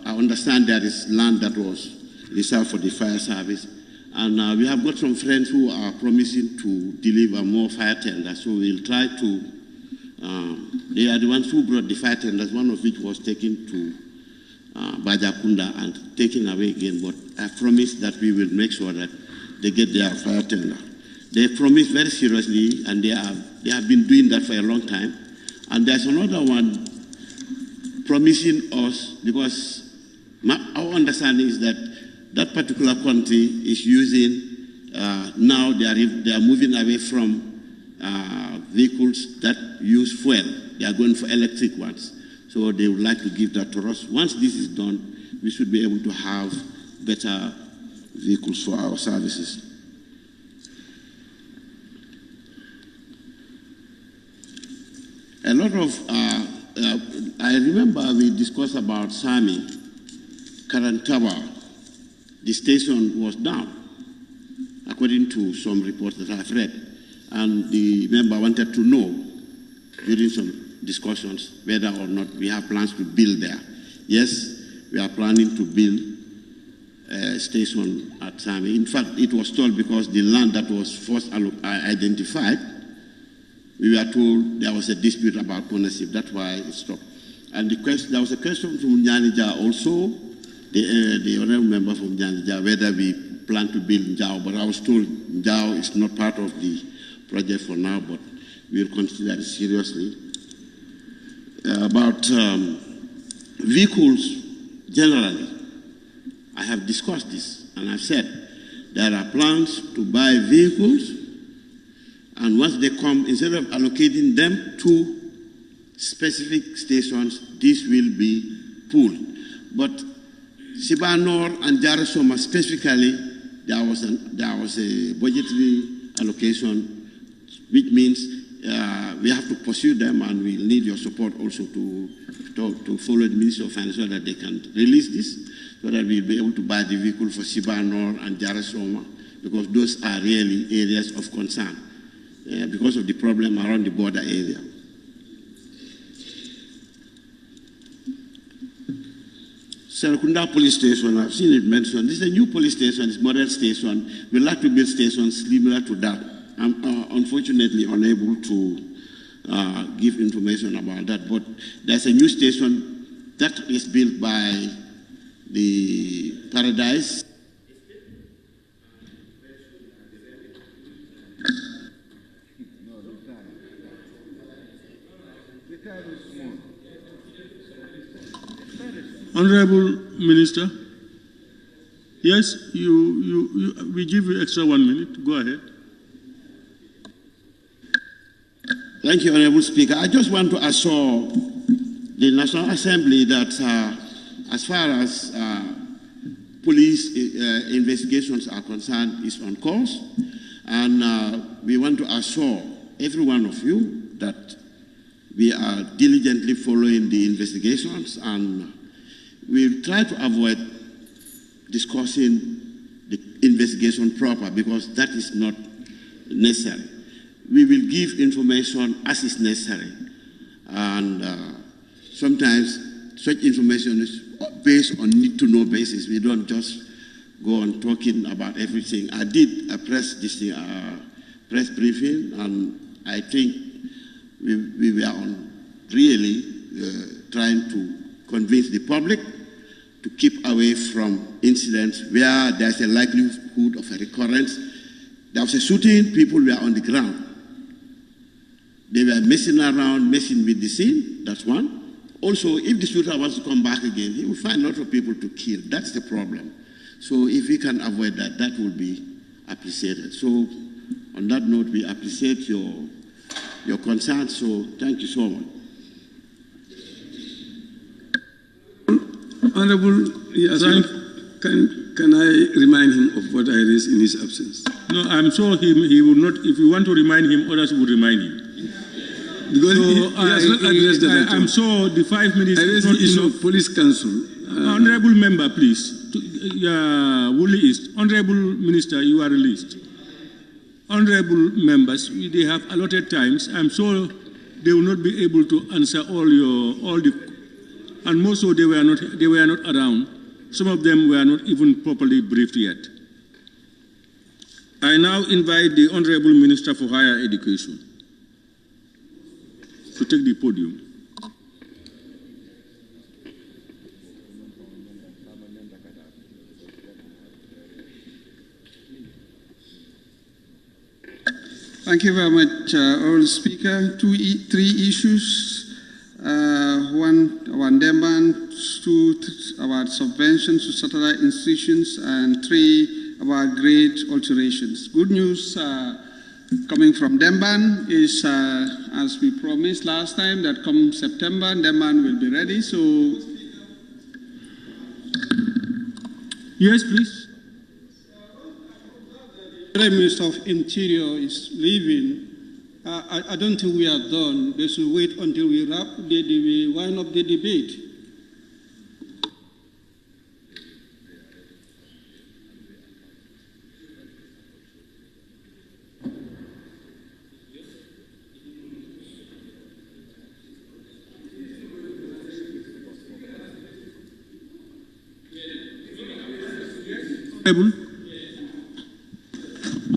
I understand there is land that was reserved for the fire service. And we have got some friends who are promising to deliver more fire tenders, so we'll try to, they are the ones who brought the fire tenders, one of which was taken to Bajakunda and taken away again, but I promise that we will make sure that they get their fire tender. They promised very seriously, and they have been doing that for a long time. And there's another one promising us, because our understanding is that that particular country is using, now they are moving away from vehicles that use fuel. They are going for electric ones. So they would like to give that to us. Once this is done, we should be able to have better vehicles for our services. A lot of, I remember we discussed about Sami, Karantawa. The station was down, according to some reports that I've read. And the member wanted to know during some discussions whether or not we have plans to build there. Yes, we are planning to build a station at Sami. In fact, it was told because the land that was first identified, we were told there was a dispute about ownership. That's why it stopped. And there was a question from Nyanija also, the honorable member from Nyanija, whether we plan to build Njao, but I was told Njao is not part of the project for now, but we'll consider it seriously. About vehicles generally, I have discussed this, and I've said there are plans to buy vehicles, and once they come, instead of allocating them to specific stations, this will be pooled. But Sibanor and Jarasoma specifically, there was a budgetary allocation, which means we have to pursue them, and we need your support also to follow the Ministry of Finance so that they can release this, so that we'll be able to buy the vehicle for Sibanor and Jarasoma, because those are really areas of concern because of the problem around the border area. Serekunda Police Station, I've seen it mentioned. This is a new police station, it's a model station. We'd like to build stations similar to that. I'm unfortunately unable to give information about that, but there's a new station that is built by the Paradise. Honorable Minister, yes, we give you extra 1 minute. Go ahead. Thank you, Honorable Speaker. I just want to assure the National Assembly that as far as police investigations are concerned, is on course. And we want to assure every one of you that we are diligently following the investigations, and we'll try to avoid discussing the investigation proper, because that is not necessary. We will give information as is necessary, and sometimes such information is based on need-to-know basis. We don't just go on talking about everything. I did a press briefing, and I think we were on really trying to convince the public to keep away from incidents where there's a likelihood of a recurrence. There was a shooting, people were on the ground. They were messing around, messing with the scene, that's one. Also, if the shooter wants to come back again, he will find a lot of people to kill. That's the problem. So if we can avoid that, that will be appreciated. So on that note, we appreciate your concern, so thank you so much. Honorable, yes, can I remind him of what I raised in his absence? No, I'm sure he will not. If you want to remind him, others will remind him. Because so he has not addressed that. I'm sure the 5 minutes I raised the issue of police council. Honorable member, please. Woolley East. Honorable Minister, you are released. Honorable members, they have allotted times. I'm sure they will not be able to answer all the, and most of they were not around Some of them were not even properly briefed yet. I now invite the Honorable Minister for Higher Education to take the podium. Thank you very much, Honorable Speaker. Three issues. One about Demban, two about subventions to satellite institutions, and three about grade alterations. Good news coming from Demban is, as we promised last time, that come September, Demban will be ready. So, yes, please. The Prime Minister of Interior is leaving. I don't think we are done. They should wait until we wind up the debate.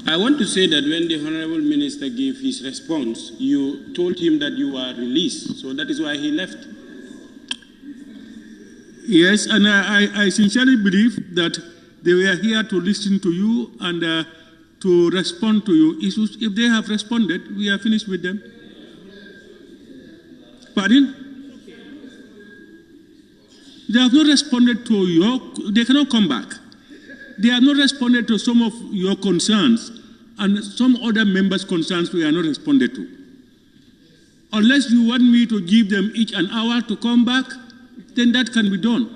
I want to say that when the Honorable Minister gave his response, you told him that you were released, so that is why he left. Yes, and I sincerely believe that they were here to listen to you and to respond to your issues. If they have responded, we are finished with them. Pardon? They have not responded to they cannot come back. They have not responded to some of your concerns, and some other members' concerns we are not responded to. Unless you want me to give them each an hour to come back, then that can be done.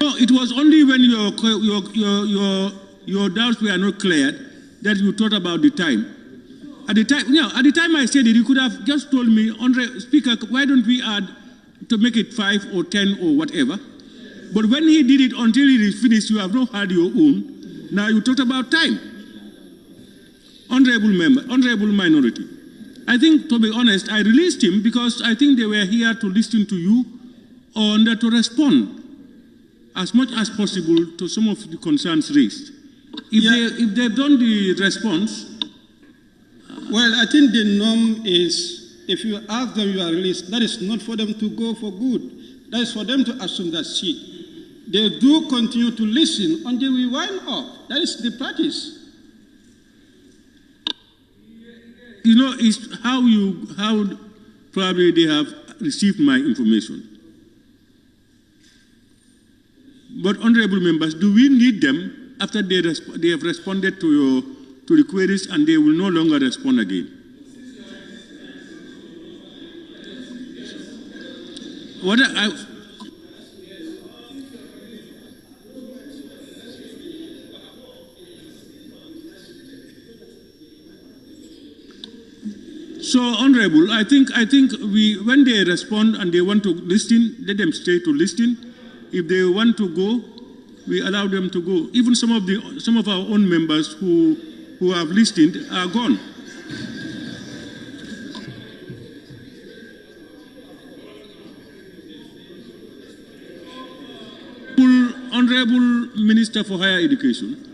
No, it was only when your doubts were not cleared that you thought about the time. At the time I said it, you could have just told me, Speaker, why don't we add to make it 5 or 10 or whatever. But when he did it until it is finished, you have not had your own. Now you talked about time. Honorable member, honorable minority. I think, to be honest, I released him because I think they were here to listen to you and to respond as much as possible to some of the concerns raised. If they've done the response. Well, I think the norm is, if you ask them you are released, that is not for them to go for good. That is for them to assume that seat. They do continue to listen until we wind up. That is the practice. You know, it's how probably they have received my information. But honorable members, do we need them after they have responded to the queries and they will no longer respond again? So, honorable, I think when they respond and they want to listen, let them stay to listen. If they want to go, we allow them to go. Even some of our own members who have listened are gone. Honorable Minister for Higher Education.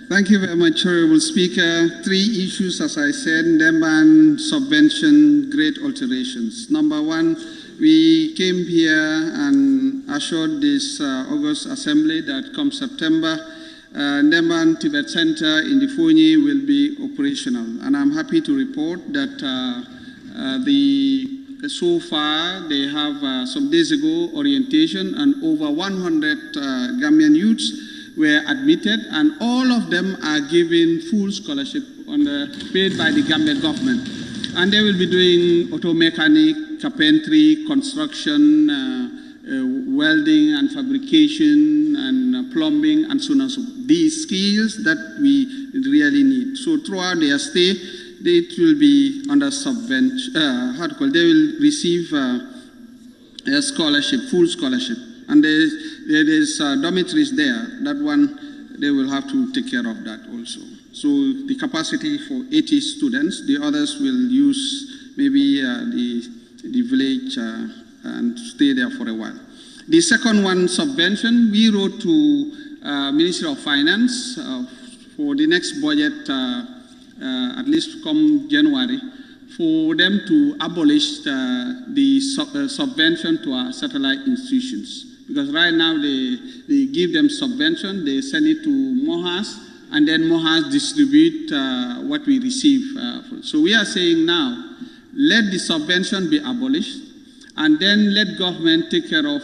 Thank you very much, Honorable Speaker. Three issues, as I said, Demban, subvention, grade alterations. Number one, we came here and assured this August Assembly that come September, Demban Tibet Center in the Fonyi will be operational. And I'm happy to report that so far they have some days ago orientation and over 100 Gambian youths were admitted, and all of them are given full scholarship paid by the Gambian government. And they will be doing auto mechanic, carpentry, construction, welding and fabrication, and plumbing, and so on and so forth. These skills that we really need. So throughout their stay, it will be under subvention, they will receive a scholarship, full scholarship. And there is dormitories there. That one they will have to take care of that also. So the capacity for 80 students, the others will use maybe the village and stay there for a while. The second one, subvention, we wrote to Ministry of Finance for the next budget, at least come January, for them to abolish the subvention to our satellite institutions. Because right now they give them subvention, they send it to MOHAS, and then MOHAS distribute what we receive. So we are saying now, let the subvention be abolished, and then let government take care of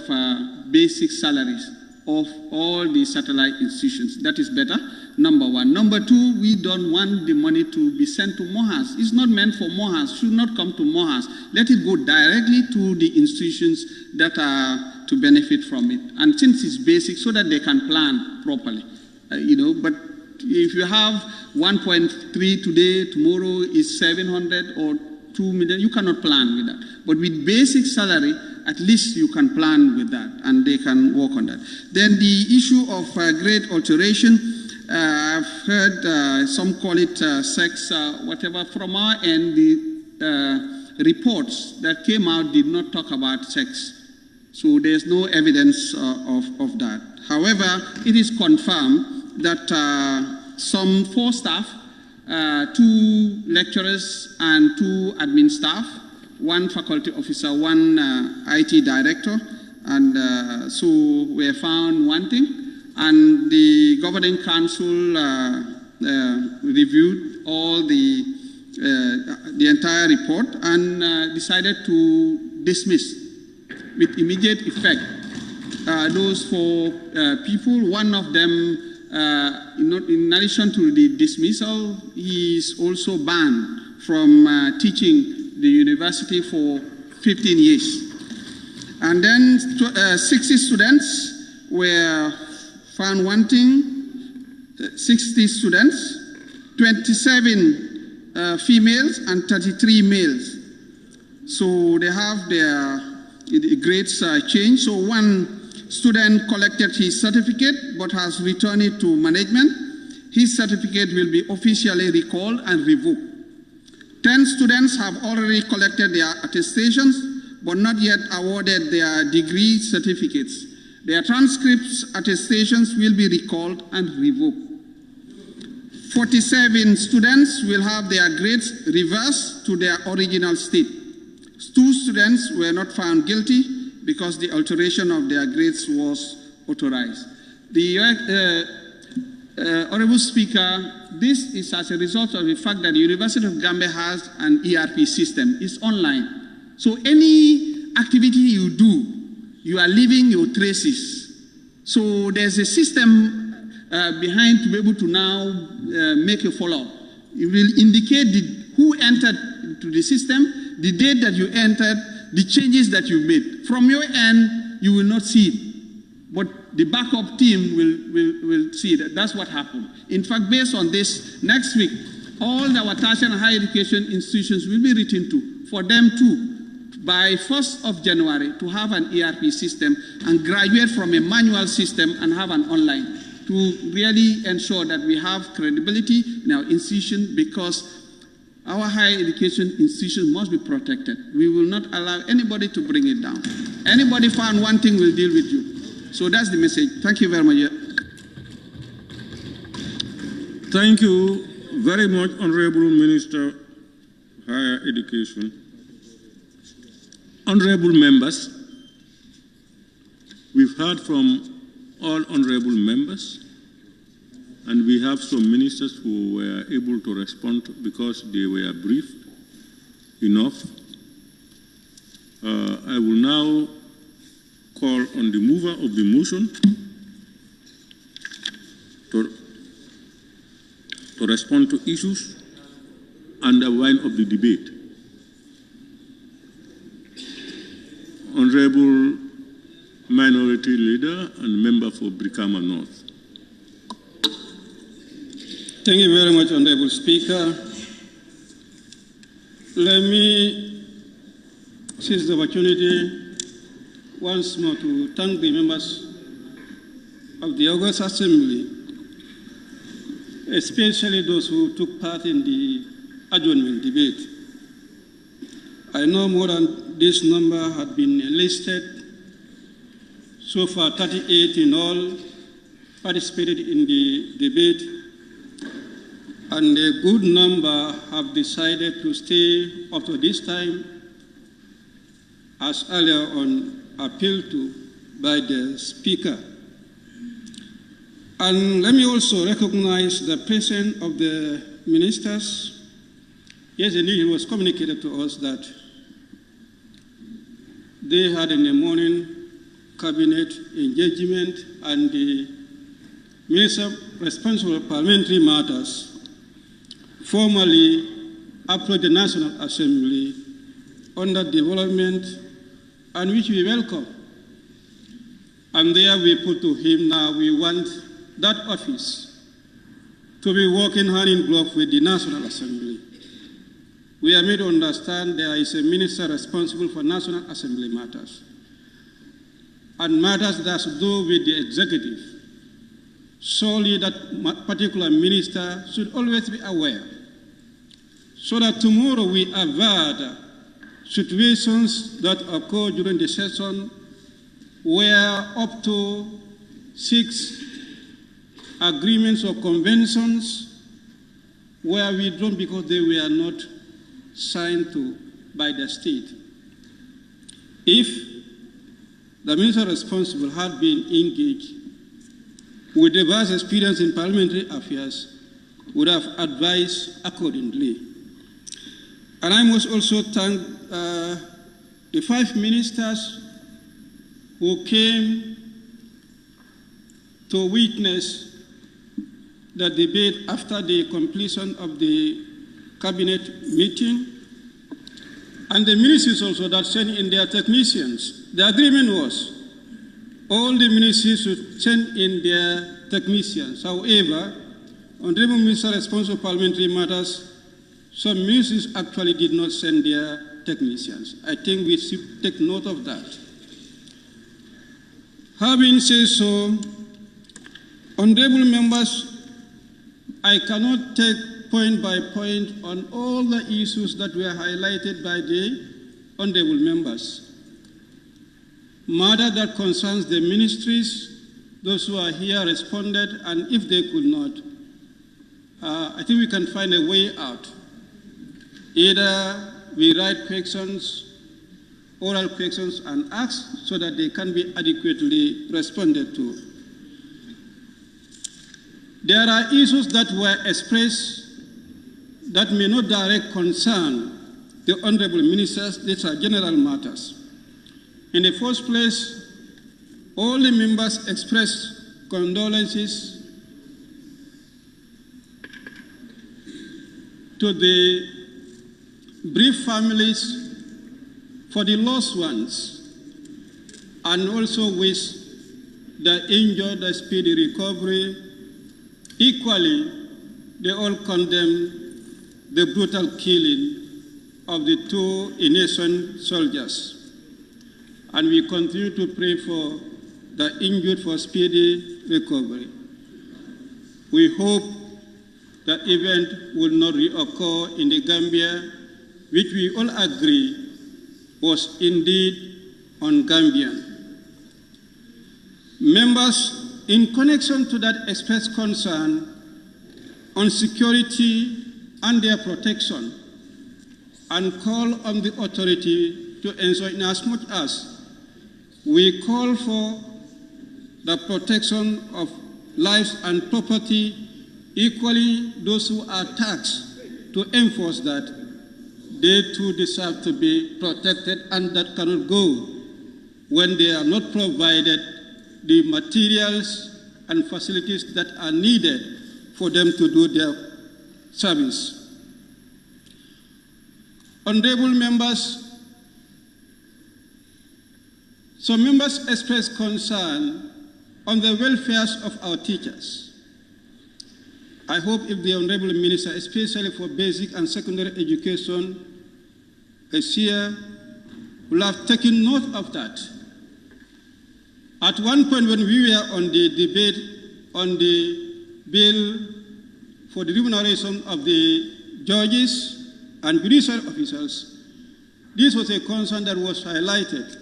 basic salaries of all the satellite institutions. That is better, number one. Number two, we don't want the money to be sent to MOHAS. It's not meant for MOHAS, should not come to MOHAS. Let it go directly to the institutions that are to benefit from it. And since it's basic, so that they can plan properly. But if you have 1.3 today, tomorrow is 700 or 2 million, you cannot plan with that. But with basic salary, at least you can plan with that, and they can work on that. Then the issue of grade alteration, I've heard some call it sex, whatever. From our end, the reports that came out did not talk about sex. So there's no evidence of that. However, it is confirmed that some 4 staff, 2 lecturers and 2 admin staff, 1 faculty officer, 1 IT director, and so we found wanting, and the governing council reviewed all the entire report and decided to dismiss with immediate effect those 4 people. One of them, in addition to the dismissal, he is also banned from teaching the university for 15 years. And then 60 students were found wanting, 60 students, 27 females and 33 males. So they have their grades changed. So one student collected his certificate but has returned it to management. His certificate will be officially recalled and revoked. 10 students have already collected their attestations but not yet awarded their degree certificates. Their transcripts, attestations will be recalled and revoked. 47 students will have their grades reversed to their original state. 2 students were not found guilty because the alteration of their grades was authorized. The Honorable Speaker, this is as a result of the fact that the University of Gambia has an ERP system. It's online. So any activity you do, you are leaving your traces. So there's a system behind to be able to now make a follow-up. It will indicate who entered into the system, the date that you entered, the changes that you made. From your end, you will not see it. But the backup team will see that. That's what happened. In fact, based on this, next week, all our tertiary and higher education institutions will be written to, for them too, by 1st of January, to have an ERP system and graduate from a manual system and have an online, to really ensure that we have credibility in our institution, because our higher education institutions must be protected. We will not allow anybody to bring it down. Anybody found wanting will deal with you. So that's the message. Thank you very much. Thank you very much, Honorable Minister, Higher Education. Honorable members, we've heard from all honorable members, and we have some ministers who were able to respond because they were brief enough. I will now call on the mover of the motion to respond to issues and the line of the debate. Honorable Minority Leader and Member for Brikama North. Thank you very much, Honorable Speaker. Let me seize the opportunity once more to thank the members of the August Assembly especially those who took part in the adjournment debate. I know more than this number had been enlisted. So far, 38 in all participated in the debate, and a good number have decided to stay up to this time, as earlier on appealed to by the Speaker. And let me also recognize the presence of the ministers. Yes, indeed, it was communicated to us that they had in the morning cabinet engagement, and the minister responsible for parliamentary matters formally approached the National Assembly on that development, and which we welcome. And there we put to him now, we want that office to be working hand in glove with the National Assembly. We are made to understand there is a minister responsible for National Assembly matters and matters that have to do with the executive. Solely that particular minister should always be aware, so that tomorrow we avert situations that occur during the session where up to 6 agreements or conventions were withdrawn because they were not signed to by the state. If the minister responsible had been engaged with the vast experience in parliamentary affairs, would have advised accordingly. And I must also thank the 5 ministers who came to witness the debate after the completion of the cabinet meeting, and the ministries also that sent in their technicians. The agreement was all the ministries should send in their technicians. However, Honorable Minister responsible for parliamentary matters, some ministries actually did not send their technicians. I think we should take note of that. Having said so, honorable members, I cannot take point by point on all the issues that were highlighted by the honorable members. Matter that concerns the ministries, those who are here responded, and if they could not, I think we can find a way out. Either we write questions, oral questions, and ask so that they can be adequately responded to. There are issues that were expressed that may not direct concern the honorable ministers. These are general matters. In the first place, all the members expressed condolences to the bereaved families for the lost ones, and also wish the injured a speedy recovery. Equally, they all condemn the brutal killing of the 2 innocent soldiers. And we continue to pray for the injured for speedy recovery. We hope that event will not reoccur in the Gambia, which we all agree was indeed un-Gambian. Members, in connection to that expressed concern on security and their protection, and call on the authority to ensure in as much as we call for the protection of lives and property, equally those who are taxed to enforce that, they too deserve to be protected, and that cannot go when they are not provided the materials and facilities that are needed for them to do their service. Honorable members, some members expressed concern on the welfare of our teachers. I hope if the Honorable Minister, especially for basic and secondary education, is here, will have taken note of that. At one point when we were on the debate on the bill for the remuneration of the judges and judicial officials. This was a concern that was highlighted.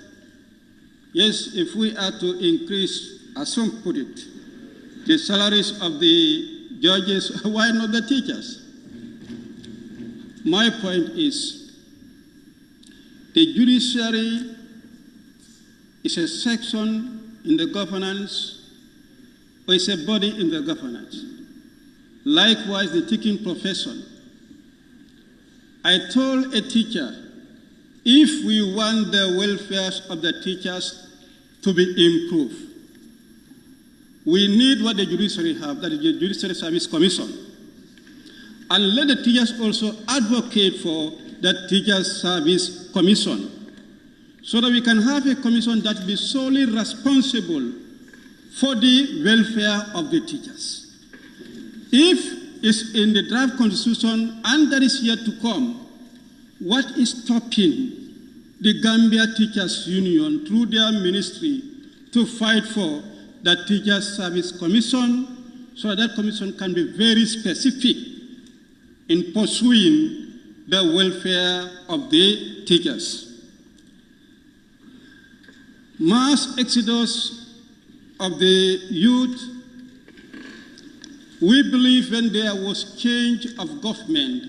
Yes, if we are to increase, as some put it, the salaries of the judges, why not the teachers? My point is, the judiciary is a section in the governance, or is a body in the governance. Likewise, the teaching profession. I told a teacher, if we want the welfare of the teachers to be improved, we need what the judiciary have, that is the Judicial Service Commission. And let the teachers also advocate for that Teachers Service Commission, so that we can have a commission that be solely responsible for the welfare of the teachers. If it's in the draft constitution and that is yet to come, what is stopping the Gambia Teachers Union through their ministry to fight for the Teachers Service Commission, so that commission can be very specific in pursuing the welfare of the teachers? Mass exodus of the youth. We believe when there was change of government,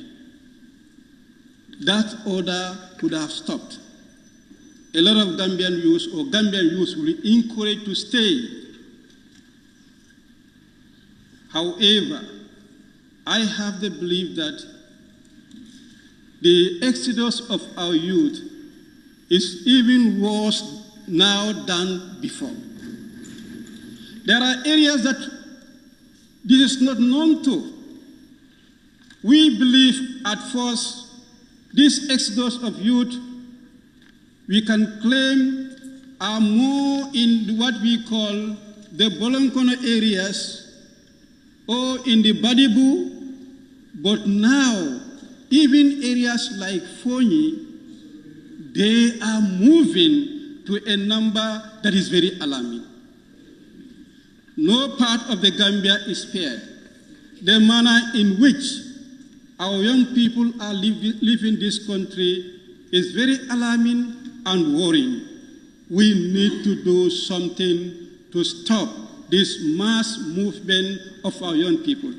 that order could have stopped. A lot of Gambian youth or Gambian youth will be encouraged to stay. However, I have the belief that the exodus of our youth is even worse now than before. There are areas that this is not known to. We believe at first this exodus of youth we can claim are more in what we call the Bolonkono areas or in the Badibu, but now even areas like Fonyi, they are moving to a number that is very alarming. No part of the Gambia is spared. The manner in which our young people are living this country is very alarming and worrying. We need to do something to stop this mass movement of our young people.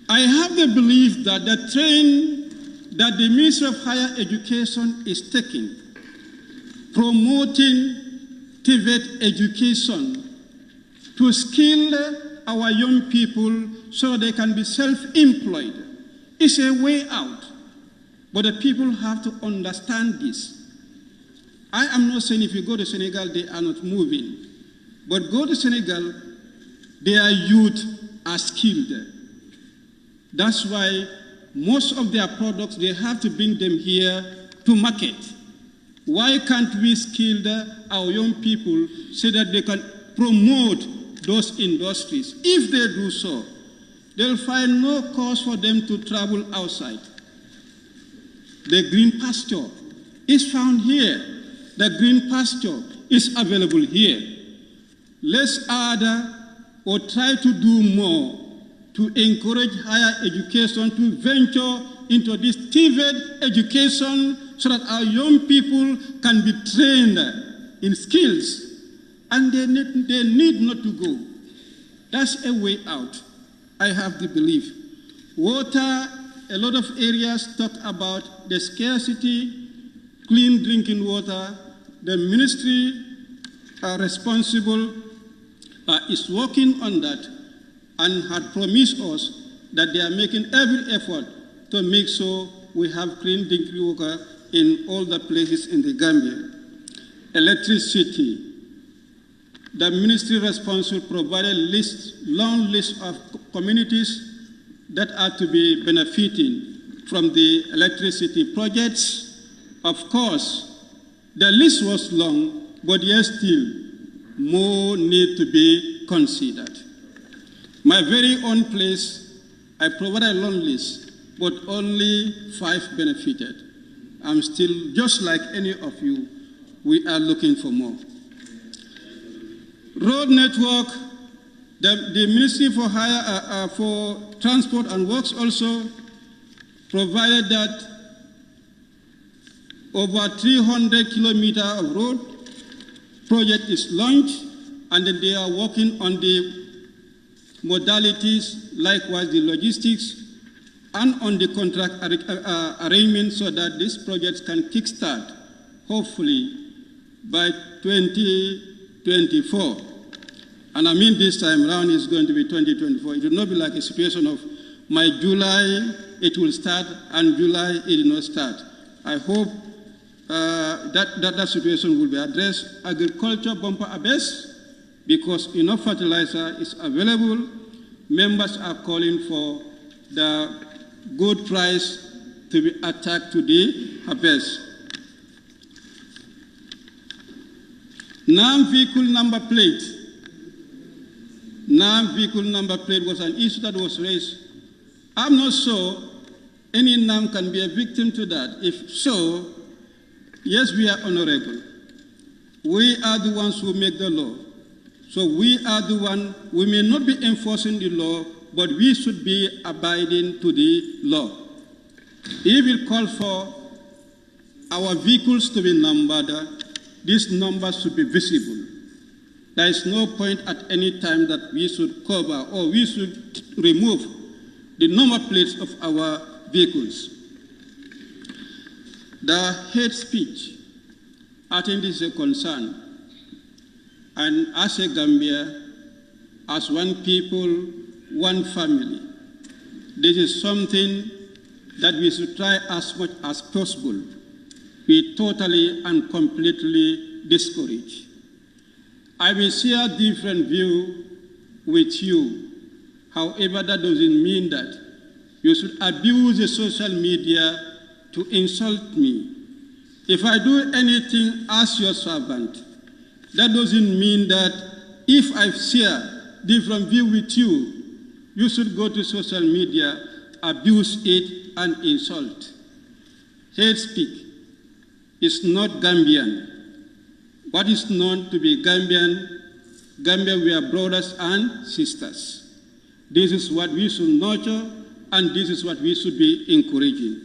I have the belief that the trend that the Ministry of Higher Education is taking, promoting TVET education to skill our young people so they can be self-employed, is a way out. But the people have to understand this. I am not saying if you go to Senegal, they are not moving. But go to Senegal, their youth are skilled. That's why most of their products, they have to bring them here to market. Why can't we skill our young people so that they can promote those industries? If they do so, they'll find no cause for them to travel outside. The green pasture is found here. The green pasture is available here. Let's add or try to do more to encourage higher education to venture into this TVET education so that our young people can be trained in skills and they need not to go. That's a way out, I have the belief. Water, a lot of areas talk about the scarcity, clean drinking water. The ministry responsible is working on that and had promised us that they are making every effort to make sure we have clean drinking water in all the places in the Gambia. Electricity. The ministry responsible provided long list of communities that are to be benefiting from the electricity projects. Of course, the list was long, but yet still more need to be considered. My very own place, I provided a long list, but only 5 benefited. I'm still, just like any of you, we are looking for more. Road network, The Ministry for Transport and Works also provided that over 300 kilometers of road project is launched, and then they are working on the modalities, likewise the logistics, and on the contract arrangement so that this project can kickstart, hopefully, by 2024. And I mean this time around is going to be 2024. It will not be like a situation of my July, it will start, and July, it will not start. I hope that situation will be addressed. Agriculture bumper abase, because enough fertilizer is available. Members are calling for the good price to be attacked to the abase. Non-vehicle number plate. Non-vehicle number plate was an issue that was raised. I'm not sure any NAM can be a victim to that. If so, yes, we are honorable. We are the ones who make the law. So we are the one, we may not be enforcing the law, but we should be abiding to the law. If it calls for our vehicles to be numbered, these numbers should be visible. There is no point at any time that we should cover or we should remove the number plates of our vehicles. The hate speech, I think this is a concern. And as a Gambia, as one people, one family, this is something that we should try as much as possible. We totally and completely discourage. I will share a different view with you. However, that doesn't mean that you should abuse the social media to insult me. If I do anything as your servant, that doesn't mean that if I share different view with you, you should go to social media, abuse it, and insult. Hate speak is not Gambian. What is known to be Gambian, Gambia, we are brothers and sisters. This is what we should nurture, and this is what we should be encouraging.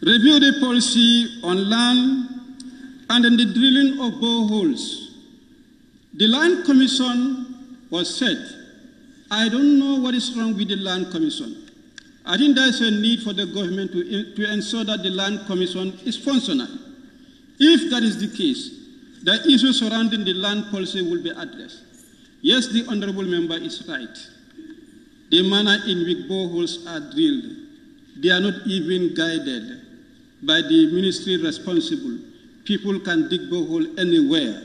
Review the policy on land and then the drilling of boreholes. The Land Commission was set. I don't know what is wrong with the Land Commission. I think there is a need for the government to ensure that the Land Commission is functional. If that is the case, the issues surrounding the land policy will be addressed. Yes, the honorable member is right. The manner in which boreholes are drilled, they are not even guided by the ministry responsible. People can dig borehole anywhere,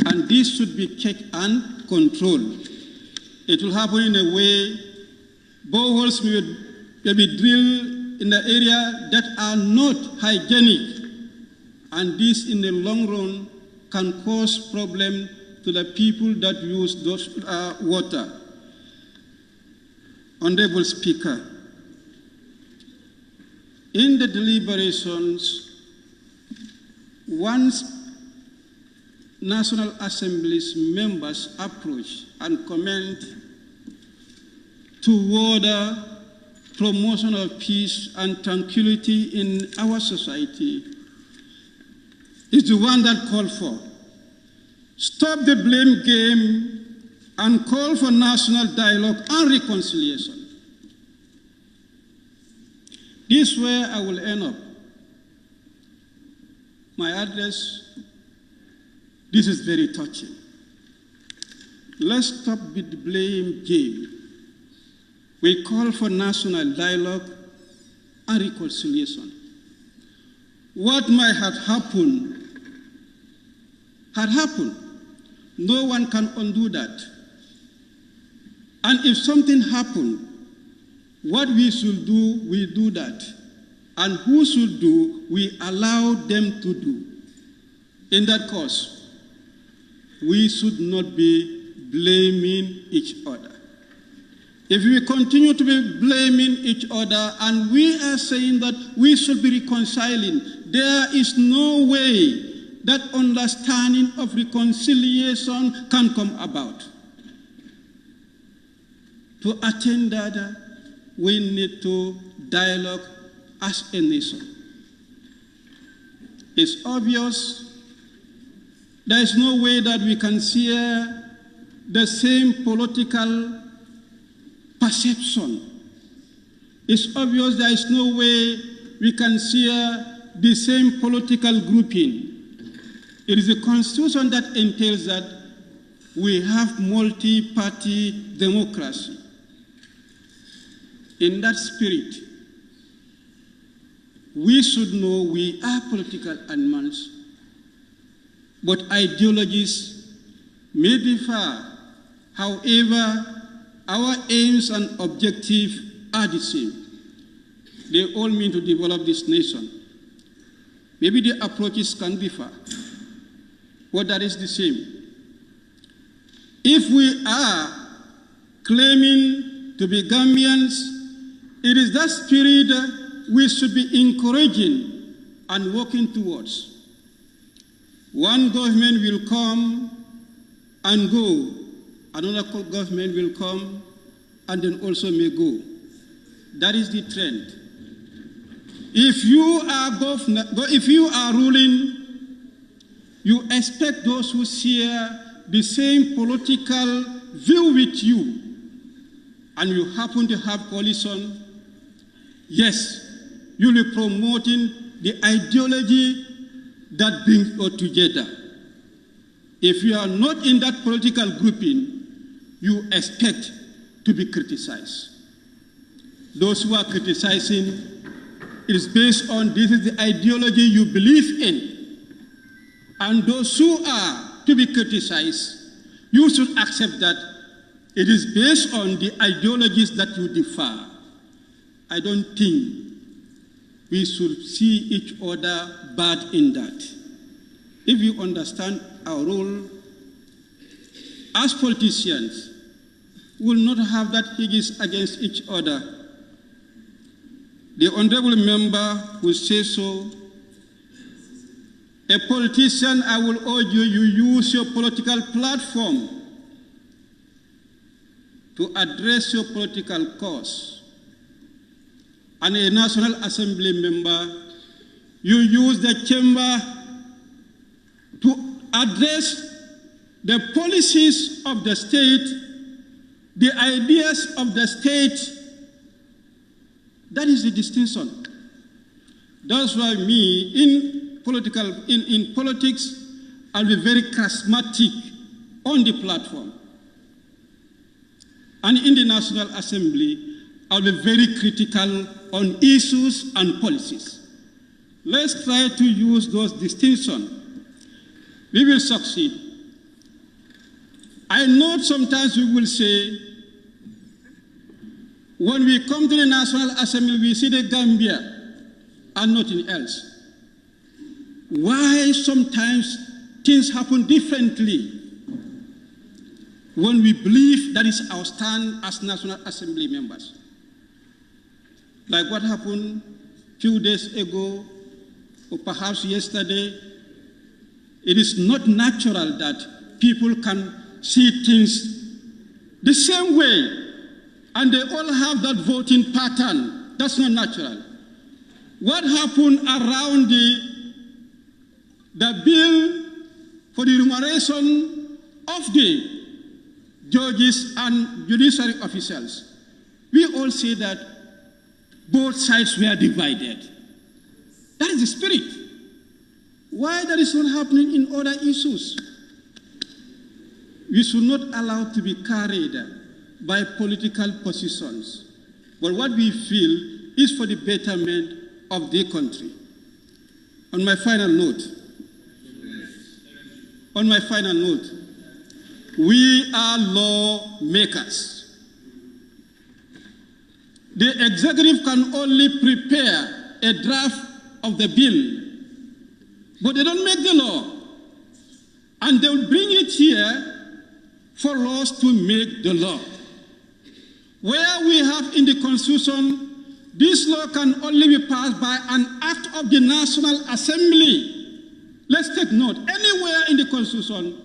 and this should be checked and controlled. It will happen in a way, boreholes will be drilled in the area that are not hygienic, and this in the long run can cause problem to the people that use those water. Honorable Speaker, in the deliberations, once National Assembly's members approach and comment toward promotion of peace and tranquility in our society, is the one that called for stop the blame game and call for national dialogue and reconciliation. This is where I will end up my address. This is very touching. Let's stop with the blame game. We call for national dialogue and reconciliation. What might have happened had happened. No one can undo that. And if something happened, what we should do, we do that. And who should do, we allow them to do. In that cause, we should not be blaming each other. If we continue to be blaming each other and we are saying that we should be reconciling, there is no way that understanding of reconciliation can come about. To attain that, we need to dialogue as a nation. It's obvious there is no way that we can share the same political perception. It's obvious there is no way we can share the same political grouping. It is the Constitution that entails that we have multi-party democracy. In that spirit, we should know we are political animals, but ideologies may differ. However, our aims and objectives are the same. They all mean to develop this nation. Maybe the approaches can differ, but that is the same. If we are claiming to be Gambians, it is that spirit we should be encouraging and working towards. One government will come and go, another government will come and then also may go. That is the trend. If you are ruling, you expect those who share the same political view with you, and you happen to have coalition. Yes, you'll be promoting the ideology that brings us together. If you are not in that political grouping, you expect to be criticized. Those who are criticizing, it is based on this is the ideology you believe in. And those who are to be criticized, you should accept that it is based on the ideologies that you differ. I don't think we should see each other bad in that. If you understand our role as politicians, we will not have that hideous against each other. The honorable member will say so. A politician, I will urge you, you use your political platform to address your political cause. And a National Assembly member, you use the chamber to address the policies of the state, the ideas of the state. That is the distinction. That's why in politics, I'll be very charismatic on the platform. And in the National Assembly, I'll be very critical on issues and policies. Let's try to use those distinctions. We will succeed. I know sometimes we will say, when we come to the National Assembly, we see the Gambia and nothing else. Why sometimes things happen differently when we believe that is our stand as National Assembly members? Like what happened a few days ago, or perhaps yesterday. It is not natural that people can see things the same way, and they all have that voting pattern. That's not natural. What happened around the bill for the remuneration of the judges and judiciary officials? We all say that both sides were divided. That is the spirit. Why that is not happening in other issues? We should not allow to be carried by political positions, but what we feel is for the betterment of the country. On my final note, we are lawmakers. The executive can only prepare a draft of the bill, but they don't make the law. And they will bring it here for laws to make the law. Where we have in the Constitution, this law can only be passed by an act of the National Assembly. Let's take note, anywhere in the Constitution,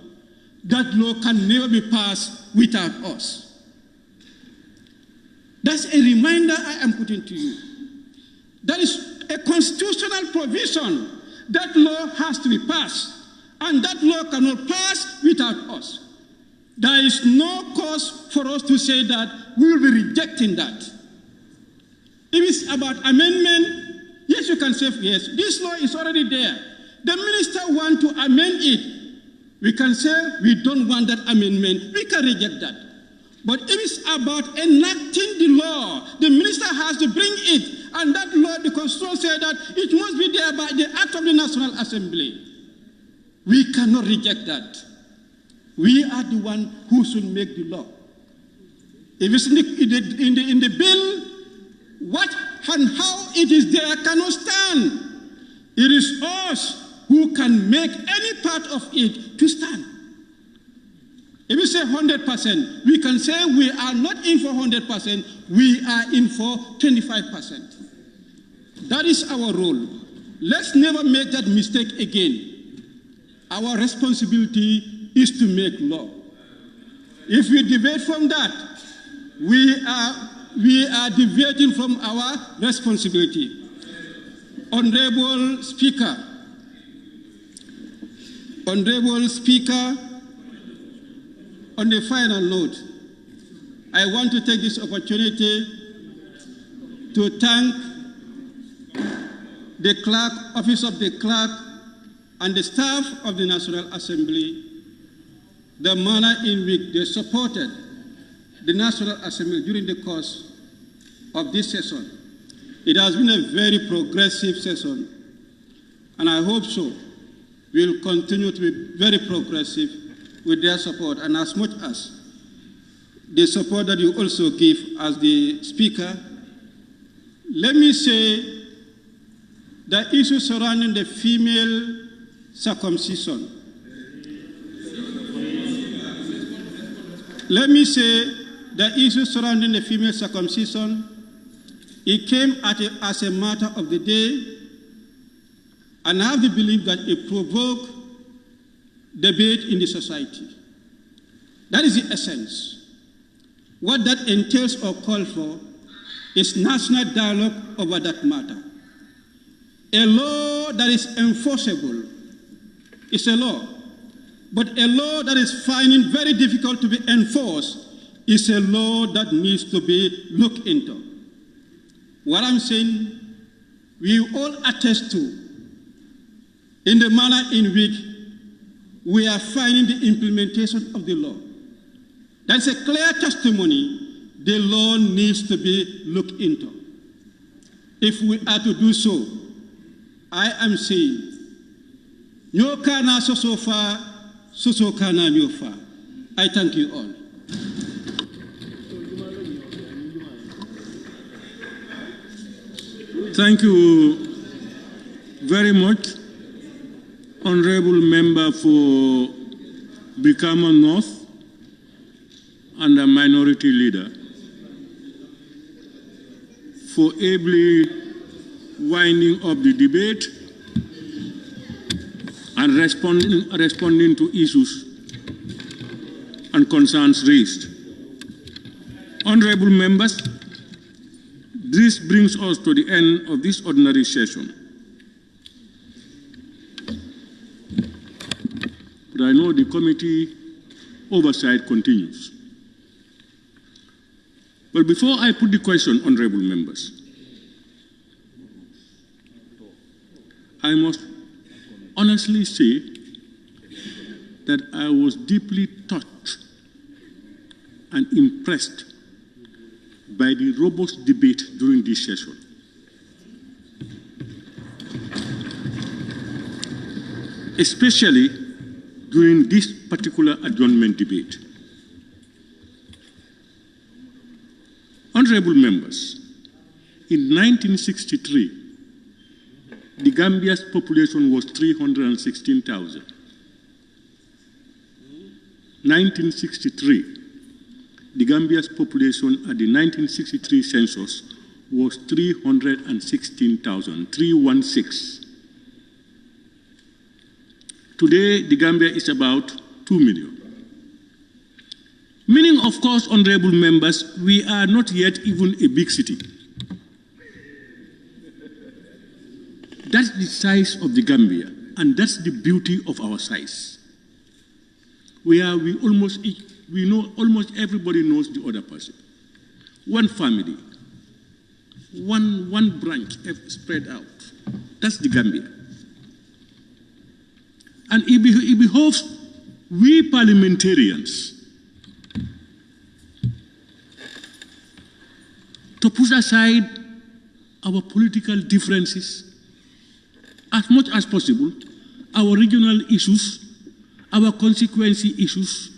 that law can never be passed without us. That's a reminder I am putting to you. That is a constitutional provision. That law has to be passed, and that law cannot pass without us. There is no cause for us to say that we will be rejecting that. If it's about amendment, yes, you can say yes. This law is already there. The minister wants to amend it. We can say we don't want that amendment. We can reject that. But if it's about enacting the law, the minister has to bring it. And that law, the Constitution said that it must be there by the act of the National Assembly. We cannot reject that. We are the one who should make the law. If it's in the bill, what and how it is there cannot stand. It is us who can make any part of it to stand. If we say 100%, we can say we are not in for 100%, we are in for 25%. That is our role. Let's never make that mistake again. Our responsibility is to make law. If we deviate from that, we are deviating from our responsibility. Honorable Speaker, on the final note, I want to take this opportunity to thank the clerk, office of the clerk, and the staff of the National Assembly, the manner in which they supported the National Assembly during the course of this session. It has been a very progressive session, and I hope so. We'll continue to be very progressive with their support, and as much as the support that you also give as the Speaker, let me say the issue surrounding the female circumcision. Let me say the issue surrounding the female circumcision, it came as a matter of the day, and I have the belief that it provoked debate in the society. That is the essence. What that entails or calls for is national dialogue over that matter. A law that is enforceable is a law, but a law that is finding very difficult to be enforced is a law that needs to be looked into. What I'm saying, we all attest to in the manner in which we are finding the implementation of the law. That's a clear testimony. The law needs to be looked into. If we are to do so, I am saying, "Nyo kana so far, so kana nyo far." I thank you all. Thank you very much, Honorable Member for Brikama North and the Minority Leader, for ably winding up the debate and responding to issues and concerns raised. Honorable members, this brings us to the end of this ordinary session. But I know the committee oversight continues. But before I put the question, honorable members, I must honestly say that I was deeply touched and impressed by the robust debate during this session. Especially during this particular adjournment debate. Honorable members, in 1963, the Gambia's population was 316,000. 1963, the Gambia's population at the 1963 census was 316,000, 316. Today, the Gambia is about 2 million. Meaning, of course, honorable members, we are not yet even a big city. That's the size of the Gambia, and that's the beauty of our size. We know almost everybody knows the other person. One family, one branch spread out. That's the Gambia. And it behoves we parliamentarians to put aside our political differences as much as possible, our regional issues, our constituency issues,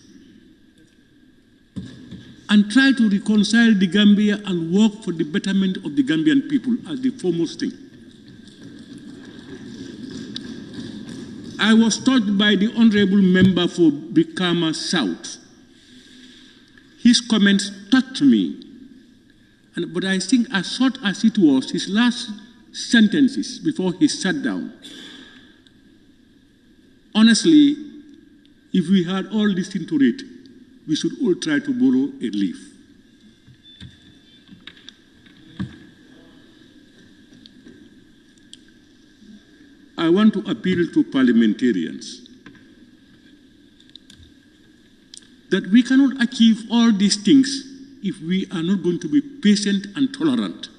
and try to reconcile the Gambia and work for the betterment of the Gambian people as the foremost thing. I was touched by the honorable member for Brikama South. His comments touched me, but I think as short as it was, his last sentences before he sat down, honestly, if we had all listened to it, we should all try to borrow a leaf. I want to appeal to parliamentarians that we cannot achieve all these things if we are not going to be patient and tolerant.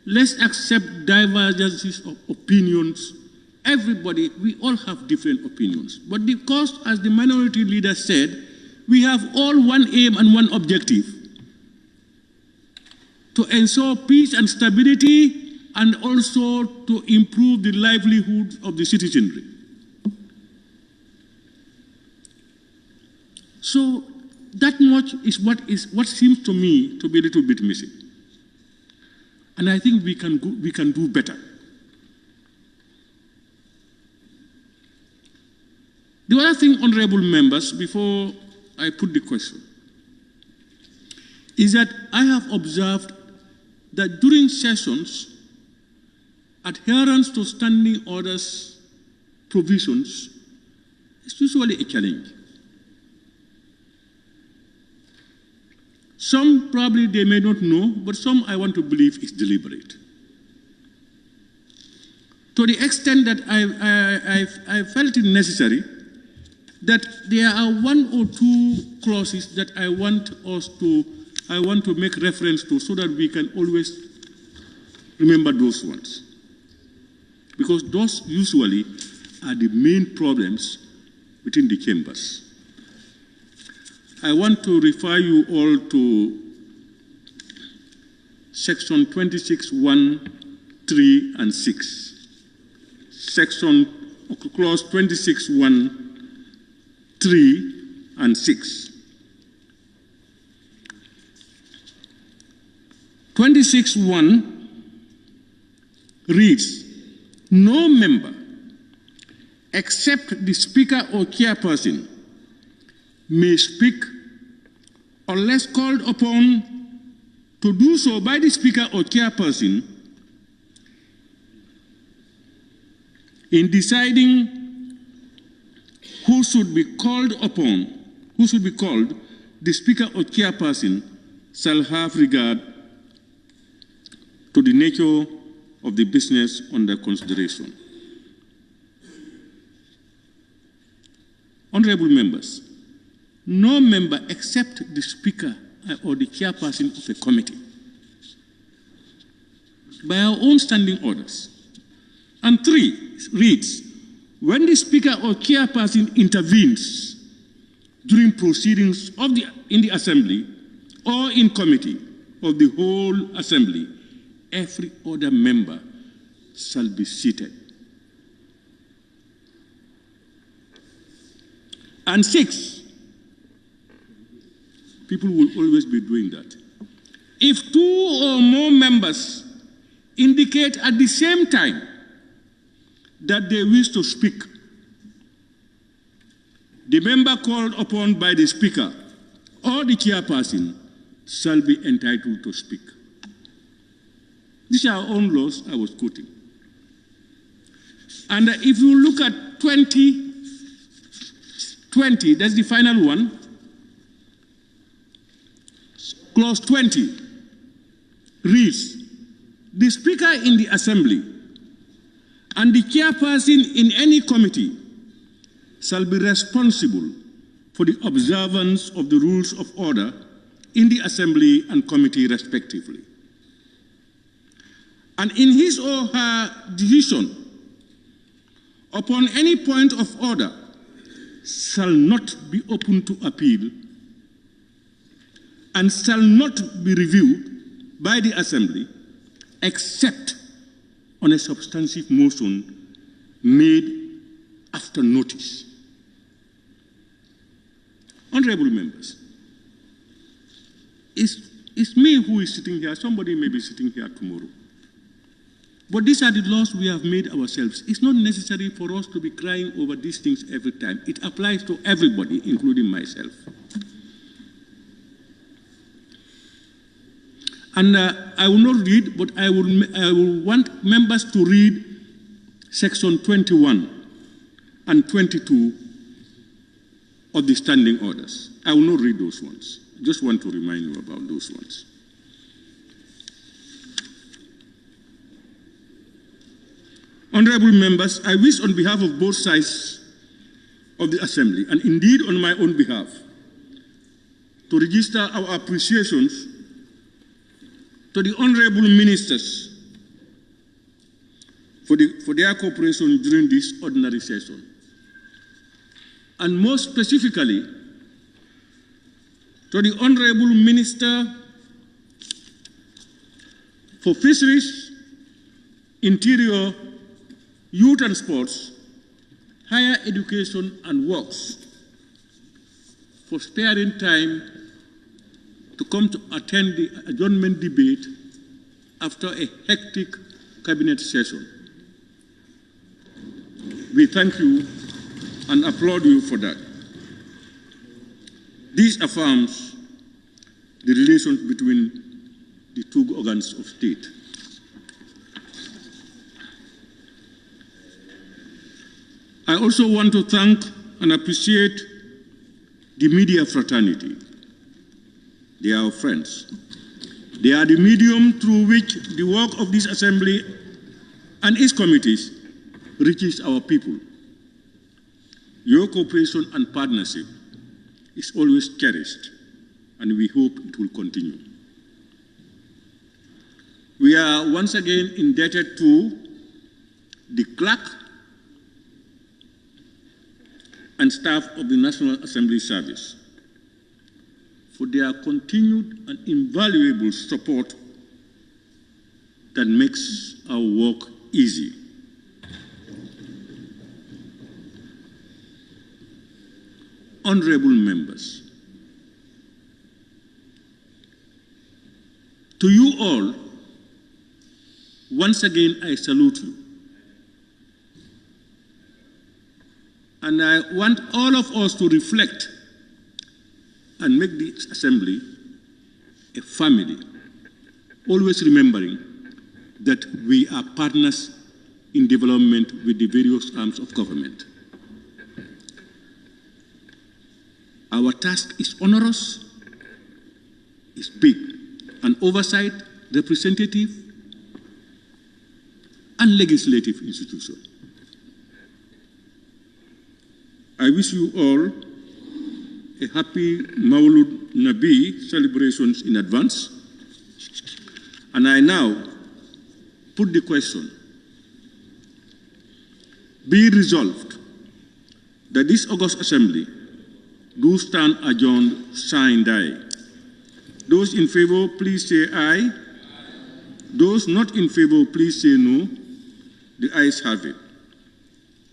Let's accept divergences of opinions. Everybody, we all have different opinions. But because, as the minority leader said, we have all one aim and one objective: to ensure peace and stability, and also to improve the livelihoods of the citizenry. So that much is what seems to me to be a little bit missing. And I think we can do better. The other thing, honorable members, before I put the question, is that I have observed that during sessions, adherence to standing orders provisions is usually a challenge. Some probably they may not know, but some I want to believe is deliberate. To the extent that I felt it necessary that there are one or two clauses that I want to make reference to so that we can always remember those ones. Because those usually are the main problems within the chambers. I want to refer you all to section 26(1), 3, and 6. Clause 26(1), 3, and 6. 26(1) reads, "No member, except the Speaker or chairperson, may speak unless called upon to do so by the Speaker or chairperson in deciding who should be called upon, who should be called. The Speaker or chairperson shall have regard to the nature of the business under consideration." Honorable members, no member except the Speaker or the chairperson of a committee, by our own standing orders. And 3 reads, when the Speaker or chairperson intervenes during proceedings in the Assembly or in committee of the whole Assembly, every other member shall be seated. And 6, people will always be doing that. If 2 or more members indicate at the same time that they wish to speak, the member called upon by the Speaker or the chairperson shall be entitled to speak. These are our own laws I was quoting. And if you look at 2020, that's the final one, clause 20 reads, the Speaker in the Assembly and the chairperson in any committee shall be responsible for the observance of the rules of order in the Assembly and committee respectively. And in his or her decision upon any point of order shall not be open to appeal and shall not be reviewed by the Assembly except on a substantive motion made after notice. Honorable members, it's me who is sitting here. Somebody may be sitting here tomorrow. But these are the laws we have made ourselves. It's not necessary for us to be crying over these things every time. It applies to everybody, including myself. And I will not read, but I will want members to read section 21 and 22 of the standing orders. I will not read those ones. Just want to remind you about those ones. Honorable members, I wish on behalf of both sides of the Assembly, and indeed on my own behalf, to register our appreciations to the honorable ministers for their cooperation during this ordinary session. And more specifically, to the Honorable Minister for Fisheries, Interior, Youth and Sports, Higher Education and Works, for sparing time to come to attend the adjournment debate after a hectic cabinet session. We thank you and applaud you for that. This affirms the relations between the two organs of state. I also want to thank and appreciate the media fraternity. They are our friends. They are the medium through which the work of this Assembly and its committees reaches our people. Your cooperation and partnership is always cherished, and we hope it will continue. We are once again indebted to the clerk and staff of the National Assembly Service for their continued and invaluable support that makes our work easy. Honorable members, to you all, once again I salute you. And I want all of us to reflect and make this Assembly a family, always remembering that we are partners in development with the various arms of government. Our task is onerous, is big, an oversight, representative, and legislative institution. I wish you all a happy Maulud Nabi celebrations in advance. And I now put the question, be resolved that this August Assembly do stand adjourned, sine die. Those in favor, please say aye. Those not in favor, please say no. The ayes have it.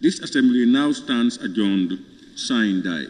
This Assembly now stands adjourned, sine die.